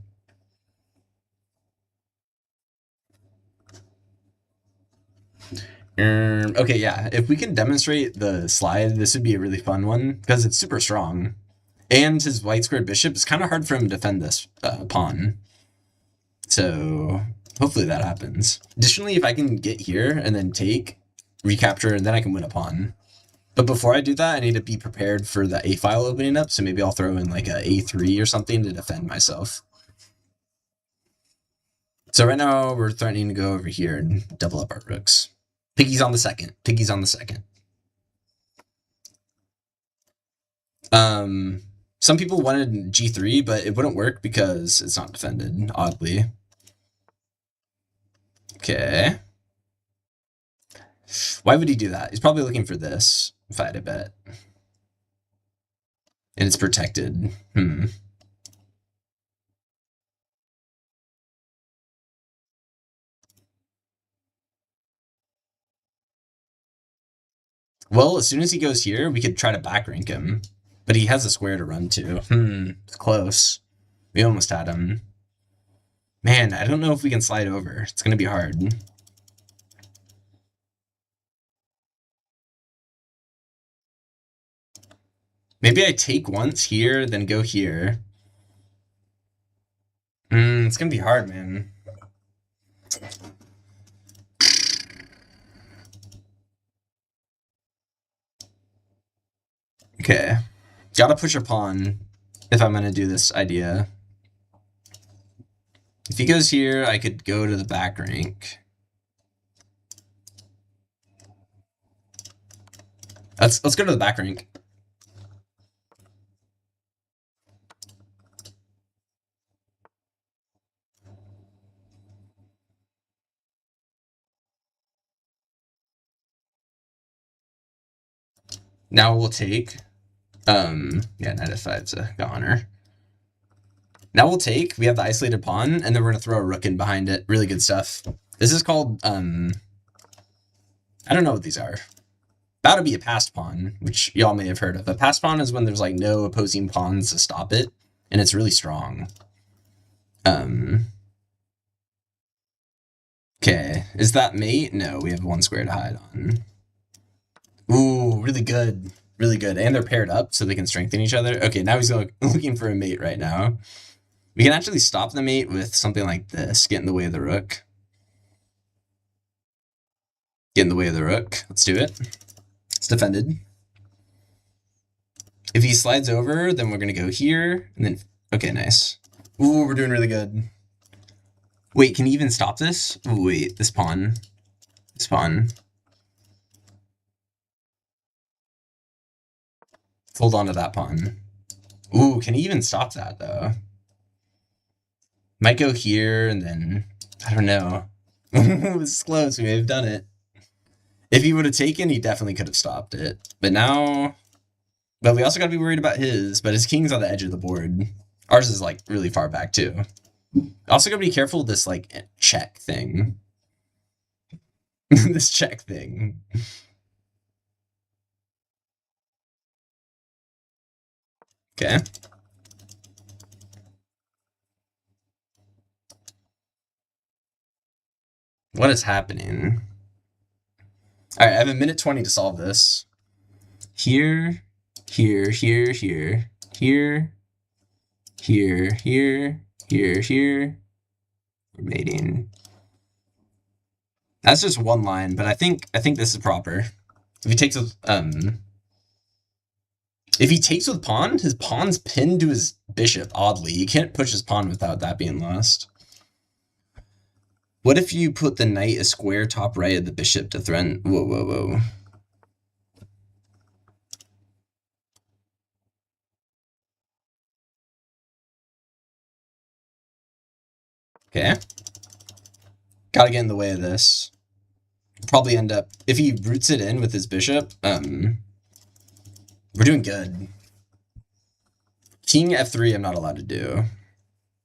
S1: Okay, yeah, if we can demonstrate the slide, this would be a really fun one, because it's super strong. And his white squared bishop is kind of hard for him to defend this pawn. So hopefully that happens. Additionally, if I can get here and then take, recapture, and then I can win a pawn. But before I do that, I need to be prepared for the a file opening up, so maybe I'll throw in like a a3 or something to defend myself. So right now, we're threatening to go over here and double up our rooks. Piggies on the 2nd. Piggies on the 2nd. Some people wanted g3, but it wouldn't work because it's not defended, oddly. Okay. Why would he do that? He's probably looking for this, if I had to bet. And it's protected. Well, as soon as he goes here, we could try to back rank him. But he has a square to run to. It's close. We almost had him. Man, I don't know if we can slide over. It's going to be hard. Maybe I take once here, then go here. It's going to be hard, man. Okay. Gotta push a pawn if I'm going to do this idea. If he goes here, I could go to the back rank. Let's go to the back rank. Now we'll take, yeah, knight f5's a goner. Now we'll take, we have the isolated pawn, and then we're going to throw a rook in behind it. Really good stuff. This is called, I don't know what these are. About to be a passed pawn, which y'all may have heard of. A passed pawn is when there's like no opposing pawns to stop it, and it's really strong. Okay, is that mate? No, we have one square to hide on. Ooh, really good. Really good. And they're paired up so they can strengthen each other. Okay, now he's looking for a mate right now. We can actually stop the mate with something like this. Get in the way of the rook. Get in the way of the rook. Let's do it. It's defended. If he slides over, then we're going to go here. And then, okay, nice. Ooh, we're doing really good. Wait, can he even stop this? Ooh, wait, this pawn. This pawn. Hold on to that pawn. Ooh, can he even stop that, though? Might go here, and then... I don't know. It was close. We may have done it. If he would have taken, he definitely could have stopped it. But now... But we also got to be worried about his. But his king's on the edge of the board. Ours is, like, really far back, too. Also got to be careful of this, like, check thing. This check thing. Okay. What is happening? Alright, I have a minute 20 to solve this. Here, here, here, here, here, here, here, here, here. We're mating. That's just one line, but I think this is proper. If he takes with if he takes with pawn, his pawn's pinned to his bishop, oddly. You can't push his pawn without that being lost. What if you put the knight a square top right of the bishop to threaten? Whoa, whoa, whoa. Okay. Gotta get in the way of this. Probably end up, if he roots it in with his bishop, we're doing good. King f3 I'm not allowed to do.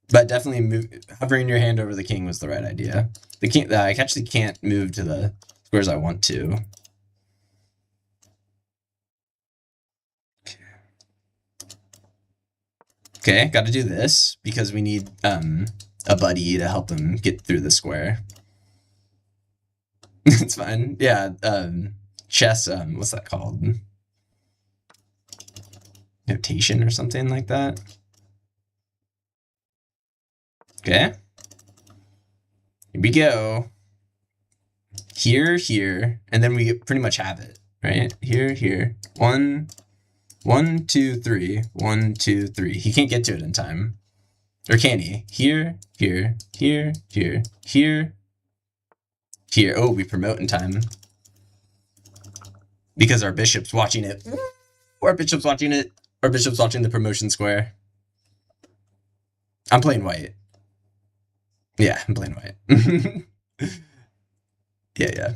S1: But definitely hovering your hand over the king was the right idea. The king, I actually can't move to the squares I want to. Okay, got to do this because we need a buddy to help him get through the square. It's fine. Yeah, chess, what's that called? Notation or something like that. Okay. Here we go. Here, here, and then we pretty much have it, right? Here, here. 1, 1, 2, 3. 1, 2, 3. He can't get to it in time. Or can he? Here, here, here, here, here, here. Oh, we promote in time. Because our bishop's watching it. Our bishop's watching it. Our bishop's watching the promotion square. I'm playing white. Yeah, I'm playing white. Yeah.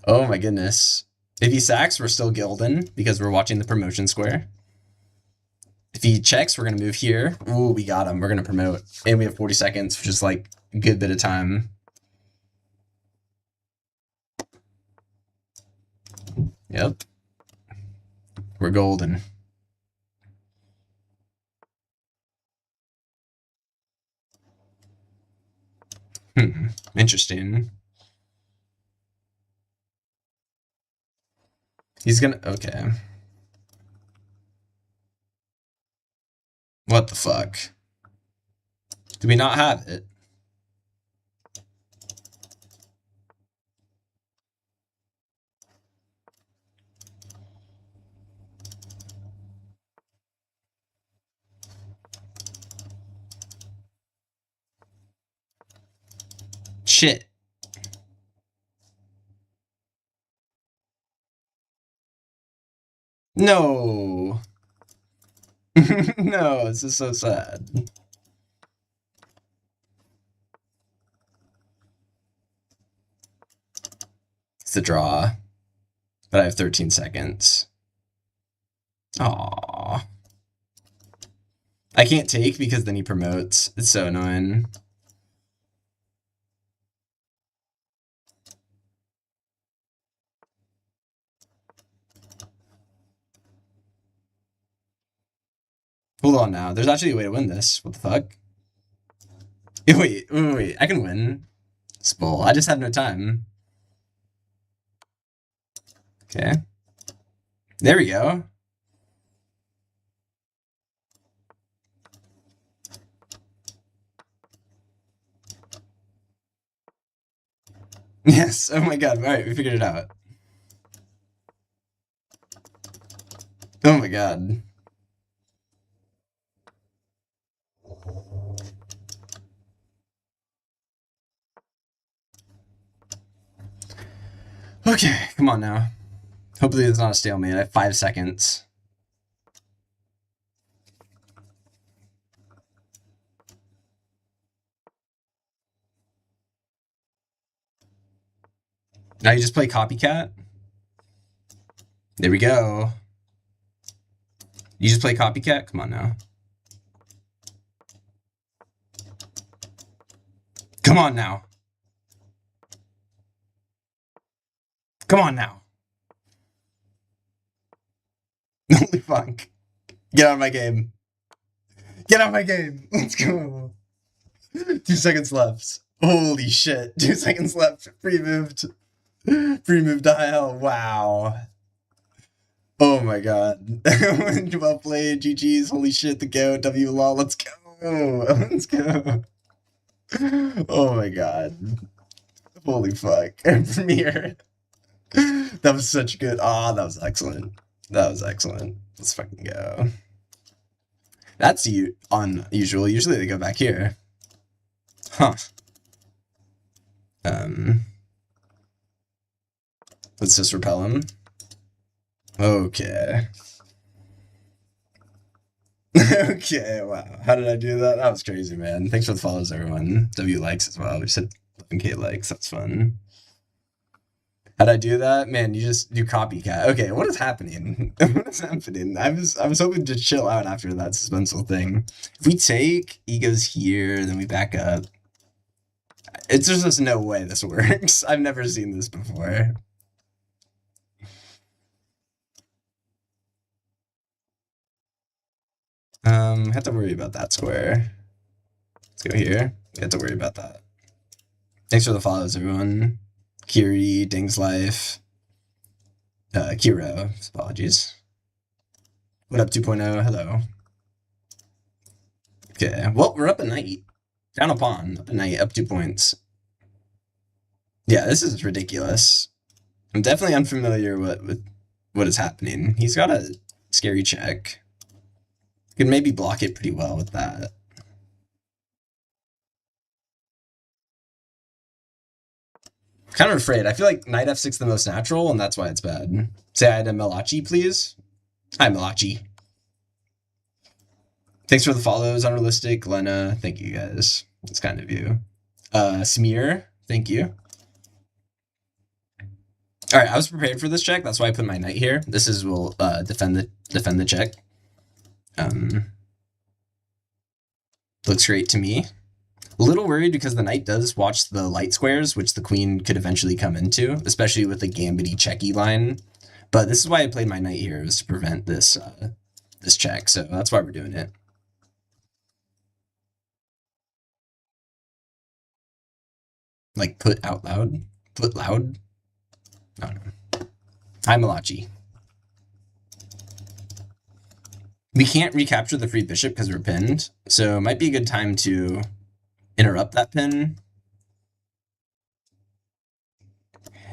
S1: Oh my goodness. If he sacks, we're still gilding because we're watching the promotion square. If he checks, we're going to move here. Ooh, we got him. We're going to promote. And we have 40 seconds, which is like a good bit of time. Yep. We're golden. Interesting. He's gonna... Okay. What the fuck? Do we not have it? Shit. No. No, this is so sad. It's a draw. But I have 13 seconds. Aww. I can't take because then he promotes. It's so annoying. Hold on now. There's actually a way to win this. What the fuck? Wait. I can win. Spool. I just have no time. Okay. There we go. Yes. Oh my god. All right, we figured it out. Oh my god. Okay, come on now. Hopefully it's not a stalemate. I have 5 seconds. Now you just play copycat? There we go. You just play copycat? Come on now. Come on now. Come on now. Holy fuck. Get out of my game. Get out of my game. Let's go. 2 seconds left. Holy shit. 2 seconds left. Pre-moved. Pre-moved to hell. Wow. Oh my god. Well played. GG's. Holy shit. The go. WLOL. Let's go. Let's go. Oh my god. Holy fuck. Premiere. That was such good. Ah, that was excellent. That was excellent. Let's fucking go. That's unusual. Usually they go back here. Huh. Let's just repel him. Okay. Okay, wow. How did I do that? That was crazy, man. Thanks for the follows, everyone. W likes as well. We said 11K likes. That's fun. How'd I do that? Man, you just do copycat. Okay, what is happening? What is happening? I was hoping to chill out after that suspenseful thing. If we take, he goes here, then we back up. It's just no way this works. I've never seen this before. Have to worry about that square. Let's go here. We have to worry about that. Thanks for the follows, everyone. Kiri, Ding's Life, Kiro, apologies. What up, 2.0? Hello. Okay, well, we're up a knight. Down a pawn, up a knight, up 2 points. Yeah, this is ridiculous. I'm definitely unfamiliar with what is happening. He's got a scary check. Could maybe block it pretty well with that. Kind of afraid. I feel like knight f6 the most natural, and that's why it's bad. Say hi to Malachi, please. Hi, Malachi. Thanks for the follows, Unrealistic, Lena. Thank you, guys. It's kind of you. Smear, thank you. All right, I was prepared for this check. That's why I put my knight here. This will defend the check. Looks great to me. A little worried because the knight does watch the light squares, which the queen could eventually come into, especially with the gambity checky line. But this is why I played my knight here, was to prevent this this check. So that's why we're doing it. Like put out loud, put loud. I don't know. Hi, Malachi. We can't recapture the free bishop because we're pinned, so it might be a good time to interrupt that pin.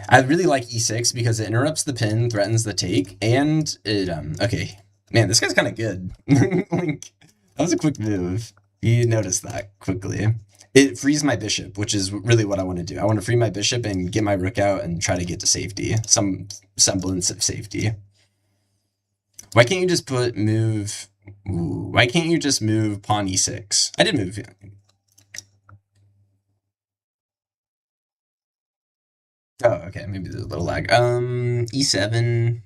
S1: I really like e6 because it interrupts the pin, threatens the take, and it okay. Man, this guy's kind of good. Like, that was a quick move. You noticed that quickly. It frees my bishop, which is really what I want to do. I want to free my bishop and get my rook out and try to get to safety, some semblance of safety. Why can't you just put move? Ooh, why can't you just move pawn e6? I did move. Oh, okay, maybe there's a little lag. E7.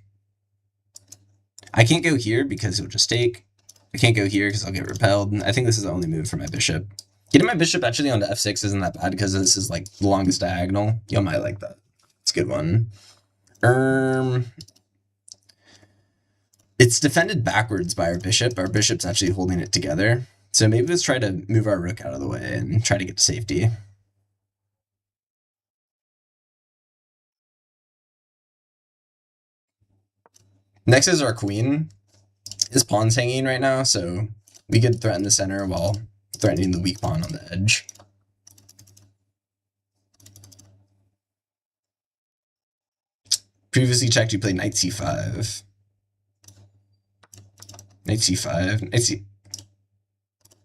S1: I can't go here because it'll just take. I can't go here because I'll get repelled. I think this is the only move for my bishop. Getting my bishop actually onto f6 isn't that bad because this is like the longest diagonal. You might like that. It's a good one. It's defended backwards by our bishop. Our bishop's actually holding it together. So maybe let's try to move our rook out of the way and try to get to safety. Next is our queen. His pawn's hanging right now, so we could threaten the center while threatening the weak pawn on the edge. Previously checked, you played knight c5. Knight c5.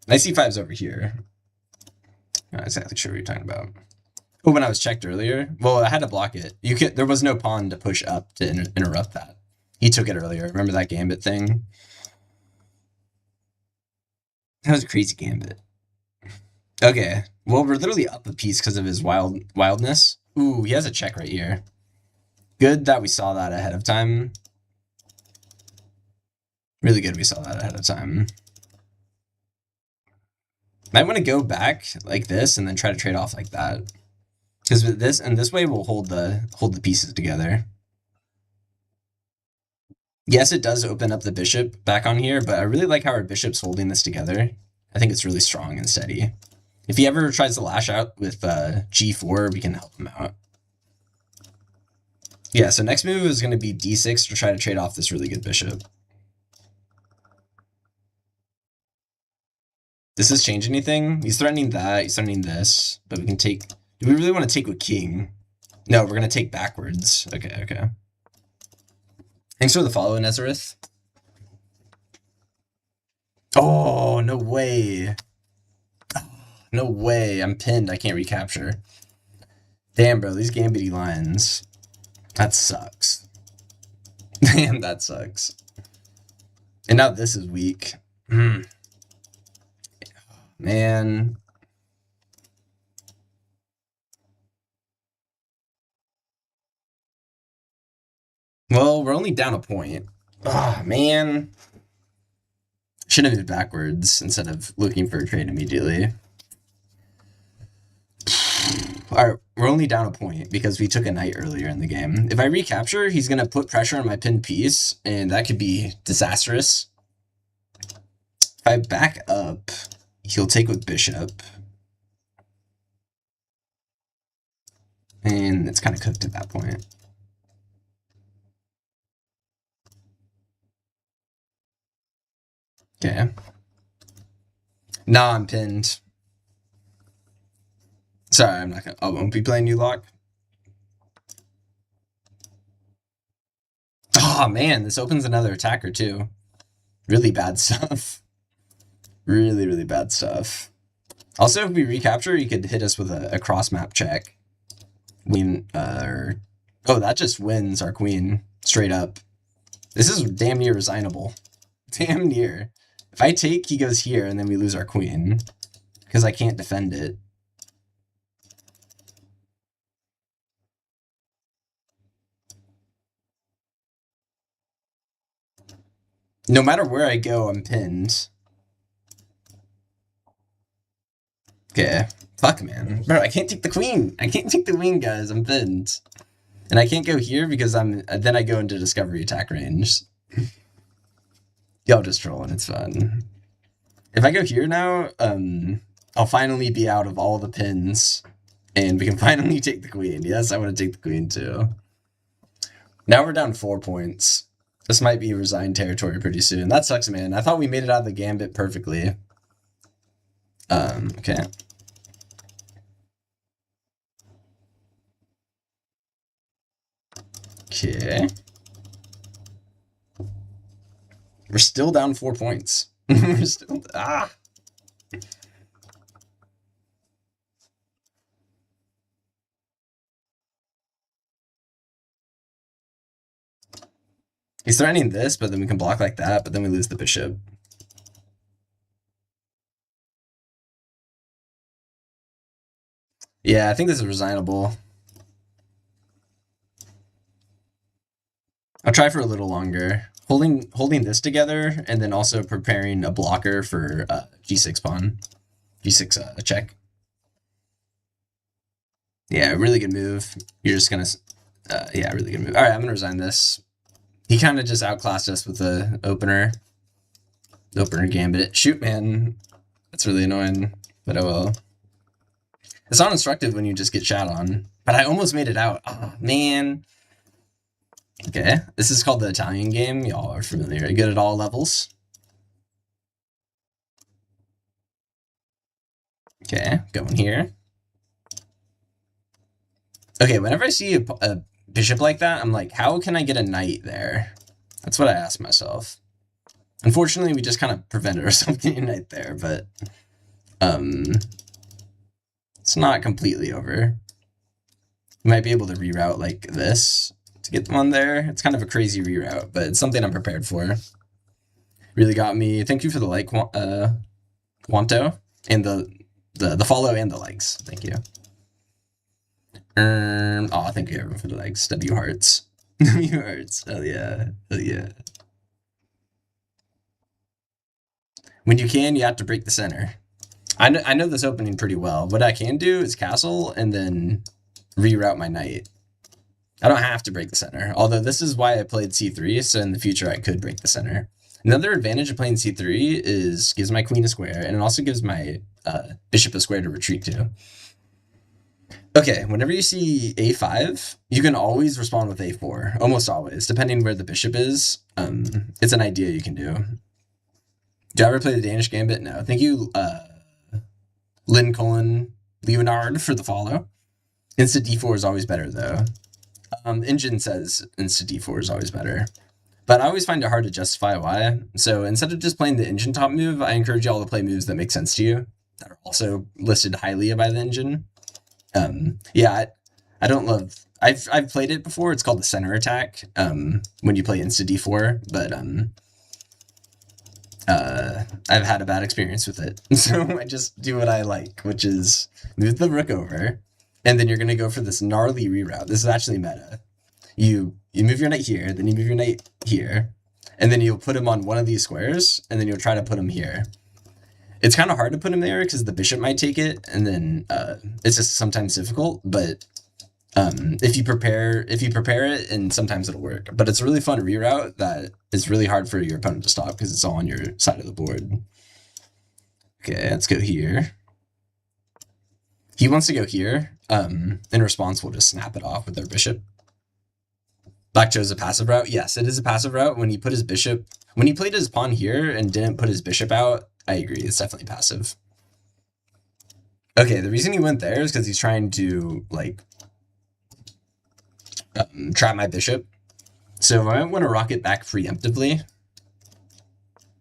S1: Knight c5 is over here. I'm not exactly sure what you're talking about. Oh, when I was checked earlier? Well, I had to block it. There was no pawn to push up to interrupt that. He took it earlier. Remember that gambit thing? That was a crazy gambit. Okay. Well, we're literally up a piece because of his wildness. Ooh, he has a check right here. Good that we saw that ahead of time. Really good we saw that ahead of time. Might want to go back like this and then try to trade off like that. Because with this and this way we'll hold the pieces together. Yes, it does open up the bishop back on here, but I really like how our bishop's holding this together. I think it's really strong and steady. If he ever tries to lash out with g4, we can help him out. Yeah, so next move is going to be d6 to try to trade off this really good bishop. Does this change anything? He's threatening that, he's threatening this, but we can take... Do we really want to take with king? No, we're going to take backwards. Okay, okay. Thanks for the follow, Nezareth. Oh, no way. No way, I'm pinned, I can't recapture. Damn, bro, these gambity lines. That sucks. Damn, that sucks. And now this is weak. Man. Well, we're only down a point. Oh, man. Should have moved backwards instead of looking for a trade immediately. Alright, we're only down a point because we took a knight earlier in the game. If I recapture, he's going to put pressure on my pinned piece, and that could be disastrous. If I back up, he'll take with bishop. And it's kind of cooked at that point. Okay. Nah, I'm pinned. Sorry, I'm not gonna... I won't be playing new lock. Oh, man, this opens another attacker, too. Really bad stuff. Really, really bad stuff. Also, if we recapture, you could hit us with a cross-map check. Oh, that just wins our queen, straight up. This is damn near resignable. Damn near. If I take, he goes here, and then we lose our queen. Because I can't defend it. No matter where I go, I'm pinned. Okay. Fuck, man. Bro, I can't take the queen. I can't take the queen, guys. I'm pinned. And I can't go here because then I go into discovery attack range. Y'all just trolling. It's fun. If I go here now, I'll finally be out of all the pins. And we can finally take the queen. Yes, I want to take the queen, too. Now we're down 4 points. This might be resigned territory pretty soon. That sucks, man. I thought we made it out of the gambit perfectly. Okay. Okay. We're still down 4 points. We're still... Ah! He's threatening this, but then we can block like that, but then we lose the bishop. Yeah, I think this is resignable. I'll try for a little longer. Holding this together, and then also preparing a blocker for g6 pawn. g6 check. Yeah, really good move. You're just gonna... yeah, really good move. Alright, I'm gonna resign this. He kind of just outclassed us with the opener gambit. Shoot, man. That's really annoying, but oh well. It's not instructive when you just get shot on. But I almost made it out. Oh, man. Okay, this is called the Italian game. Y'all are familiar. Good at all levels. Okay, going here. Okay, whenever I see a bishop like that, I'm like, how can I get a knight there? That's what I ask myself. Unfortunately, we just kind of prevented ourselves getting a knight there, but it's not completely over. We might be able to reroute like this to get one there. It's kind of a crazy reroute, but it's something I'm prepared for. Really got me. Thank you for the like, Wanto, and the follow and the likes. Thank you. Oh, thank you everyone for the likes. W hearts. W hearts. Oh yeah. Oh yeah. When you can, you have to break the center. I know this opening pretty well. What I can do is castle and then reroute my knight. I don't have to break the center, although this is why I played c3, so in the future I could break the center. Another advantage of playing c3 is gives my queen a square, and it also gives my bishop a square to retreat to. Okay, whenever you see a5, you can always respond with a4, almost always, depending where the bishop is. It's an idea you can do. Do I ever play the Danish Gambit? No. Thank you, Lynn Leonard for the follow. Insta d4 is always better, though. Engine says insta d4 is always better. But I always find it hard to justify why. So instead of just playing the engine top move, I encourage y'all to play moves that make sense to you, that are also listed highly by the engine. Yeah, I don't love... I've played it before. It's called the center attack when you play insta d4, but I've had a bad experience with it. So I just do what I like, which is move the rook over, and then you're going to go for this gnarly reroute. This is actually meta. You move your knight here, then you move your knight here, and then you'll put him on one of these squares, and then you'll try to put him here. It's kind of hard to put him there because the bishop might take it, and then it's just sometimes difficult, but if you prepare it, and sometimes it'll work. But it's a really fun reroute that is really hard for your opponent to stop because it's all on your side of the board. Okay, let's go here. He wants to go here. In response, we'll just snap it off with our bishop. Black chose a passive route. Yes, it is a passive route. When he put his bishop, when he played his pawn here and didn't put his bishop out, I agree, it's definitely passive. Okay, the reason he went there is because he's trying to, like, trap my bishop. So I might want to rock it back preemptively.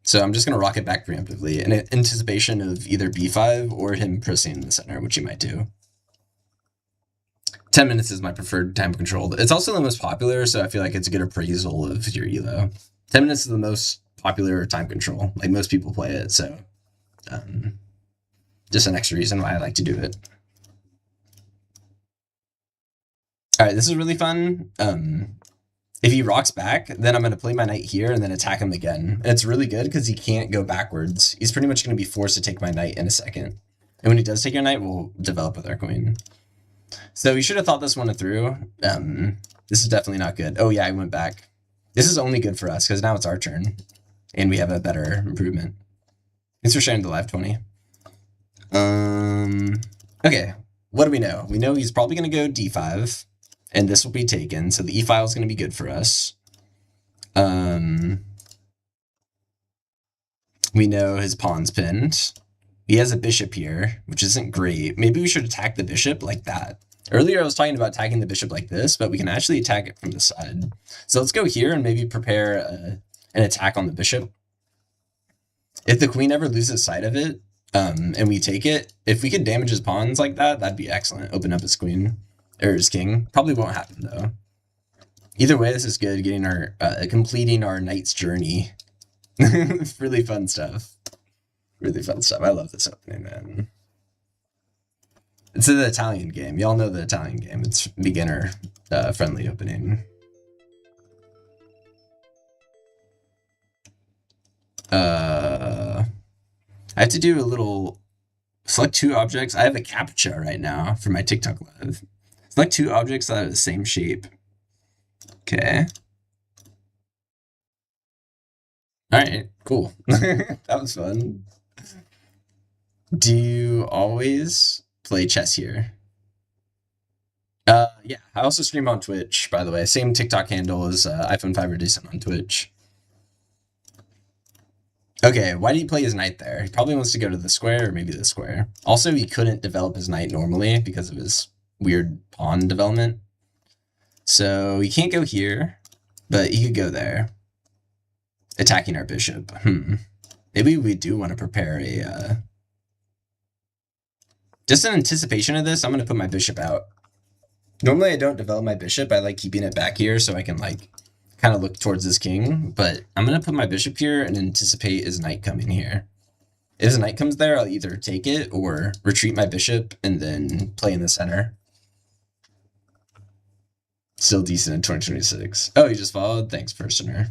S1: So I'm just going to rock it back preemptively in anticipation of either b5 or him pressing in the center, which he might do. 10 minutes is my preferred time control. It's also the most popular, so I feel like it's a good appraisal of your ELO. 10 minutes is the most popular time control. Like, most people play it, so just an extra reason why I like to do it. All right, this is really fun. If he rocks back, then I'm going to play my knight here and then attack him again. And it's really good because he can't go backwards. He's pretty much going to be forced to take my knight in a second. And when he does take your knight, we'll develop with our queen. So you should have thought this one through. This is definitely not good. Oh yeah, I went back. This is only good for us because now it's our turn. And we have a better improvement. Thanks for sharing the live, 20. Okay, what do we know? We know he's probably going to go d5. And this will be taken, so the e-file is going to be good for us. We know his pawn's pinned. He has a bishop here, which isn't great. Maybe we should attack the bishop like that. Earlier I was talking about attacking the bishop like this, but we can actually attack it from the side. So let's go here and maybe prepare an attack on the bishop. If the queen ever loses sight of it, and we take it, if we could damage his pawns like that, that'd be excellent. Open up his queen. Or his king. Probably won't happen, though. Either way, this is good, getting our, completing our knight's journey. Really fun stuff. Really fun stuff. I love this opening, man. It's an Italian game. Y'all know the Italian game. It's beginner, friendly opening. I have to do a little... Select 2 objects. I have a CAPTCHA right now for my TikTok live. Select 2 objects that are the same shape. Okay. All right, cool. That was fun. Do you always play chess here? Yeah. I also stream on Twitch, by the way. Same TikTok handle as iPhone 5 or Decent on Twitch. Okay, why do you play his knight there? He probably wants to go to the square or maybe the square. Also, he couldn't develop his knight normally because of his weird pawn development. So he can't go here, but he could go there. Attacking our bishop. Maybe we do want to prepare a... Just in anticipation of this, I'm going to put my bishop out. Normally I don't develop my bishop. I like keeping it back here so I can like kind of look towards this king. But I'm going to put my bishop here and anticipate his knight coming here. If his knight comes there, I'll either take it or retreat my bishop and then play in the center. Still decent in 2026. Oh, you just followed? Thanks, Personer.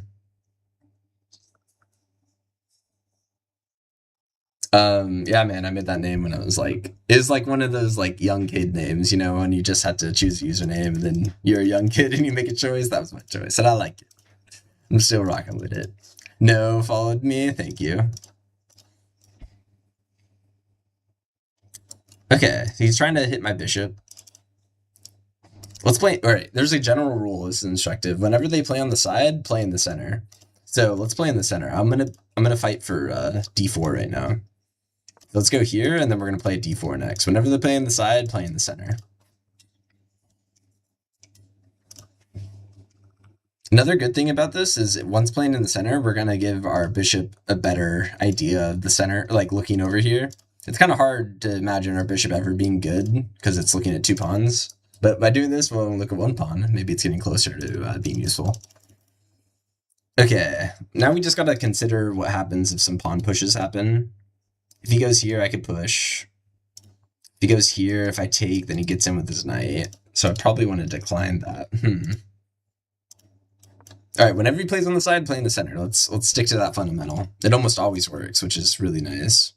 S1: Yeah, man, I made that name when I was like, it was like one of those like young kid names, you know, when you just had to choose a username and then you're a young kid and you make a choice. That was my choice, and I like it. I'm still rocking with it. No followed me. Thank you. Okay, he's trying to hit my bishop. Let's play. All right, there's a general rule. This is instructive. Whenever they play on the side, play in the center. So let's play in the center. I'm gonna fight for d4 right now. Let's go here, and then we're gonna play d4 next. Whenever they play in the side, play in the center. Another good thing about this is once playing in the center, we're gonna give our bishop a better idea of the center, like looking over here. It's kind of hard to imagine our bishop ever being good because it's looking at two pawns. But by doing this, we'll look at one pawn. Maybe it's getting closer to being useful. Okay, now we just gotta consider what happens if some pawn pushes happen. If he goes here, I could push. If he goes here, if I take, then he gets in with his knight. So I probably want to decline that. All right, whenever he plays on the side, play in the center. Let's stick to that fundamental. It almost always works, which is really nice.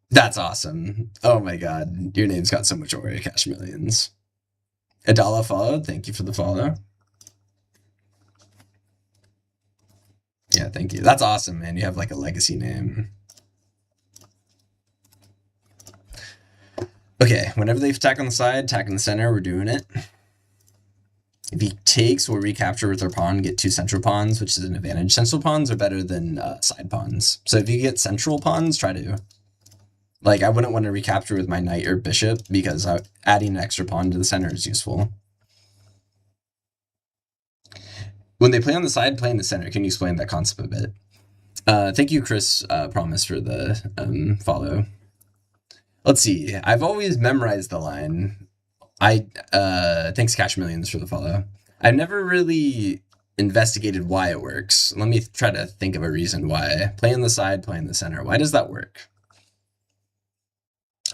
S1: That's awesome. Oh my god, your name's got so much aura, Cash Millions. Adala followed. Thank you for the follow. Yeah, thank you. That's awesome, man. You have like a legacy name. Okay, whenever they attack on the side, attack in the center, we're doing it. If he takes, we'll recapture with our pawn, get two central pawns, which is an advantage. Central pawns are better than side pawns. So if you get central pawns, try to. Like, I wouldn't want to recapture with my knight or bishop because adding an extra pawn to the center is useful. When they play on the side, play in the center. Can you explain that concept a bit? Thank you, Chris Promise, for the follow. Let's see. I've always memorized the line. Thanks, Cash Millions, for the follow. I've never really investigated why it works. Let me try to think of a reason why. Play on the side, play in the center. Why does that work?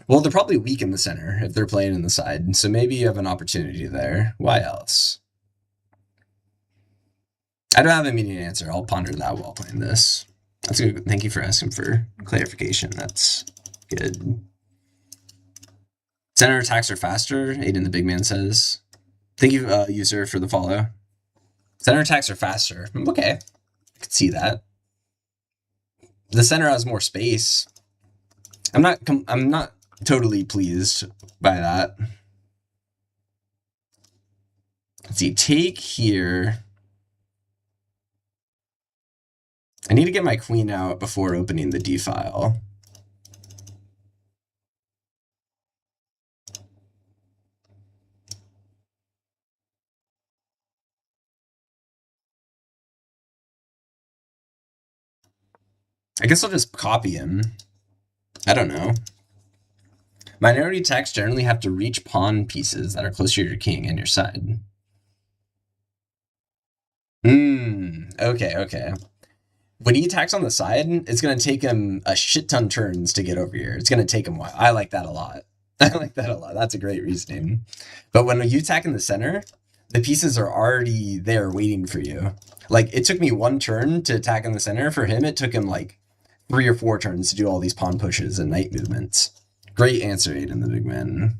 S1: Well, they're probably weak in the center if they're playing in the side, so maybe you have an opportunity there. Why else? I don't have an immediate answer. I'll ponder that while playing this. That's good. Thank you for asking for clarification. That's good. Center attacks are faster, Aiden the Big Man says. Thank you, user, for the follow. Center attacks are faster. Okay, I could see that. The center has more space. I'm not totally pleased by that. Let's see, take here. I need to get my queen out before opening the D file. I guess I'll just copy him. I don't know. Minority attacks generally have to reach pawn pieces that are closer to your king and your side. Okay. When he attacks on the side, it's going to take him a shit ton turns to get over here. It's going to take him a while. I like that a lot. I like that a lot. That's a great reasoning. But when you attack in the center, the pieces are already there waiting for you. Like, it took me one turn to attack in the center. For him, it took him like 3 or 4 turns to do all these pawn pushes and knight movements. Great answer, Aiden the Big Man.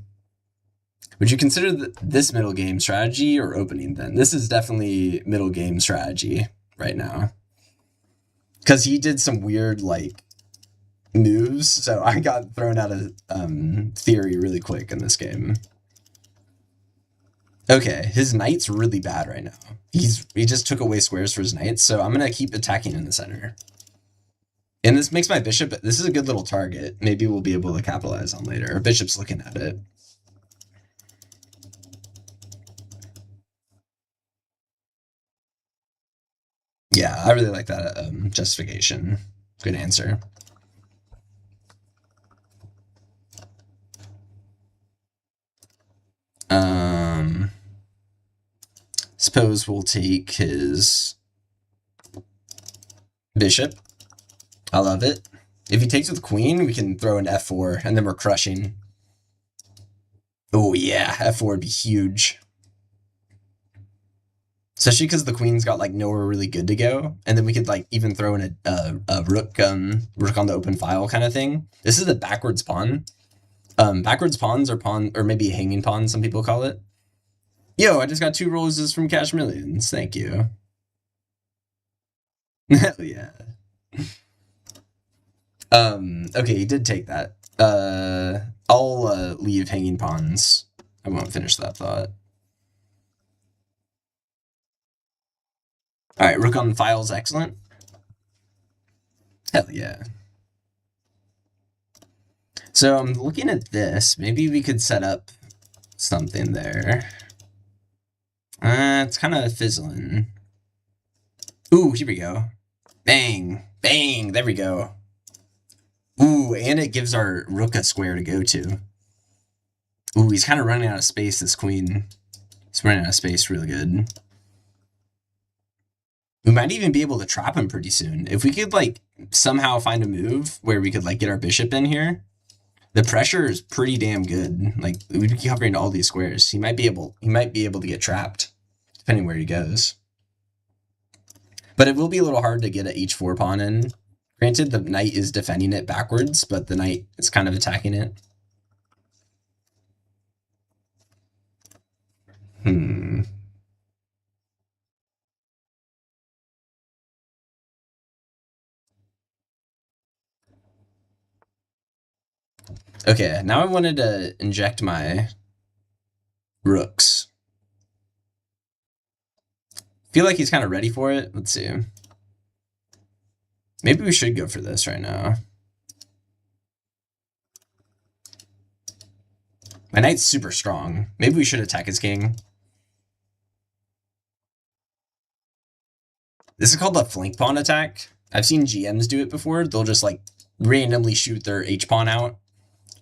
S1: Would you consider this middle game strategy or opening then? This is definitely middle game strategy. right now. Because he did some weird, like, moves, so I got thrown out of theory really quick in this game. Okay, his knight's really bad right now. He just took away squares for his knights, so I'm gonna keep attacking in the center. And this makes my bishop, this is a good little target. Maybe we'll be able to capitalize on later. Our bishop's looking at it. Yeah, I really like that justification. Good answer. Suppose we'll take his bishop. I love it. If he takes with queen, we can throw an f4, and then we're crushing. Oh yeah, f4 would be huge. Especially because the queen's got like nowhere really good to go, and then we could like even throw in a rook rook on the open file kind of thing. This is a backwards pawn. Backwards pawns or maybe a hanging pawn, some people call it. Yo, I just got 2 roses from Cash Millions. Thank you. Hell yeah. Okay, he did take that. I'll leave hanging pawns. I won't finish that thought. Alright, rook on file's excellent. Hell yeah. So I'm looking at this. Maybe we could set up something there. It's kind of fizzling. Ooh, here we go. Bang. Bang. There we go. Ooh, and it gives our rook a square to go to. Ooh, he's kind of running out of space, this queen. He's running out of space really good. We might even be able to trap him pretty soon. If we could, like, somehow find a move where we could, like, get our bishop in here, the pressure is pretty damn good. Like, we'd be covering all these squares. He might be able to get trapped, depending where he goes. But it will be a little hard to get an h4 pawn in. Granted, the knight is defending it backwards, but the knight is kind of attacking it. Okay, now I wanted to inject my rooks. Feel like he's kind of ready for it. Let's see. Maybe we should go for this right now. My knight's super strong. Maybe we should attack his king. This is called the flank pawn attack. I've seen GMs do it before. They'll just like randomly shoot their h-pawn out,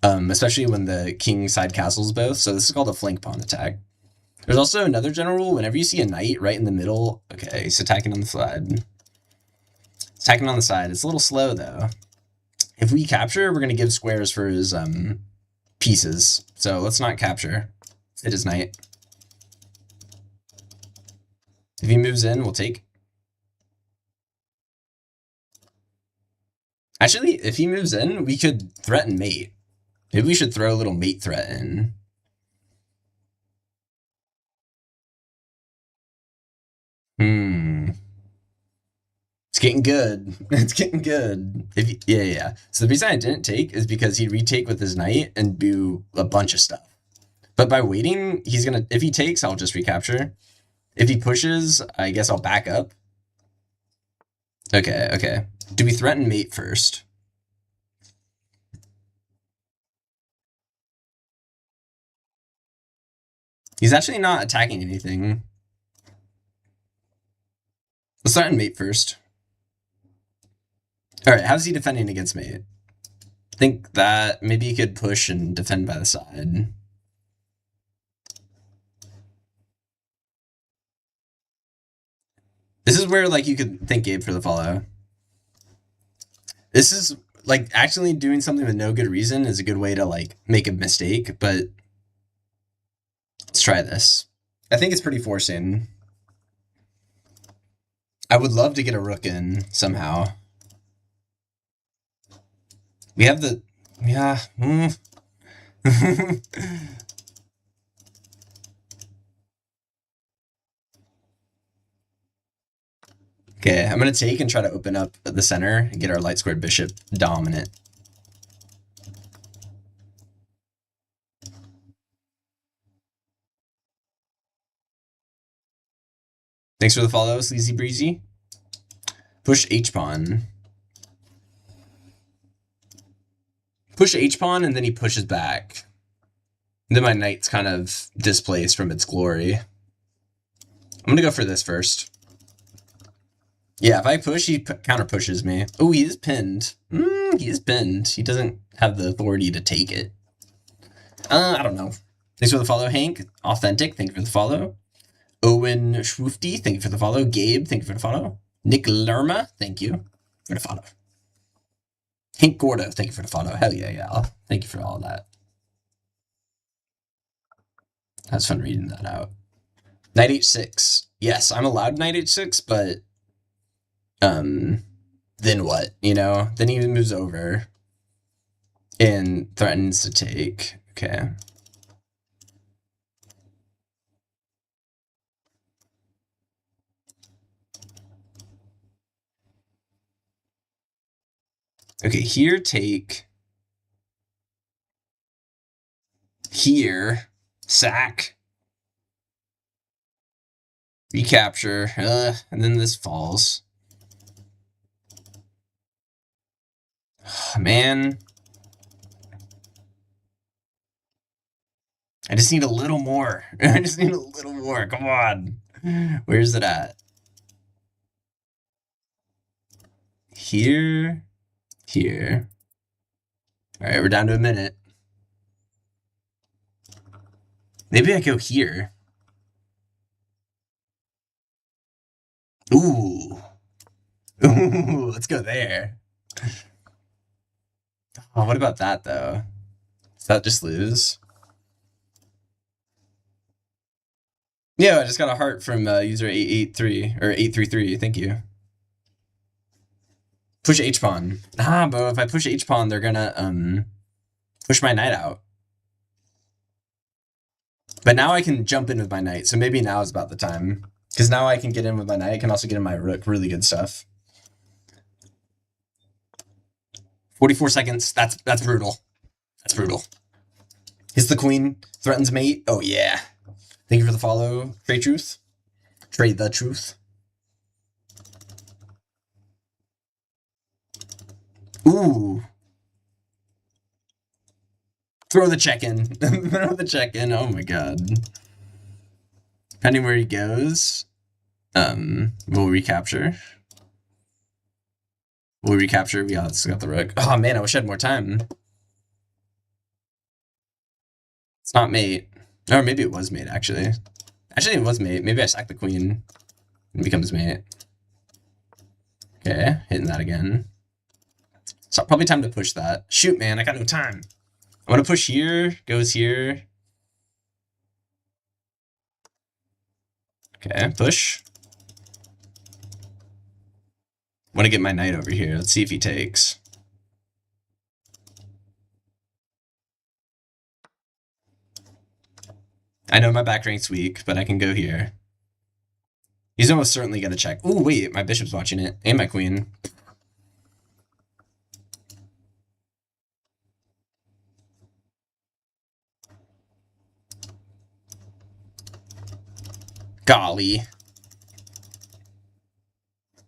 S1: especially when the king side castles both. So this is called a flank pawn attack. There's also another general rule. Whenever you see a knight right in the middle, okay, he's attacking on the side. Attacking on the side. It's a little slow though. If we capture, we're gonna give squares for his pieces. So let's not capture. Hit his knight. If he moves in, we'll take. Actually, if he moves in, we could threaten mate. Maybe we should throw a little mate threat in. It's getting good. It's getting good. Yeah. So the reason I didn't take is because he'd retake with his knight and do a bunch of stuff. But by waiting, he's gonna. If he takes, I'll just recapture. If he pushes, I guess I'll back up. Okay. Do we threaten mate first? He's actually not attacking anything. Let's threaten mate first. Alright, how's he defending against mate? I think that maybe he could push and defend by the side. This is where, like, you could thank Gabe for the follow. This is, like, actually doing something with no good reason is a good way to, like, make a mistake, but let's try this. I think it's pretty forcing. I would love to get a rook in somehow. We have the... Yeah. Okay, I'm gonna take and try to open up the center and get our light squared bishop dominant. Thanks for the follow, Sleazy Breezy. Push H-pawn. Push H-pawn, and then he pushes back. And then my knight's kind of displaced from its glory. I'm gonna go for this first. Yeah, if I push, he counter pushes me. Oh, he is pinned. He is pinned. He doesn't have the authority to take it. I don't know. Thanks for the follow, Hank. Authentic, thank you for the follow. Owen Schwoofty, thank you for the follow. Gabe, thank you for the follow. Nick Lerma, thank you for the follow. Hank Gordo, thank you for the follow. Hell yeah, yeah. Thank you for all that. That's fun reading that out. Knight h6. Yes, I'm allowed knight h6, but then what? You know? Then he moves over and threatens to take. Okay. Okay, here take. Here, sack. Recapture. And then this falls. Man. I just need a little more. I just need a little more. Come on. Where's it at? Here. Here. All right, we're down to a minute. Maybe I go here. Ooh. Ooh, let's go there. Oh, what about that, though? Does that just lose? Yeah, I just got a heart from user 883 or 833. Thank you. Push H-pawn. Ah, but if I push H-pawn, they're gonna push my knight out. But now I can jump in with my knight, so maybe now is about the time. Because now I can get in with my knight. I can also get in my rook. Really good stuff. 44 seconds. That's brutal. That's brutal. Hits the queen. Threatens mate. Oh, yeah. Thank you for the follow. Trade Truth. Trade the Truth. Ooh. Throw the check in. Throw the check in. Oh, my God. Depending where he goes, we'll recapture. We'll recapture. We also got the rook. Oh, man, I wish I had more time. It's not mate. Or maybe it was mate, actually. Actually, it was mate. Maybe I sack the queen and becomes mate. Okay, hitting that again. So probably time to push that. Shoot, man, I got no time. I'm gonna push here, goes here. Okay, push. Want to get my knight over here. Let's see if he takes. I know my back rank's weak, but I can go here. He's almost certainly gonna check. Ooh, wait, my bishop's watching it. And my queen. Golly.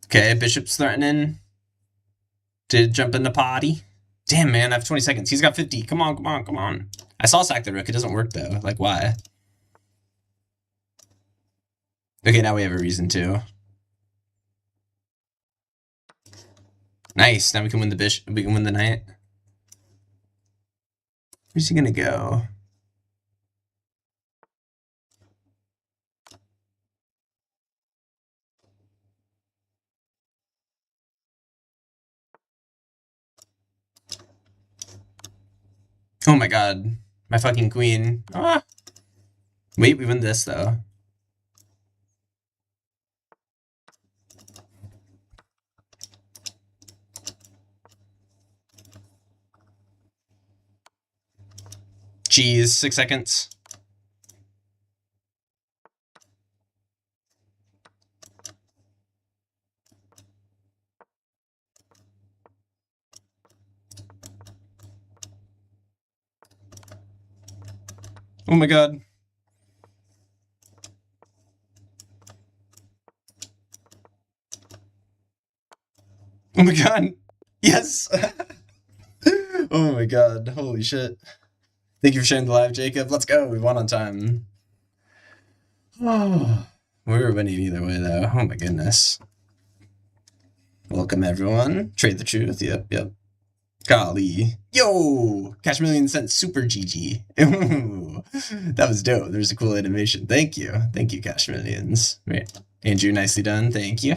S1: Okay, bishop's threatening to jump in the potty. Damn, man, I have 20 seconds. He's got 50. Come on, come on, come on. I saw sack the rook. It doesn't work, though. Like, why? Okay, now we have a reason to. Nice. Now we can win the bishop. We can win the knight. Where's he gonna go? Oh my god. My fucking queen. Ah. Wait, we win this, though. Jeez, 6 seconds. Oh my god. Oh my god. Yes. Oh my god. Holy shit. Thank you for sharing the live, Jacob. Let's go. We won on time. Oh, we were winning either way, though. Oh my goodness. Welcome, everyone. Trade the truth. Yep. Golly. Yo! Cash Million sent Super GG. Ooh, that was dope. There's a cool animation. Thank you. Thank you, Cash Millions. Right. Andrew, nicely done. Thank you.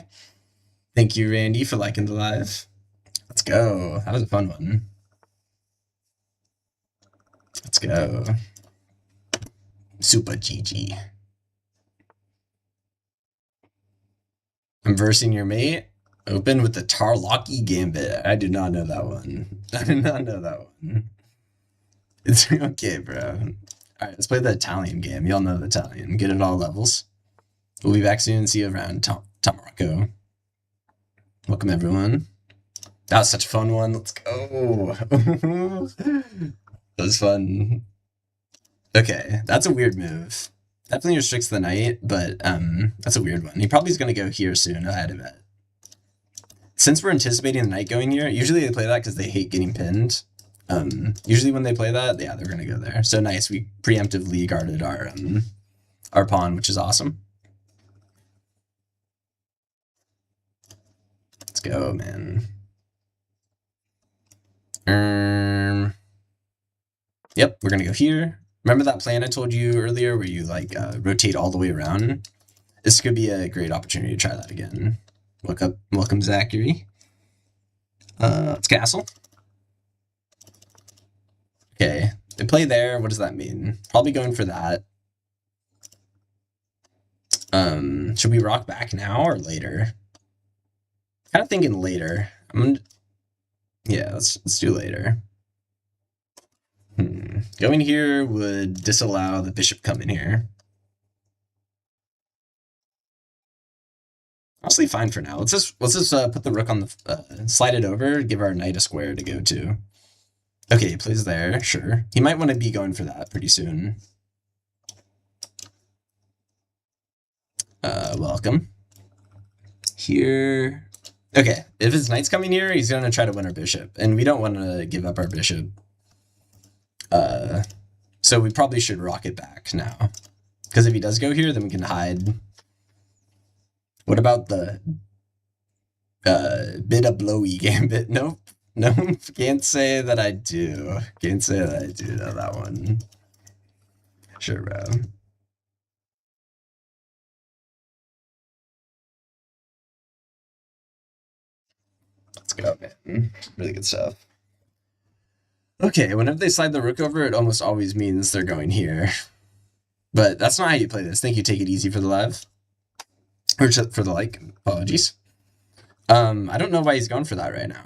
S1: Thank you, Randy, for liking the live. Let's go. That was a fun one. Let's go. Super GG. I'm versing your mate. Open with the Tarlocky Gambit. I do not know that one. I did not know that one. It's okay, bro. Alright, let's play the Italian game. Y'all know the Italian. Get it all levels. We'll be back soon. See you around Tamarco. Welcome, everyone. That was such a fun one. Let's go. That was fun. Okay, that's a weird move. Definitely restricts the knight, but that's a weird one. He probably is going to go here soon, I had to bet. Since we're anticipating the knight going here, usually they play that because they hate getting pinned. Usually when they play that, yeah, they're going to go there. So nice, we preemptively guarded our pawn, which is awesome. Let's go, man. Yep, we're going to go here. Remember that plan I told you earlier where you like rotate all the way around? This could be a great opportunity to try that again. Welcome, Zachary. Let's castle. Okay, they play there. What does that mean? Probably going for that. Should we rock back now or later? Kind of thinking later. Yeah, let's do later. Going here would disallow the bishop coming here. Honestly, fine for now. Let's just put the rook on the slide it over, give our knight a square to go to. Okay, he plays there, sure. He might want to be going for that pretty soon. Welcome. Here. Okay, if his knight's coming here, he's going to try to win our bishop, and we don't want to give up our bishop. So we probably should rock it back now. Because if he does go here, then we can hide. What about the bit of blowy gambit? Nope. Can't say that I do. Can't say that I do know that one. Sure, bro. Let's go, man. Really good stuff. Okay, whenever they slide the rook over, it almost always means they're going here. But that's not how you play this. Thank you, Take It Easy for the live. Or for the like. Apologies. I don't know why he's going for that right now.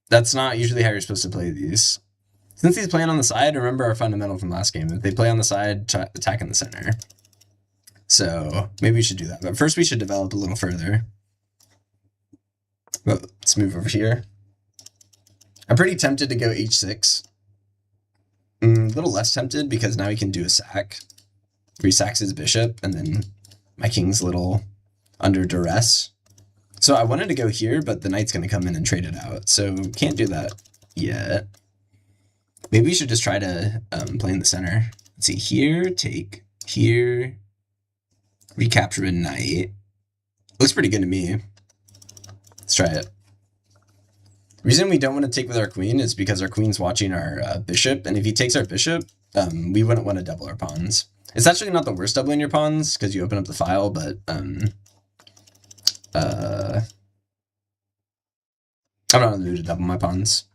S1: That's not usually how you're supposed to play these. Since he's playing on the side, remember our fundamental from last game. If they play on the side, attack in the center. So maybe we should do that. But first we should develop a little further. Well, let's move over here. I'm pretty tempted to go h6. A little less tempted because now he can do a sack. Where he sacks his bishop, and then my king's a little under duress. So I wanted to go here, but the knight's going to come in and trade it out. So can't do that yet. Maybe we should just try to play in the center. Let's see, here, take, here, recapture a knight. Looks pretty good to me. Let's try it. The reason we don't want to take with our queen is because our queen's watching our bishop, and if he takes our bishop, we wouldn't want to double our pawns. It's actually not the worst doubling your pawns, because you open up the file, but I'm not in the mood to double my pawns.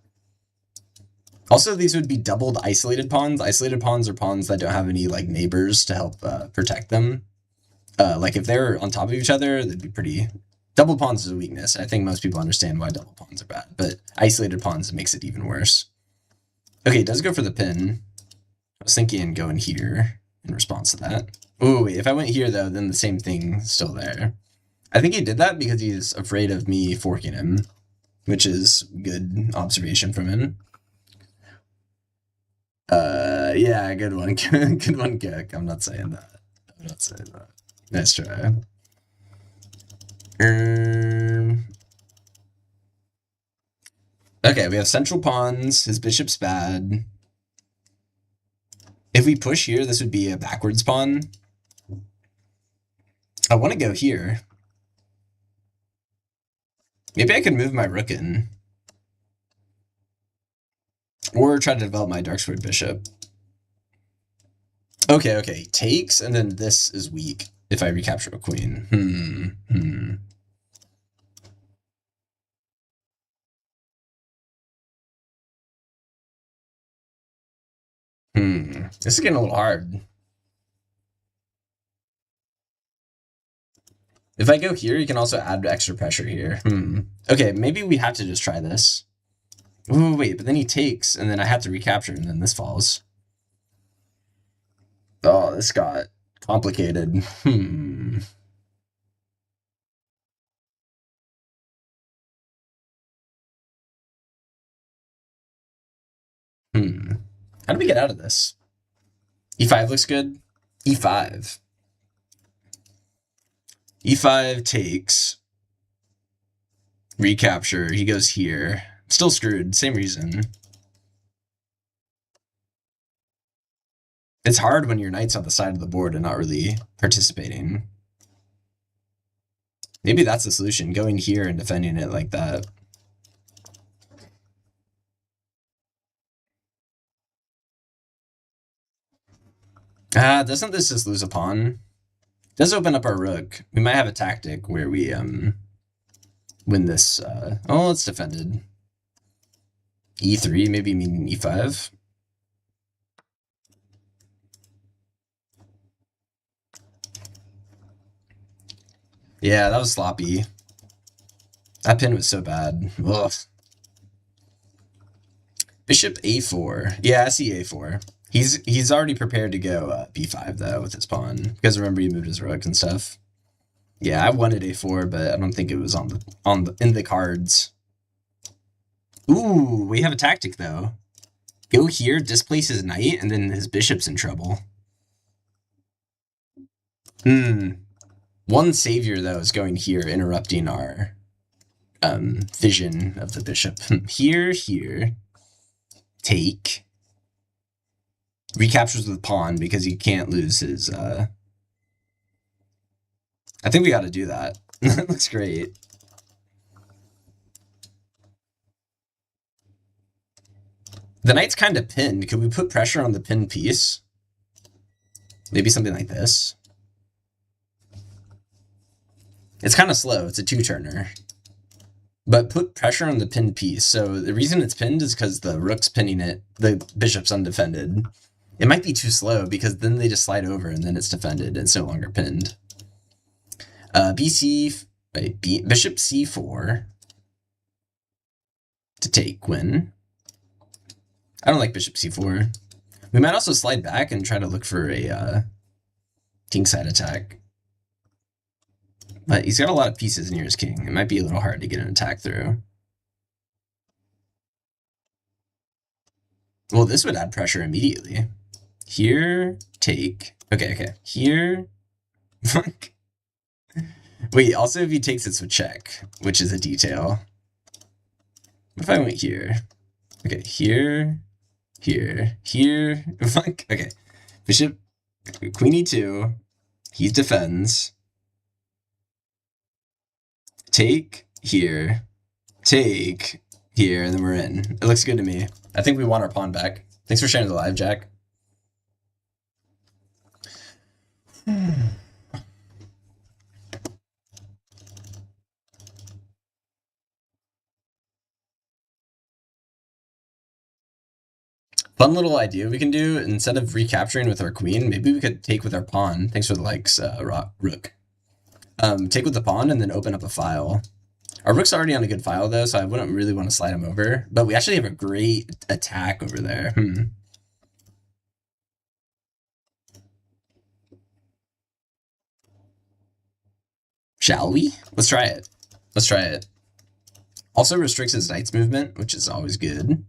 S1: Also, these would be doubled isolated pawns. Isolated pawns are pawns that don't have any like neighbors to help protect them. Like if they're on top of each other, they'd be pretty... Double pawns is a weakness. I think most people understand why double pawns are bad, but isolated pawns makes it even worse. Okay, it does go for the pin. I was thinking going here in response to that. Oh, wait, if I went here, though, then the same thing's still there. I think he did that because he's afraid of me forking him, which is good observation from him. Yeah, good one. Good one, Kick. I'm not saying that. I'm not saying that. Nice try. Okay, we have central pawns. His bishop's bad. If we push here, this would be a backwards pawn. I want to go here. Maybe I could move my rook in. Or try to develop my dark squared bishop. Okay. Takes, and then this is weak if I recapture a queen. This is getting a little hard. If I go here, you can also add extra pressure here. Okay, maybe we have to just try this. Ooh, wait, but then he takes, and then I have to recapture, and then this falls. Oh, this got complicated. How do we get out of this? E5 looks good. E5. E5 takes. Recapture. He goes here. Still screwed. Same reason. It's hard when your knight's on the side of the board and not really participating. Maybe that's the solution, going here and defending it like that. Doesn't this just lose a pawn? It does open up our rook. We might have a tactic where we win this. Oh, it's defended. E3, maybe meaning E5. Yeah, that was sloppy. That pin was so bad. Ugh. Bishop A4. Yeah, I see A4. He's already prepared to go B5 though with his pawn, because remember he moved his rook and stuff. Yeah, I wanted A4, but I don't think it was in the cards. Ooh, we have a tactic though. Go here, displace his knight, and then his bishop's in trouble. One savior though is going here, interrupting our vision of the bishop. Here, take. Recaptures with pawn because he can't lose his. I think we got to do that. That looks great. The knight's kind of pinned. Could we put pressure on the pinned piece? Maybe something like this. It's kind of slow. It's a two-turner. But put pressure on the pinned piece. So the reason it's pinned is because the rook's pinning it. The bishop's undefended. It might be too slow because then they just slide over and then it's defended and it's no longer pinned. Bishop C4 to take win. I don't like bishop C4. We might also slide back and try to look for a kingside attack. But he's got a lot of pieces near his king. It might be a little hard to get an attack through. Well, this would add pressure immediately. Here, take. Okay. Here. Wait, also if he takes this with check, which is a detail. What if I went here? Okay, here. Okay. Bishop, queen e2. He defends. Take here. Take here, and then we're in. It looks good to me. I think we want our pawn back. Thanks for sharing the live, Jack. Fun little idea we can do, instead of recapturing with our queen, maybe we could take with our pawn. Thanks for the likes, Rook. Take with the pawn and then open up a file. Our rook's already on a good file though, so I wouldn't really want to slide him over. But we actually have a great attack over there. Shall we? Let's try it. Also restricts his knight's movement, which is always good.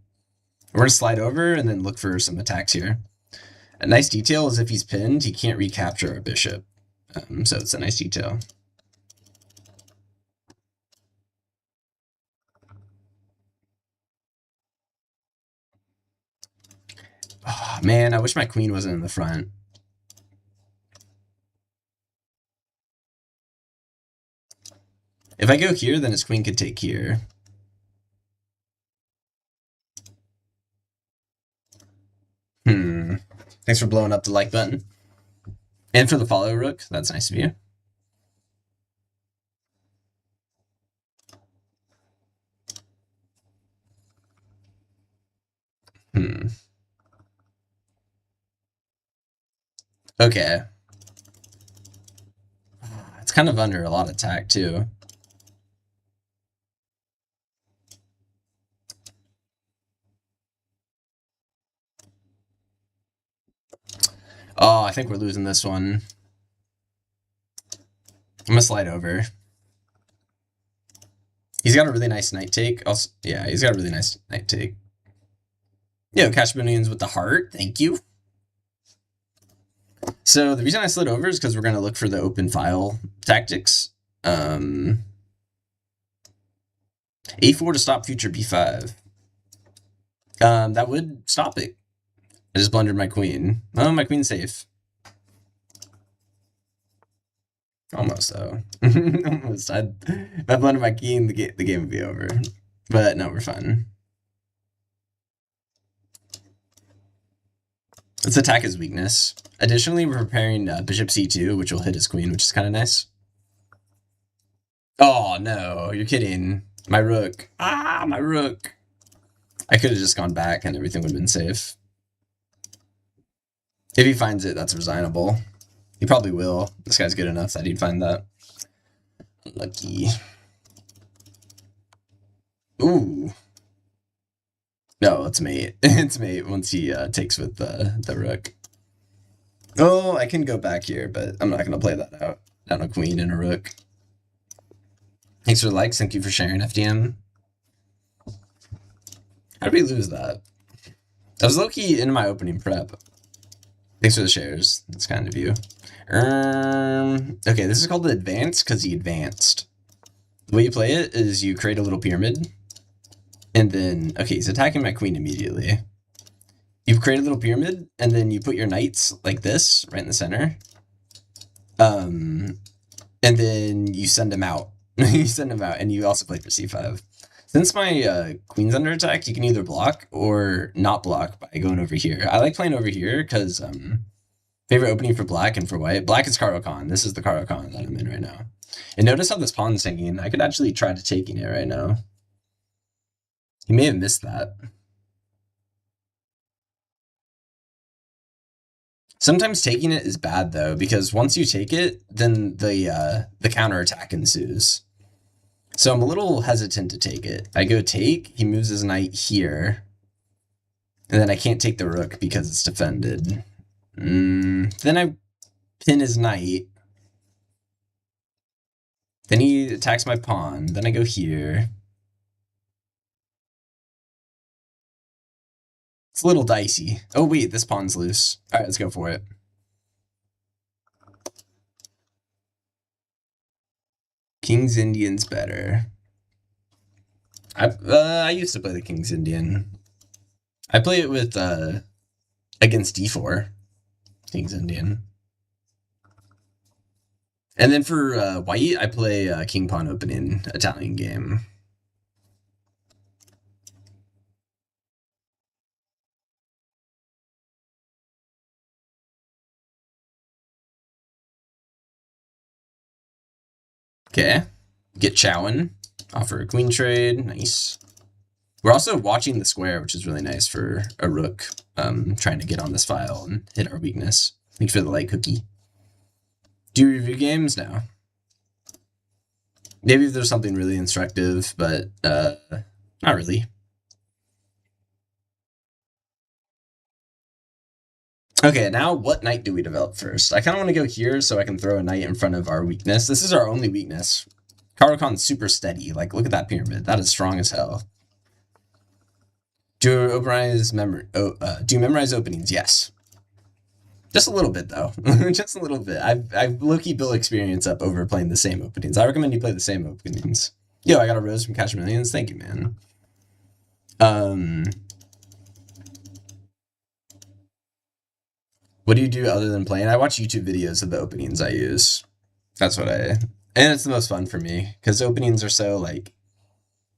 S1: We're going to slide over and then look for some attacks here. A nice detail is if he's pinned, he can't recapture a bishop. So it's a nice detail. Oh, man, I wish my queen wasn't in the front. If I go here, then his queen could take here. Thanks for blowing up the like button. And for the follow, Rook. That's nice of you. Okay. It's kind of under a lot of attack, too. Oh, I think we're losing this one. I'm gonna slide over. He's got a really nice knight take. Also, yeah, he's got a really nice knight take. Yo, Cash Billions with the heart. Thank you. So the reason I slid over is because we're going to look for the open file tactics. A4 to stop future b5. That would stop it. I just blundered my queen. Oh, my queen's safe. Almost, though. Almost. If I blundered my queen, the game would be over. But no, we're fine. Let's attack his weakness. Additionally, we're preparing bishop c2, which will hit his queen, which is kind of nice. Oh, no. You're kidding. My rook. Ah, my rook. I could have just gone back and everything would have been safe. If he finds it, that's resignable. He probably will. This guy's good enough that he'd find that. Lucky. Ooh. No, it's mate. It's mate once he takes with the rook. Oh, I can go back here, but I'm not going to play that out. Down a queen and a rook. Thanks for the likes. Thank you for sharing, FDM. How did we lose that? I was low-key in my opening prep. Thanks for the shares. That's kind of you. Okay, this is called the advance because he advanced. The way you play it is you create a little pyramid. And then, okay, he's attacking my queen immediately. You create a little pyramid, and then you put your knights like this, right in the center. And then you send them out. You send them out, and you also play for c5. Since my queen's under attack, you can either block or not block by going over here. I like playing over here because favorite opening for black and for white. Black is Caro-Kann. This is the Caro-Kann that I'm in right now. And notice how this pawn's hanging. I could actually try to taking it right now. He may have missed that. Sometimes taking it is bad though, because once you take it, then the counterattack ensues. So I'm a little hesitant to take it. I go take, he moves his knight here, and then I can't take the rook because it's defended. Then I pin his knight. Then he attacks my pawn. Then I go here. It's a little dicey. Oh wait, this pawn's loose. All right, let's go for it. King's Indian's better. I used to play the King's Indian. I play it with against d4. King's Indian. And then for white, I play King Pawn Opening Italian game. Okay, get chowing, offer a queen trade, nice. We're also watching the square, which is really nice for a rook trying to get on this file and hit our weakness. Thanks for the light cookie. Do you review games now? Maybe if there's something really instructive, but not really. Okay, now what knight do we develop first? I kind of want to go here so I can throw a knight in front of our weakness. This is our only weakness. Caro-Kann's super steady. Like, look at that pyramid. That is strong as hell. Do you memorize openings? Yes. Just a little bit though. Just a little bit. I've low-key built experience up over playing the same openings. I recommend you play the same openings. Yo, I got a rose from Cash Millions. Thank you, man. What do you do other than playing? I watch YouTube videos of the openings I use. That's what I, and it's the most fun for me because openings are so like,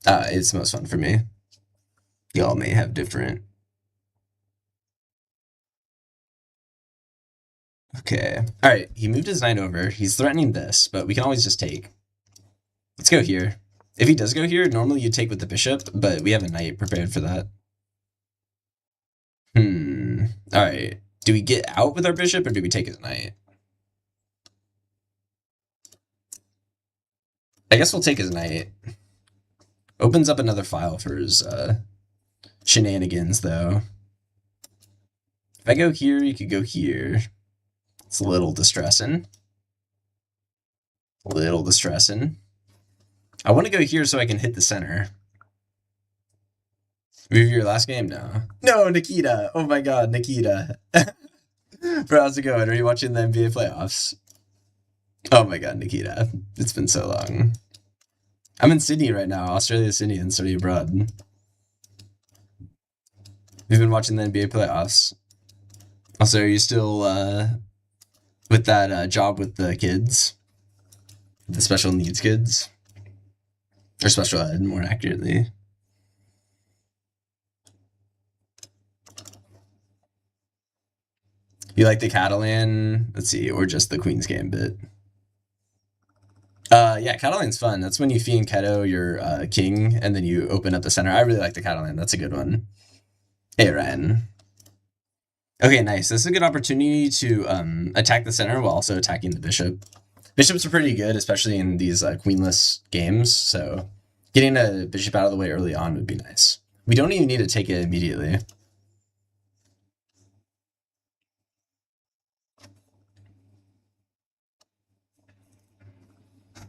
S1: it's the most fun for me. Y'all may have different. Okay. All right. He moved his knight over. He's threatening this, but we can always just take. Let's go here. If he does go here, normally you take with the bishop, but we have a knight prepared for that. All right. Do we get out with our bishop or do we take his knight? I guess we'll take his knight. Opens up another file for his shenanigans, though. If I go here, you could go here. It's a little distressing. A little distressing. I want to go here so I can hit the center. Review your last game now. No, Nikita. Oh my god, Nikita. Bro, how's it going? Are you watching the NBA playoffs? Oh my god, Nikita. It's been so long. I'm in Sydney right now. Australia, Sydney, and study abroad. We've been watching the NBA playoffs. Also, are you still with that job with the kids? The special needs kids? Or special ed, more accurately. You like the Catalan? Let's see, or just the Queen's Gambit? Yeah, Catalan's fun. That's when you fiend Keto your king, and then you open up the center. I really like the Catalan. That's a good one. Hey, Ryan. Okay, nice. This is a good opportunity to attack the center while also attacking the bishop. Bishops are pretty good, especially in these queenless games, so getting a bishop out of the way early on would be nice. We don't even need to take it immediately.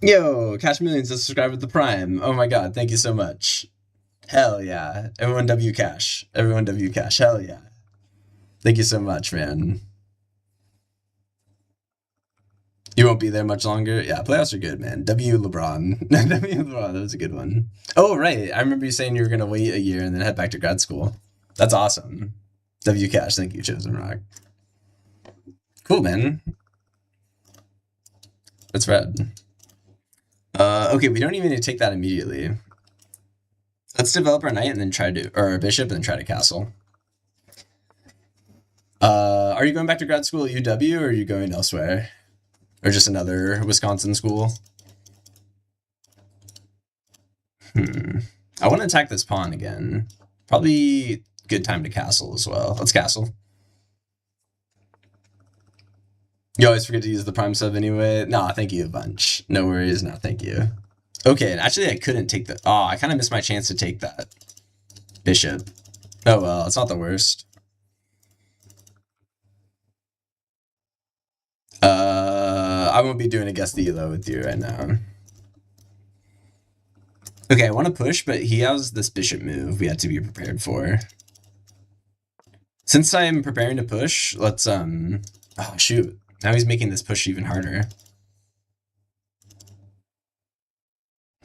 S1: Yo, Cash Millions just subscribed with the Prime. Oh my god, thank you so much. Hell yeah. Everyone W Cash. Everyone W Cash. Hell yeah. Thank you so much, man. You won't be there much longer. Yeah, playoffs are good, man. W LeBron. W LeBron, that was a good one. Oh, right. I remember you saying you were going to wait a year and then head back to grad school. That's awesome. W Cash. Thank you, Chosen Rock. Cool, man. That's rad. Okay, we don't even need to take that immediately. Let's develop our knight and then try to, or our bishop and then try to castle. Are you going back to grad school at UW or are you going elsewhere? Or just another Wisconsin school? I want to attack this pawn again. Probably good time to castle as well. Let's castle. You always forget to use the prime sub anyway. Nah, thank you a bunch. No worries, no, thank you. Okay, and actually I couldn't take the... Oh, I kind of missed my chance to take that bishop. Oh well, it's not the worst. I won't be doing a guess the ELO with you right now. Okay, I want to push, but he has this bishop move we have to be prepared for. Since I'm preparing to push, let's, oh shoot. Now he's making this push even harder.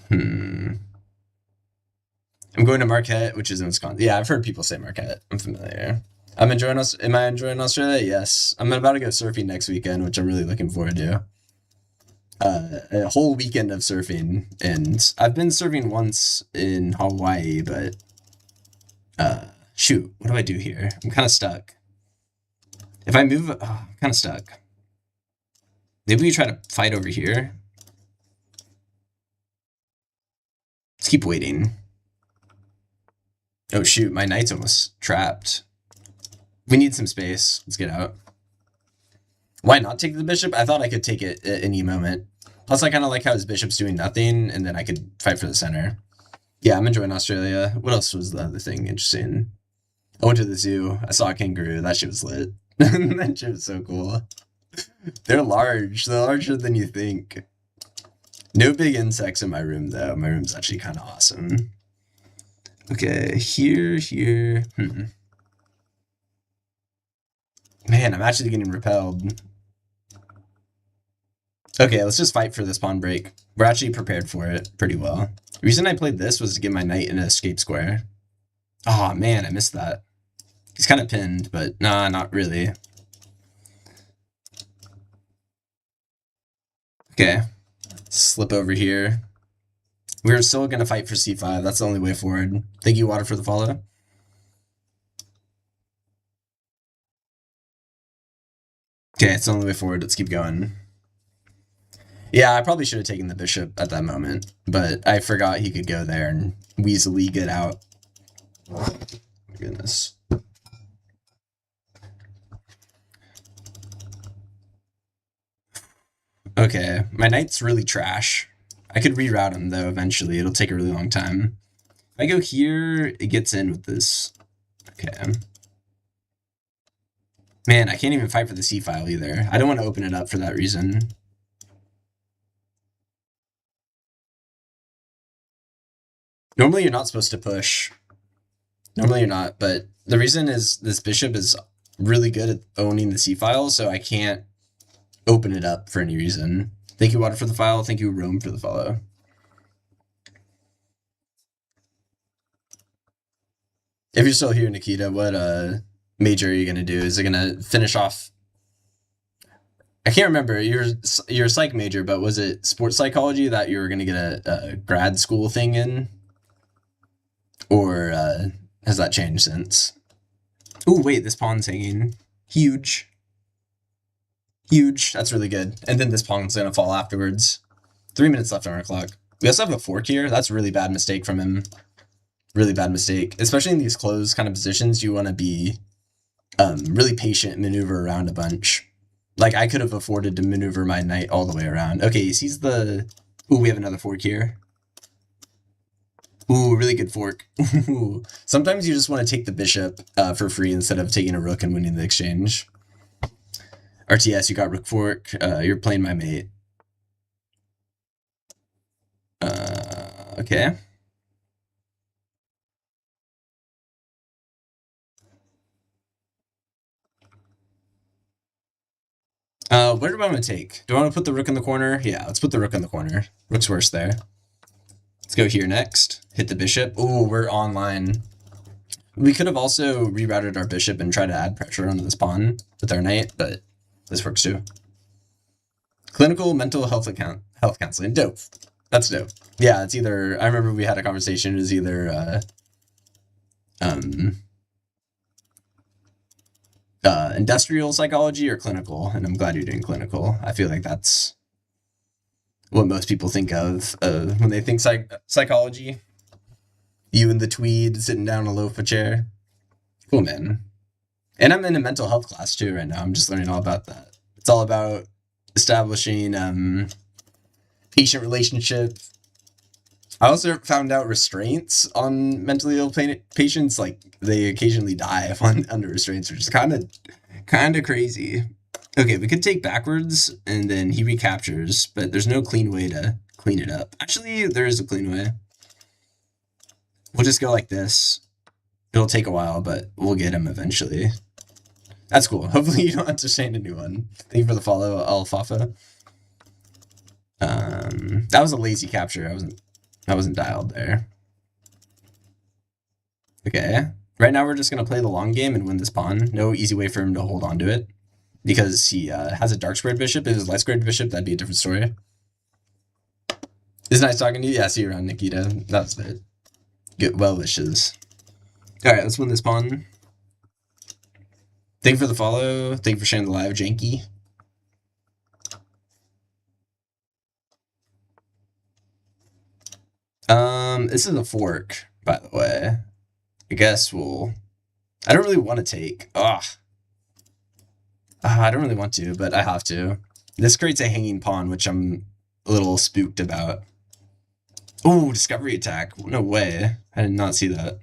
S1: I'm going to Marquette, which is in Wisconsin. Yeah, I've heard people say Marquette. I'm familiar. Am I enjoying Australia? Yes. I'm about to go surfing next weekend, which I'm really looking forward to. A whole weekend of surfing, and I've been surfing once in Hawaii, but shoot, what do I do here? I'm kind of stuck. If I move, I'm kind of stuck. Maybe we try to fight over here. Let's keep waiting. Oh shoot, my knight's almost trapped. We need some space. Let's get out. Why not take the bishop? I thought I could take it at any moment. Plus, I kind of like how his bishop's doing nothing, and then I could fight for the center. Yeah, I'm enjoying Australia. What else was the other thing interesting? I went to the zoo. I saw a kangaroo. That shit was lit. That shit was so cool. They're large. They're larger than you think. No big insects in my room, though. My room's actually kind of awesome. Okay, here. Man, I'm actually getting repelled. Okay, let's just fight for this pawn break. We're actually prepared for it pretty well. The reason I played this was to get my knight in an escape square. Oh man, I missed that. He's kind of pinned, but nah, not really. Okay, slip over here. We're still gonna fight for c5. That's the only way forward. Thank you, Water, for the follow. Okay, it's the only way forward. Let's keep going. Yeah, I probably should have taken the bishop at that moment, but I forgot he could go there and weaselly get out. Oh, my goodness. Okay, my knight's really trash. I could reroute him, though, eventually. It'll take a really long time. If I go here, it gets in with this. Okay. Man, I can't even fight for the c-file either. I don't want to open it up for that reason. Normally, you're not supposed to push. Normally, you're not, but the reason is this bishop is really good at owning the c-file, so I can't open it up for any reason. Thank you, Water, for the file. Thank you, Rome, for the follow. If you're still here, Nikita, what major are you gonna do? Is it gonna finish off? I can't remember. You're a psych major, but was it sports psychology that you were gonna get a grad school thing in, or has that changed since? Ooh, wait, this pawn's hanging. Huge. Huge. That's really good. And then this pawn's gonna fall afterwards. 3 minutes left on our clock. We also have a fork here. That's a really bad mistake from him. Really bad mistake. Especially in these closed kind of positions, you want to be really patient and maneuver around a bunch. Like, I could have afforded to maneuver my knight all the way around. Okay, he sees the... Ooh, we have another fork here. Ooh, really good fork. Sometimes you just want to take the bishop for free instead of taking a rook and winning the exchange. RTS, you got rook fork. You're playing my mate. Okay. What do I want to take? Do I want to put the rook in the corner? Yeah, let's put the rook in the corner. Rook's worse there. Let's go here next. Hit the bishop. Ooh, we're online. We could have also rerouted our bishop and tried to add pressure onto this pawn with our knight, but this works too. Clinical mental health counseling. Dope. That's dope. Yeah, it's either... I remember we had a conversation. It was either... industrial psychology or clinical, and I'm glad you're doing clinical. I feel like that's what most people think of when they think psychology. You in the tweed, sitting down in a loaf of chair. Cool, man. And I'm in a mental health class too right now. I'm just learning all about that. It's all about establishing patient relationship. I also found out restraints on mentally ill patients, like they occasionally die under restraints, which is kind of crazy. Okay, we could take backwards and then he recaptures, but there's no clean way to clean it up. Actually, there is a clean way. We'll just go like this. It'll take a while, but we'll get him eventually. That's cool. Hopefully you don't have to stand a new one. Thank you for the follow, Alfafa. That was a lazy capture. I wasn't dialed there. Okay. Right now we're just going to play the long game and win this pawn. No easy way for him to hold on to it. Because he has a dark squared bishop. If it was light squared bishop, that'd be a different story. It's nice talking to you. Yeah, see you around, Nikita. That's it. Good well wishes. Alright, let's win this pawn. Thank you for the follow. Thank you for sharing the live, Janky. This is a fork, by the way. I guess we'll... I don't really want to take. Ugh. I don't really want to, but I have to. This creates a hanging pawn, which I'm a little spooked about. Oh, discovery attack. No way. I did not see that.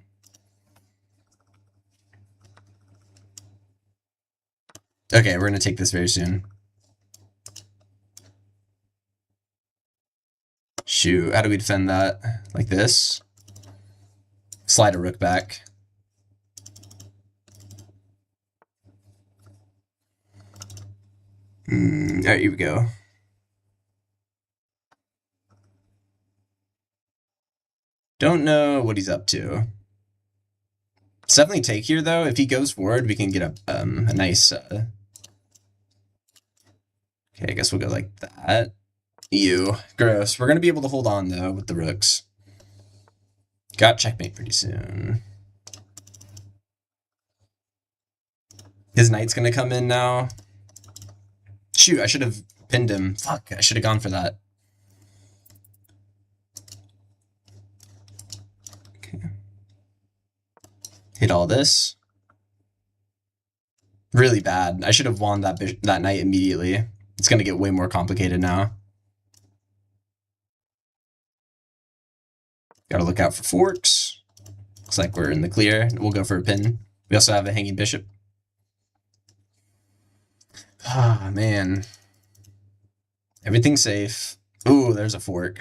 S1: Okay, we're going to take this very soon. Shoot, how do we defend that? Like this? Slide a rook back. Alright, here we go. Don't know what he's up to. It's definitely take here, though. If he goes forward, we can get a nice... Okay, I guess we'll go like that. Ew. Gross. We're going to be able to hold on, though, with the rooks. Got checkmate pretty soon. His knight's going to come in now. Shoot, I should have pinned him. Fuck, I should have gone for that. Okay. Hit all this. Really bad. I should have won that knight immediately. It's going to get way more complicated now. Gotta look out for forks. Looks like we're in the clear. We'll go for a pin. We also have a hanging bishop. Ah, man. Everything's safe. Ooh, there's a fork.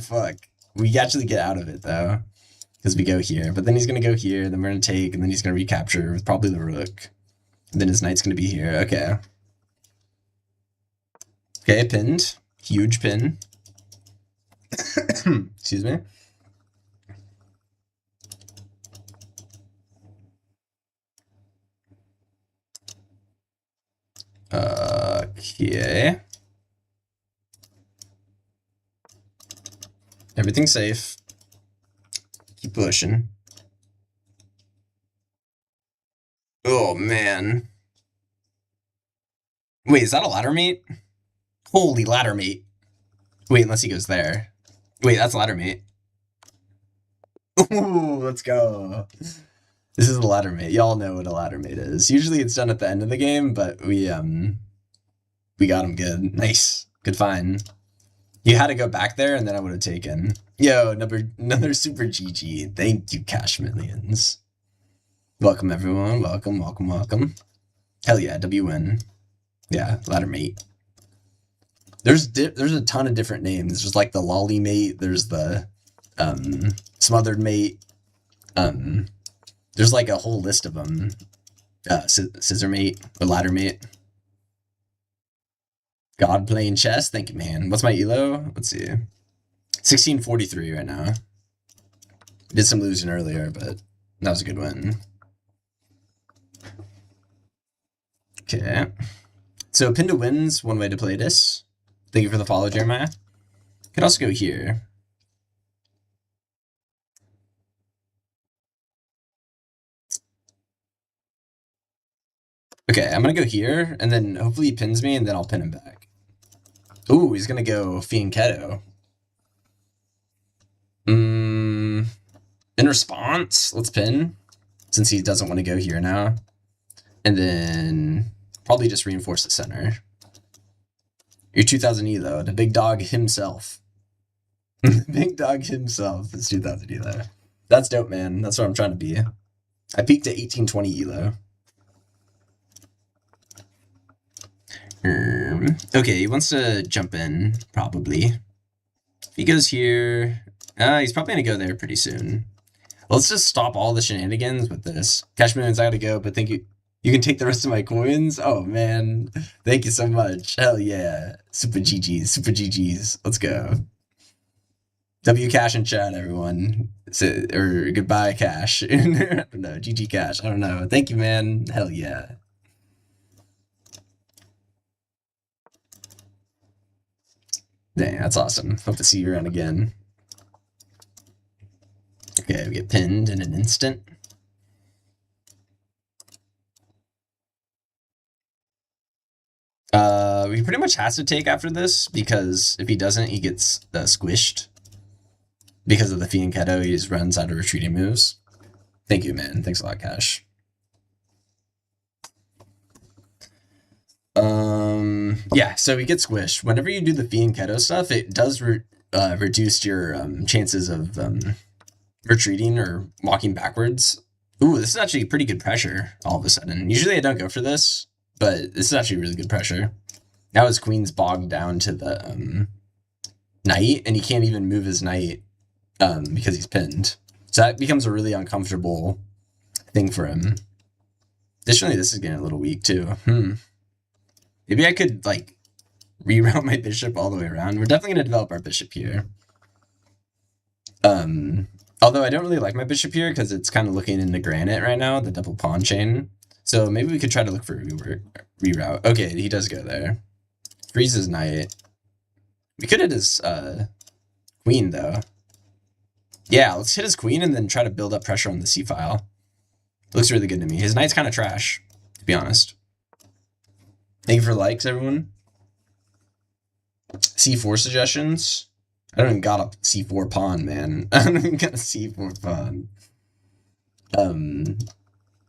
S1: Fuck. We actually get out of it, though. Because we go here. But then he's going to go here, then we're going to take, and then he's going to recapture with probably the rook. And then his knight's going to be here. Okay. Okay, pinned. Huge pin. Excuse me. Okay. Everything's safe. Keep pushing. Oh, man. Wait, is that a ladder mate? Holy ladder mate. Wait, unless he goes there. Wait, that's ladder mate. Ooh, let's go. This is a ladder mate. Y'all know what a ladder mate is. Usually it's done at the end of the game, but we got him good. Nice. Good find. You had to go back there, and then I would have taken. Yo, another super GG. Thank you, Cash Millions. Welcome, everyone. Welcome, welcome, welcome. Hell yeah, WN. Yeah, ladder mate. There's a ton of different names. There's like the lolly mate. There's the smothered mate. There's like a whole list of them. Scissor mate or ladder mate. God playing chess. Thank you, man. What's my ELO? Let's see. 1643 right now. Did some losing earlier, but that was a good win. Okay. So pin to win's one way to play this. Thank you for the follow, Jeremiah. Could also go here. Okay, I'm gonna go here, and then hopefully he pins me, and then I'll pin him back. Ooh, he's gonna go fianchetto. In response, let's pin, since he doesn't want to go here now. And then probably just reinforce the center. Your 2000 ELO, the big dog himself. Big dog himself is 2000 ELO. That's dope, man. That's what I'm trying to be. I peaked at 1820 ELO. Okay, he wants to jump in, probably. If he goes here, he's probably going to go there pretty soon. Let's just stop all the shenanigans with this. Cash Millions, I gotta go, but thank you. You can take the rest of my coins? Oh, man. Thank you so much. Hell yeah. Super GG's. Super GG's. Let's go. W Cash in chat, everyone. Or goodbye, Cash. I don't know. GG Cash. I don't know. Thank you, man. Hell yeah. Dang, that's awesome. Hope to see you around again. Okay, we get pinned in an instant. He pretty much has to take after this, because if he doesn't, he gets squished. Because of the fianchetto, he just runs out of retreating moves. Thank you, man. Thanks a lot, Cash. Yeah, so he gets squished. Whenever you do the fianchetto stuff, it does reduce your chances of retreating or walking backwards. Ooh, this is actually pretty good pressure all of a sudden. Usually I don't go for this, but this is actually really good pressure. Now his queen's bogged down to the knight, and he can't even move his knight because he's pinned. So that becomes a really uncomfortable thing for him. Additionally, this is getting a little weak too. Maybe I could, like, reroute my bishop all the way around. We're definitely going to develop our bishop here. Although I don't really like my bishop here because it's kind of looking into granite right now, the double pawn chain. So maybe we could try to look for a reroute. Okay, he does go there. Frees his knight. We could hit his queen, though. Yeah, let's hit his queen and then try to build up pressure on the c-file. Looks really good to me. His knight's kind of trash, to be honest. Thank you for likes, everyone. C4 suggestions. I don't even got a c4 pawn, man. I don't even got a c4 pawn.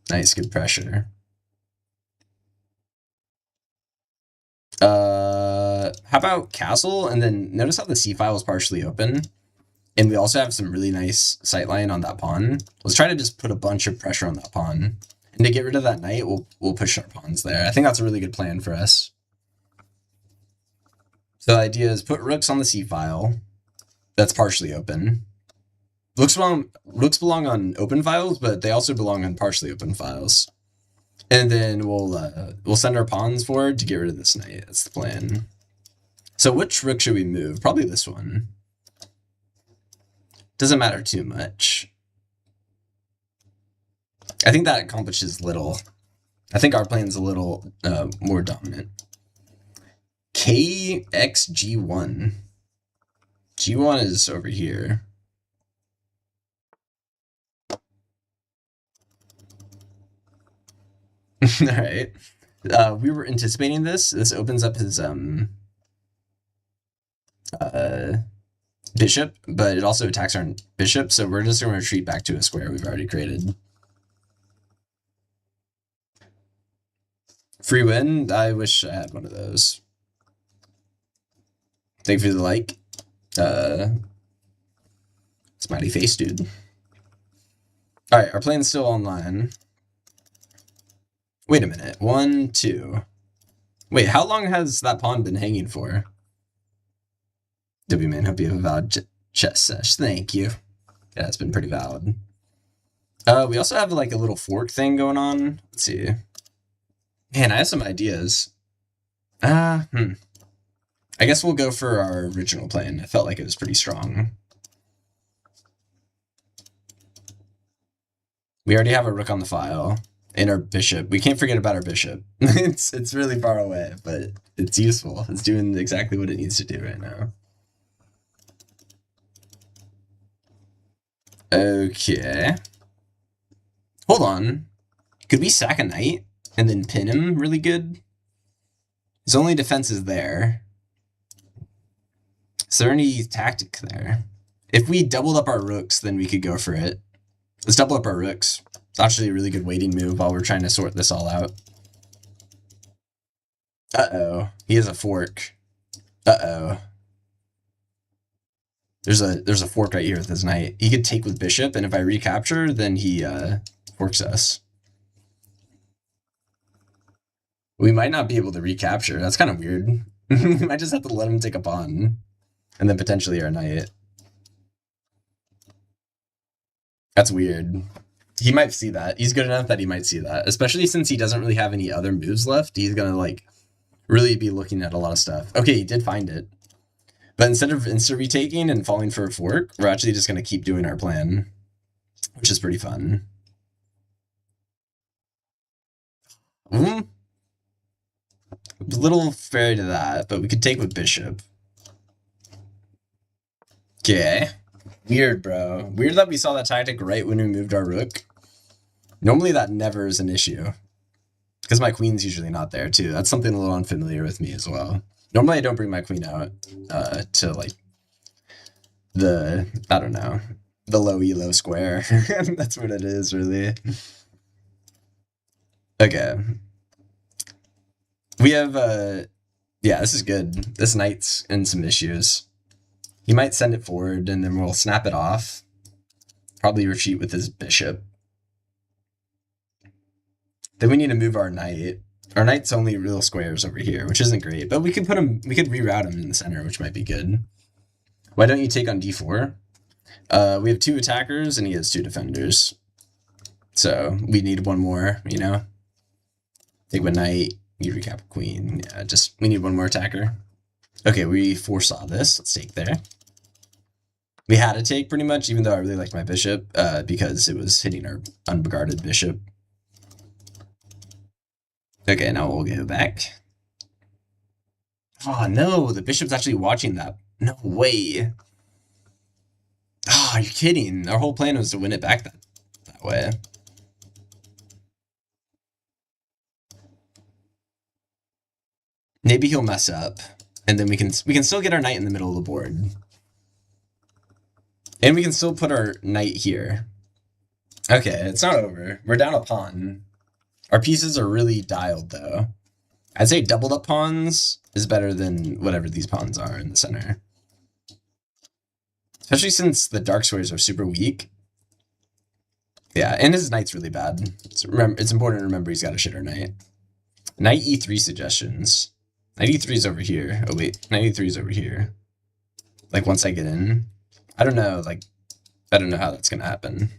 S1: Nice, good pressure. How about castle? And then notice how the c-file is partially open. And we also have some really nice sightline on that pawn. Let's try to just put a bunch of pressure on that pawn. And to get rid of that knight, we'll push our pawns there. I think that's a really good plan for us. So the idea is put rooks on the c-file. That's partially open. Rooks belong on open files, but they also belong on partially open files. And then we'll send our pawns forward to get rid of this knight. That's the plan. So which rook should we move? Probably this one. Doesn't matter too much. I think that accomplishes little. I think our plan's a little more dominant. KXG1. G1 is over here. All right. We were anticipating this. This opens up his bishop, but it also attacks our bishop, so we're just going to retreat back to a square we've already created. Free win? I wish I had one of those. Thank you for the like. Smiley face, dude. Alright, our plan's still online. Wait a minute. 1, 2. Wait, how long has that pawn been hanging for? W-Man, hope you have a valid chess sesh. Thank you. Yeah, it's been pretty valid. We also have like a little fork thing going on. Let's see. Man, I have some ideas. I guess we'll go for our original plan. I felt like it was pretty strong. We already have a rook on the file. And our bishop. We can't forget about our bishop. It's really far away, but it's useful. It's doing exactly what it needs to do right now. Okay. Hold on. Could we sack a knight and then pin him really good? His only defense is there. Is there any tactic there? If we doubled up our rooks, then we could go for it. Let's double up our rooks. It's actually a really good waiting move while we're trying to sort this all out. Uh-oh. He has a fork. Uh-oh. There's a fork right here with his knight. He could take with bishop, and if I recapture, then he forks us. We might not be able to recapture. That's kind of weird. We might just have to let him take a pawn. And then potentially our knight. That's weird. He might see that. He's good enough that he might see that. Especially since he doesn't really have any other moves left. He's gonna, like, really be looking at a lot of stuff. Okay, he did find it. But instead of insta-retaking and falling for a fork, we're actually just gonna keep doing our plan. Which is pretty fun. A little fair to that, but we could take with bishop. Okay. Weird, bro. Weird that we saw that tactic right when we moved our rook. Normally that never is an issue. Because my queen's usually not there, too. That's something a little unfamiliar with me as well. Normally I don't bring my queen out to, like, I don't know, the low ELO square. That's what it is, really. Okay. We have, yeah, this is good. This knight's in some issues. He might send it forward, and then we'll snap it off. Probably retreat with his bishop. Then we need to move our knight. Our knight's only real squares over here, which isn't great. But we could put him. We could reroute him in the center, which might be good. Why don't you take on d4? We have 2 attackers, and he has 2 defenders. So we need one more, you know? Take with knight. You recap queen. Yeah, just we need one more attacker. Okay, we foresaw this. Let's take there. We had to take pretty much, even though I really liked my bishop, because it was hitting our unguarded bishop. Okay, now we'll go back. Oh no, the bishop's actually watching that. No way. Oh, you're kidding. Our whole plan was to win it back that way. Maybe he'll mess up, and then we can still get our knight in the middle of the board. And we can still put our knight here. Okay, it's not over. We're down a pawn. Our pieces are really dialed, though. I'd say doubled up pawns is better than whatever these pawns are in the center. Especially since the dark squares are super weak. Yeah, and his knight's really bad. So it's important to remember he's got a shitter knight. Knight e3 suggestions. Knight e3 is over here. Oh wait, knight e3 is over here. Like once I get in. I don't know, like, I don't know how that's gonna happen.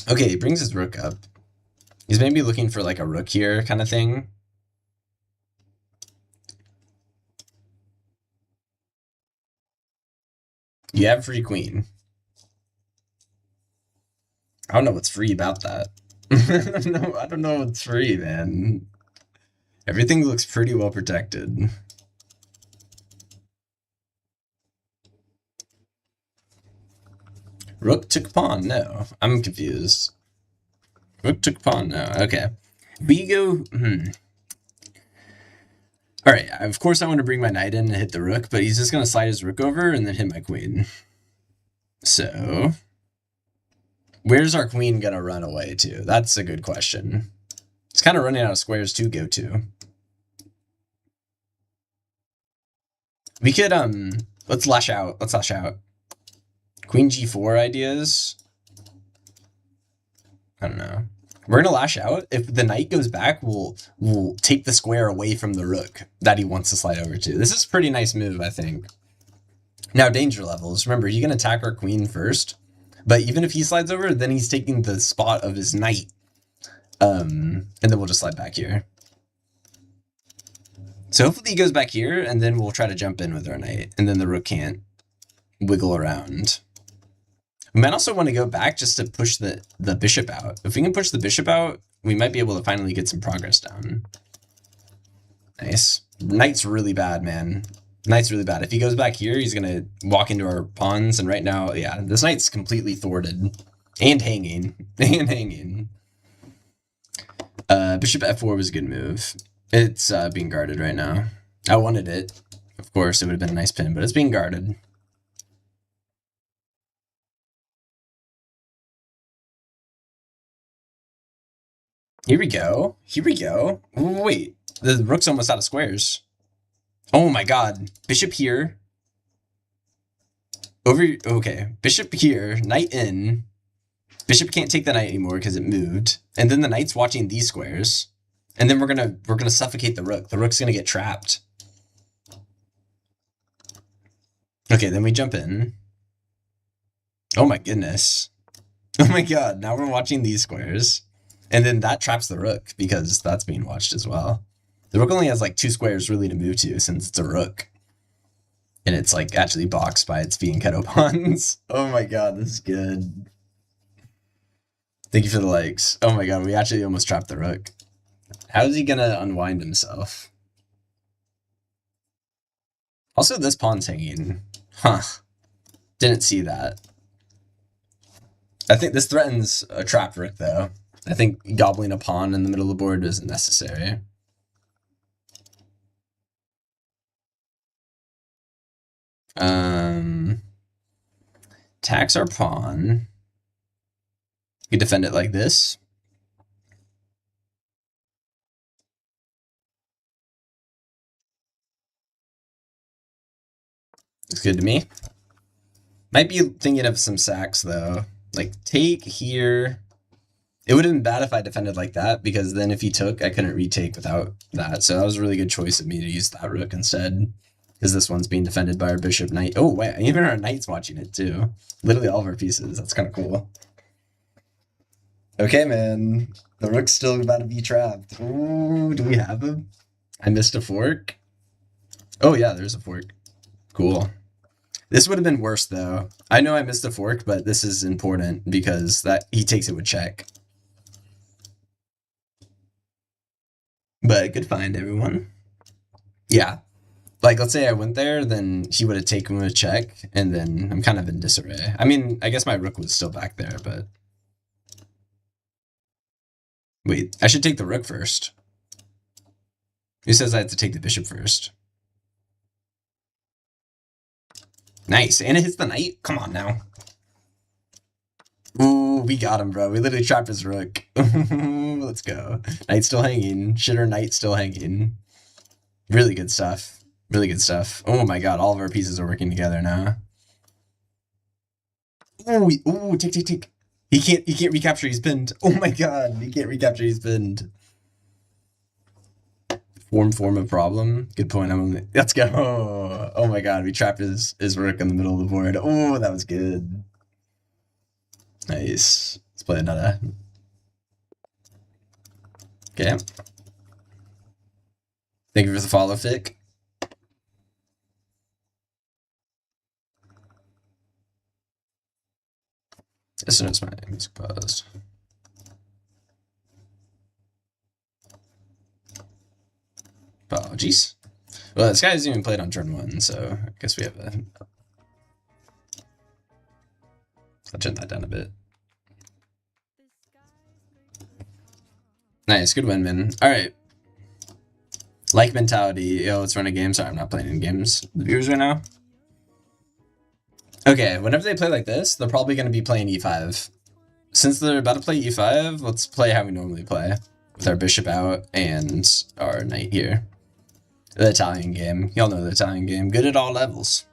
S1: Okay, he brings his rook up. He's maybe looking for like a rook here kind of thing. You have free queen. I don't know what's free about that. I don't know what's free, man. Everything looks pretty well protected. Rook took pawn, no. I'm confused. Rook took pawn, no. Okay. We go... Alright, of course I want to bring my knight in and hit the rook, but he's just going to slide his rook over and then hit my queen. So... where's our queen going to run away to? That's a good question. It's kind of running out of squares to go to. We could, let's lash out. Let's lash out. Queen g4 ideas. I don't know. We're gonna lash out. If the knight goes back, we'll take the square away from the rook that he wants to slide over to. This is a pretty nice move, I think. Now, danger levels. Remember, he can attack our queen first, but even if he slides over, then he's taking the spot of his knight. And then we'll just slide back here. So hopefully he goes back here, and then we'll try to jump in with our knight, and then the rook can't wiggle around. We might also want to go back just to push the bishop out. If we can push the bishop out, we might be able to finally get some progress down. Nice. Knight's really bad, man. Knight's really bad. If he goes back here, he's going to walk into our pawns, and right now, yeah, this knight's completely thwarted. And hanging. And hanging. Bishop f4 was a good move. It's being guarded right now. I wanted it. Of course, it would have been a nice pin, but it's being guarded. Here we go. Here we go. Wait, the rook's almost out of squares. Oh my god. Bishop here. Okay, bishop here, knight in. Bishop can't take the knight anymore because it moved. And then the knight's watching these squares. And then we're gonna suffocate the rook. The rook's gonna get trapped. Okay, then we jump in. Oh my goodness. Oh my god, now we're watching these squares. And then that traps the rook because that's being watched as well. The rook only has like 2 squares really to move to since it's a rook. And it's like actually boxed by its fianchetto pawns. Oh my god, this is good. Thank you for the likes. Oh my god, we actually almost trapped the rook. How is he gonna unwind himself? Also, this pawn's hanging. Huh. Didn't see that. I think this threatens a trapped rook, though. I think gobbling a pawn in the middle of the board isn't necessary. Tax our pawn. You can defend it like this. Looks good to me. Might be thinking of some sacks, though. Like, take here. It would have been bad if I defended like that, because then if he took, I couldn't retake without that. So that was a really good choice of me to use that rook instead, because this one's being defended by our bishop knight. Oh, wait, even our knight's watching it, too. Literally all of our pieces. That's kind of cool. Okay, man. The rook's still about to be trapped. Ooh, do we have him? I missed a fork. Oh yeah, there's a fork. Cool. This would have been worse though. I know I missed a fork, but this is important because that he takes it with check. But good find, everyone. Yeah. Like, let's say I went there, then he would have taken a check, and then I'm kind of in disarray. I mean, I guess my rook was still back there, but... Wait, I should take the rook first. Who says I have to take the bishop first? Nice, and it hits the knight? Come on now. Ooh, we got him, bro. We literally trapped his rook. Let's go. Knight's still hanging. Shitter knight still hanging. Really good stuff. Really good stuff. Oh my god, all of our pieces are working together now. Ooh, tick, tick, tick. He can't recapture, he's pinned. Oh my god, he can't recapture, he's pinned. Form a problem. Good point. Let's go. Oh my god, we trapped his rook in the middle of the board. Oh, that was good. Nice. Let's play another. Okay. Thank you for the follow, Fick. As soon as my music paused. Apologies. Well, this guy hasn't even played on turn 1, so I guess we have a... I'll turn that down a bit. Nice, good win, man. Alright. Like mentality. Yo, let's run a game. Sorry, I'm not playing any games. The viewers right now. Okay, whenever they play like this, they're probably going to be playing e5. Since they're about to play e5, let's play how we normally play. With our bishop out and our knight here. The Italian game. Y'all know the Italian game. Good at all levels.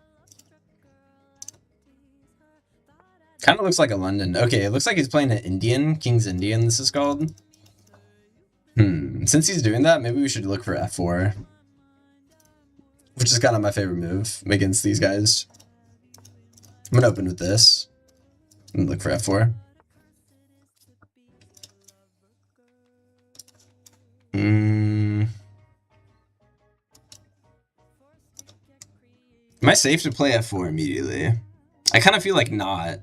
S1: Kind of looks like a London. Okay, it looks like he's playing an Indian. King's Indian, this is called. Since he's doing that, maybe we should look for f4. Which is kind of my favorite move against these guys. I'm gonna open with this. And look for f4. Am I safe to play f4 immediately? I kind of feel like not.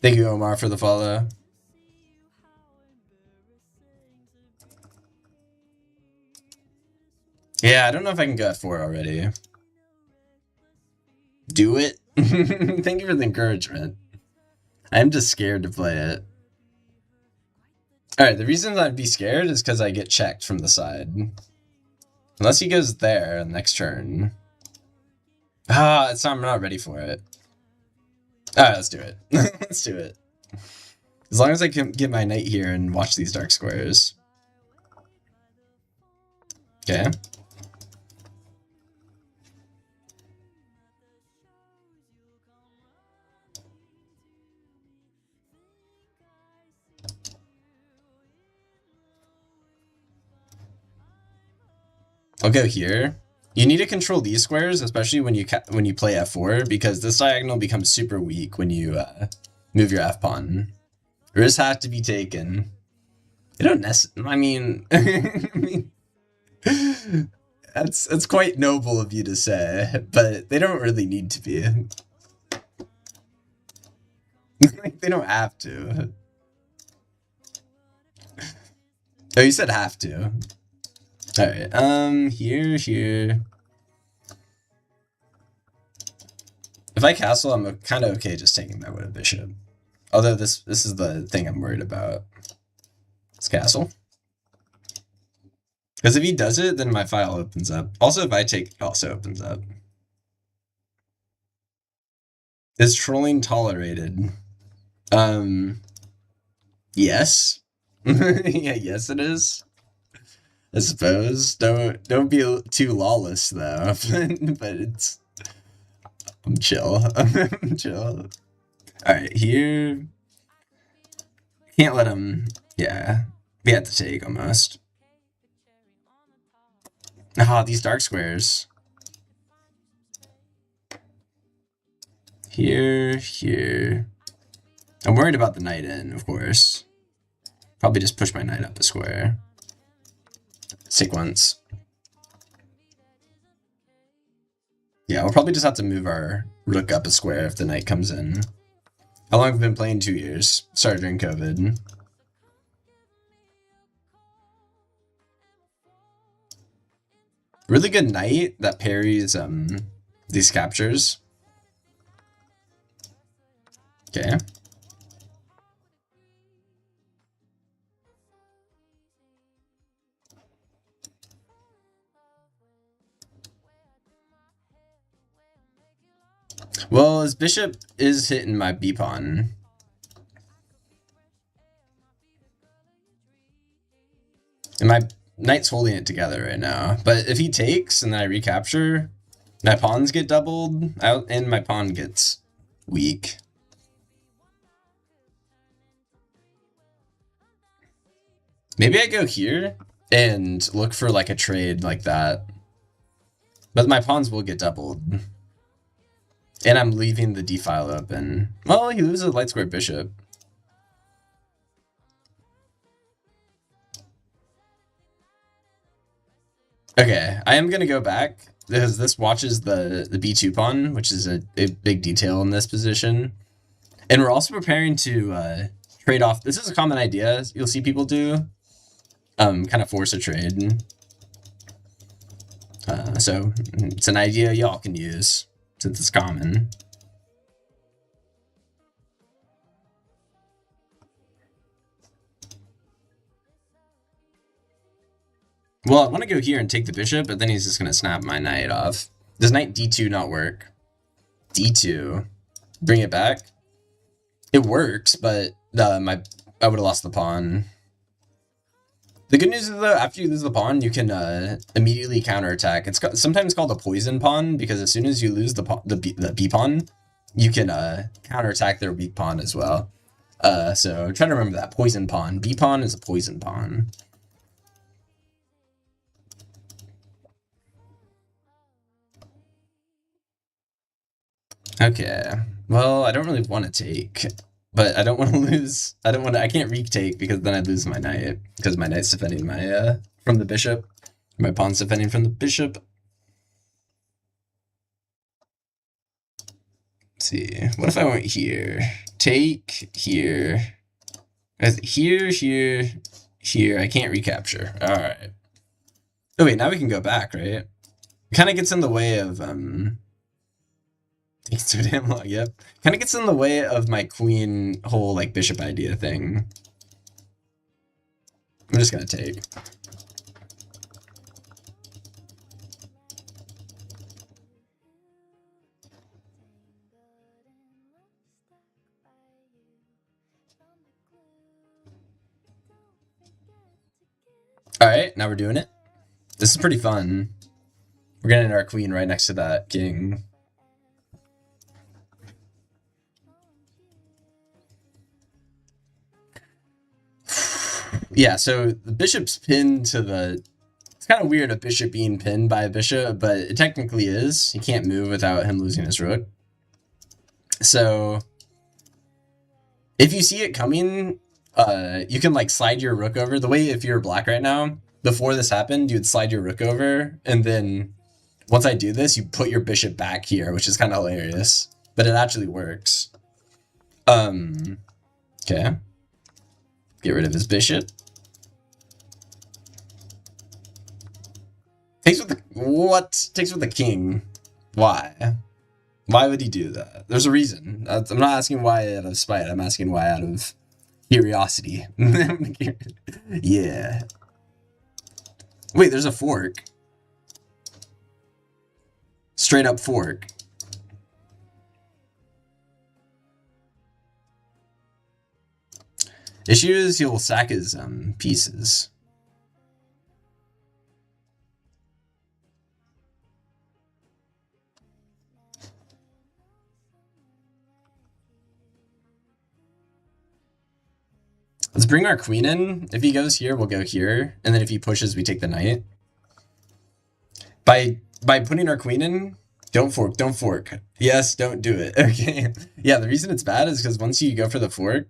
S1: Thank you, Omar, for the follow. Yeah, I don't know if I can go f4 already. Do it? Thank you for the encouragement. I'm just scared to play it. Alright, the reason I'd be scared is because I get checked from the side. Unless he goes there next turn. Ah, I'm not ready for it. Alright, let's do it. Let's do it. As long as I can get my knight here and watch these dark squares. Okay. I'll go here. You need to control these squares, especially when you play f4, because this diagonal becomes super weak when you move your f-pawn. Risks have to be taken. They don't I mean, that's quite noble of you to say, but they don't really need to be. They don't have to. Oh, you said have to. Alright, here. If I castle, I'm kind of okay just taking that with a bishop. Although this is the thing I'm worried about. Let's castle. Because if he does it, then my file opens up. Also, if I take, it also opens up. Is trolling tolerated? Yes. Yeah, yes it is. I suppose. Don't be too lawless though. But it's I'm chill. I'm chill. Alright, here. Can't let him. Yeah. We had to take almost. Ah, these dark squares. Here, here. I'm worried about the knight in, of course. Probably just push my knight up a square. Sequence. Yeah, we'll probably just have to move our rook up a square if the knight comes in. How long have we been playing? 2 years. Started during COVID. Really good knight that parries these captures. Okay. Well, his bishop is hitting my b pawn. And my knight's holding it together right now. But if he takes and then I recapture, my pawns get doubled out and my pawn gets weak. Maybe I go here and look for like a trade like that. But my pawns will get doubled. And I'm leaving the d file open. Well, he loses a light square bishop. Okay, I am going to go back because this watches the b2 pawn, which is a big detail in this position. And we're also preparing to trade off. This is a common idea you'll see people do. Kind of force a trade. So it's an idea y'all can use since it's common. Well, I want to go here and take the bishop, but then he's just going to snap my knight off. Does knight d2 not work? D2. Bring it back. It works, but I would have lost the pawn. The good news is, though, after you lose the pawn, you can immediately counterattack. It's sometimes called a poison pawn, because as soon as you lose the b pawn, you can counterattack their weak pawn as well. So try to remember that. Poison pawn. B pawn is a poison pawn. Okay. Well, I don't really want to take, but I don't want to lose. I can't retake because then I'd lose my knight, because my knight's defending my from the bishop. My pawn's defending from the bishop. Let's see. What if I went here? Take here. Here, here, here. I can't recapture. All right. Oh wait, now we can go back, right? It kind of gets in the way of Takes too damn long. Yep. Kind of gets in the way of my queen whole like bishop idea thing. I'm just gonna take. Alright, now we're doing it. This is pretty fun. We're getting our queen right next to that king. Yeah, so the bishop's pinned to the... It's kind of weird a bishop being pinned by a bishop, but it technically is. He can't move without him losing his rook. So if you see it coming, you can like slide your rook over. The way if you're black right now, before this happened, you'd slide your rook over, and then once I do this, you put your bishop back here, which is kind of hilarious, but it actually works. Okay. Get rid of his bishop. Takes with the... What? Takes with the king. Why? Why would he do that? There's a reason. I'm not asking why out of spite. I'm asking why out of curiosity. Yeah. Wait, there's a fork. Straight up fork. Issue is he'll sack his pieces. Let's bring our queen in. If he goes here, we'll go here. And then if he pushes, we take the knight. By putting our queen in, Don't fork, don't fork. Yes, don't do it. Okay. Yeah, the reason it's bad is because once you go for the fork,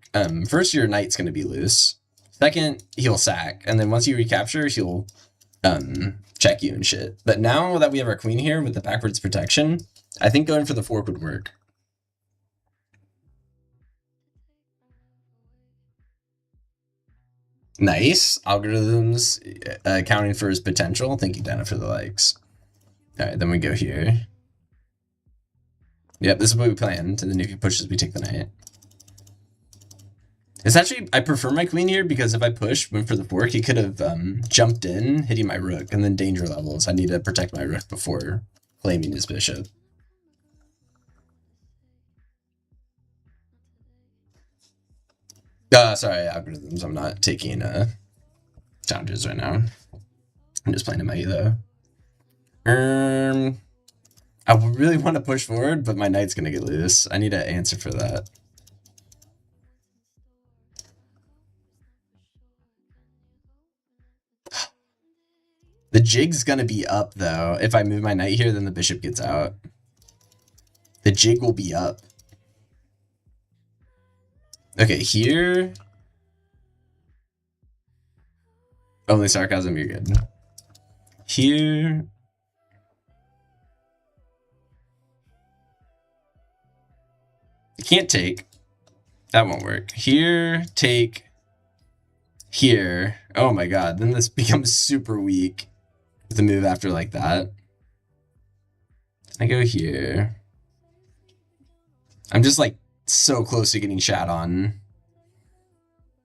S1: first your knight's gonna be loose. Second, he'll sack, and then once you recapture, he'll check you and shit. But now that we have our queen here with the backwards protection, I think going for the fork would work. Nice. Algorithms accounting for his potential. Thank you, Dana, for the likes. All right, then we go here. Yep, this is what we planned. And then if he pushes, we take the knight. It's actually, I prefer my queen here because if I push, went for the fork, he could have jumped in, hitting my rook, and then danger levels. I need to protect my rook before claiming his bishop. Sorry, algorithms. I'm not taking challenges right now. I'm just playing in my ELO. I really want to push forward, but my knight's gonna get loose. I need an answer for that. The jig's gonna be up though. If I move my knight here, then the bishop gets out. The jig will be up. Okay, here. Only sarcasm, you're good. Here. You can't take. That won't work. Here, take. Here. Oh my god, then this becomes super weak. The move after like that. I go here. I'm just like so close to getting shat on.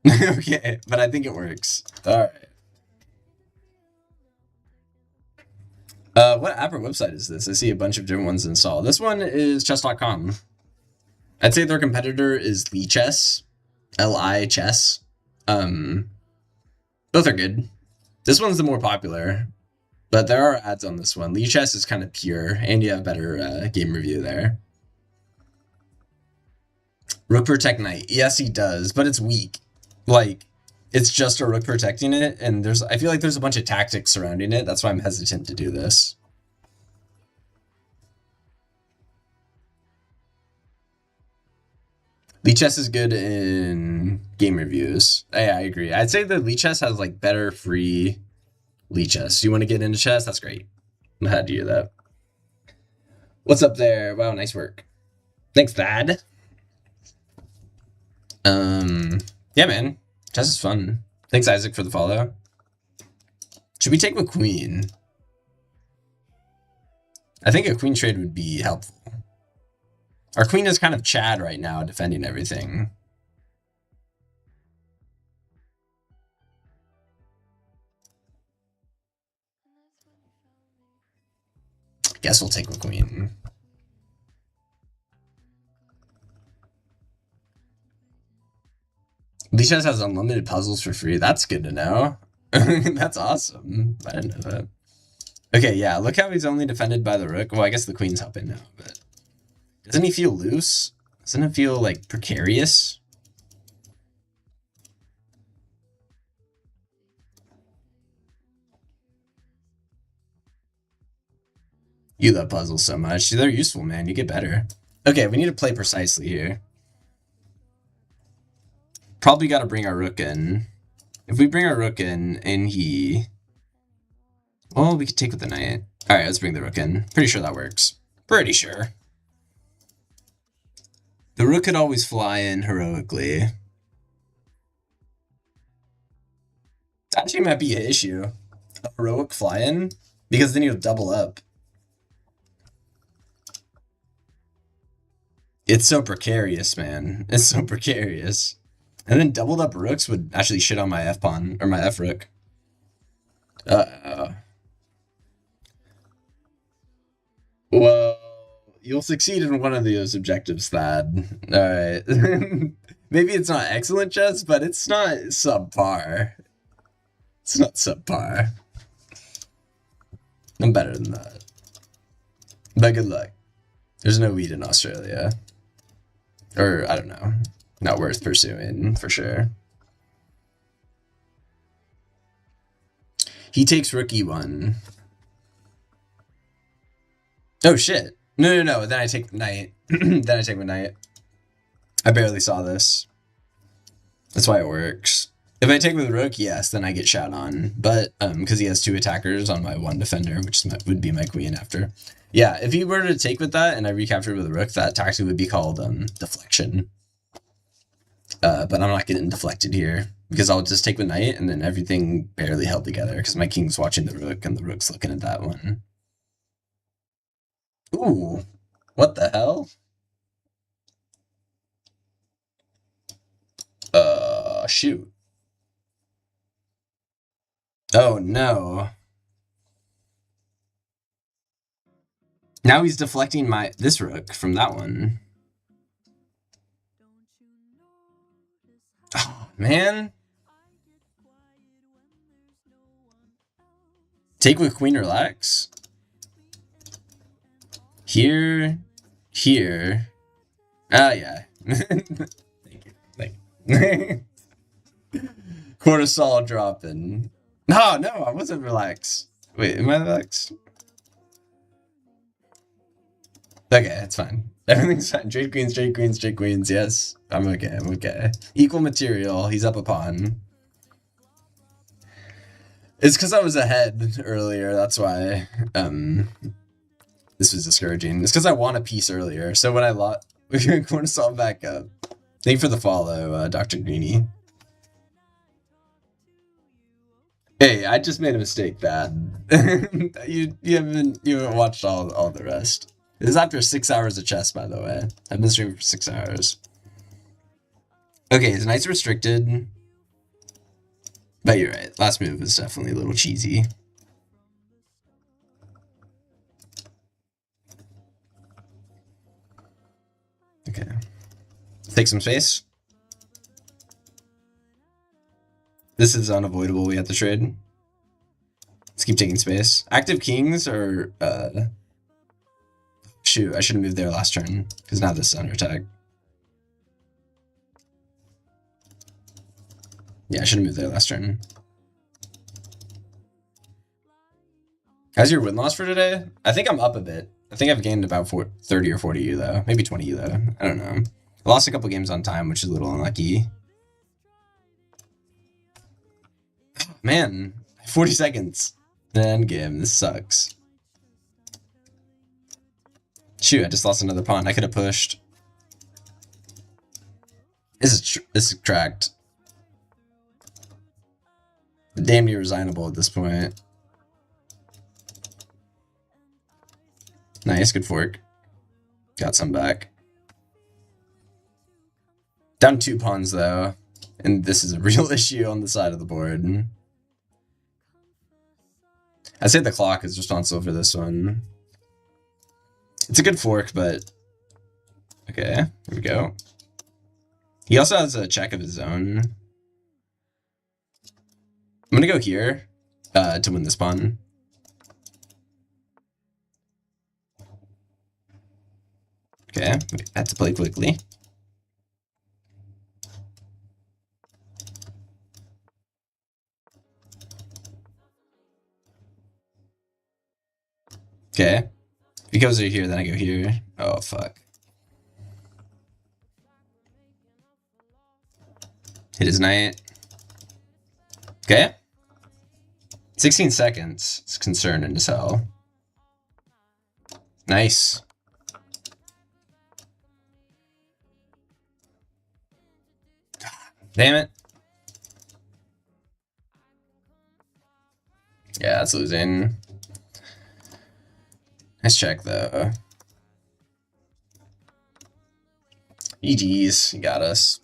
S1: Okay, but I think it works. Alright. What app or website is this? I see a bunch of different ones installed. This one is chess.com. I'd say their competitor is Lichess. L-I chess. Both are good. This one's the more popular, but there are ads on this one. Lichess is kind of pure, and you have better game review there. Rook protect knight. Yes, he does, but it's weak. Like, it's just a rook protecting it, and I feel like there's a bunch of tactics surrounding it. That's why I'm hesitant to do this. Lichess is good in game reviews. Yeah, I agree. I'd say the Lichess has like better free Lichess. You want to get into chess? That's great. I'm glad to hear that. What's up there? Wow, nice work. Thanks, Thad. Yeah, man. Chess is fun. Thanks, Isaac, for the follow. Should we take with queen? I think a queen trade would be helpful. Our queen is kind of Chad right now, defending everything. Guess we'll take with queen. Lichess has unlimited puzzles for free. That's good to know. That's awesome. I didn't know that. Okay, yeah, look how he's only defended by the rook. Well, I guess the queen's helping now, but... Doesn't he feel loose? Doesn't it feel, like, precarious? You love puzzles so much. They're useful, man. You get better. Okay, we need to play precisely here. Probably got to bring our rook in. If we bring our rook in, and he... Well, we could take with the knight. Alright, let's bring the rook in. Pretty sure that works. Pretty sure. The rook could always fly in heroically. That actually might be an issue. A heroic fly-in, because then you'll double up. It's so precarious, man. It's so precarious. And then doubled up rooks would actually shit on my f-pawn, or my f-rook. Well, you'll succeed in one of those objectives, Thad. Alright. Maybe it's not excellent chess, but it's not subpar. It's not subpar. I'm better than that. But good luck. There's no weed in Australia. Or, I don't know. Not worth pursuing, for sure. He takes rook e1. Oh, shit. No. Then I take the knight. Then I take my knight. I barely saw this. That's why it works. If I take with rook, yes, then I get shot on. But because he has 2 attackers on my 1 defender, which would be my queen after. Yeah, if he were to take with that and I recaptured with a rook, that tactic would be called deflection. But I'm not getting deflected here because I'll just take the knight and then everything barely held together because my king's watching the rook and the rook's looking at that one. Ooh, what the hell? Shoot. Oh no. Now he's deflecting this rook from that one. Oh, man. Take with queen, relax. Here. Ah, yeah. Thank you. Cortisol dropping. No, I wasn't relaxed. Wait, am I relaxed? Okay, it's fine. Everything's fine. Straight queens. Yes, I'm okay. Equal material. He's up a pawn. It's because I was ahead earlier. That's why this was discouraging. It's because I won a piece earlier. So when I lost, we're going to solve back up. Thank you for the follow, Dr. Greeny. Hey, I just made a mistake, Bad. you haven't watched all the rest. This is after 6 hours of chess, by the way. I've been streaming for 6 hours. Okay, his knight's restricted. But you're right. Last move was definitely a little cheesy. Okay. Take some space. This is unavoidable. We have to trade. Let's keep taking space. Active kings are... Shoot, I should have moved there last turn, because now this is under attack. Yeah, I should have moved there last turn. How's your win-loss for today? I think I'm up a bit. I think I've gained about 30 or 40 U, though. Maybe 20 U, though. I don't know. I lost a couple games on time, which is a little unlucky. Man, 40 seconds. End game. This sucks. Shoot, I just lost another pawn. I could have pushed. This is cracked. Damn near resignable at this point. Nice, good fork. Got some back. Down 2 pawns though, and this is a real issue on the side of the board. I'd say the clock is responsible for this one. It's a good fork, but... Okay, here we go. He also has a check of his own. I'm gonna go here to win this pawn. Okay, we have to play quickly. Okay. If he goes over here, then I go here. Oh, fuck. Hit his knight. Okay. 16 seconds. It's concerning as hell. Nice. Damn it. Yeah, that's losing. Nice check, though. EG's, he got us.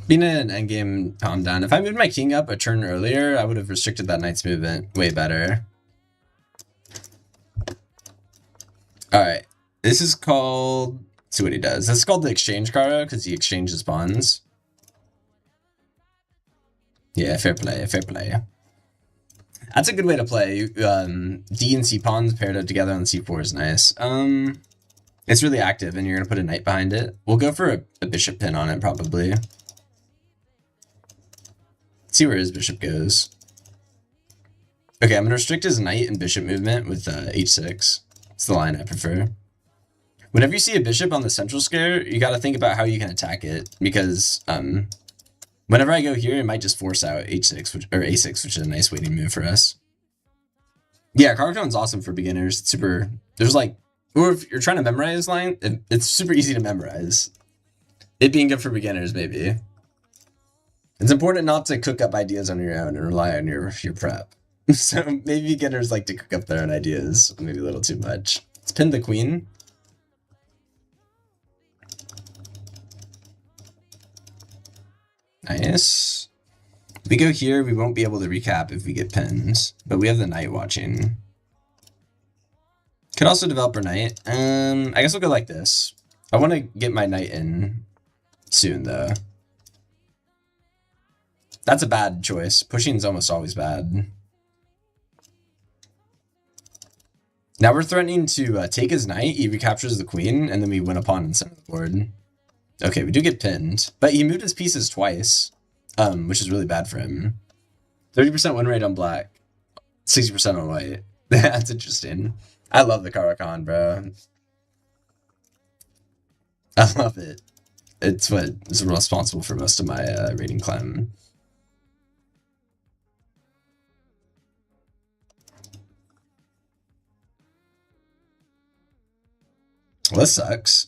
S1: Being an endgame calm down. If I moved my king up a turn earlier, I would have restricted that knight's movement way better. Alright. This is called... Let's see what he does. This is called the exchange card because he exchanges pawns. Yeah, fair play, fair play. That's a good way to play. D and C pawns paired up together on C4 is nice. It's really active, and you're gonna put a knight behind it. We'll go for a bishop pin on it, probably. see where his bishop goes. Okay, I'm going to restrict his knight and bishop movement with h6. It's the line I prefer. Whenever you see a bishop on the central square, you got to think about how you can attack it, because whenever I go here, it might just force out h6 or a6, which is a nice waiting move for us. Yeah, Carcassonne's awesome for beginners. It's super. There's like, or if you're trying to memorize line, it's super easy to memorize. It being good for beginners, maybe. It's important not to cook up ideas on your own and rely on your prep. So maybe beginners like to cook up their own ideas, maybe a little too much. Let's pin the queen. Nice. If we go here, we won't be able to recap if we get pinned, but we have the knight watching. Could also develop our knight. I guess we'll go like this. I want to get my knight in soon, though. That's a bad choice. Pushing is almost always bad. Now we're threatening to take his knight, he recaptures the queen, and then we win a pawn in the center of the board. Okay, we do get pinned, but he moved his pieces twice, which is really bad for him. 30% win rate on black, 60% on white. That's interesting. I love the Caro-Kann, bro. I love it. It's what is responsible for most of my rating climb. Well, this sucks.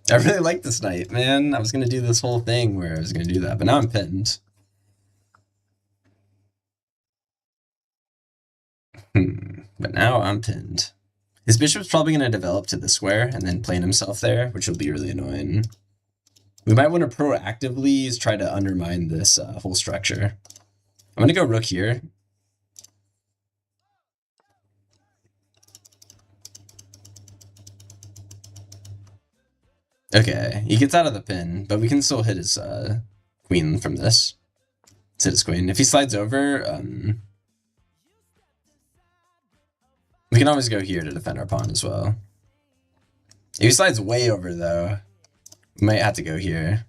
S1: I really like this knight, man. I was going to do this whole thing where I was going to do that, but now I'm pinned. But now I'm pinned. His bishop's probably going to develop to the square and then plant himself there, which will be really annoying. We might want to proactively try to undermine this whole structure. I'm going to go rook here. Okay, he gets out of the pin, but we can still hit his queen from this. Let's hit his queen. If he slides over, we can always go here to defend our pawn as well. If he slides way over, though, we might have to go here.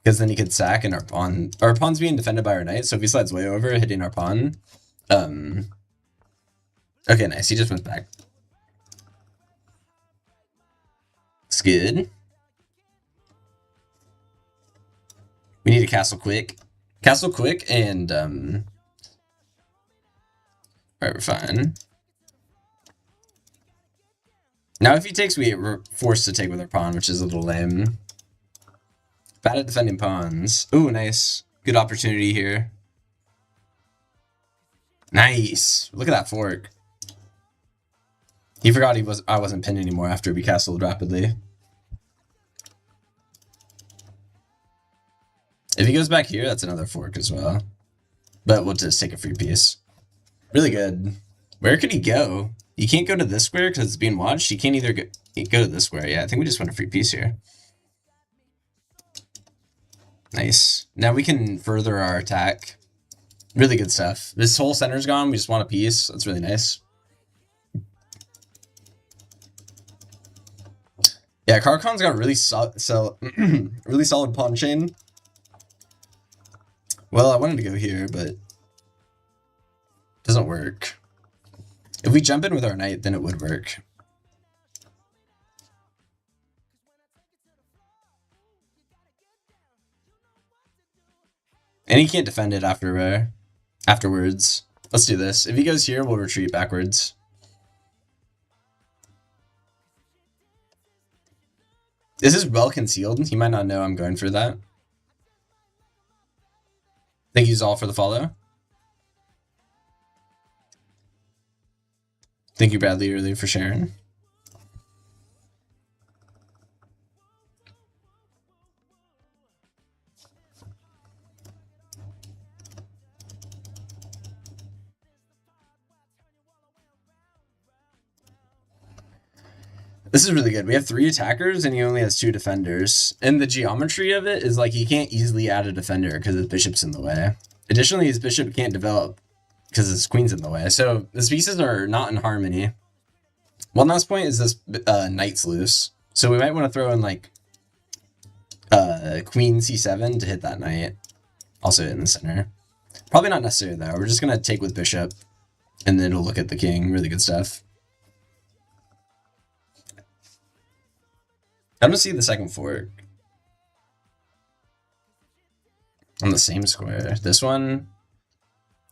S1: Because then he could sack and our pawn's being defended by our knight, so if he slides way over, hitting our pawn. Okay, nice, he just went back. It's good. We need a castle quick. Castle quick and, alright, we're fine. Now if he takes, we're forced to take with our pawn, which is a little lame. Bad at defending pawns. Ooh, nice. Good opportunity here. Nice. Look at that fork. He forgot I wasn't pinned anymore after we castled rapidly. If he goes back here, that's another fork as well. But we'll just take a free piece. Really good. Where could he go? He can't go to this square because it's being watched. He can't either go to this square. Yeah, I think we just want a free piece here. Nice. Now we can further our attack. Really good stuff. This whole center's gone. We just want a piece. That's really nice. Yeah, Caro-Kann's got really really solid pawn chain. Well, I wanted to go here, but it doesn't work. If we jump in with our knight, then it would work. And he can't defend it afterwards. Let's do this. If he goes here, we'll retreat backwards. This is well concealed. He might not know I'm going for that. Thank you all for the follow. Thank you, Bradley, earlier for sharing. This is really good. We have 3 attackers and he only has 2 defenders. And the geometry of it is like he can't easily add a defender because his bishop's in the way. Additionally, his bishop can't develop because his queen's in the way. So his pieces are not in harmony. One last point is this knight's loose. So we might want to throw in like queen c7 to hit that knight. Also in the center. Probably not necessary though. We're just gonna take with bishop, and then it'll look at the king. Really good stuff. I'm gonna see the second fork on the same square. This one.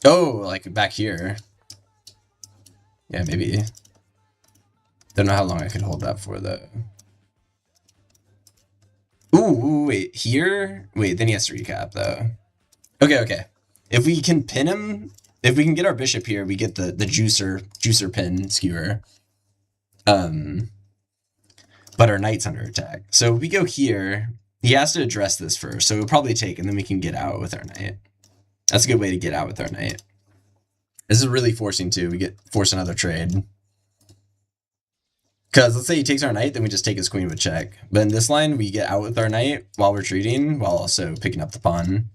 S1: Oh, like back here. Yeah, maybe. Don't know how long I could hold that for though. Ooh, wait, here? Wait, then he has to recap though. Okay. If we can pin him, if we can get our bishop here, we get the juicer pin skewer. But our knight's under attack. So if we go here, he has to address this first. So we'll probably take, and then we can get out with our knight. That's a good way to get out with our knight. This is really forcing too. We force another trade. Because let's say he takes our knight, then we just take his queen with check. But in this line, we get out with our knight while retreating, while also picking up the pawn.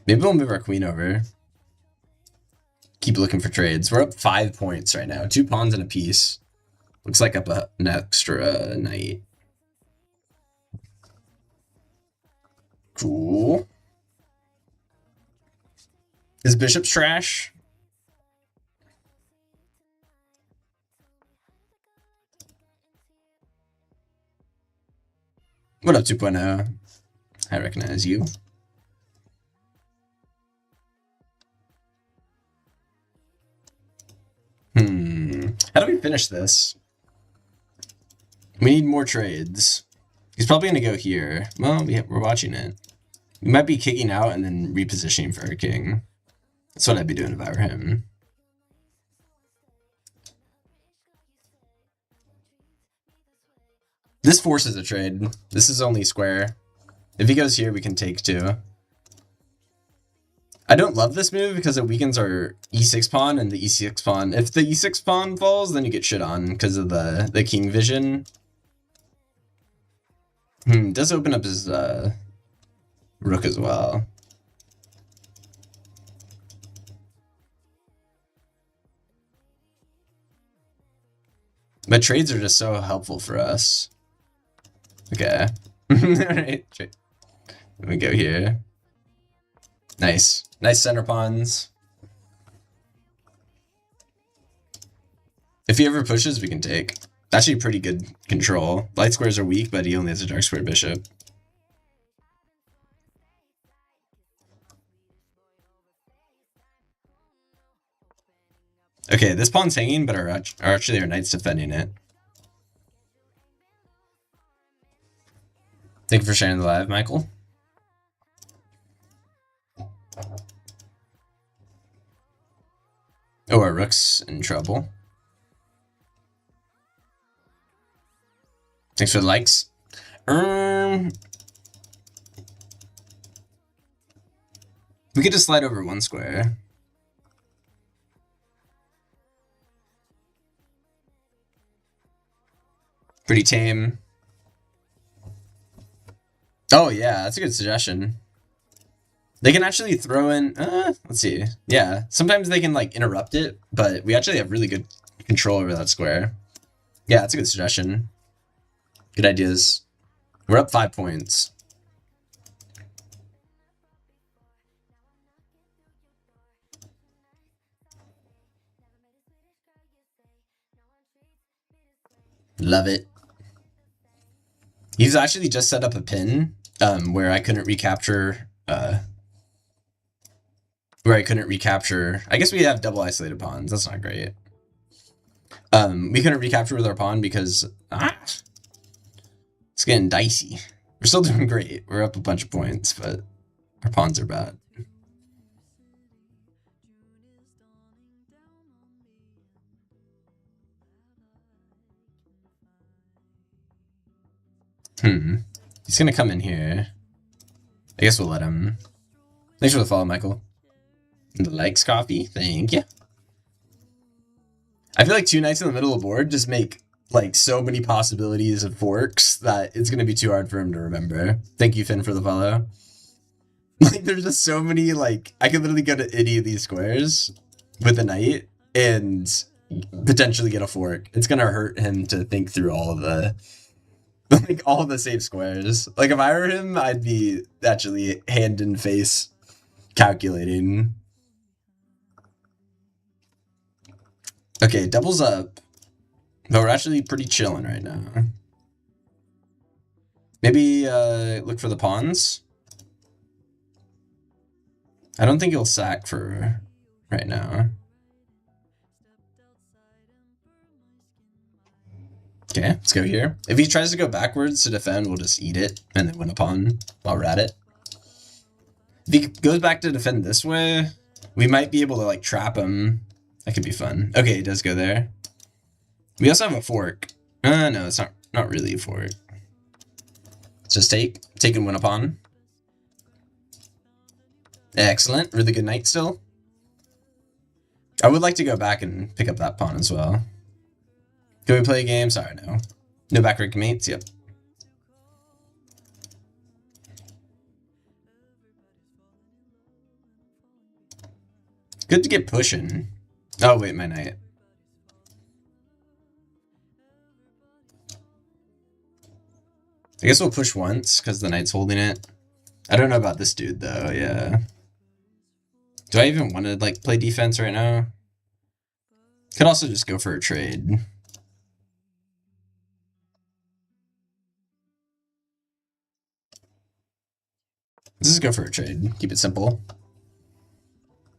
S1: Maybe we'll move our queen over. Keep looking for trades. We're up 5 points right now. 2 pawns and a piece. Looks like up an extra knight. Cool. Is bishop's trash? What up, 2.0? I recognize you. How do we finish this? We need more trades. He's probably going to go here. Well, we're watching it. We might be kicking out and then repositioning for our king. That's what I'd be doing if I were him. This forces a trade. This is only square. If he goes here, we can take too. I don't love this move because it weakens our e6 pawn and the e6 pawn. If the e6 pawn falls, then you get shit on because of the king vision. Does open up his rook as well. But trades are just so helpful for us. Okay. Alright. Let me go here. Nice. Nice center pawns. If he ever pushes, we can take. Actually pretty good control. Light squares are weak, but he only has a dark square bishop. Okay, this pawn's hanging, but actually our knight's defending it. Thank you for sharing the live, Michael. Oh, our rook's in trouble. Thanks for the likes. We could just slide over one square. Pretty tame. Oh yeah, that's a good suggestion. They can actually throw in, let's see. Yeah, sometimes they can like interrupt it, but we actually have really good control over that square. Yeah, that's a good suggestion. Good ideas. We're up 5 points. Love it. He's actually just set up a pin where I couldn't recapture. I guess we have double isolated pawns. That's not great. We couldn't recapture with our pawn because it's getting dicey. We're still doing great. We're up a bunch of points, but our pawns are bad. He's gonna come in here. I guess we'll let him. Thanks for the follow, Michael. And the likes, coffee. Thank you. I feel like 2 knights in the middle of the board just make like so many possibilities of forks that it's gonna be too hard for him to remember. Thank you, Finn, for the follow. Like, there's just so many, like, I could literally go to any of these squares with a knight and potentially get a fork. It's gonna hurt him to think through all of the Like all the safe squares. Like if I were him, I'd be actually hand in face calculating. Okay, doubles up. But we're actually pretty chilling right now. Maybe look for the pawns. I don't think he'll sack for right now. Okay, let's go here. If he tries to go backwards to defend, we'll just eat it and then win a pawn while we're at it. If he goes back to defend this way, we might be able to like trap him. That could be fun. Okay, he does go there. We also have a fork. No, it's not really a fork. Let's just take and win a pawn. Excellent. Really good knight still. I would like to go back and pick up that pawn as well. Can we play a game? Sorry, no. No back rank mates? Yep. Good to get pushing. Oh, wait, my knight. I guess we'll push once, because the knight's holding it. I don't know about this dude, though, yeah. Do I even want to, like, play defense right now? Could also just go for a trade. Let's just go for a trade. Keep it simple.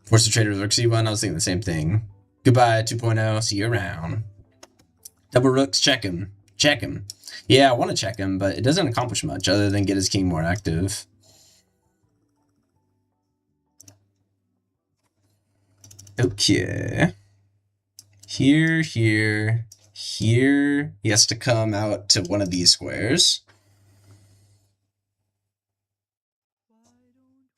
S1: Force a trade with rook c1. I was thinking the same thing. Goodbye, 2.0. See you around. Double rooks. Check him. Check him. Yeah, I want to check him, but it doesn't accomplish much other than get his king more active. Okay. Here, here, here. He has to come out to one of these squares.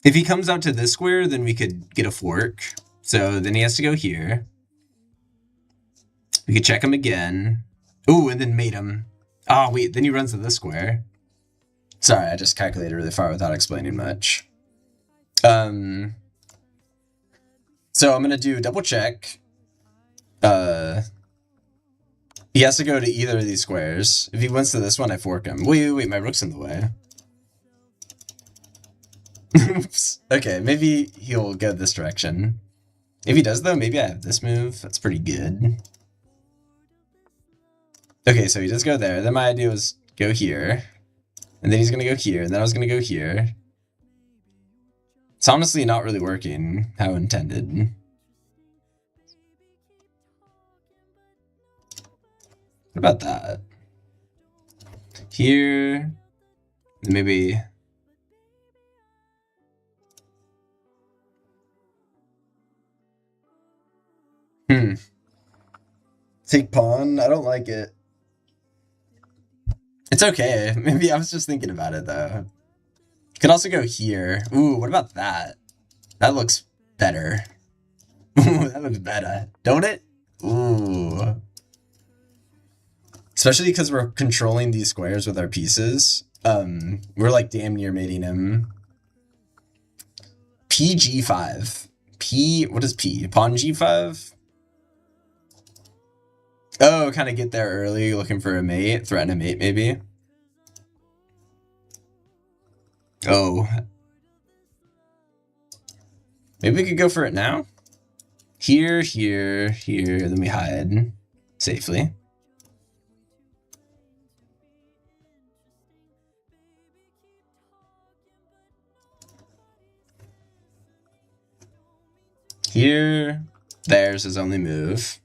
S1: If he comes out to this square, then we could get a fork. So then he has to go here. We could check him again. Ooh, and then mate him. Oh, wait, then he runs to this square. Sorry, I just calculated really far without explaining much. So I'm going to do double check. He has to go to either of these squares. If he wins to this one, I fork him. Wait, my rook's in the way. Oops. Okay, maybe he'll go this direction. If he does, though, maybe I have this move. That's pretty good. Okay, so he does go there. Then my idea was go here. And then he's going to go here. And then I was going to go here. It's honestly not really working how intended. What about that? Here. Maybe... Take pawn? I don't like it. It's okay. Maybe I was just thinking about it, though. Could also go here. Ooh, what about that? That looks better. Ooh, that looks better. Don't it? Ooh. Especially because we're controlling these squares with our pieces. We're like damn near mating him. PG5. What is P? Pawn G5? Oh, kind of get there early, looking for a mate. Threaten a mate, maybe. Oh. Maybe we could go for it now? Here, here, here, then we hide safely. Here, there's his only move.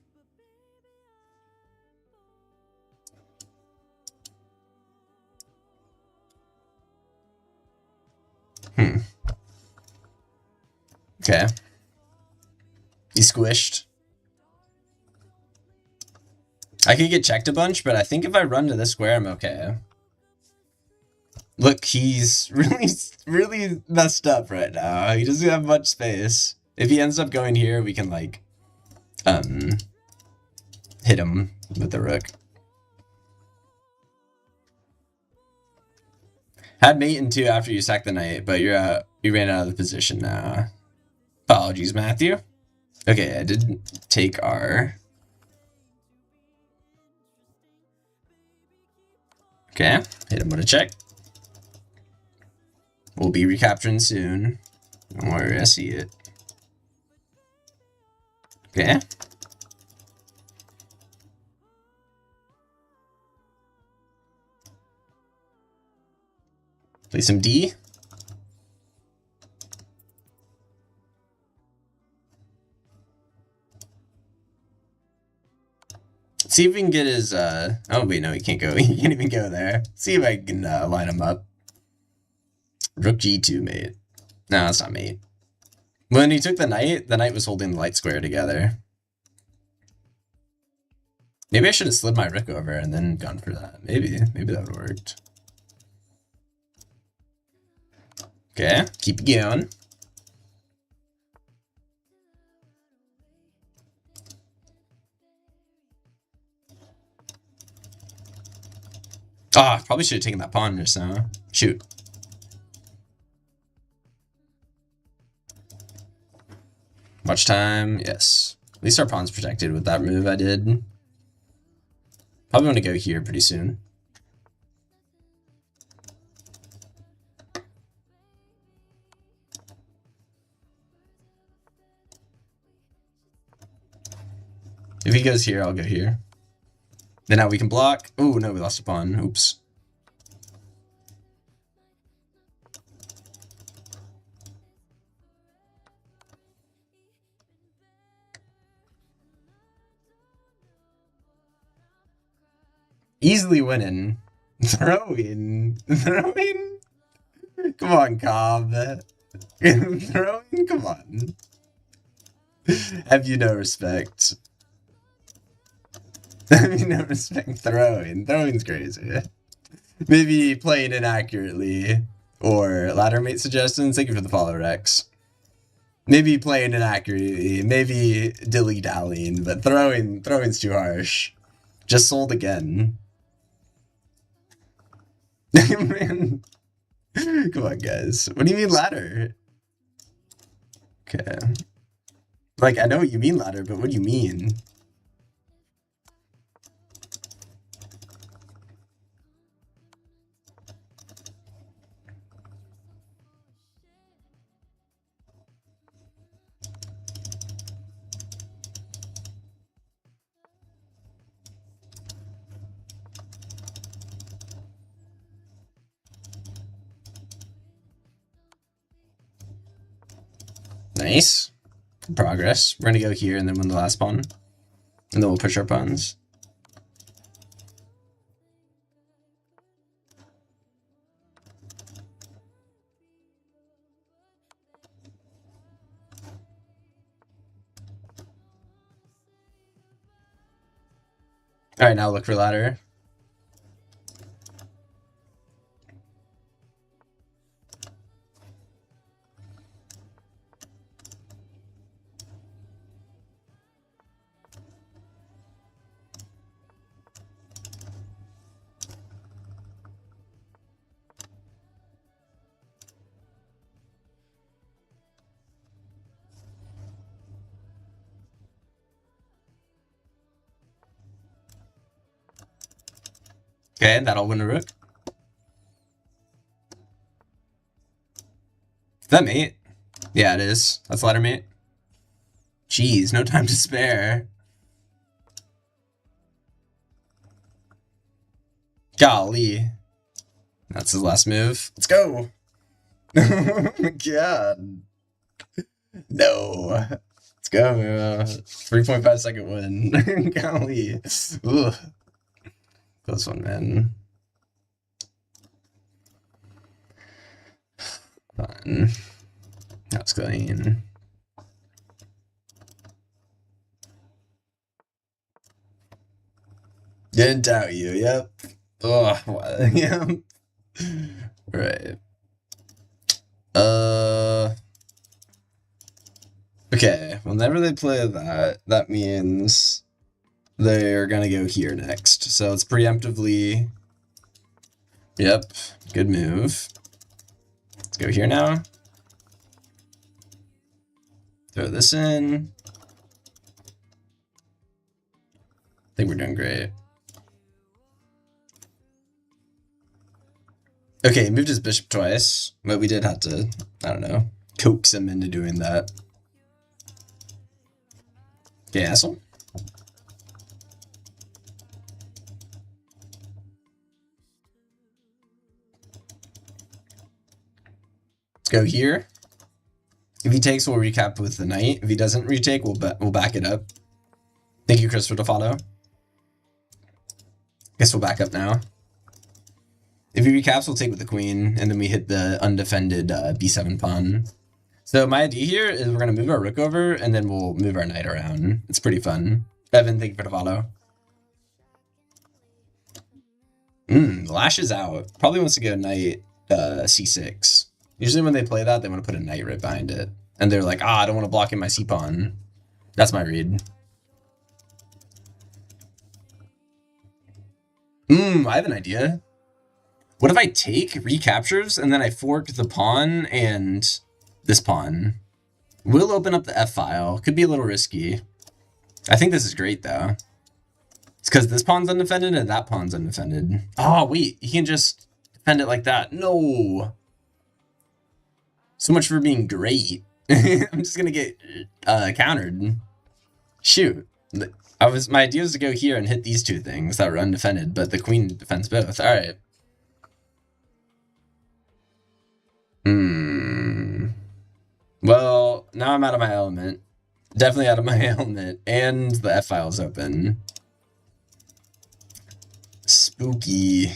S1: Okay. He squished. I could get checked a bunch, but I think if I run to this square, I'm okay. Look, he's really messed up right now. He doesn't have much space. If he ends up going here, we can, like, hit him with the rook. Had mate in 2 after you sacked the knight, but you ran out of the position now. Apologies, Matthew. Okay, I didn't take our... Okay, hit him with a check. We'll be recapturing soon. Don't worry, I see it. Okay. Play some D. See if we can get his, oh wait, no, he can't go. He can't even go there. See if I can line him up. Rook G2, mate. No, that's not mate. When he took the knight was holding the light square together. Maybe I should have slid my rook over and then gone for that. Maybe that would have worked. Okay, keep going. Ah, probably should have taken that pawn just now. Shoot. Watch time, yes. At least our pawn's protected with that move I did. Probably want to go here pretty soon. If he goes here, I'll go here. Then now we can block. Oh, no, we lost a pawn. Oops. Easily winning. Throwing. Come on, Cobb. Throwing? Come on. Have you no respect? Have you no respect? Throwing's crazy. Maybe playing inaccurately. Or ladder mate suggestions. Thank you for the follow, Rex. Maybe playing inaccurately. Maybe dilly-dallying. But throwing's too harsh. Just sold again. Man. Come on, guys. What do you mean ladder? Okay. Like, I know what you mean ladder, but what do you mean? Nice. Good progress. We're gonna go here and then win the last pawn. And then we'll push our pawns. Alright, now look for ladder. Okay, that'll win a rook. Is that mate? Yeah, it is. That's ladder mate. Jeez, no time to spare. Golly. That's his last move. Let's go. Oh my god. No. Let's go. 3.5 second win. Golly. Ugh. Close one, man. Fine. That's clean. Didn't doubt you, yep. Oh, yeah. Right. Okay, whenever they play that, that means they're gonna go here next. So it's preemptively... Yep, good move. Let's go here now. Throw this in. I think we're doing great. Okay, he moved his bishop twice, but we did have to, I don't know, coax him into doing that. Okay, asshole. Let's go here. If he takes, we'll recap with the knight. If he doesn't retake, we'll back it up. Thank you, Chris, for the follow. Guess we'll back up now. If he recaps, we'll take with the queen, and then we hit the undefended b7 pawn. So my idea here is we're going to move our rook over, and then we'll move our knight around. It's pretty fun. Evan, thank you for the follow. Lashes out. Probably wants to go knight c6. Usually when they play that, they want to put a knight right behind it. And they're like, I don't want to block in my c-pawn. That's my read. I have an idea. What if I take, recaptures, and then I fork the pawn and this pawn? We'll open up the f-file. Could be a little risky. I think this is great, though. It's because this pawn's undefended and that pawn's undefended. Oh, wait. You can just defend it like that. No. So much for being great. I'm just going to get countered. Shoot. My idea was to go here and hit these two things that were undefended, but the queen defends both. All right. Well, now I'm out of my element. Definitely out of my element. And the f-file is open. Spooky.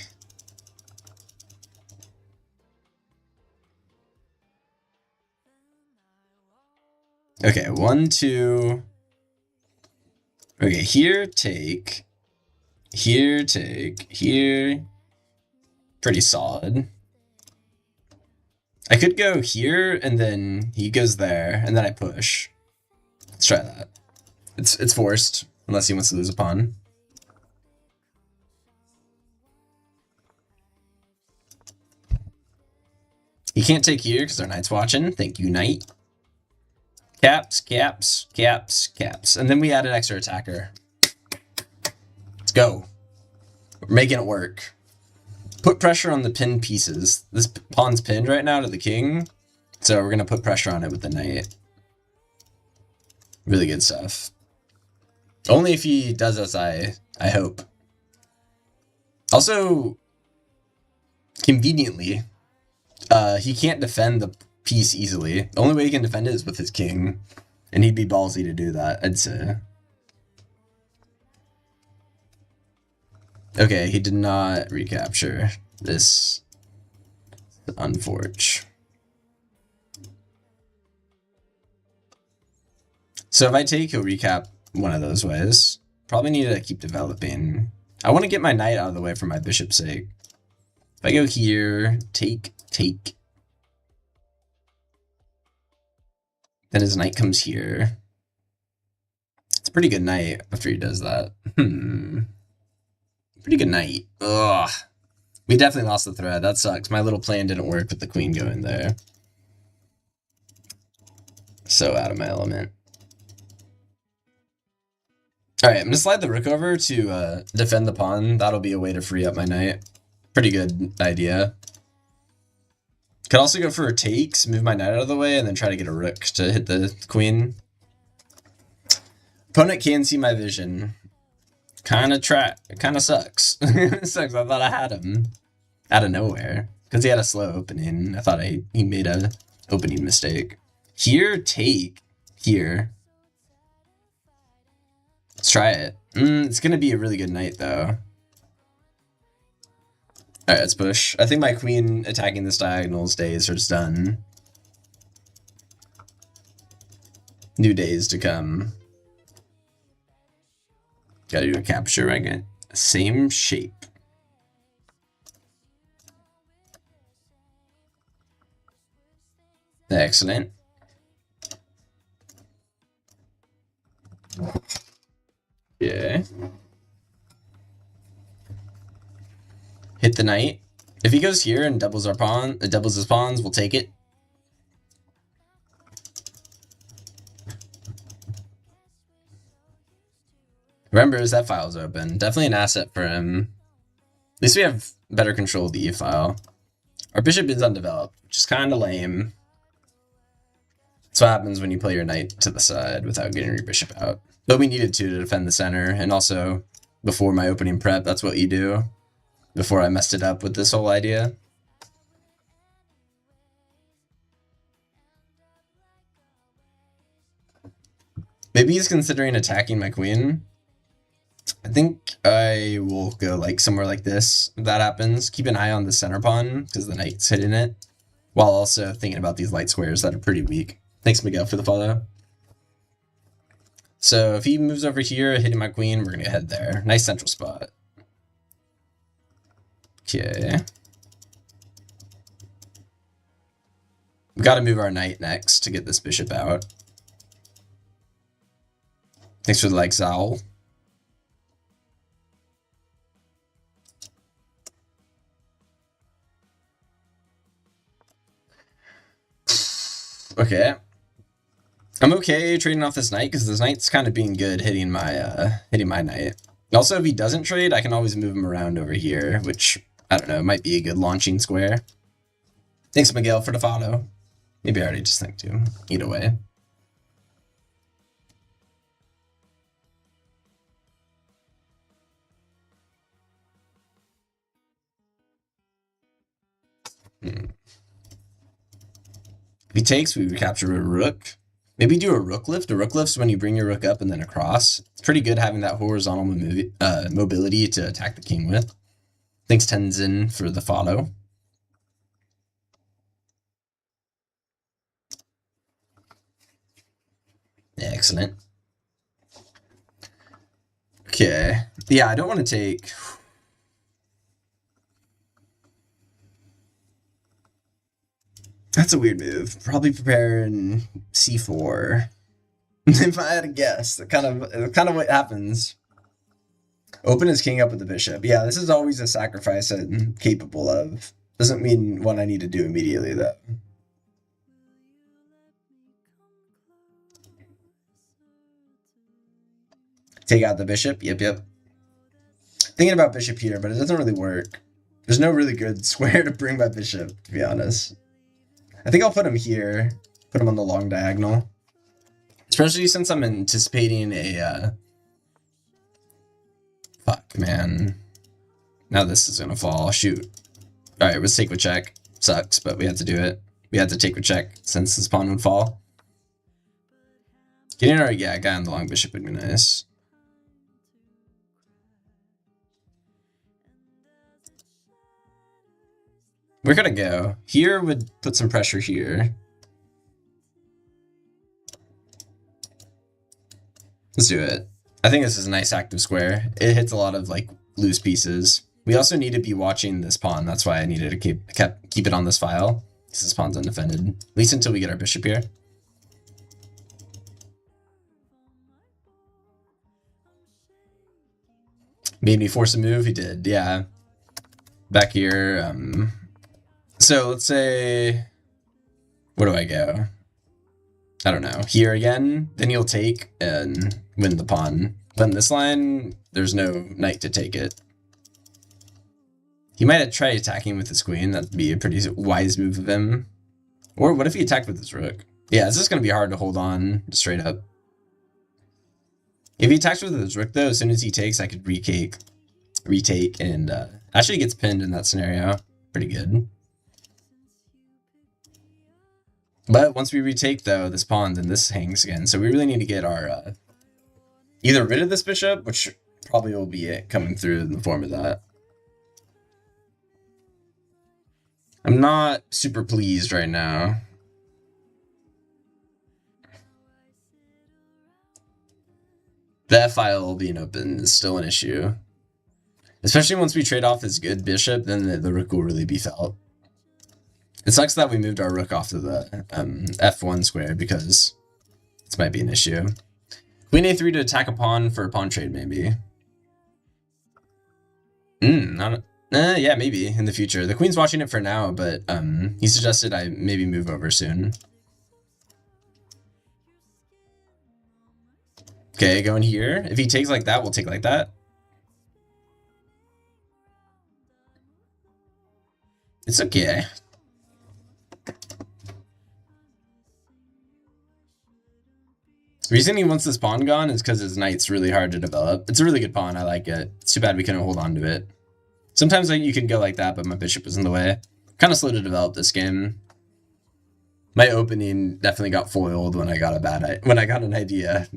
S1: Okay, 1, 2. Okay, here, take. Here, take. Here. Pretty solid. I could go here, and then he goes there, and then I push. Let's try that. It's forced, unless he wants to lose a pawn. He can't take here, because our knight's watching. Thank you, knight. Caps, caps, caps, caps. And then we add an extra attacker. Let's go. We're making it work. Put pressure on the pinned pieces. This pawn's pinned right now to the king. So we're going to put pressure on it with the knight. Really good stuff. Only if he does as I hope. Also, conveniently, he can't defend the piece easily. The only way he can defend it is with his king. And he'd be ballsy to do that, I'd say. Okay, he did not recapture this. Unforge. So if I take, he'll recap one of those ways. Probably need to keep developing. I want to get my knight out of the way for my bishop's sake. If I go here, take, take. Then his knight comes here. It's a pretty good knight after he does that. Pretty good knight. Ugh. We definitely lost the thread. That sucks. My little plan didn't work with the queen going there. So out of my element. Alright, I'm going to slide the rook over to defend the pawn. That'll be a way to free up my knight. Pretty good idea. Could also go for takes, move my knight out of the way, and then try to get a rook to hit the queen. Opponent can see my vision. Kind of sucks. It sucks. I thought I had him out of nowhere because he had a slow opening. I thought he made a opening mistake. Here, take. Here. Let's try it. It's going to be a really good knight, though. Alright, let's push. I think my queen attacking this diagonal's days are just done. New days to come. Gotta do a capture, right? Same shape. Excellent. Yeah. Hit the knight. If he goes here and doubles our pawn, doubles his pawns, we'll take it. Remember, his f-file's open. Definitely an asset for him. At least we have better control of the e-file. Our bishop is undeveloped, which is kind of lame. That's what happens when you play your knight to the side without getting your bishop out. But we needed to defend the center, and also before my opening prep, that's what you do. Before I messed it up with this whole idea. Maybe he's considering attacking my queen. I think I will go like somewhere like this if that happens. Keep an eye on the center pawn because the knight's hitting it, while also thinking about these light squares that are pretty weak. Thanks, Miguel, for the follow. So if he moves over here, hitting my queen, we're going to head there. Nice central spot. Okay. We've got to move our knight next to get this bishop out. Thanks for the like, Zal. Okay. I'm okay trading off this knight because this knight's kind of being good hitting my knight. Also, if he doesn't trade, I can always move him around over here, which, I don't know, might be a good launching square. Thanks, Miguel, for the follow. Maybe I already just thanked you. Either way. If he takes, we recapture a rook. Maybe do a rook lift. A rook lift's when you bring your rook up and then across. It's pretty good having that horizontal mobility to attack the king with. Thanks, Tenzin, for the follow. Excellent. Okay. Yeah, I don't want to take... That's a weird move. Probably prepare in c4. If I had to guess, that's kind of what happens. Open his king up with the bishop. Yeah, this is always a sacrifice I'm capable of. Doesn't mean what I need to do immediately, though. Take out the bishop. Yep. Thinking about bishop here, but it doesn't really work. There's no really good square to bring my bishop, to be honest. I think I'll put him here. Put him on the long diagonal. Especially since I'm anticipating a... Fuck, man. Now this is gonna fall. Shoot. Alright, let's take with check. Sucks, but we had to do it. We had to take with check since this pawn would fall. Getting our guy on the long bishop would be nice. We're gonna go. Here would put some pressure here. Let's do it. I think this is a nice active square. It hits a lot of like loose pieces. We also need to be watching this pawn. That's why I needed to keep it on this file. Because this pawn's undefended. At least until we get our bishop here. Made me force a move. He did, yeah. Back here, so let's say, where do I go? I don't know. Here again, then you'll take and win the pawn. But in this line, there's no knight to take it. He might have tried attacking with his queen. That'd be a pretty wise move of him. Or what if he attacked with his rook? Yeah, it's just going to be hard to hold on straight up. If he attacks with his rook, though, as soon as he takes, I could retake, and actually gets pinned in that scenario. Pretty good. But once we retake, though, this pawn, then this hangs again. So we really need to get our either rid of this bishop, which probably will be it coming through in the form of that. I'm not super pleased right now. The F-file being open is still an issue. Especially once we trade off this good bishop, then the rook will really be felt. It sucks that we moved our rook off to the F1 square because this might be an issue. Queen A3 to attack a pawn for a pawn trade, maybe. Yeah, maybe in the future. The queen's watching it for now, but he suggested I maybe move over soon. Okay, going here. If he takes like that, we'll take like that. It's okay. The reason he wants this pawn gone is because his knight's really hard to develop. It's a really good pawn. I like it. It's too bad we couldn't hold on to it. Sometimes like, you can go like that, but my bishop was in the way. Kind of slow to develop this game. My opening definitely got foiled when I got an idea.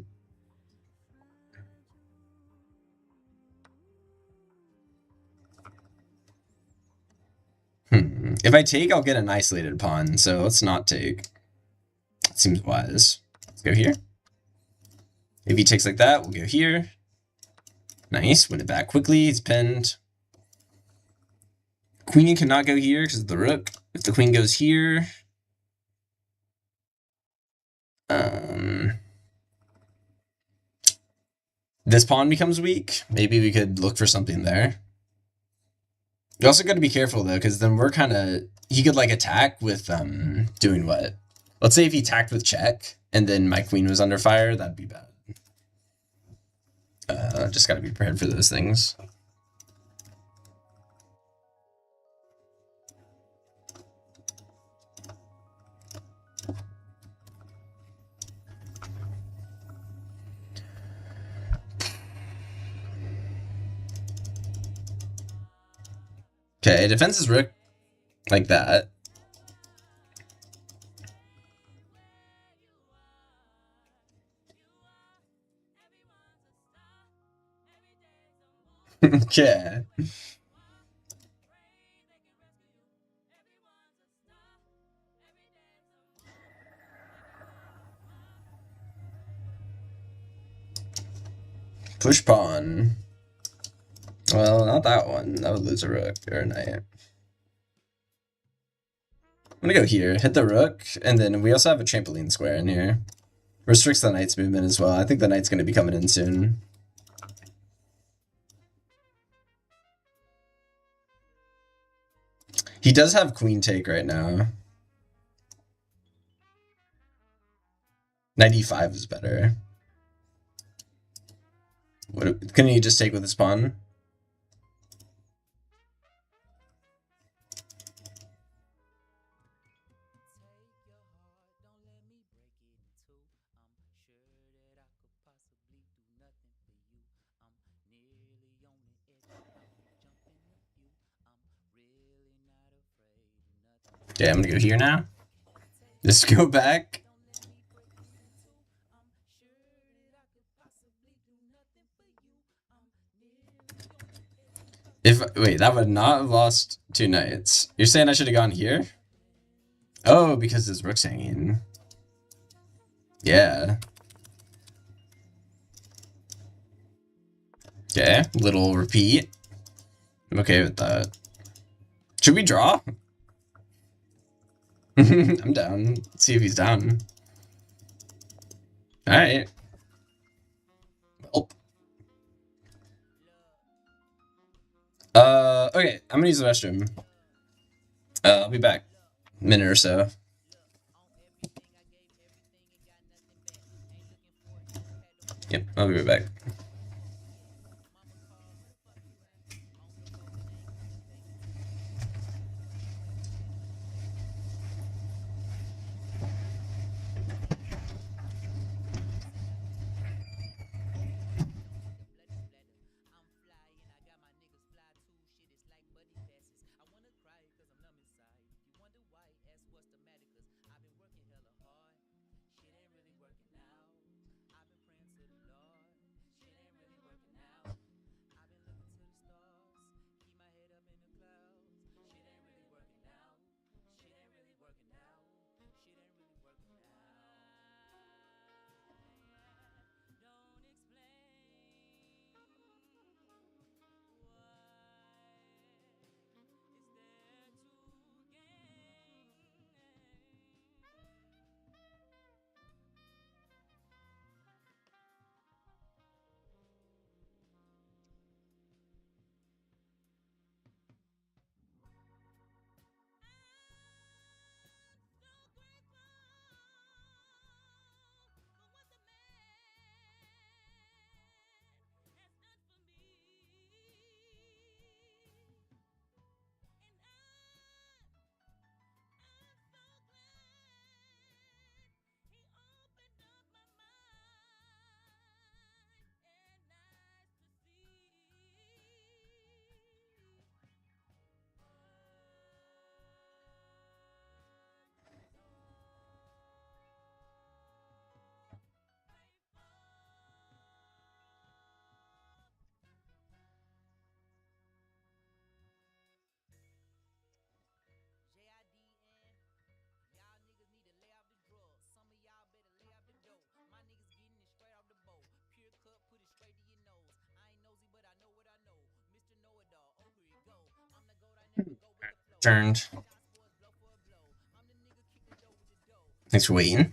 S1: If I take, I'll get an isolated pawn, so let's not take. That seems wise. Let's go here. If he takes like that, we'll go here. Nice, win it back quickly, it's pinned. Queen cannot go here because of the rook. If the queen goes here... this pawn becomes weak. Maybe we could look for something there. You also got to be careful though, because then we're kind of... He could like attack with doing what? Let's say if he attacked with check, and then my queen was under fire, that'd be bad. Just got to be prepared for those things. Okay, defense is rook like that. Okay. Push pawn. Well, not that one. That would lose a rook or a knight. I'm gonna go here, hit the rook, and then we also have a trampoline square in here. Restricts the knight's movement as well. I think the knight's gonna be coming in soon. He does have queen take right now. 95 is better. Couldn't he just take with his pawn? Okay, I'm gonna go here now. Just go back. Wait, that would not have lost 2 knights. You're saying I should have gone here? Oh, because his rook's hanging. Yeah. Okay, little repeat. I'm okay with that. Should we draw? I'm down. Let's see if he's down. Alright. Well. Okay, I'm gonna use the restroom. I'll be back. A minute or so. Yep, I'll be right back. Turned. Thanks for waiting.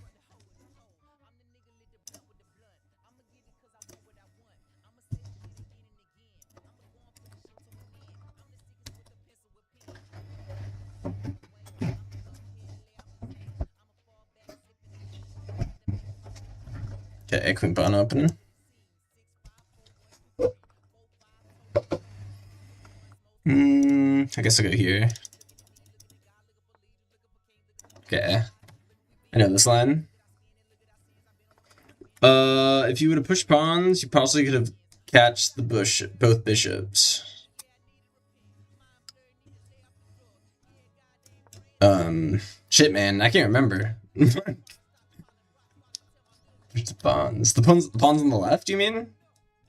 S1: Okay, queen pawn open. I guess I'll go here. Okay. I know this line. If you would have pushed pawns, you possibly could have catched the both bishops. Shit, man, I can't remember. Where's the pawns? The pawns on the left, you mean?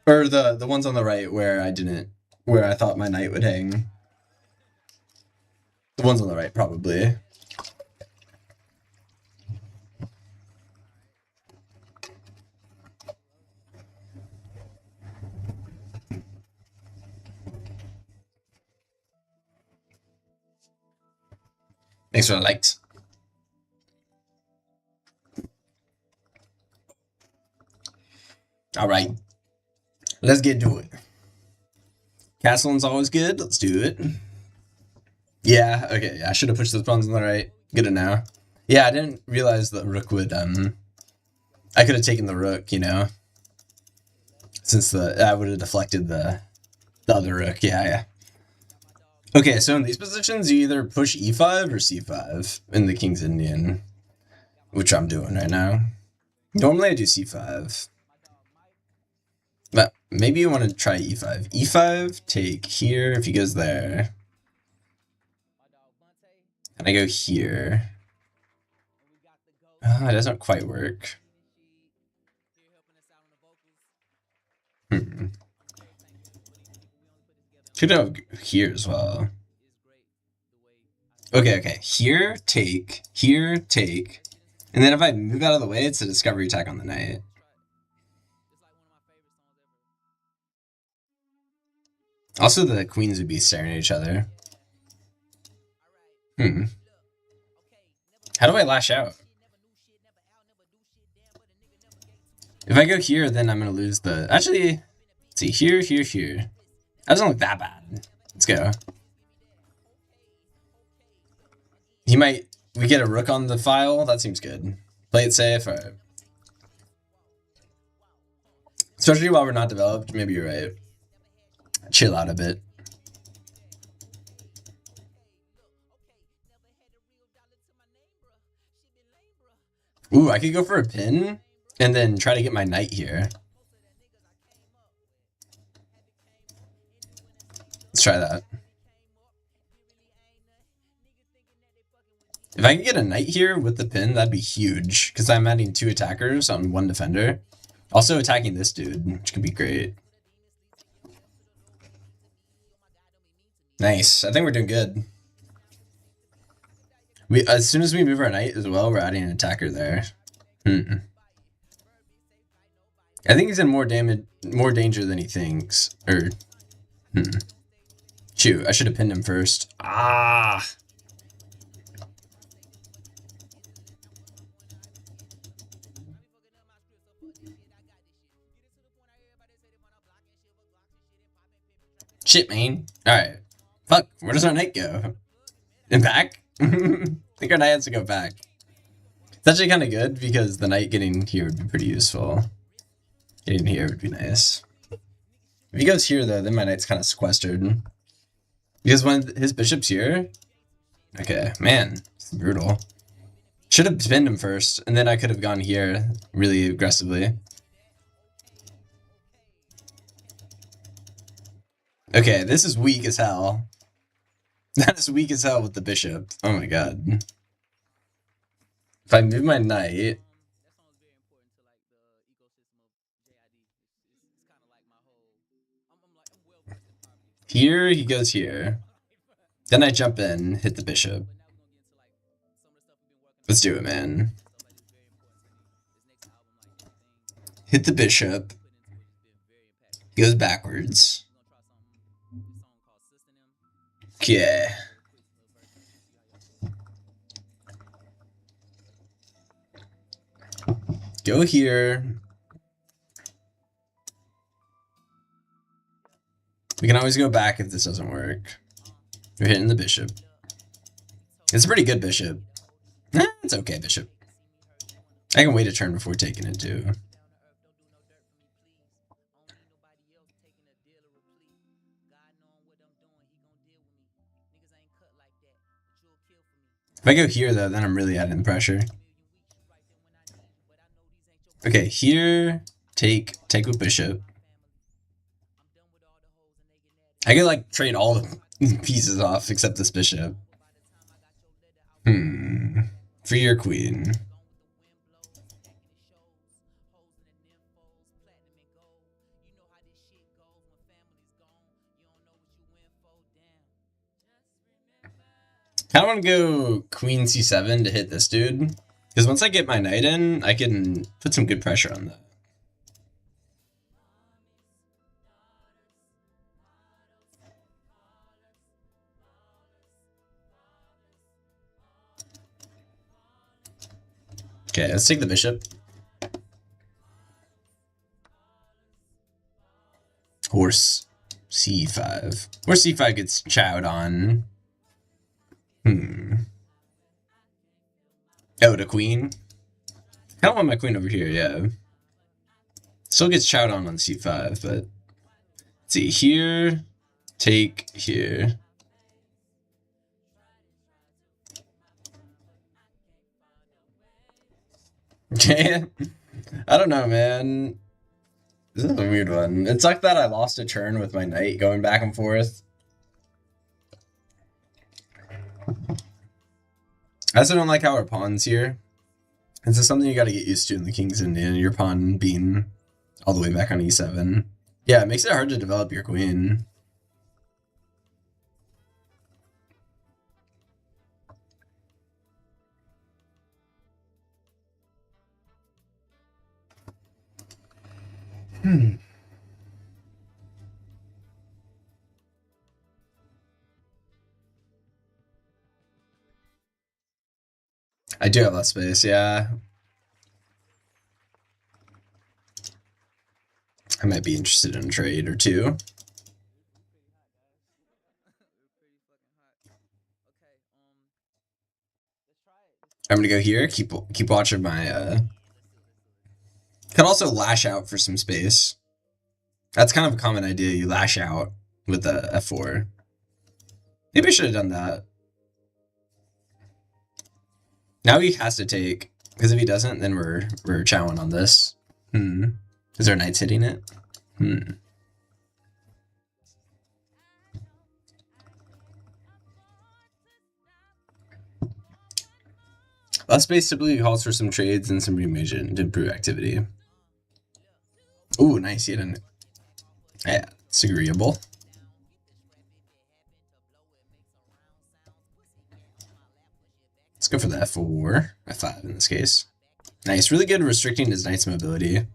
S1: Or the ones on the right where I thought my knight would hang. The ones on the right, probably. Thanks for the likes. All right, let's get to it. Castle's always good. Let's do it. Yeah, okay. Yeah, I should have pushed those pawns on the right. Good to know. Yeah, I didn't realize that rook would I could have taken the rook, you know, since I would have deflected the other rook. Yeah. Okay, so in these positions, you either push e5 or c5 in the King's Indian, which I'm doing right now. Normally I do c5. But maybe you want to try e5. e5, take here if he goes there. And I go here. It doesn't quite work. Should have here as well. Okay. Here, take. Here, take. And then if I move out of the way, it's a discovery attack on the knight. Also, the queens would be staring at each other. How do I lash out? If I go here, then I'm going to lose the... Actually, let's see. Here. That doesn't look that bad. Let's go. We get a rook on the file? That seems good. Play it safe. All right. Especially while we're not developed. Maybe you're right. Chill out a bit. Ooh, I could go for a pin and then try to get my knight here. Let's try that. If I could get a knight here with the pin, that'd be huge, because I'm adding 2 attackers on 1 defender. Also attacking this dude, which could be great. Nice. I think we're doing good. As soon as we move our knight as well, we're adding an attacker there. I think he's in more danger than he thinks. Shoot, I should have pinned him first. Ah! Shit, man. Alright. Fuck, where does our knight go? And back? I think our knight has to go back. It's actually kind of good, because the knight getting here would be pretty useful. Getting here would be nice. If he goes here, though, then my knight's kind of sequestered. Because when his bishop's here... Okay, man, it's brutal. Should have pinned him first, and then I could have gone here really aggressively. Okay, this is weak as hell. That is weak as hell with the bishop. Oh my god. If I move my knight... Here, he goes here. Then I jump in, hit the bishop. Let's do it, man. Hit the bishop. Goes backwards. Okay. Go here. We can always go back if this doesn't work. We're hitting the bishop. It's a pretty good bishop. It's okay, bishop. I can wait a turn before taking it too. If I go here though, then I'm really adding pressure. Okay, here, take with bishop. I could like trade all the pieces off except this bishop. For your queen. Kind of want to go queen c7 to hit this dude. Because once I get my knight in, I can put some good pressure on that. Okay, let's take the bishop. Horse c5. Horse c5 gets chowed on. Oh, the queen? I don't want my queen over here, yeah. Still gets chowed on c5, but... Let's see, here... Take here. Okay. I don't know, man. This is a weird one. It's like that I lost a turn with my knight going back and forth. I also don't like how our pawn's here. This is something you gotta get used to in the King's Indian, your pawn being all the way back on e7. Yeah, it makes it hard to develop your queen. I do have less space, yeah. I might be interested in a trade or two. I'm gonna go here, keep watching my Could also lash out for some space. That's kind of a common idea, you lash out with the f4. Maybe I should have done that. Now he has to take, because if he doesn't, then we're chowing on this. Is our knight's hitting it? Less space typically calls for some trades and some reimaging to improve activity. Ooh, nice. He didn't. Yeah, it's agreeable. Let's go for the f4, f5 in this case. Nice, really good restricting his knight's mobility.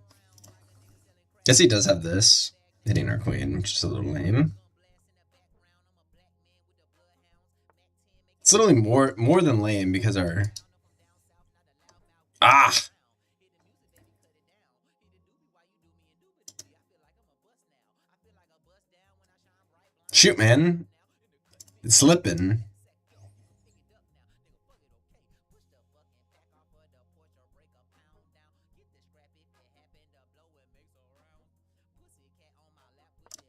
S1: Guess he does have this, hitting our queen, which is a little lame. It's literally more than lame because our... Ah! Shoot, man. It's slipping.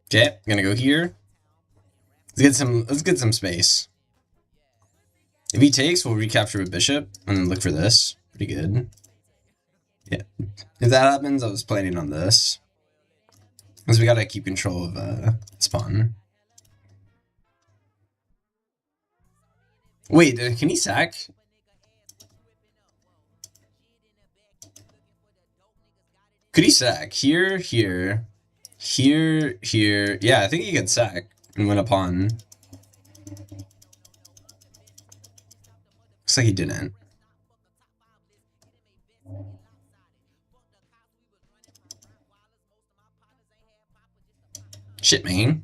S1: Okay, gonna go here. Let's get some space. If he takes, we'll recapture a bishop and then look for this. Pretty good. Yeah. If that happens, I was planning on this. Because we gotta keep control of this pawn. Wait, can he sack? Could he sack? Here, here, here, here. Yeah, I think he could sack and win a pawn. Looks like he didn't. Shit, man.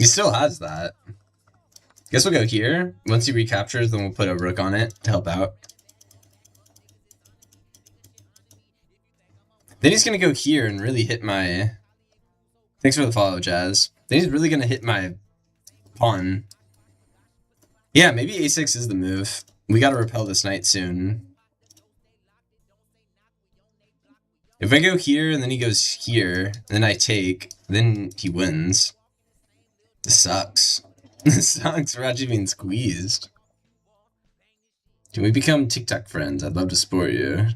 S1: He still has that. Guess we'll go here. Once he recaptures, then we'll put a rook on it to help out. Then he's gonna go here and really hit my... Thanks for the follow, Jazz. Then he's really gonna hit my pawn. Yeah, maybe a6 is the move. We gotta repel this knight soon. If I go here and then he goes here, and then I take, then he wins. This sucks. This sucks. We're actually being squeezed. Can we become TikTok friends? I'd love to support you.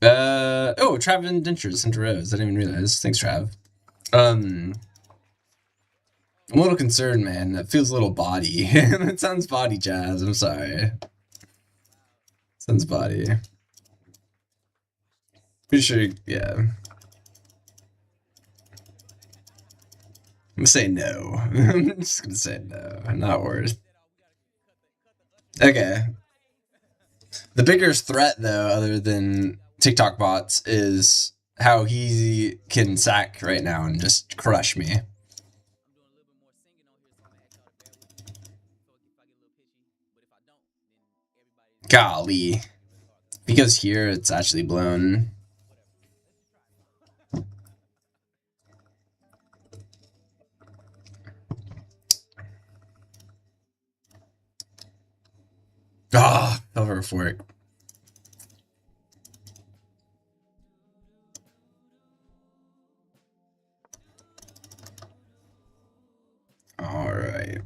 S1: Oh, Trav Indentures sent a rose. I didn't even realize. Thanks, Trav. I'm a little concerned, man. That feels a little body. That sounds body, Jazz. I'm sorry. Sounds body. Pretty sure, yeah. I'm gonna say no. I'm just gonna say no. Not worth. Okay. The biggest threat, though, other than TikTok bots, is how he can sack right now and just crush me. Golly. Because here it's actually blown. Ah, oh, over a fork. Alright.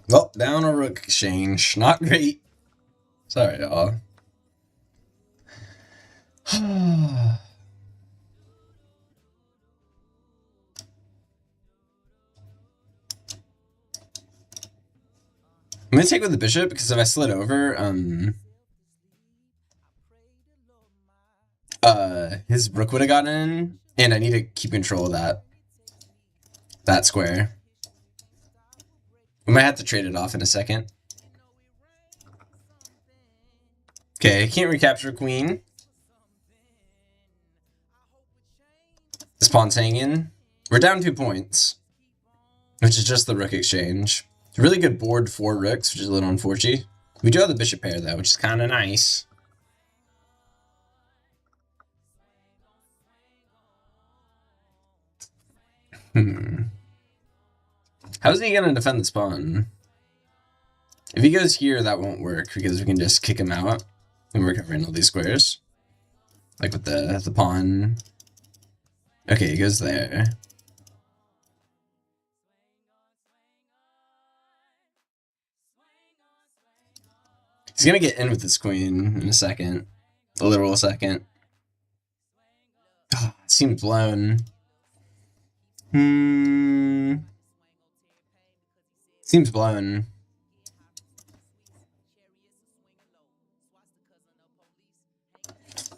S1: Well, down a rook exchange. Not great. Sorry, y'all. I'm gonna take with the bishop because if I slid over, his rook would have gotten in, and I need to keep control of that square. We might have to trade it off in a second. Okay, can't recapture queen. This pawn's hanging. We're down 2 points, which is just the rook exchange. It's a really good board for rooks, which is a little unfortunate. We do have the bishop pair, though, which is kind of nice. How's he going to defend this pawn? If he goes here, that won't work, because we can just kick him out, and we're covering all these squares. Like with the pawn. Okay, he goes there. He's gonna get in with this queen in a second. A literal second. Oh, it seems blown. Seems blown.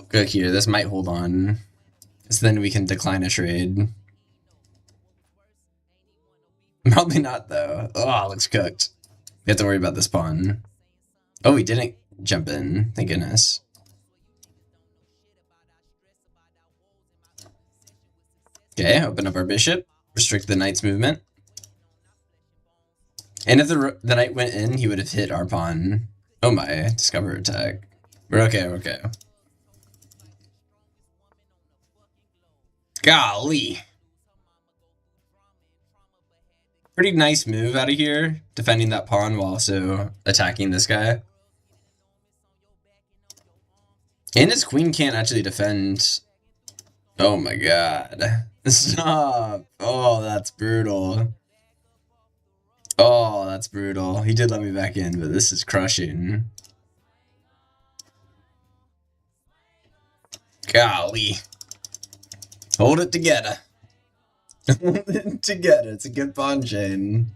S1: Go here. This might hold on. So then we can decline a trade. Probably not, though. Oh, looks cooked. We have to worry about this pawn. Oh, he didn't jump in. Thank goodness. Okay, open up our bishop. Restrict the knight's movement. And if the knight went in, he would have hit our pawn. Oh my, discover attack. We're okay, we're okay. Golly. Pretty nice move out of here, defending that pawn while also attacking this guy. And his queen can't actually defend. Oh my god. Stop. Oh, that's brutal. Oh, that's brutal. He did let me back in, but this is crushing. Golly. Hold it together. Hold it together. It's a good pawn chain.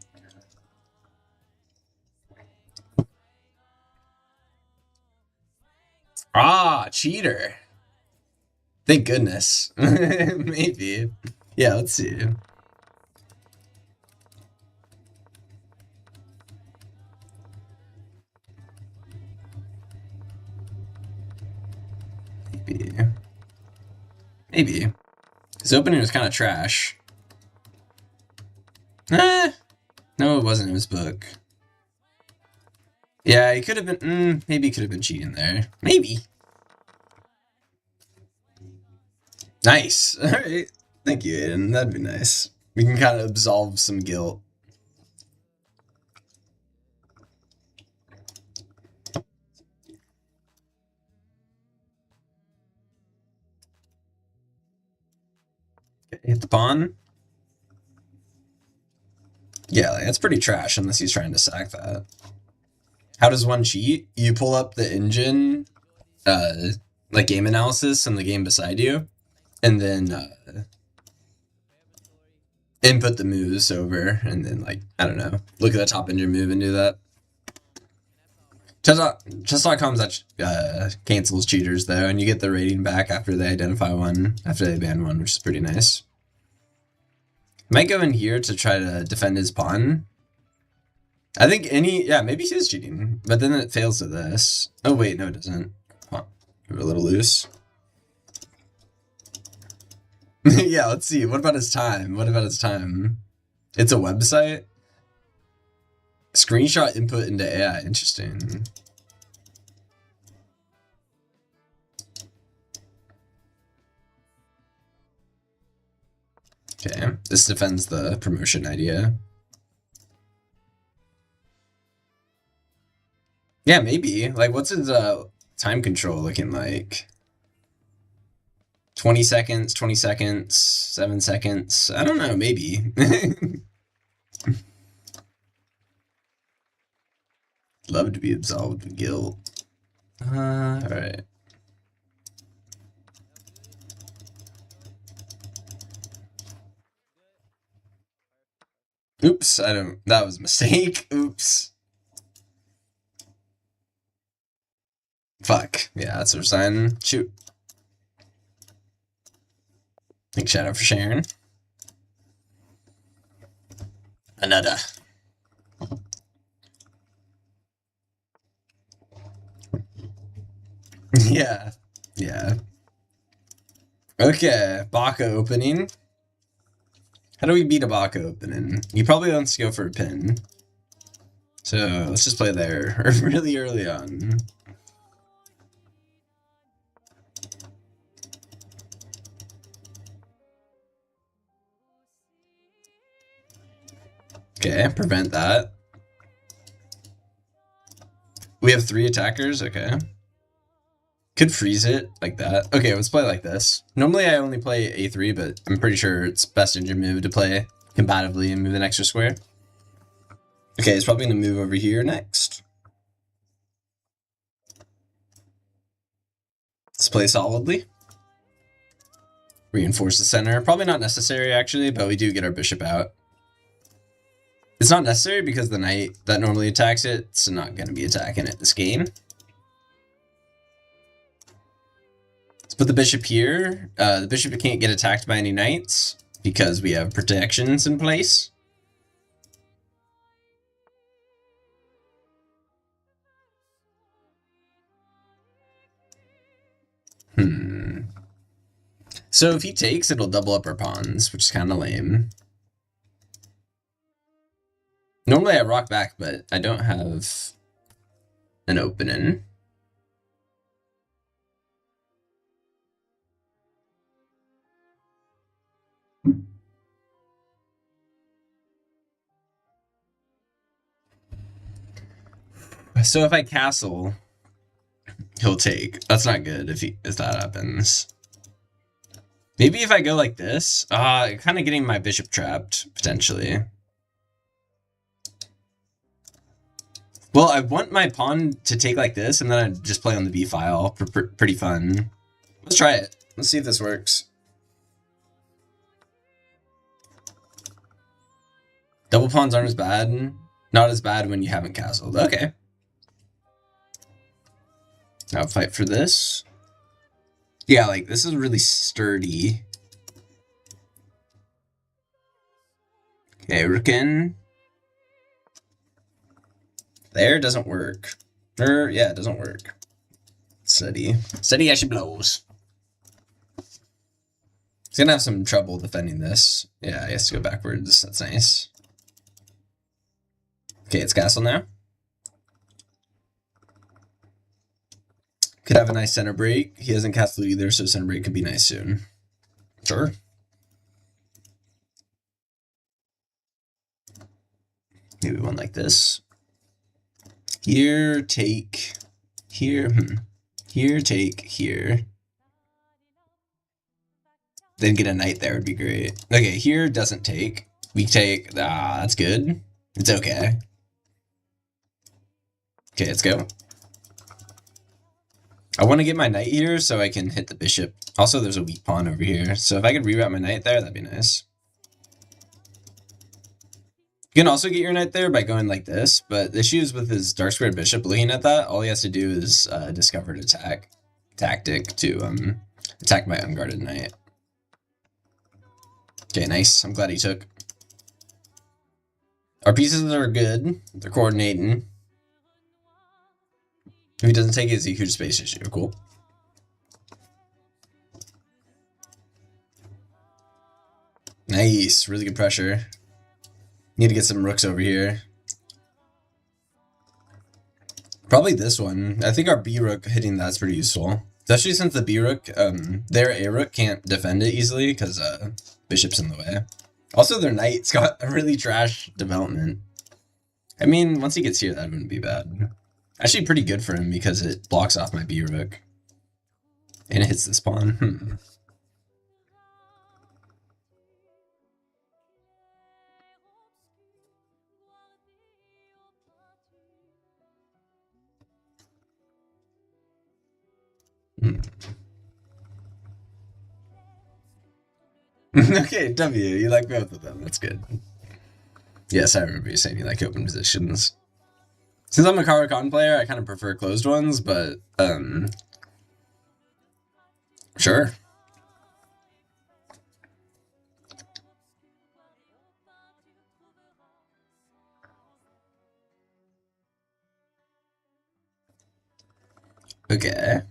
S1: Ah, cheater. Thank goodness. Maybe. Yeah, let's see. Maybe. Maybe. His opening was kind of trash. No, it wasn't. It was book. Yeah, he could have been. Maybe he could have been cheating there. Maybe. Nice. All right. Thank you, Aiden. That'd be nice. We can kind of absolve some guilt. Hit the pawn. Yeah, like, that's pretty trash unless he's trying to sack that. How does one cheat? You pull up the engine, like game analysis in the game beside you, and then input the moves over, and then like I don't know, look at the top engine move and do that. Chess.com's that cancels cheaters though, and you get the rating back after they identify one, after they ban one, which is pretty nice. Might go in here to try to defend his pawn. I think maybe he is cheating, but then it fails to this. Oh wait, no it doesn't. Huh. We're a little loose. Yeah, let's see. What about his time? It's a website? Screenshot input into AI. Interesting. Okay, this defends the promotion idea. Yeah, maybe. Like, what's his time control looking like? 20 seconds, 20 seconds, 7 seconds. I don't know, maybe. Love to be absolved of guilt. Alright. Oops, that was a mistake. Oops. Fuck. Yeah, that's a sign. Shoot. Thanks, Shadow, for sharing. Another. Yeah. Yeah. Okay, Baka opening. How do we beat a Baka opening? He probably wants to go for a pin. So let's just play there really early on. Okay, prevent that. We have 3 attackers, okay. Could freeze it like that. Okay, let's play like this. Normally I only play A3, but I'm pretty sure it's best engine move to play combatively and move an extra square. Okay, it's probably gonna move over here next. Let's play solidly. Reinforce the center. Probably not necessary actually, but we do get our bishop out. It's not necessary because the knight that normally attacks it's not going to be attacking it this game. Let's put the bishop here. The bishop can't get attacked by any knights because we have protections in place. So if he takes, it'll double up our pawns, which is kind of lame. Normally I rock back, but I don't have an opening. So if I castle, he'll take. That's not good if that happens. Maybe if I go like this, kind of getting my bishop trapped, potentially. Well, I want my pawn to take like this, and then I just play on the b file. Pretty fun. Let's try it. Let's see if this works. Double pawns aren't as bad. Not as bad when you haven't castled. Okay. I'll fight for this. Yeah, like, this is really sturdy. Okay, Riken. There doesn't work. Yeah, it doesn't work. Steady. Steady as she blows. He's gonna have some trouble defending this. Yeah, he has to go backwards. That's nice. Okay, it's castle now. Could have a nice center break. He hasn't castled either, so center break could be nice soon. Sure. Maybe one like this. Here, take. Here, Here, take, here. Then get a knight there would be great. Okay, here doesn't take. We take. Ah, that's good. It's okay. Okay, let's go. I want to get my knight here so I can hit the bishop. Also, there's a weak pawn over here. So if I could reroute my knight there, that'd be nice. You can also get your knight there by going like this, but the issue is with his dark squared bishop. Looking at that, all he has to do is discovered attack tactic to attack my unguarded knight. Okay, nice. I'm glad he took. Our pieces are good. They're coordinating. If he doesn't take it, it's a huge space issue. Cool. Nice. Really good pressure. Need to get some rooks over here. Probably this one. I think our B rook hitting that's pretty useful. Especially since the B rook, their A rook can't defend it easily because bishop's in the way. Also, their knight's got a really trash development. I mean, once he gets here, that wouldn't be bad. Actually, pretty good for him because it blocks off my B rook. And it hits this pawn. Okay, W, you like both of them. That's good. Yes, I remember you saying you like open positions. Since I'm a Caro-Kann player, I kind of prefer closed ones, but, sure. Okay.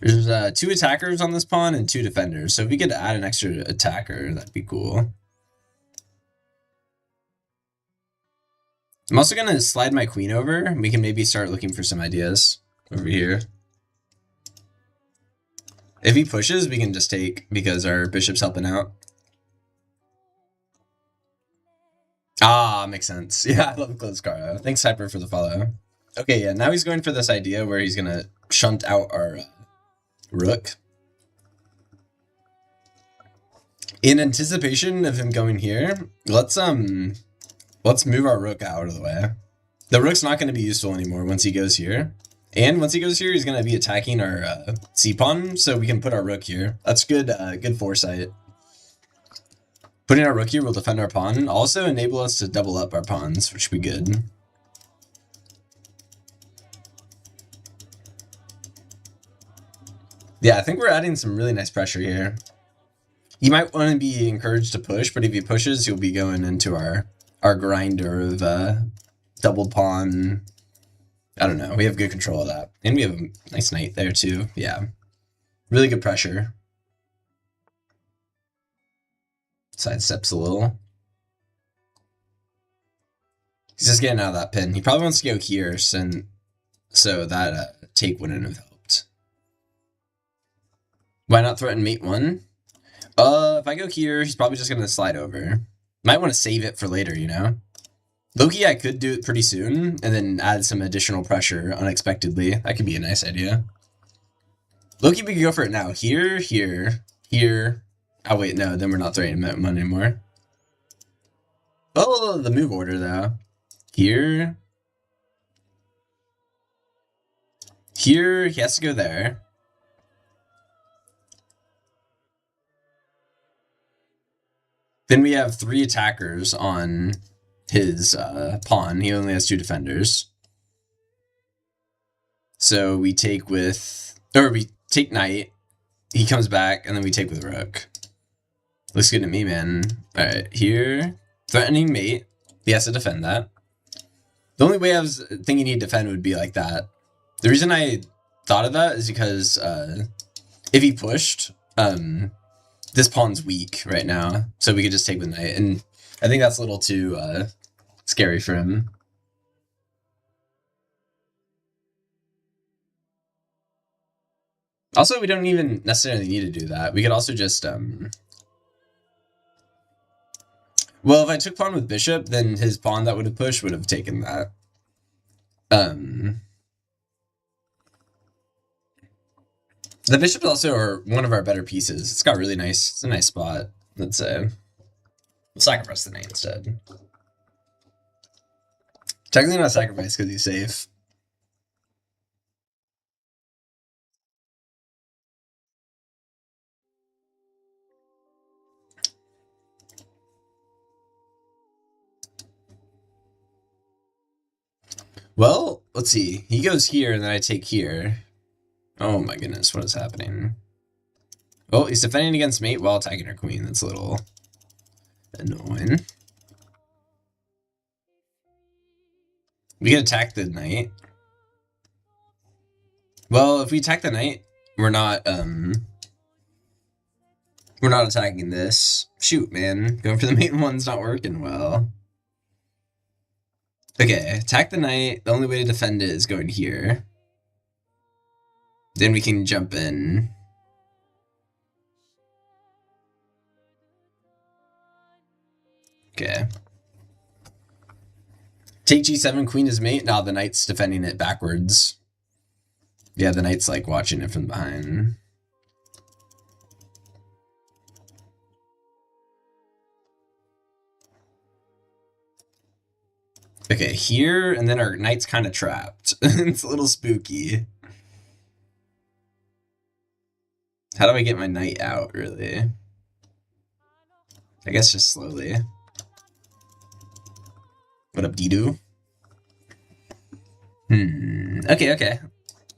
S1: There's 2 attackers on this pawn and 2 defenders, so if we could add an extra attacker, that'd be cool. I'm also going to slide my queen over. We can maybe start looking for some ideas over here. If he pushes, we can just take because our bishop's helping out. Ah, makes sense. Yeah, I love close Caro. Thanks, Hyper, for the follow. Okay, yeah, now he's going for this idea where he's going to shunt out our rook. In anticipation of him going here, let's move our rook out of the way. The rook's not going to be useful anymore once he goes here. And once he goes here, he's going to be attacking our c-pawn, so we can put our rook here. That's good, good foresight. Putting our rook here will defend our pawn, also enable us to double up our pawns, which would be good. Yeah, I think we're adding some really nice pressure here. You might want to be encouraged to push, but if he pushes, he'll be going into our grinder of double pawn. I don't know. We have good control of that. And we have a nice knight there too. Yeah. Really good pressure. Sidesteps a little. He's just getting out of that pin. He probably wants to go here, so that take wouldn't have helped. Why not threaten mate 1? If I go here, he's probably just going to slide over. Might want to save it for later, you know? Loki, I could do it pretty soon, and then add some additional pressure unexpectedly. That could be a nice idea. Loki, we could go for it now. Here, here, here. Oh, wait, no, then we're not threatening mate 1 anymore. Oh, the move order, though. Here. Here, he has to go there. Then we have 3 attackers on his pawn. He only has 2 defenders. So we take with, or we take knight. He comes back, and then we take with rook. Looks good to me, man. All right, here, threatening mate. He has to defend that. The only way I was thinking he'd defend would be like that. The reason I thought of that is because if he pushed, this pawn's weak right now, so we could just take with knight, and I think that's a little too scary for him. Also, we don't even necessarily need to do that. We could also just, well, if I took pawn with bishop, then his pawn that would have pushed would have taken that. The bishops also are one of our better pieces. It's got really nice, it's a nice spot, let's say. We'll sacrifice the knight instead. Technically not sacrifice because he's safe. Well, let's see. He goes here, and then I take here. Oh my goodness, what is happening? Oh, he's defending against mate while attacking her queen. That's a little annoying. We can attack the knight. Well, if we attack the knight, we're not attacking this. Shoot, man. Going for the mate one's not working well. Okay, attack the knight. The only way to defend it is going here. Then we can jump in. Okay. Take g7, queen is mate. Now the knight's defending it backwards. Yeah, the knight's like watching it from behind. Okay, here, and then our knight's kind of trapped. It's a little spooky. How do I get my knight out, really? I guess just slowly. What up, Dido? Okay.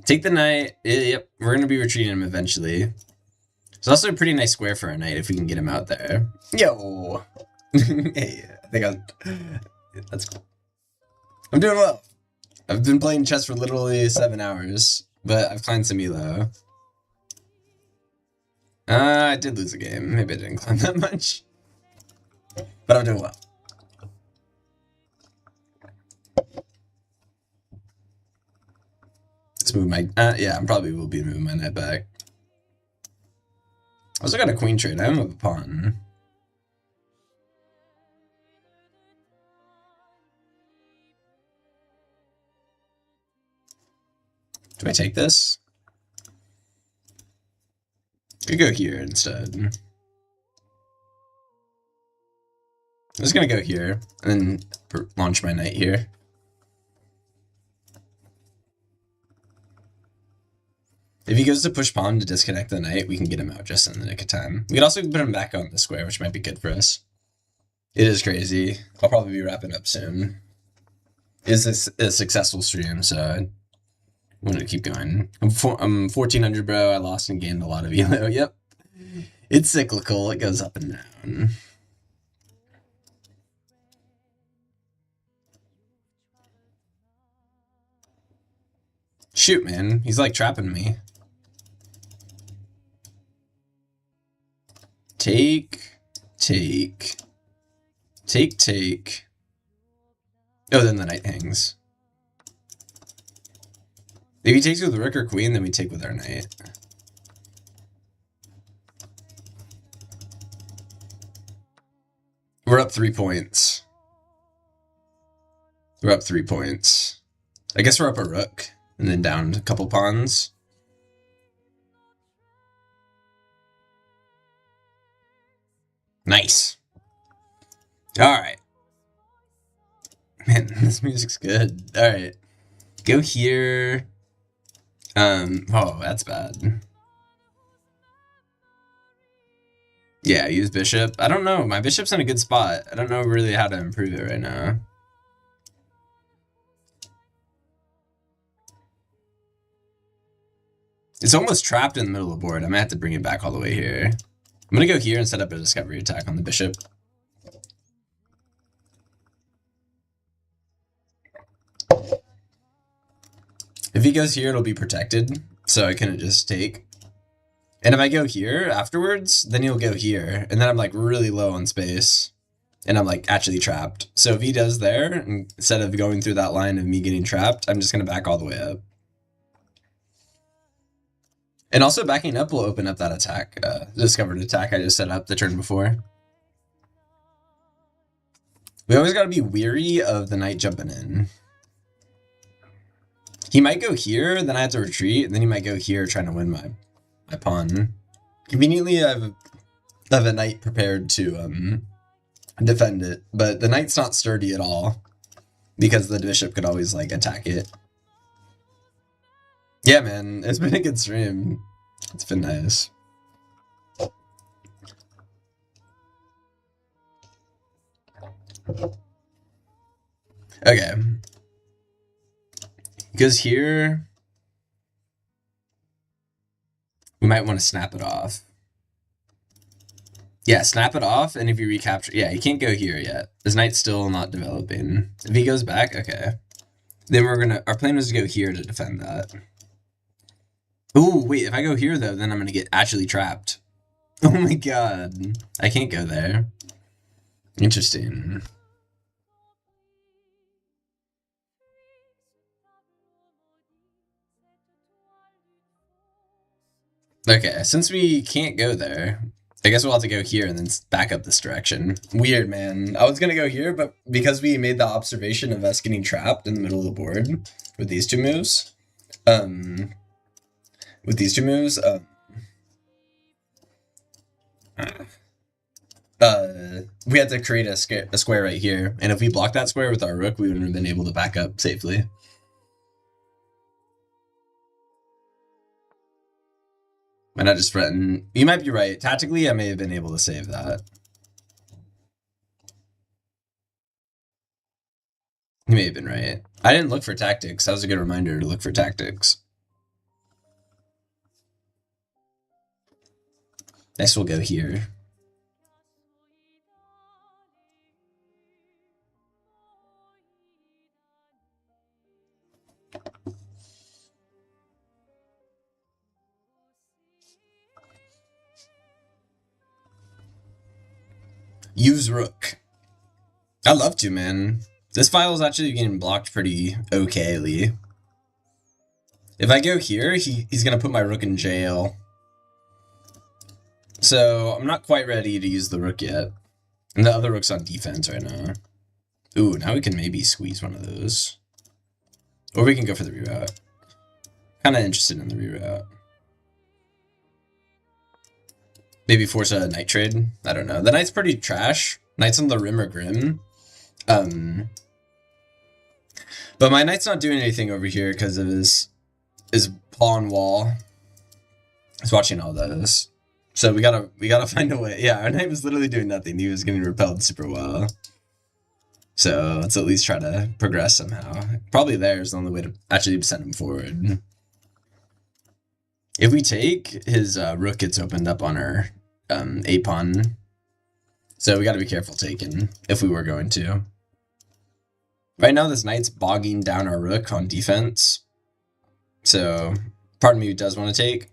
S1: Take the knight. Yep, we're gonna be retreating him eventually. It's also a pretty nice square for a knight if we can get him out there. Yo! Hey, I think that's cool. I'm doing well. I've been playing chess for literally 7 hours, but I've climbed some ELO. I did lose a game. Maybe I didn't climb that much. But I'm doing well. Let's move my... yeah, I probably will be moving my knight back. I also got a queen trade. I don't have a pawn. Do I take this? I could go here instead. I'm just gonna go here, and then launch my knight here. If he goes to push pawn to disconnect the knight, we can get him out just in the nick of time. We can also put him back on the square, which might be good for us. It is crazy. I'll probably be wrapping up soon. It's a successful stream, so I want to keep going. I'm 1400, bro. I lost and gained a lot of ELO. Yep. It's cyclical. It goes up and down. Shoot, man. He's like trapping me. Take. Oh, then the knight hangs. If he takes with rook or queen, then we take with our knight. We're up 3 points. We're up 3 points. I guess we're up a rook, and then down a couple pawns. Nice. Alright. Man, this music's good. Alright. Go here. Oh, that's bad. Yeah, use bishop. I don't know. My bishop's in a good spot. I don't know really how to improve it right now. It's almost trapped in the middle of the board. I might have to bring it back all the way here. I'm gonna go here and set up a discovery attack on the bishop. If he goes here, it'll be protected, so I couldn't just take. And if I go here afterwards, then he'll go here, and then I'm like really low on space, and I'm like actually trapped. So if he does there, instead of going through that line of me getting trapped, I'm just gonna back all the way up. And also backing up will open up that attack, discovered attack I just set up the turn before. We always gotta be weary of the knight jumping in. He might go here, then I have to retreat, and then he might go here trying to win my pawn. Conveniently, I have a knight prepared to defend it, but the knight's not sturdy at all because the bishop could always like attack it. Yeah, man, it's been a good stream. It's been nice. Okay. Because here, we might want to snap it off. Yeah, snap it off, and if you recapture... Yeah, he can't go here yet. His knight's still not developing. If he goes back, okay. Then we're gonna... Our plan was to go here to defend that. Ooh, wait, if I go here, though, then I'm gonna get actually trapped. Oh my god. I can't go there. Interesting. Okay, since we can't go there, I guess we'll have to go here and then back up this direction. Weird, man. I was gonna go here, but because we made the observation of us getting trapped in the middle of the board with these two moves, we had to create a square right here, and if we blocked that square with our rook, we wouldn't have been able to back up safely. Might not just threaten. You might be right. Tactically, I may have been able to save that. You may have been right. I didn't look for tactics. That was a good reminder to look for tactics. Next, we'll go here. Use rook. I'd love to, man. This file is actually getting blocked pretty okayly. If I go here, he's going to put my rook in jail. So I'm not quite ready to use the rook yet. And the other rook's on defense right now. Ooh, now we can maybe squeeze one of those. Or we can go for the reroute. Kind of interested in the reroute. Maybe force a knight trade? I don't know. The knight's pretty trash. Knight's on the rim or grim. But my knight's not doing anything over here because of his pawn wall. He's watching all those. So we gotta find a way. Yeah, our knight was literally doing nothing. He was getting repelled super well. So let's at least try to progress somehow. Probably there's the only way to actually send him forward. If we take, his rook gets opened up on our a-pawn. So we gotta be careful taking, if we were going to. Right now this knight's bogging down our rook on defense. So part of me does want to take.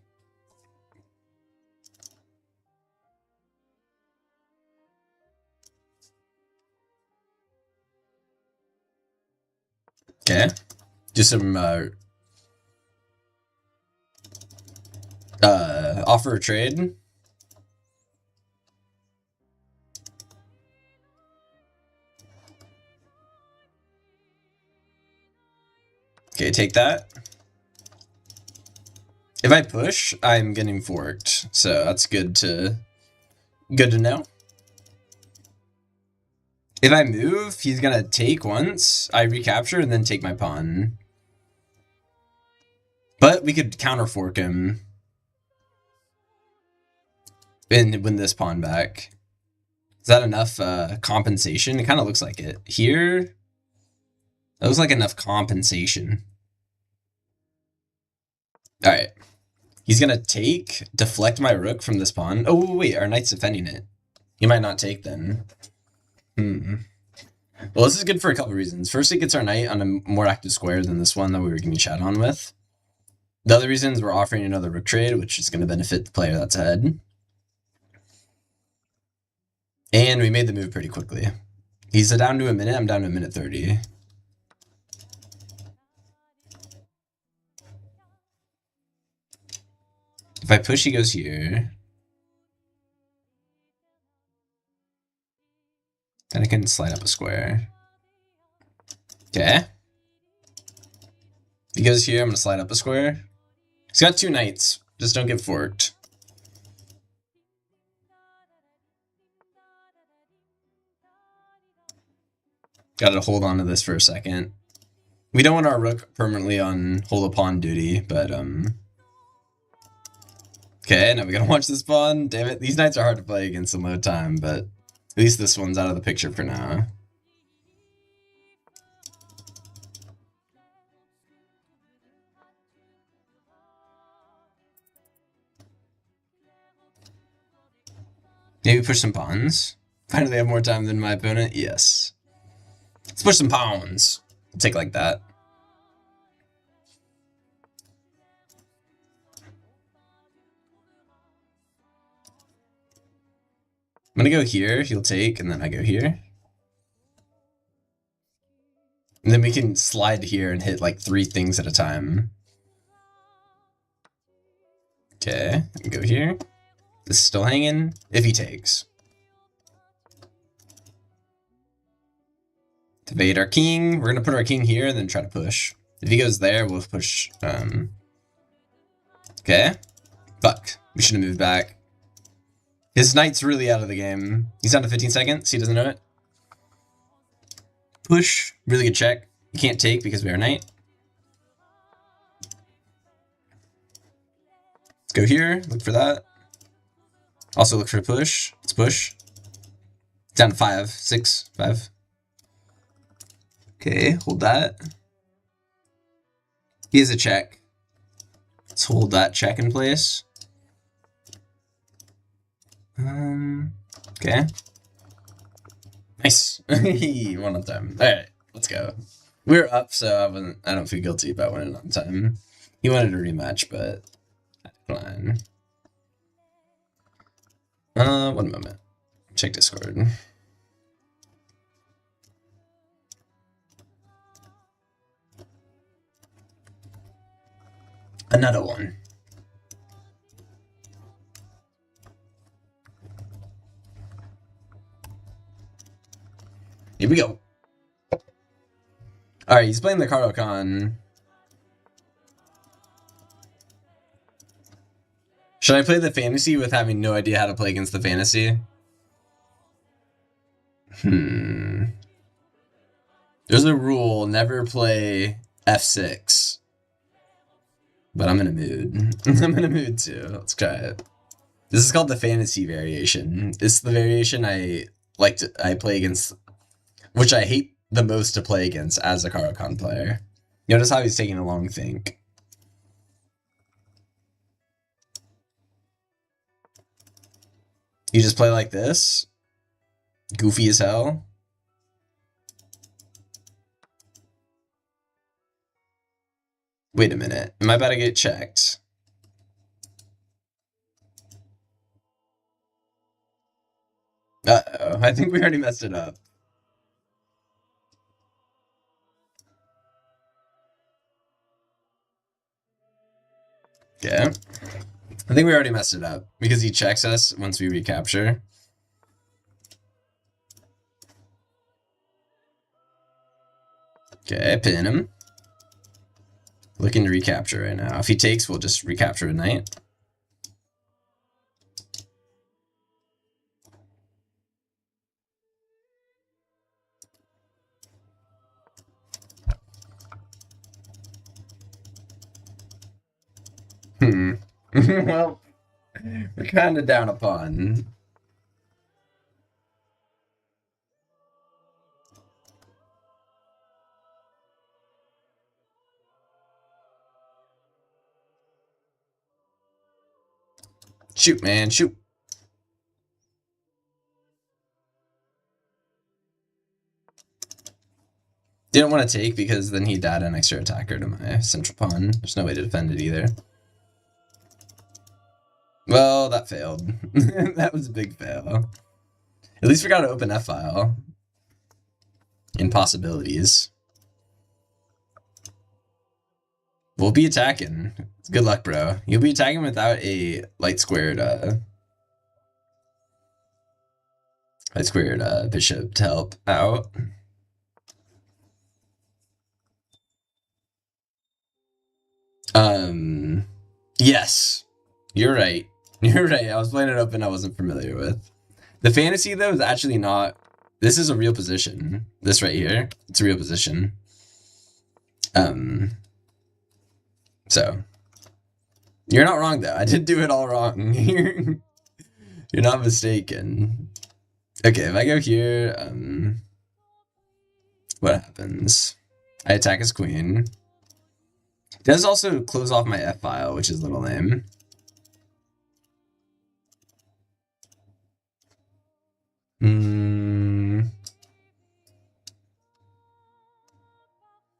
S1: Okay. Do some offer a trade. Okay, take that. If I push, I'm getting forked, so that's good to know. If I move, he's gonna take once, I recapture, and then take my pawn. But we could counter fork him and win this pawn back. Is that enough compensation? It kind of looks like it. Here, that looks like enough compensation. Alright. He's gonna take, deflect my rook from this pawn. Oh, wait, our knight's defending it. He might not take then. Well, this is good for a couple reasons. First, it gets our knight on a more active square than this one that we were going to chat on with. The other reason is we're offering another rook trade, which is going to benefit the player that's ahead. And we made the move pretty quickly. He's down to a minute, I'm down to a minute 30. If I push, he goes here. Then I can slide up a square. Okay. If he goes here, I'm gonna slide up a square. He's got 2 knights. Just don't get forked. Gotta hold on to this for a second. We don't want our rook permanently on hold a pawn duty, but okay, now we gotta watch this pawn. Damn it, these knights are hard to play against in low time, but at least this one's out of the picture for now. Maybe push some pawns. Finally have more time than my opponent? Yes. Let's push some pawns. I'll take like that. I'm gonna go here, he'll take, and then I go here. And then we can slide here and hit like 3 things at a time. Okay, go here. This is still hanging, if he takes. Evade our king. We're gonna put our king here and then try to push. If he goes there, we'll push. Okay. Fuck. We should have moved back. His knight's really out of the game. He's down to 15 seconds. He doesn't know it. Push. Really good check. You can't take because we are knight. Let's go here. Look for that. Also look for a push. Let's push. Down to 5, 6, 5. Okay, hold that. He has a check. Let's hold that check in place. Okay. Nice. He won on time. Alright, let's go. We're up, so I don't feel guilty about winning on time. He wanted a rematch, but I declined. 1 moment. Check Discord. Another one. Here we go. Alright, he's playing the Card-O-Con. Should I play the fantasy with having no idea how to play against the fantasy? There's a rule, never play F6. But I'm in a mood. I'm in a mood too. Let's try it. This is called the fantasy variation. It's the variation I play against, which I hate the most to play against as a Card-O-Con player. Notice how he's taking a long think. You just play like this? Goofy as hell? Wait a minute. Am I about to get checked? Uh-oh. I think we already messed it up. Okay. I think we already messed it up because he checks us once we recapture. Okay, pin him. Looking to recapture right now. If he takes, we'll just recapture a knight. Well, we're kind of down a pawn. Shoot, man, shoot. Didn't want to take because then he'd add an extra attacker to my central pawn. There's no way to defend it either. Well, that failed. That was a big fail. At least we got to open F-file. Impossibilities. We'll be attacking. Good luck, bro. You'll be attacking without a light squared bishop to help out. Yes. You're right. You're right. I was playing it open I wasn't familiar with. The fantasy though is actually not. This is a real position. This right here. It's a real position. So you're not wrong though. I did do it all wrong. You're not mistaken. Okay, if I go here, what happens? I attack his queen. It does also close off my F file, which is a little lame.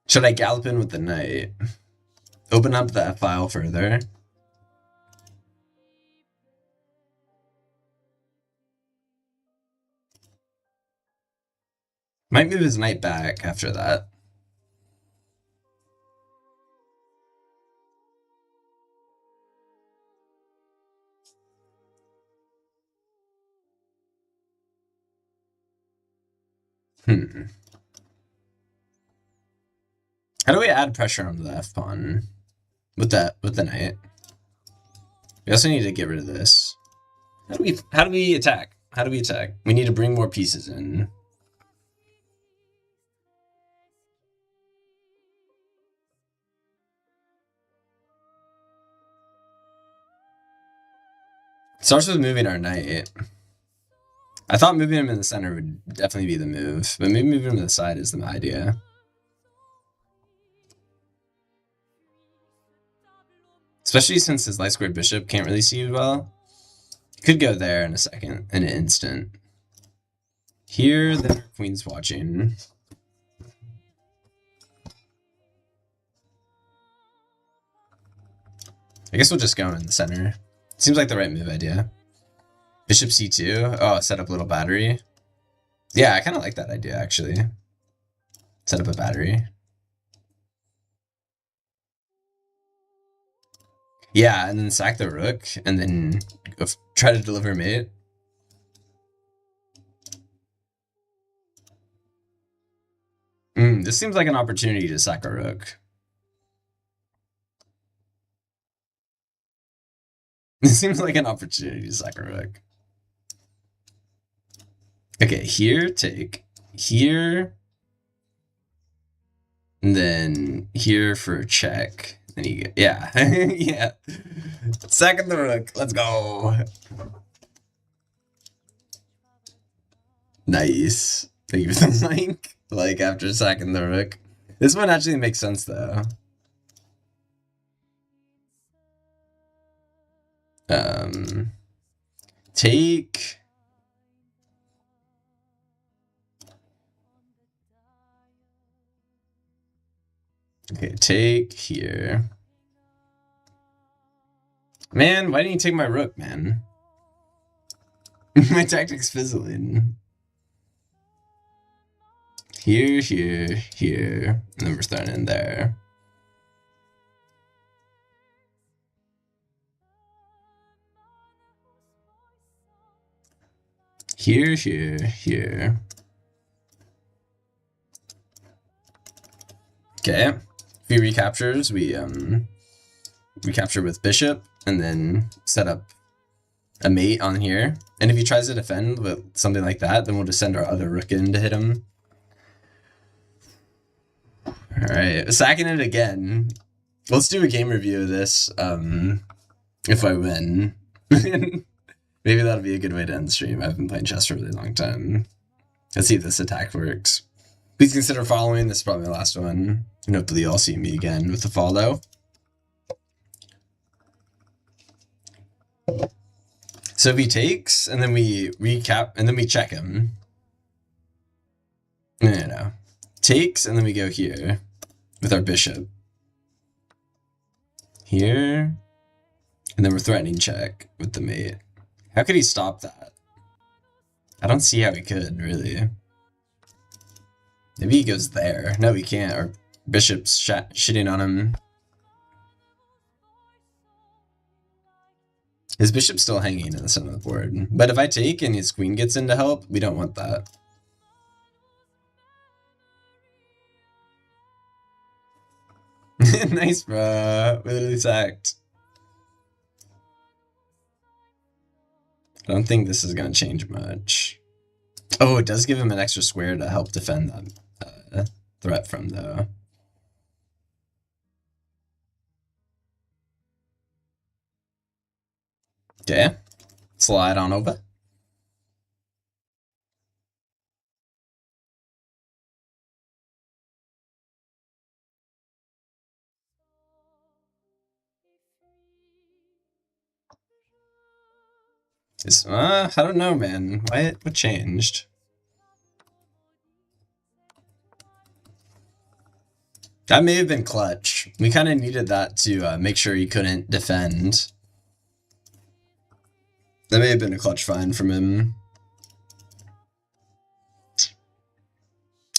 S1: Should I gallop in with the knight? Open up the F file further. Might move his knight back after that. How do we add pressure onto the F pawn with the knight? We also need to get rid of this. How do we attack? How do we attack? We need to bring more pieces in. It starts with moving our knight. I thought moving him in the center would definitely be the move, but maybe moving him to the side is the idea. Especially since his light squared bishop can't really see you well. Could go there in a second, in an instant. Here, then our queen's watching. I guess we'll just go in the center. Seems like the right move idea. Bishop c2. Oh, set up a little battery. Yeah, I kind of like that idea, actually. Set up a battery. Yeah, and then sack the rook, and then try to deliver mate. This seems like an opportunity to sack a rook. This seems like an opportunity to sack a rook. Okay, here, take. Here. And then here for a check. And you get, yeah. Yeah. Sacking the rook. Let's go. Nice. Thank you for the link. Like after sacking the rook. This one actually makes sense though. Take. Okay, take here. Man, why didn't you take my rook, man? My tactic's fizzling. Here, here, here. And then we're starting in there. Here, here, here. Okay. If he recaptures, we recapture with bishop and then set up a mate on here. And if he tries to defend with something like that, then we'll just send our other rook in to hit him. Alright, sacking it again. Let's do a game review of this, if I win. Maybe that'll be a good way to end the stream. I've been playing chess for a really long time. Let's see if this attack works. Please consider following. This is probably the last one. And hopefully you'll see me again with the follow. So if he takes, and then we recap, and then we check him. No. Takes, and then we go here with our bishop. Here. And then we're threatening check with the mate. How could he stop that? I don't see how he could, really. Maybe he goes there. No, he can't. Our bishop's shitting on him. His bishop's still hanging in the center of the board. But if I take and his queen gets in to help, we don't want that. Nice, bro. We literally sacked. I don't think this is going to change much. Oh, it does give him an extra square to help defend that threat from, though. Okay. Slide on over. I don't know, man. What changed? That may have been clutch. We kind of needed that to make sure he couldn't defend. That may have been a clutch find from him.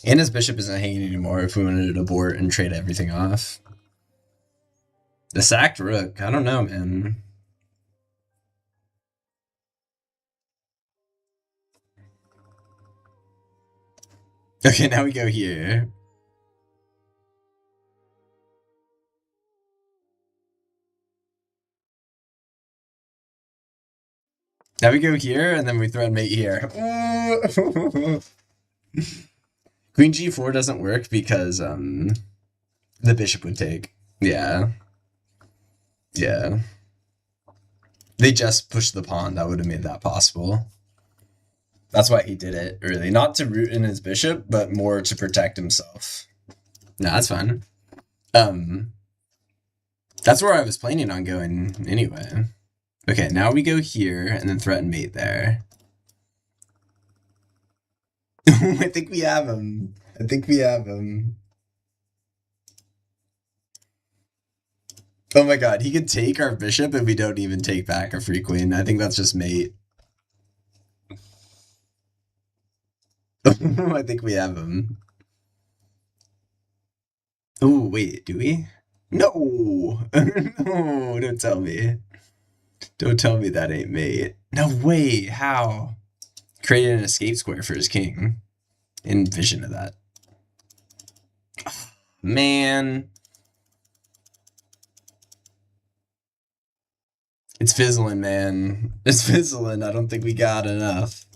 S1: And his bishop isn't hanging anymore if we wanted to abort and trade everything off. The sacked rook, I don't know, man. Okay, now we go here. Now we go here, and then we thread mate here. Queen g4 doesn't work because the bishop would take. Yeah. Yeah. They just pushed the pawn. That would have made that possible. That's why he did it, really. Not to root in his bishop, but more to protect himself. No, that's fine. That's where I was planning on going anyway. Okay, now we go here and then threaten mate there. I think we have him. I think we have him. Oh my god, he could take our bishop and we don't even take back our free queen. I think that's just mate. I think we have him. Oh, wait, do we? No! No, don't tell me. Don't tell me that ain't mate. No way, how? Created an escape square for his king. In vision of that. Man. It's fizzling, man. It's fizzling. I don't think we got enough.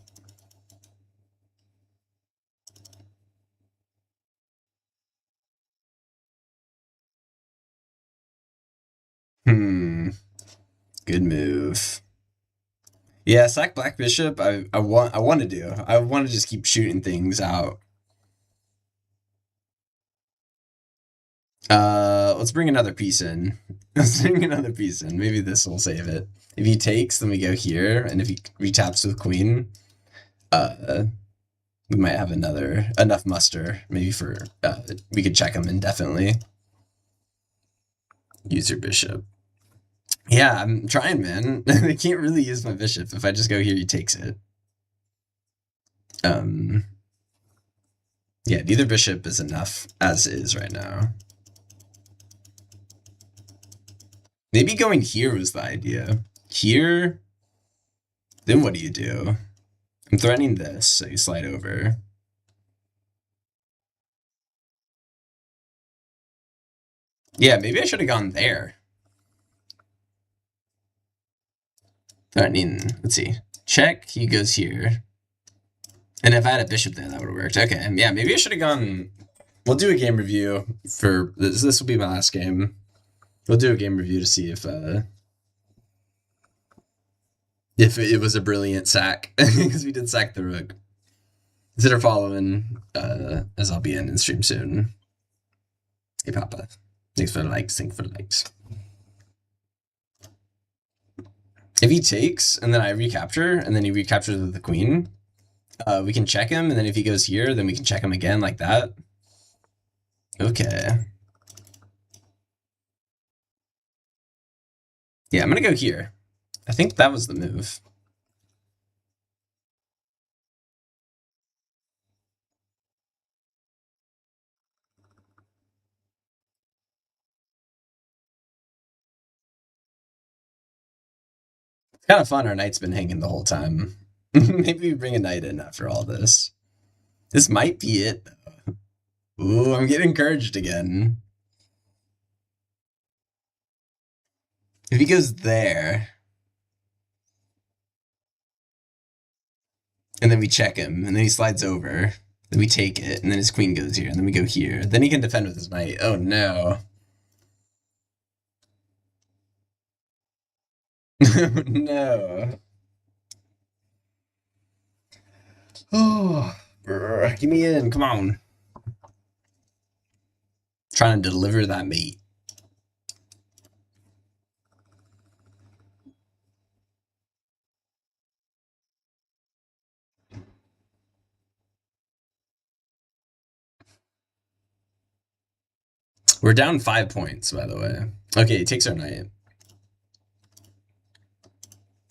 S1: Good move. Yeah, sack black bishop. I want to do. I want to just keep shooting things out. Let's bring another piece in. Let's bring another piece in. Maybe this will save it. If he takes, then we go here, and if he retaps with queen, we might have enough muster. Maybe for we could check him indefinitely. Use your bishop. Yeah, I'm trying, man. I can't really use my bishop. If I just go here, he takes it. Yeah, neither bishop is enough as is right now. Maybe going here was the idea. Here, then what do you do? I'm threatening this, so you slide over. Yeah, maybe I should have gone there. Threatening, let's see. Check, he goes here. And if I had a bishop there, that would have worked. Okay, yeah, maybe I should have gone... We'll do a game review for... This will be my last game. We'll do a game review to see if it was a brilliant sack. Because we did sack the rook. Consider following, as I'll be in stream soon. Hey, Papa. Thanks for the likes. Thanks for the likes. If he takes, and then I recapture, and then he recaptures with the queen, we can check him, and then if he goes here, then we can check him again like that. Okay. Yeah, I'm gonna go here. I think that was the move. Kind of fun our knight's been hanging the whole time. Maybe we bring a knight in after all this. This might be it, though. Ooh, I'm getting encouraged again. If he goes there, and then we check him, and then he slides over, then we take it, and then his queen goes here, and then we go here. Then he can defend with his knight. Oh no. No. Oh, give me in. Come on. Trying to deliver that mate. We're down 5 points, by the way. Okay, he takes our knight.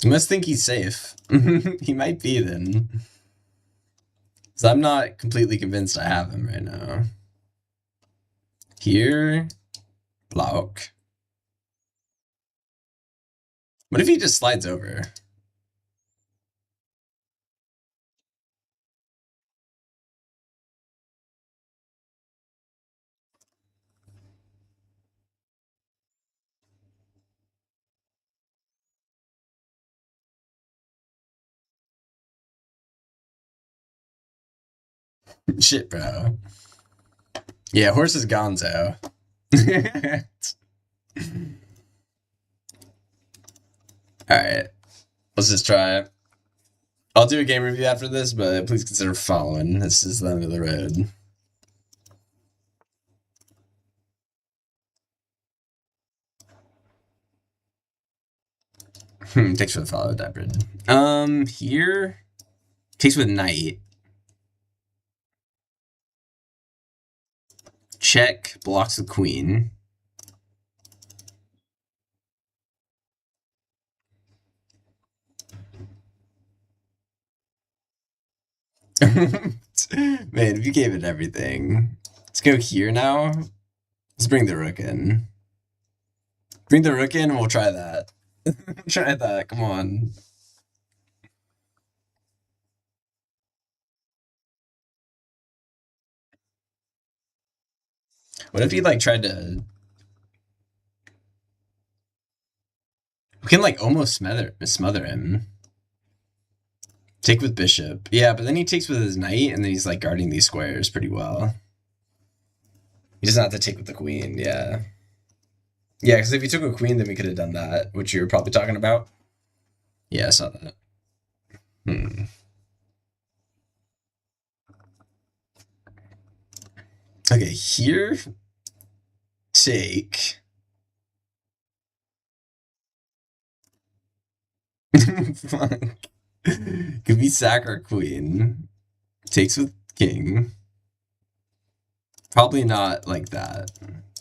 S1: You must think he's safe. He might be then. So I'm not completely convinced I have him right now. Here, block. What if he just slides over? Shit, bro. Yeah, horse is gonzo. Alright. Let's just try it. I'll do a game review after this, but please consider following. This is the end of the road. Thanks for the follow, Daprid. Here. Takes with knight. Check, blocks the queen. Man, if you gave it everything. Let's go here now. Let's bring the rook in. Bring the rook in and we'll try that. Try that, come on. What if he like tried to... We can like almost smother him. Take with bishop. Yeah, but then he takes with his knight and then he's like guarding these squares pretty well. He doesn't have to take with the queen, yeah. Yeah, because if he took a queen, then we could have done that, which you were probably talking about. Yeah, I saw that. Okay, here. Take. Fuck. Could be sack our queen. Takes with king. Probably not like that.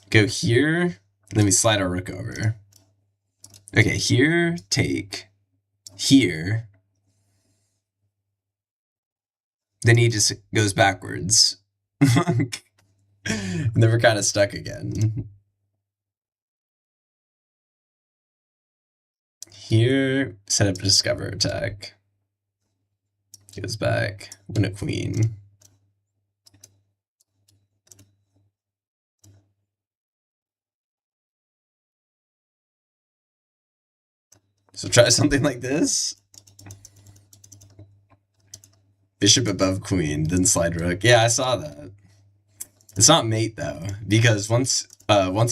S1: Go here, then we slide our rook over. Okay, here, take. Here. Then he just goes backwards. And then we're kind of stuck again. Here, set up a discover attack. Goes back, win a queen. So try something like this. Bishop above queen, then slide rook. Yeah, I saw that. It's not mate though, because once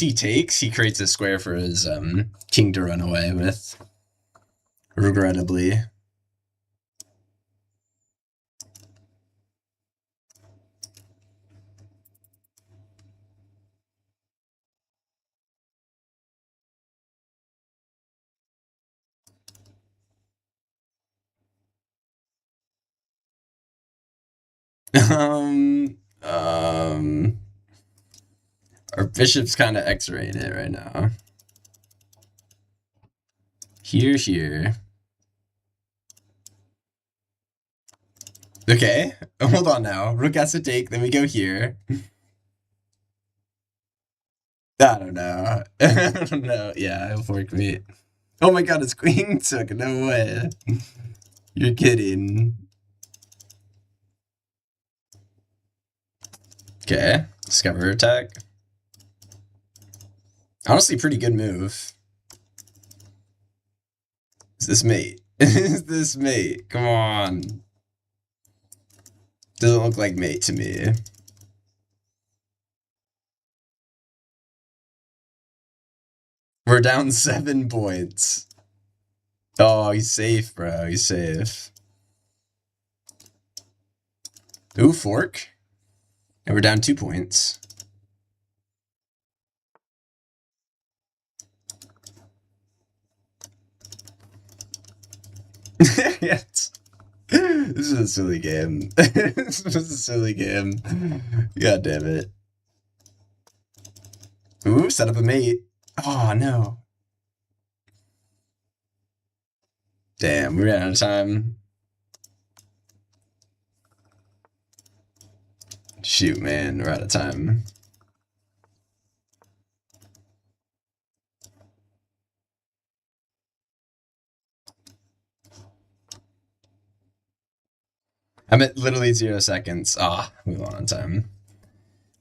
S1: he takes, he creates a square for his king to run away with. Regrettably. Our bishop's kind of X-rated right now. Here. Okay, hold on now. Rook has to take, then we go here. I don't know. I don't know. Yeah, it'll fork me. Oh my god, it's Queen Took. No way. You're kidding. Okay. Discover attack. Honestly, pretty good move. Is this mate? Is this mate? Come on. Doesn't look like mate to me. We're down 7 points. Oh, he's safe, bro. He's safe. Ooh, fork. And we're down 2 points. Yes. This is a silly game. This is a silly game. God damn it. Ooh, set up a mate. Oh, no. Damn, we ran out of time. Shoot, man, we're out of time. I'm at literally 0 seconds. Ah, we won on time.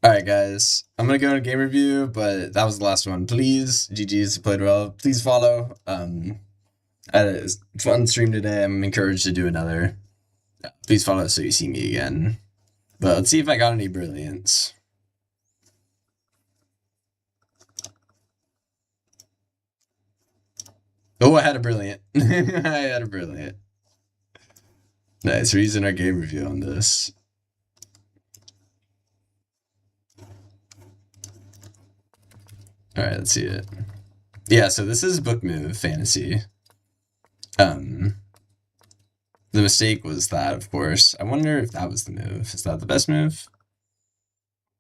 S1: Alright, guys. I'm gonna go into game review, but that was the last one. Please, GG's, played well. Please follow. I had a fun stream today. I'm encouraged to do another. Please follow so you see me again. But let's see if I got any brilliance. Oh, I had a brilliant. I had a brilliant. Nice, we're using our game review on this. Alright, let's see it. Yeah, so this is book move fantasy. The mistake was that, of course. I wonder if that was the move. Is that the best move?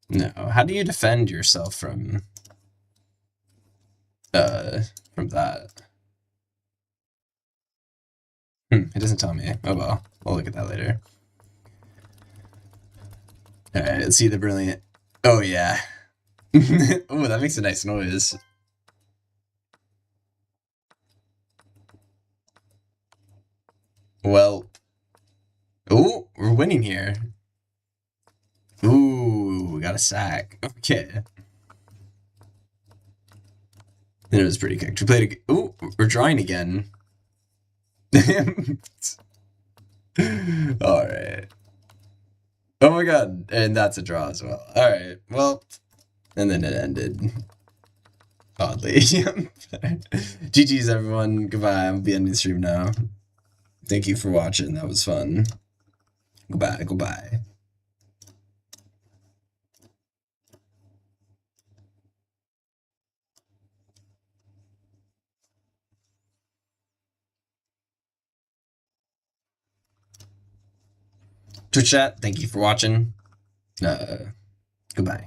S1: No. How do you defend yourself from that? It doesn't tell me. Oh well. I'll look at that later. Alright, let's see the brilliant. Oh yeah. Oh, that makes a nice noise. Well. Oh, we're winning here. Ooh, we got a sack. Okay. It was pretty kicked. We played a. Ooh, we're drawing again. Alright. Oh my god. And that's a draw as well. Alright. Well. And then it ended. Oddly. GG's everyone. Goodbye. I'll be ending the stream now. Thank you for watching. That was fun. Goodbye. Goodbye. Twitch chat, thank you for watching. Goodbye.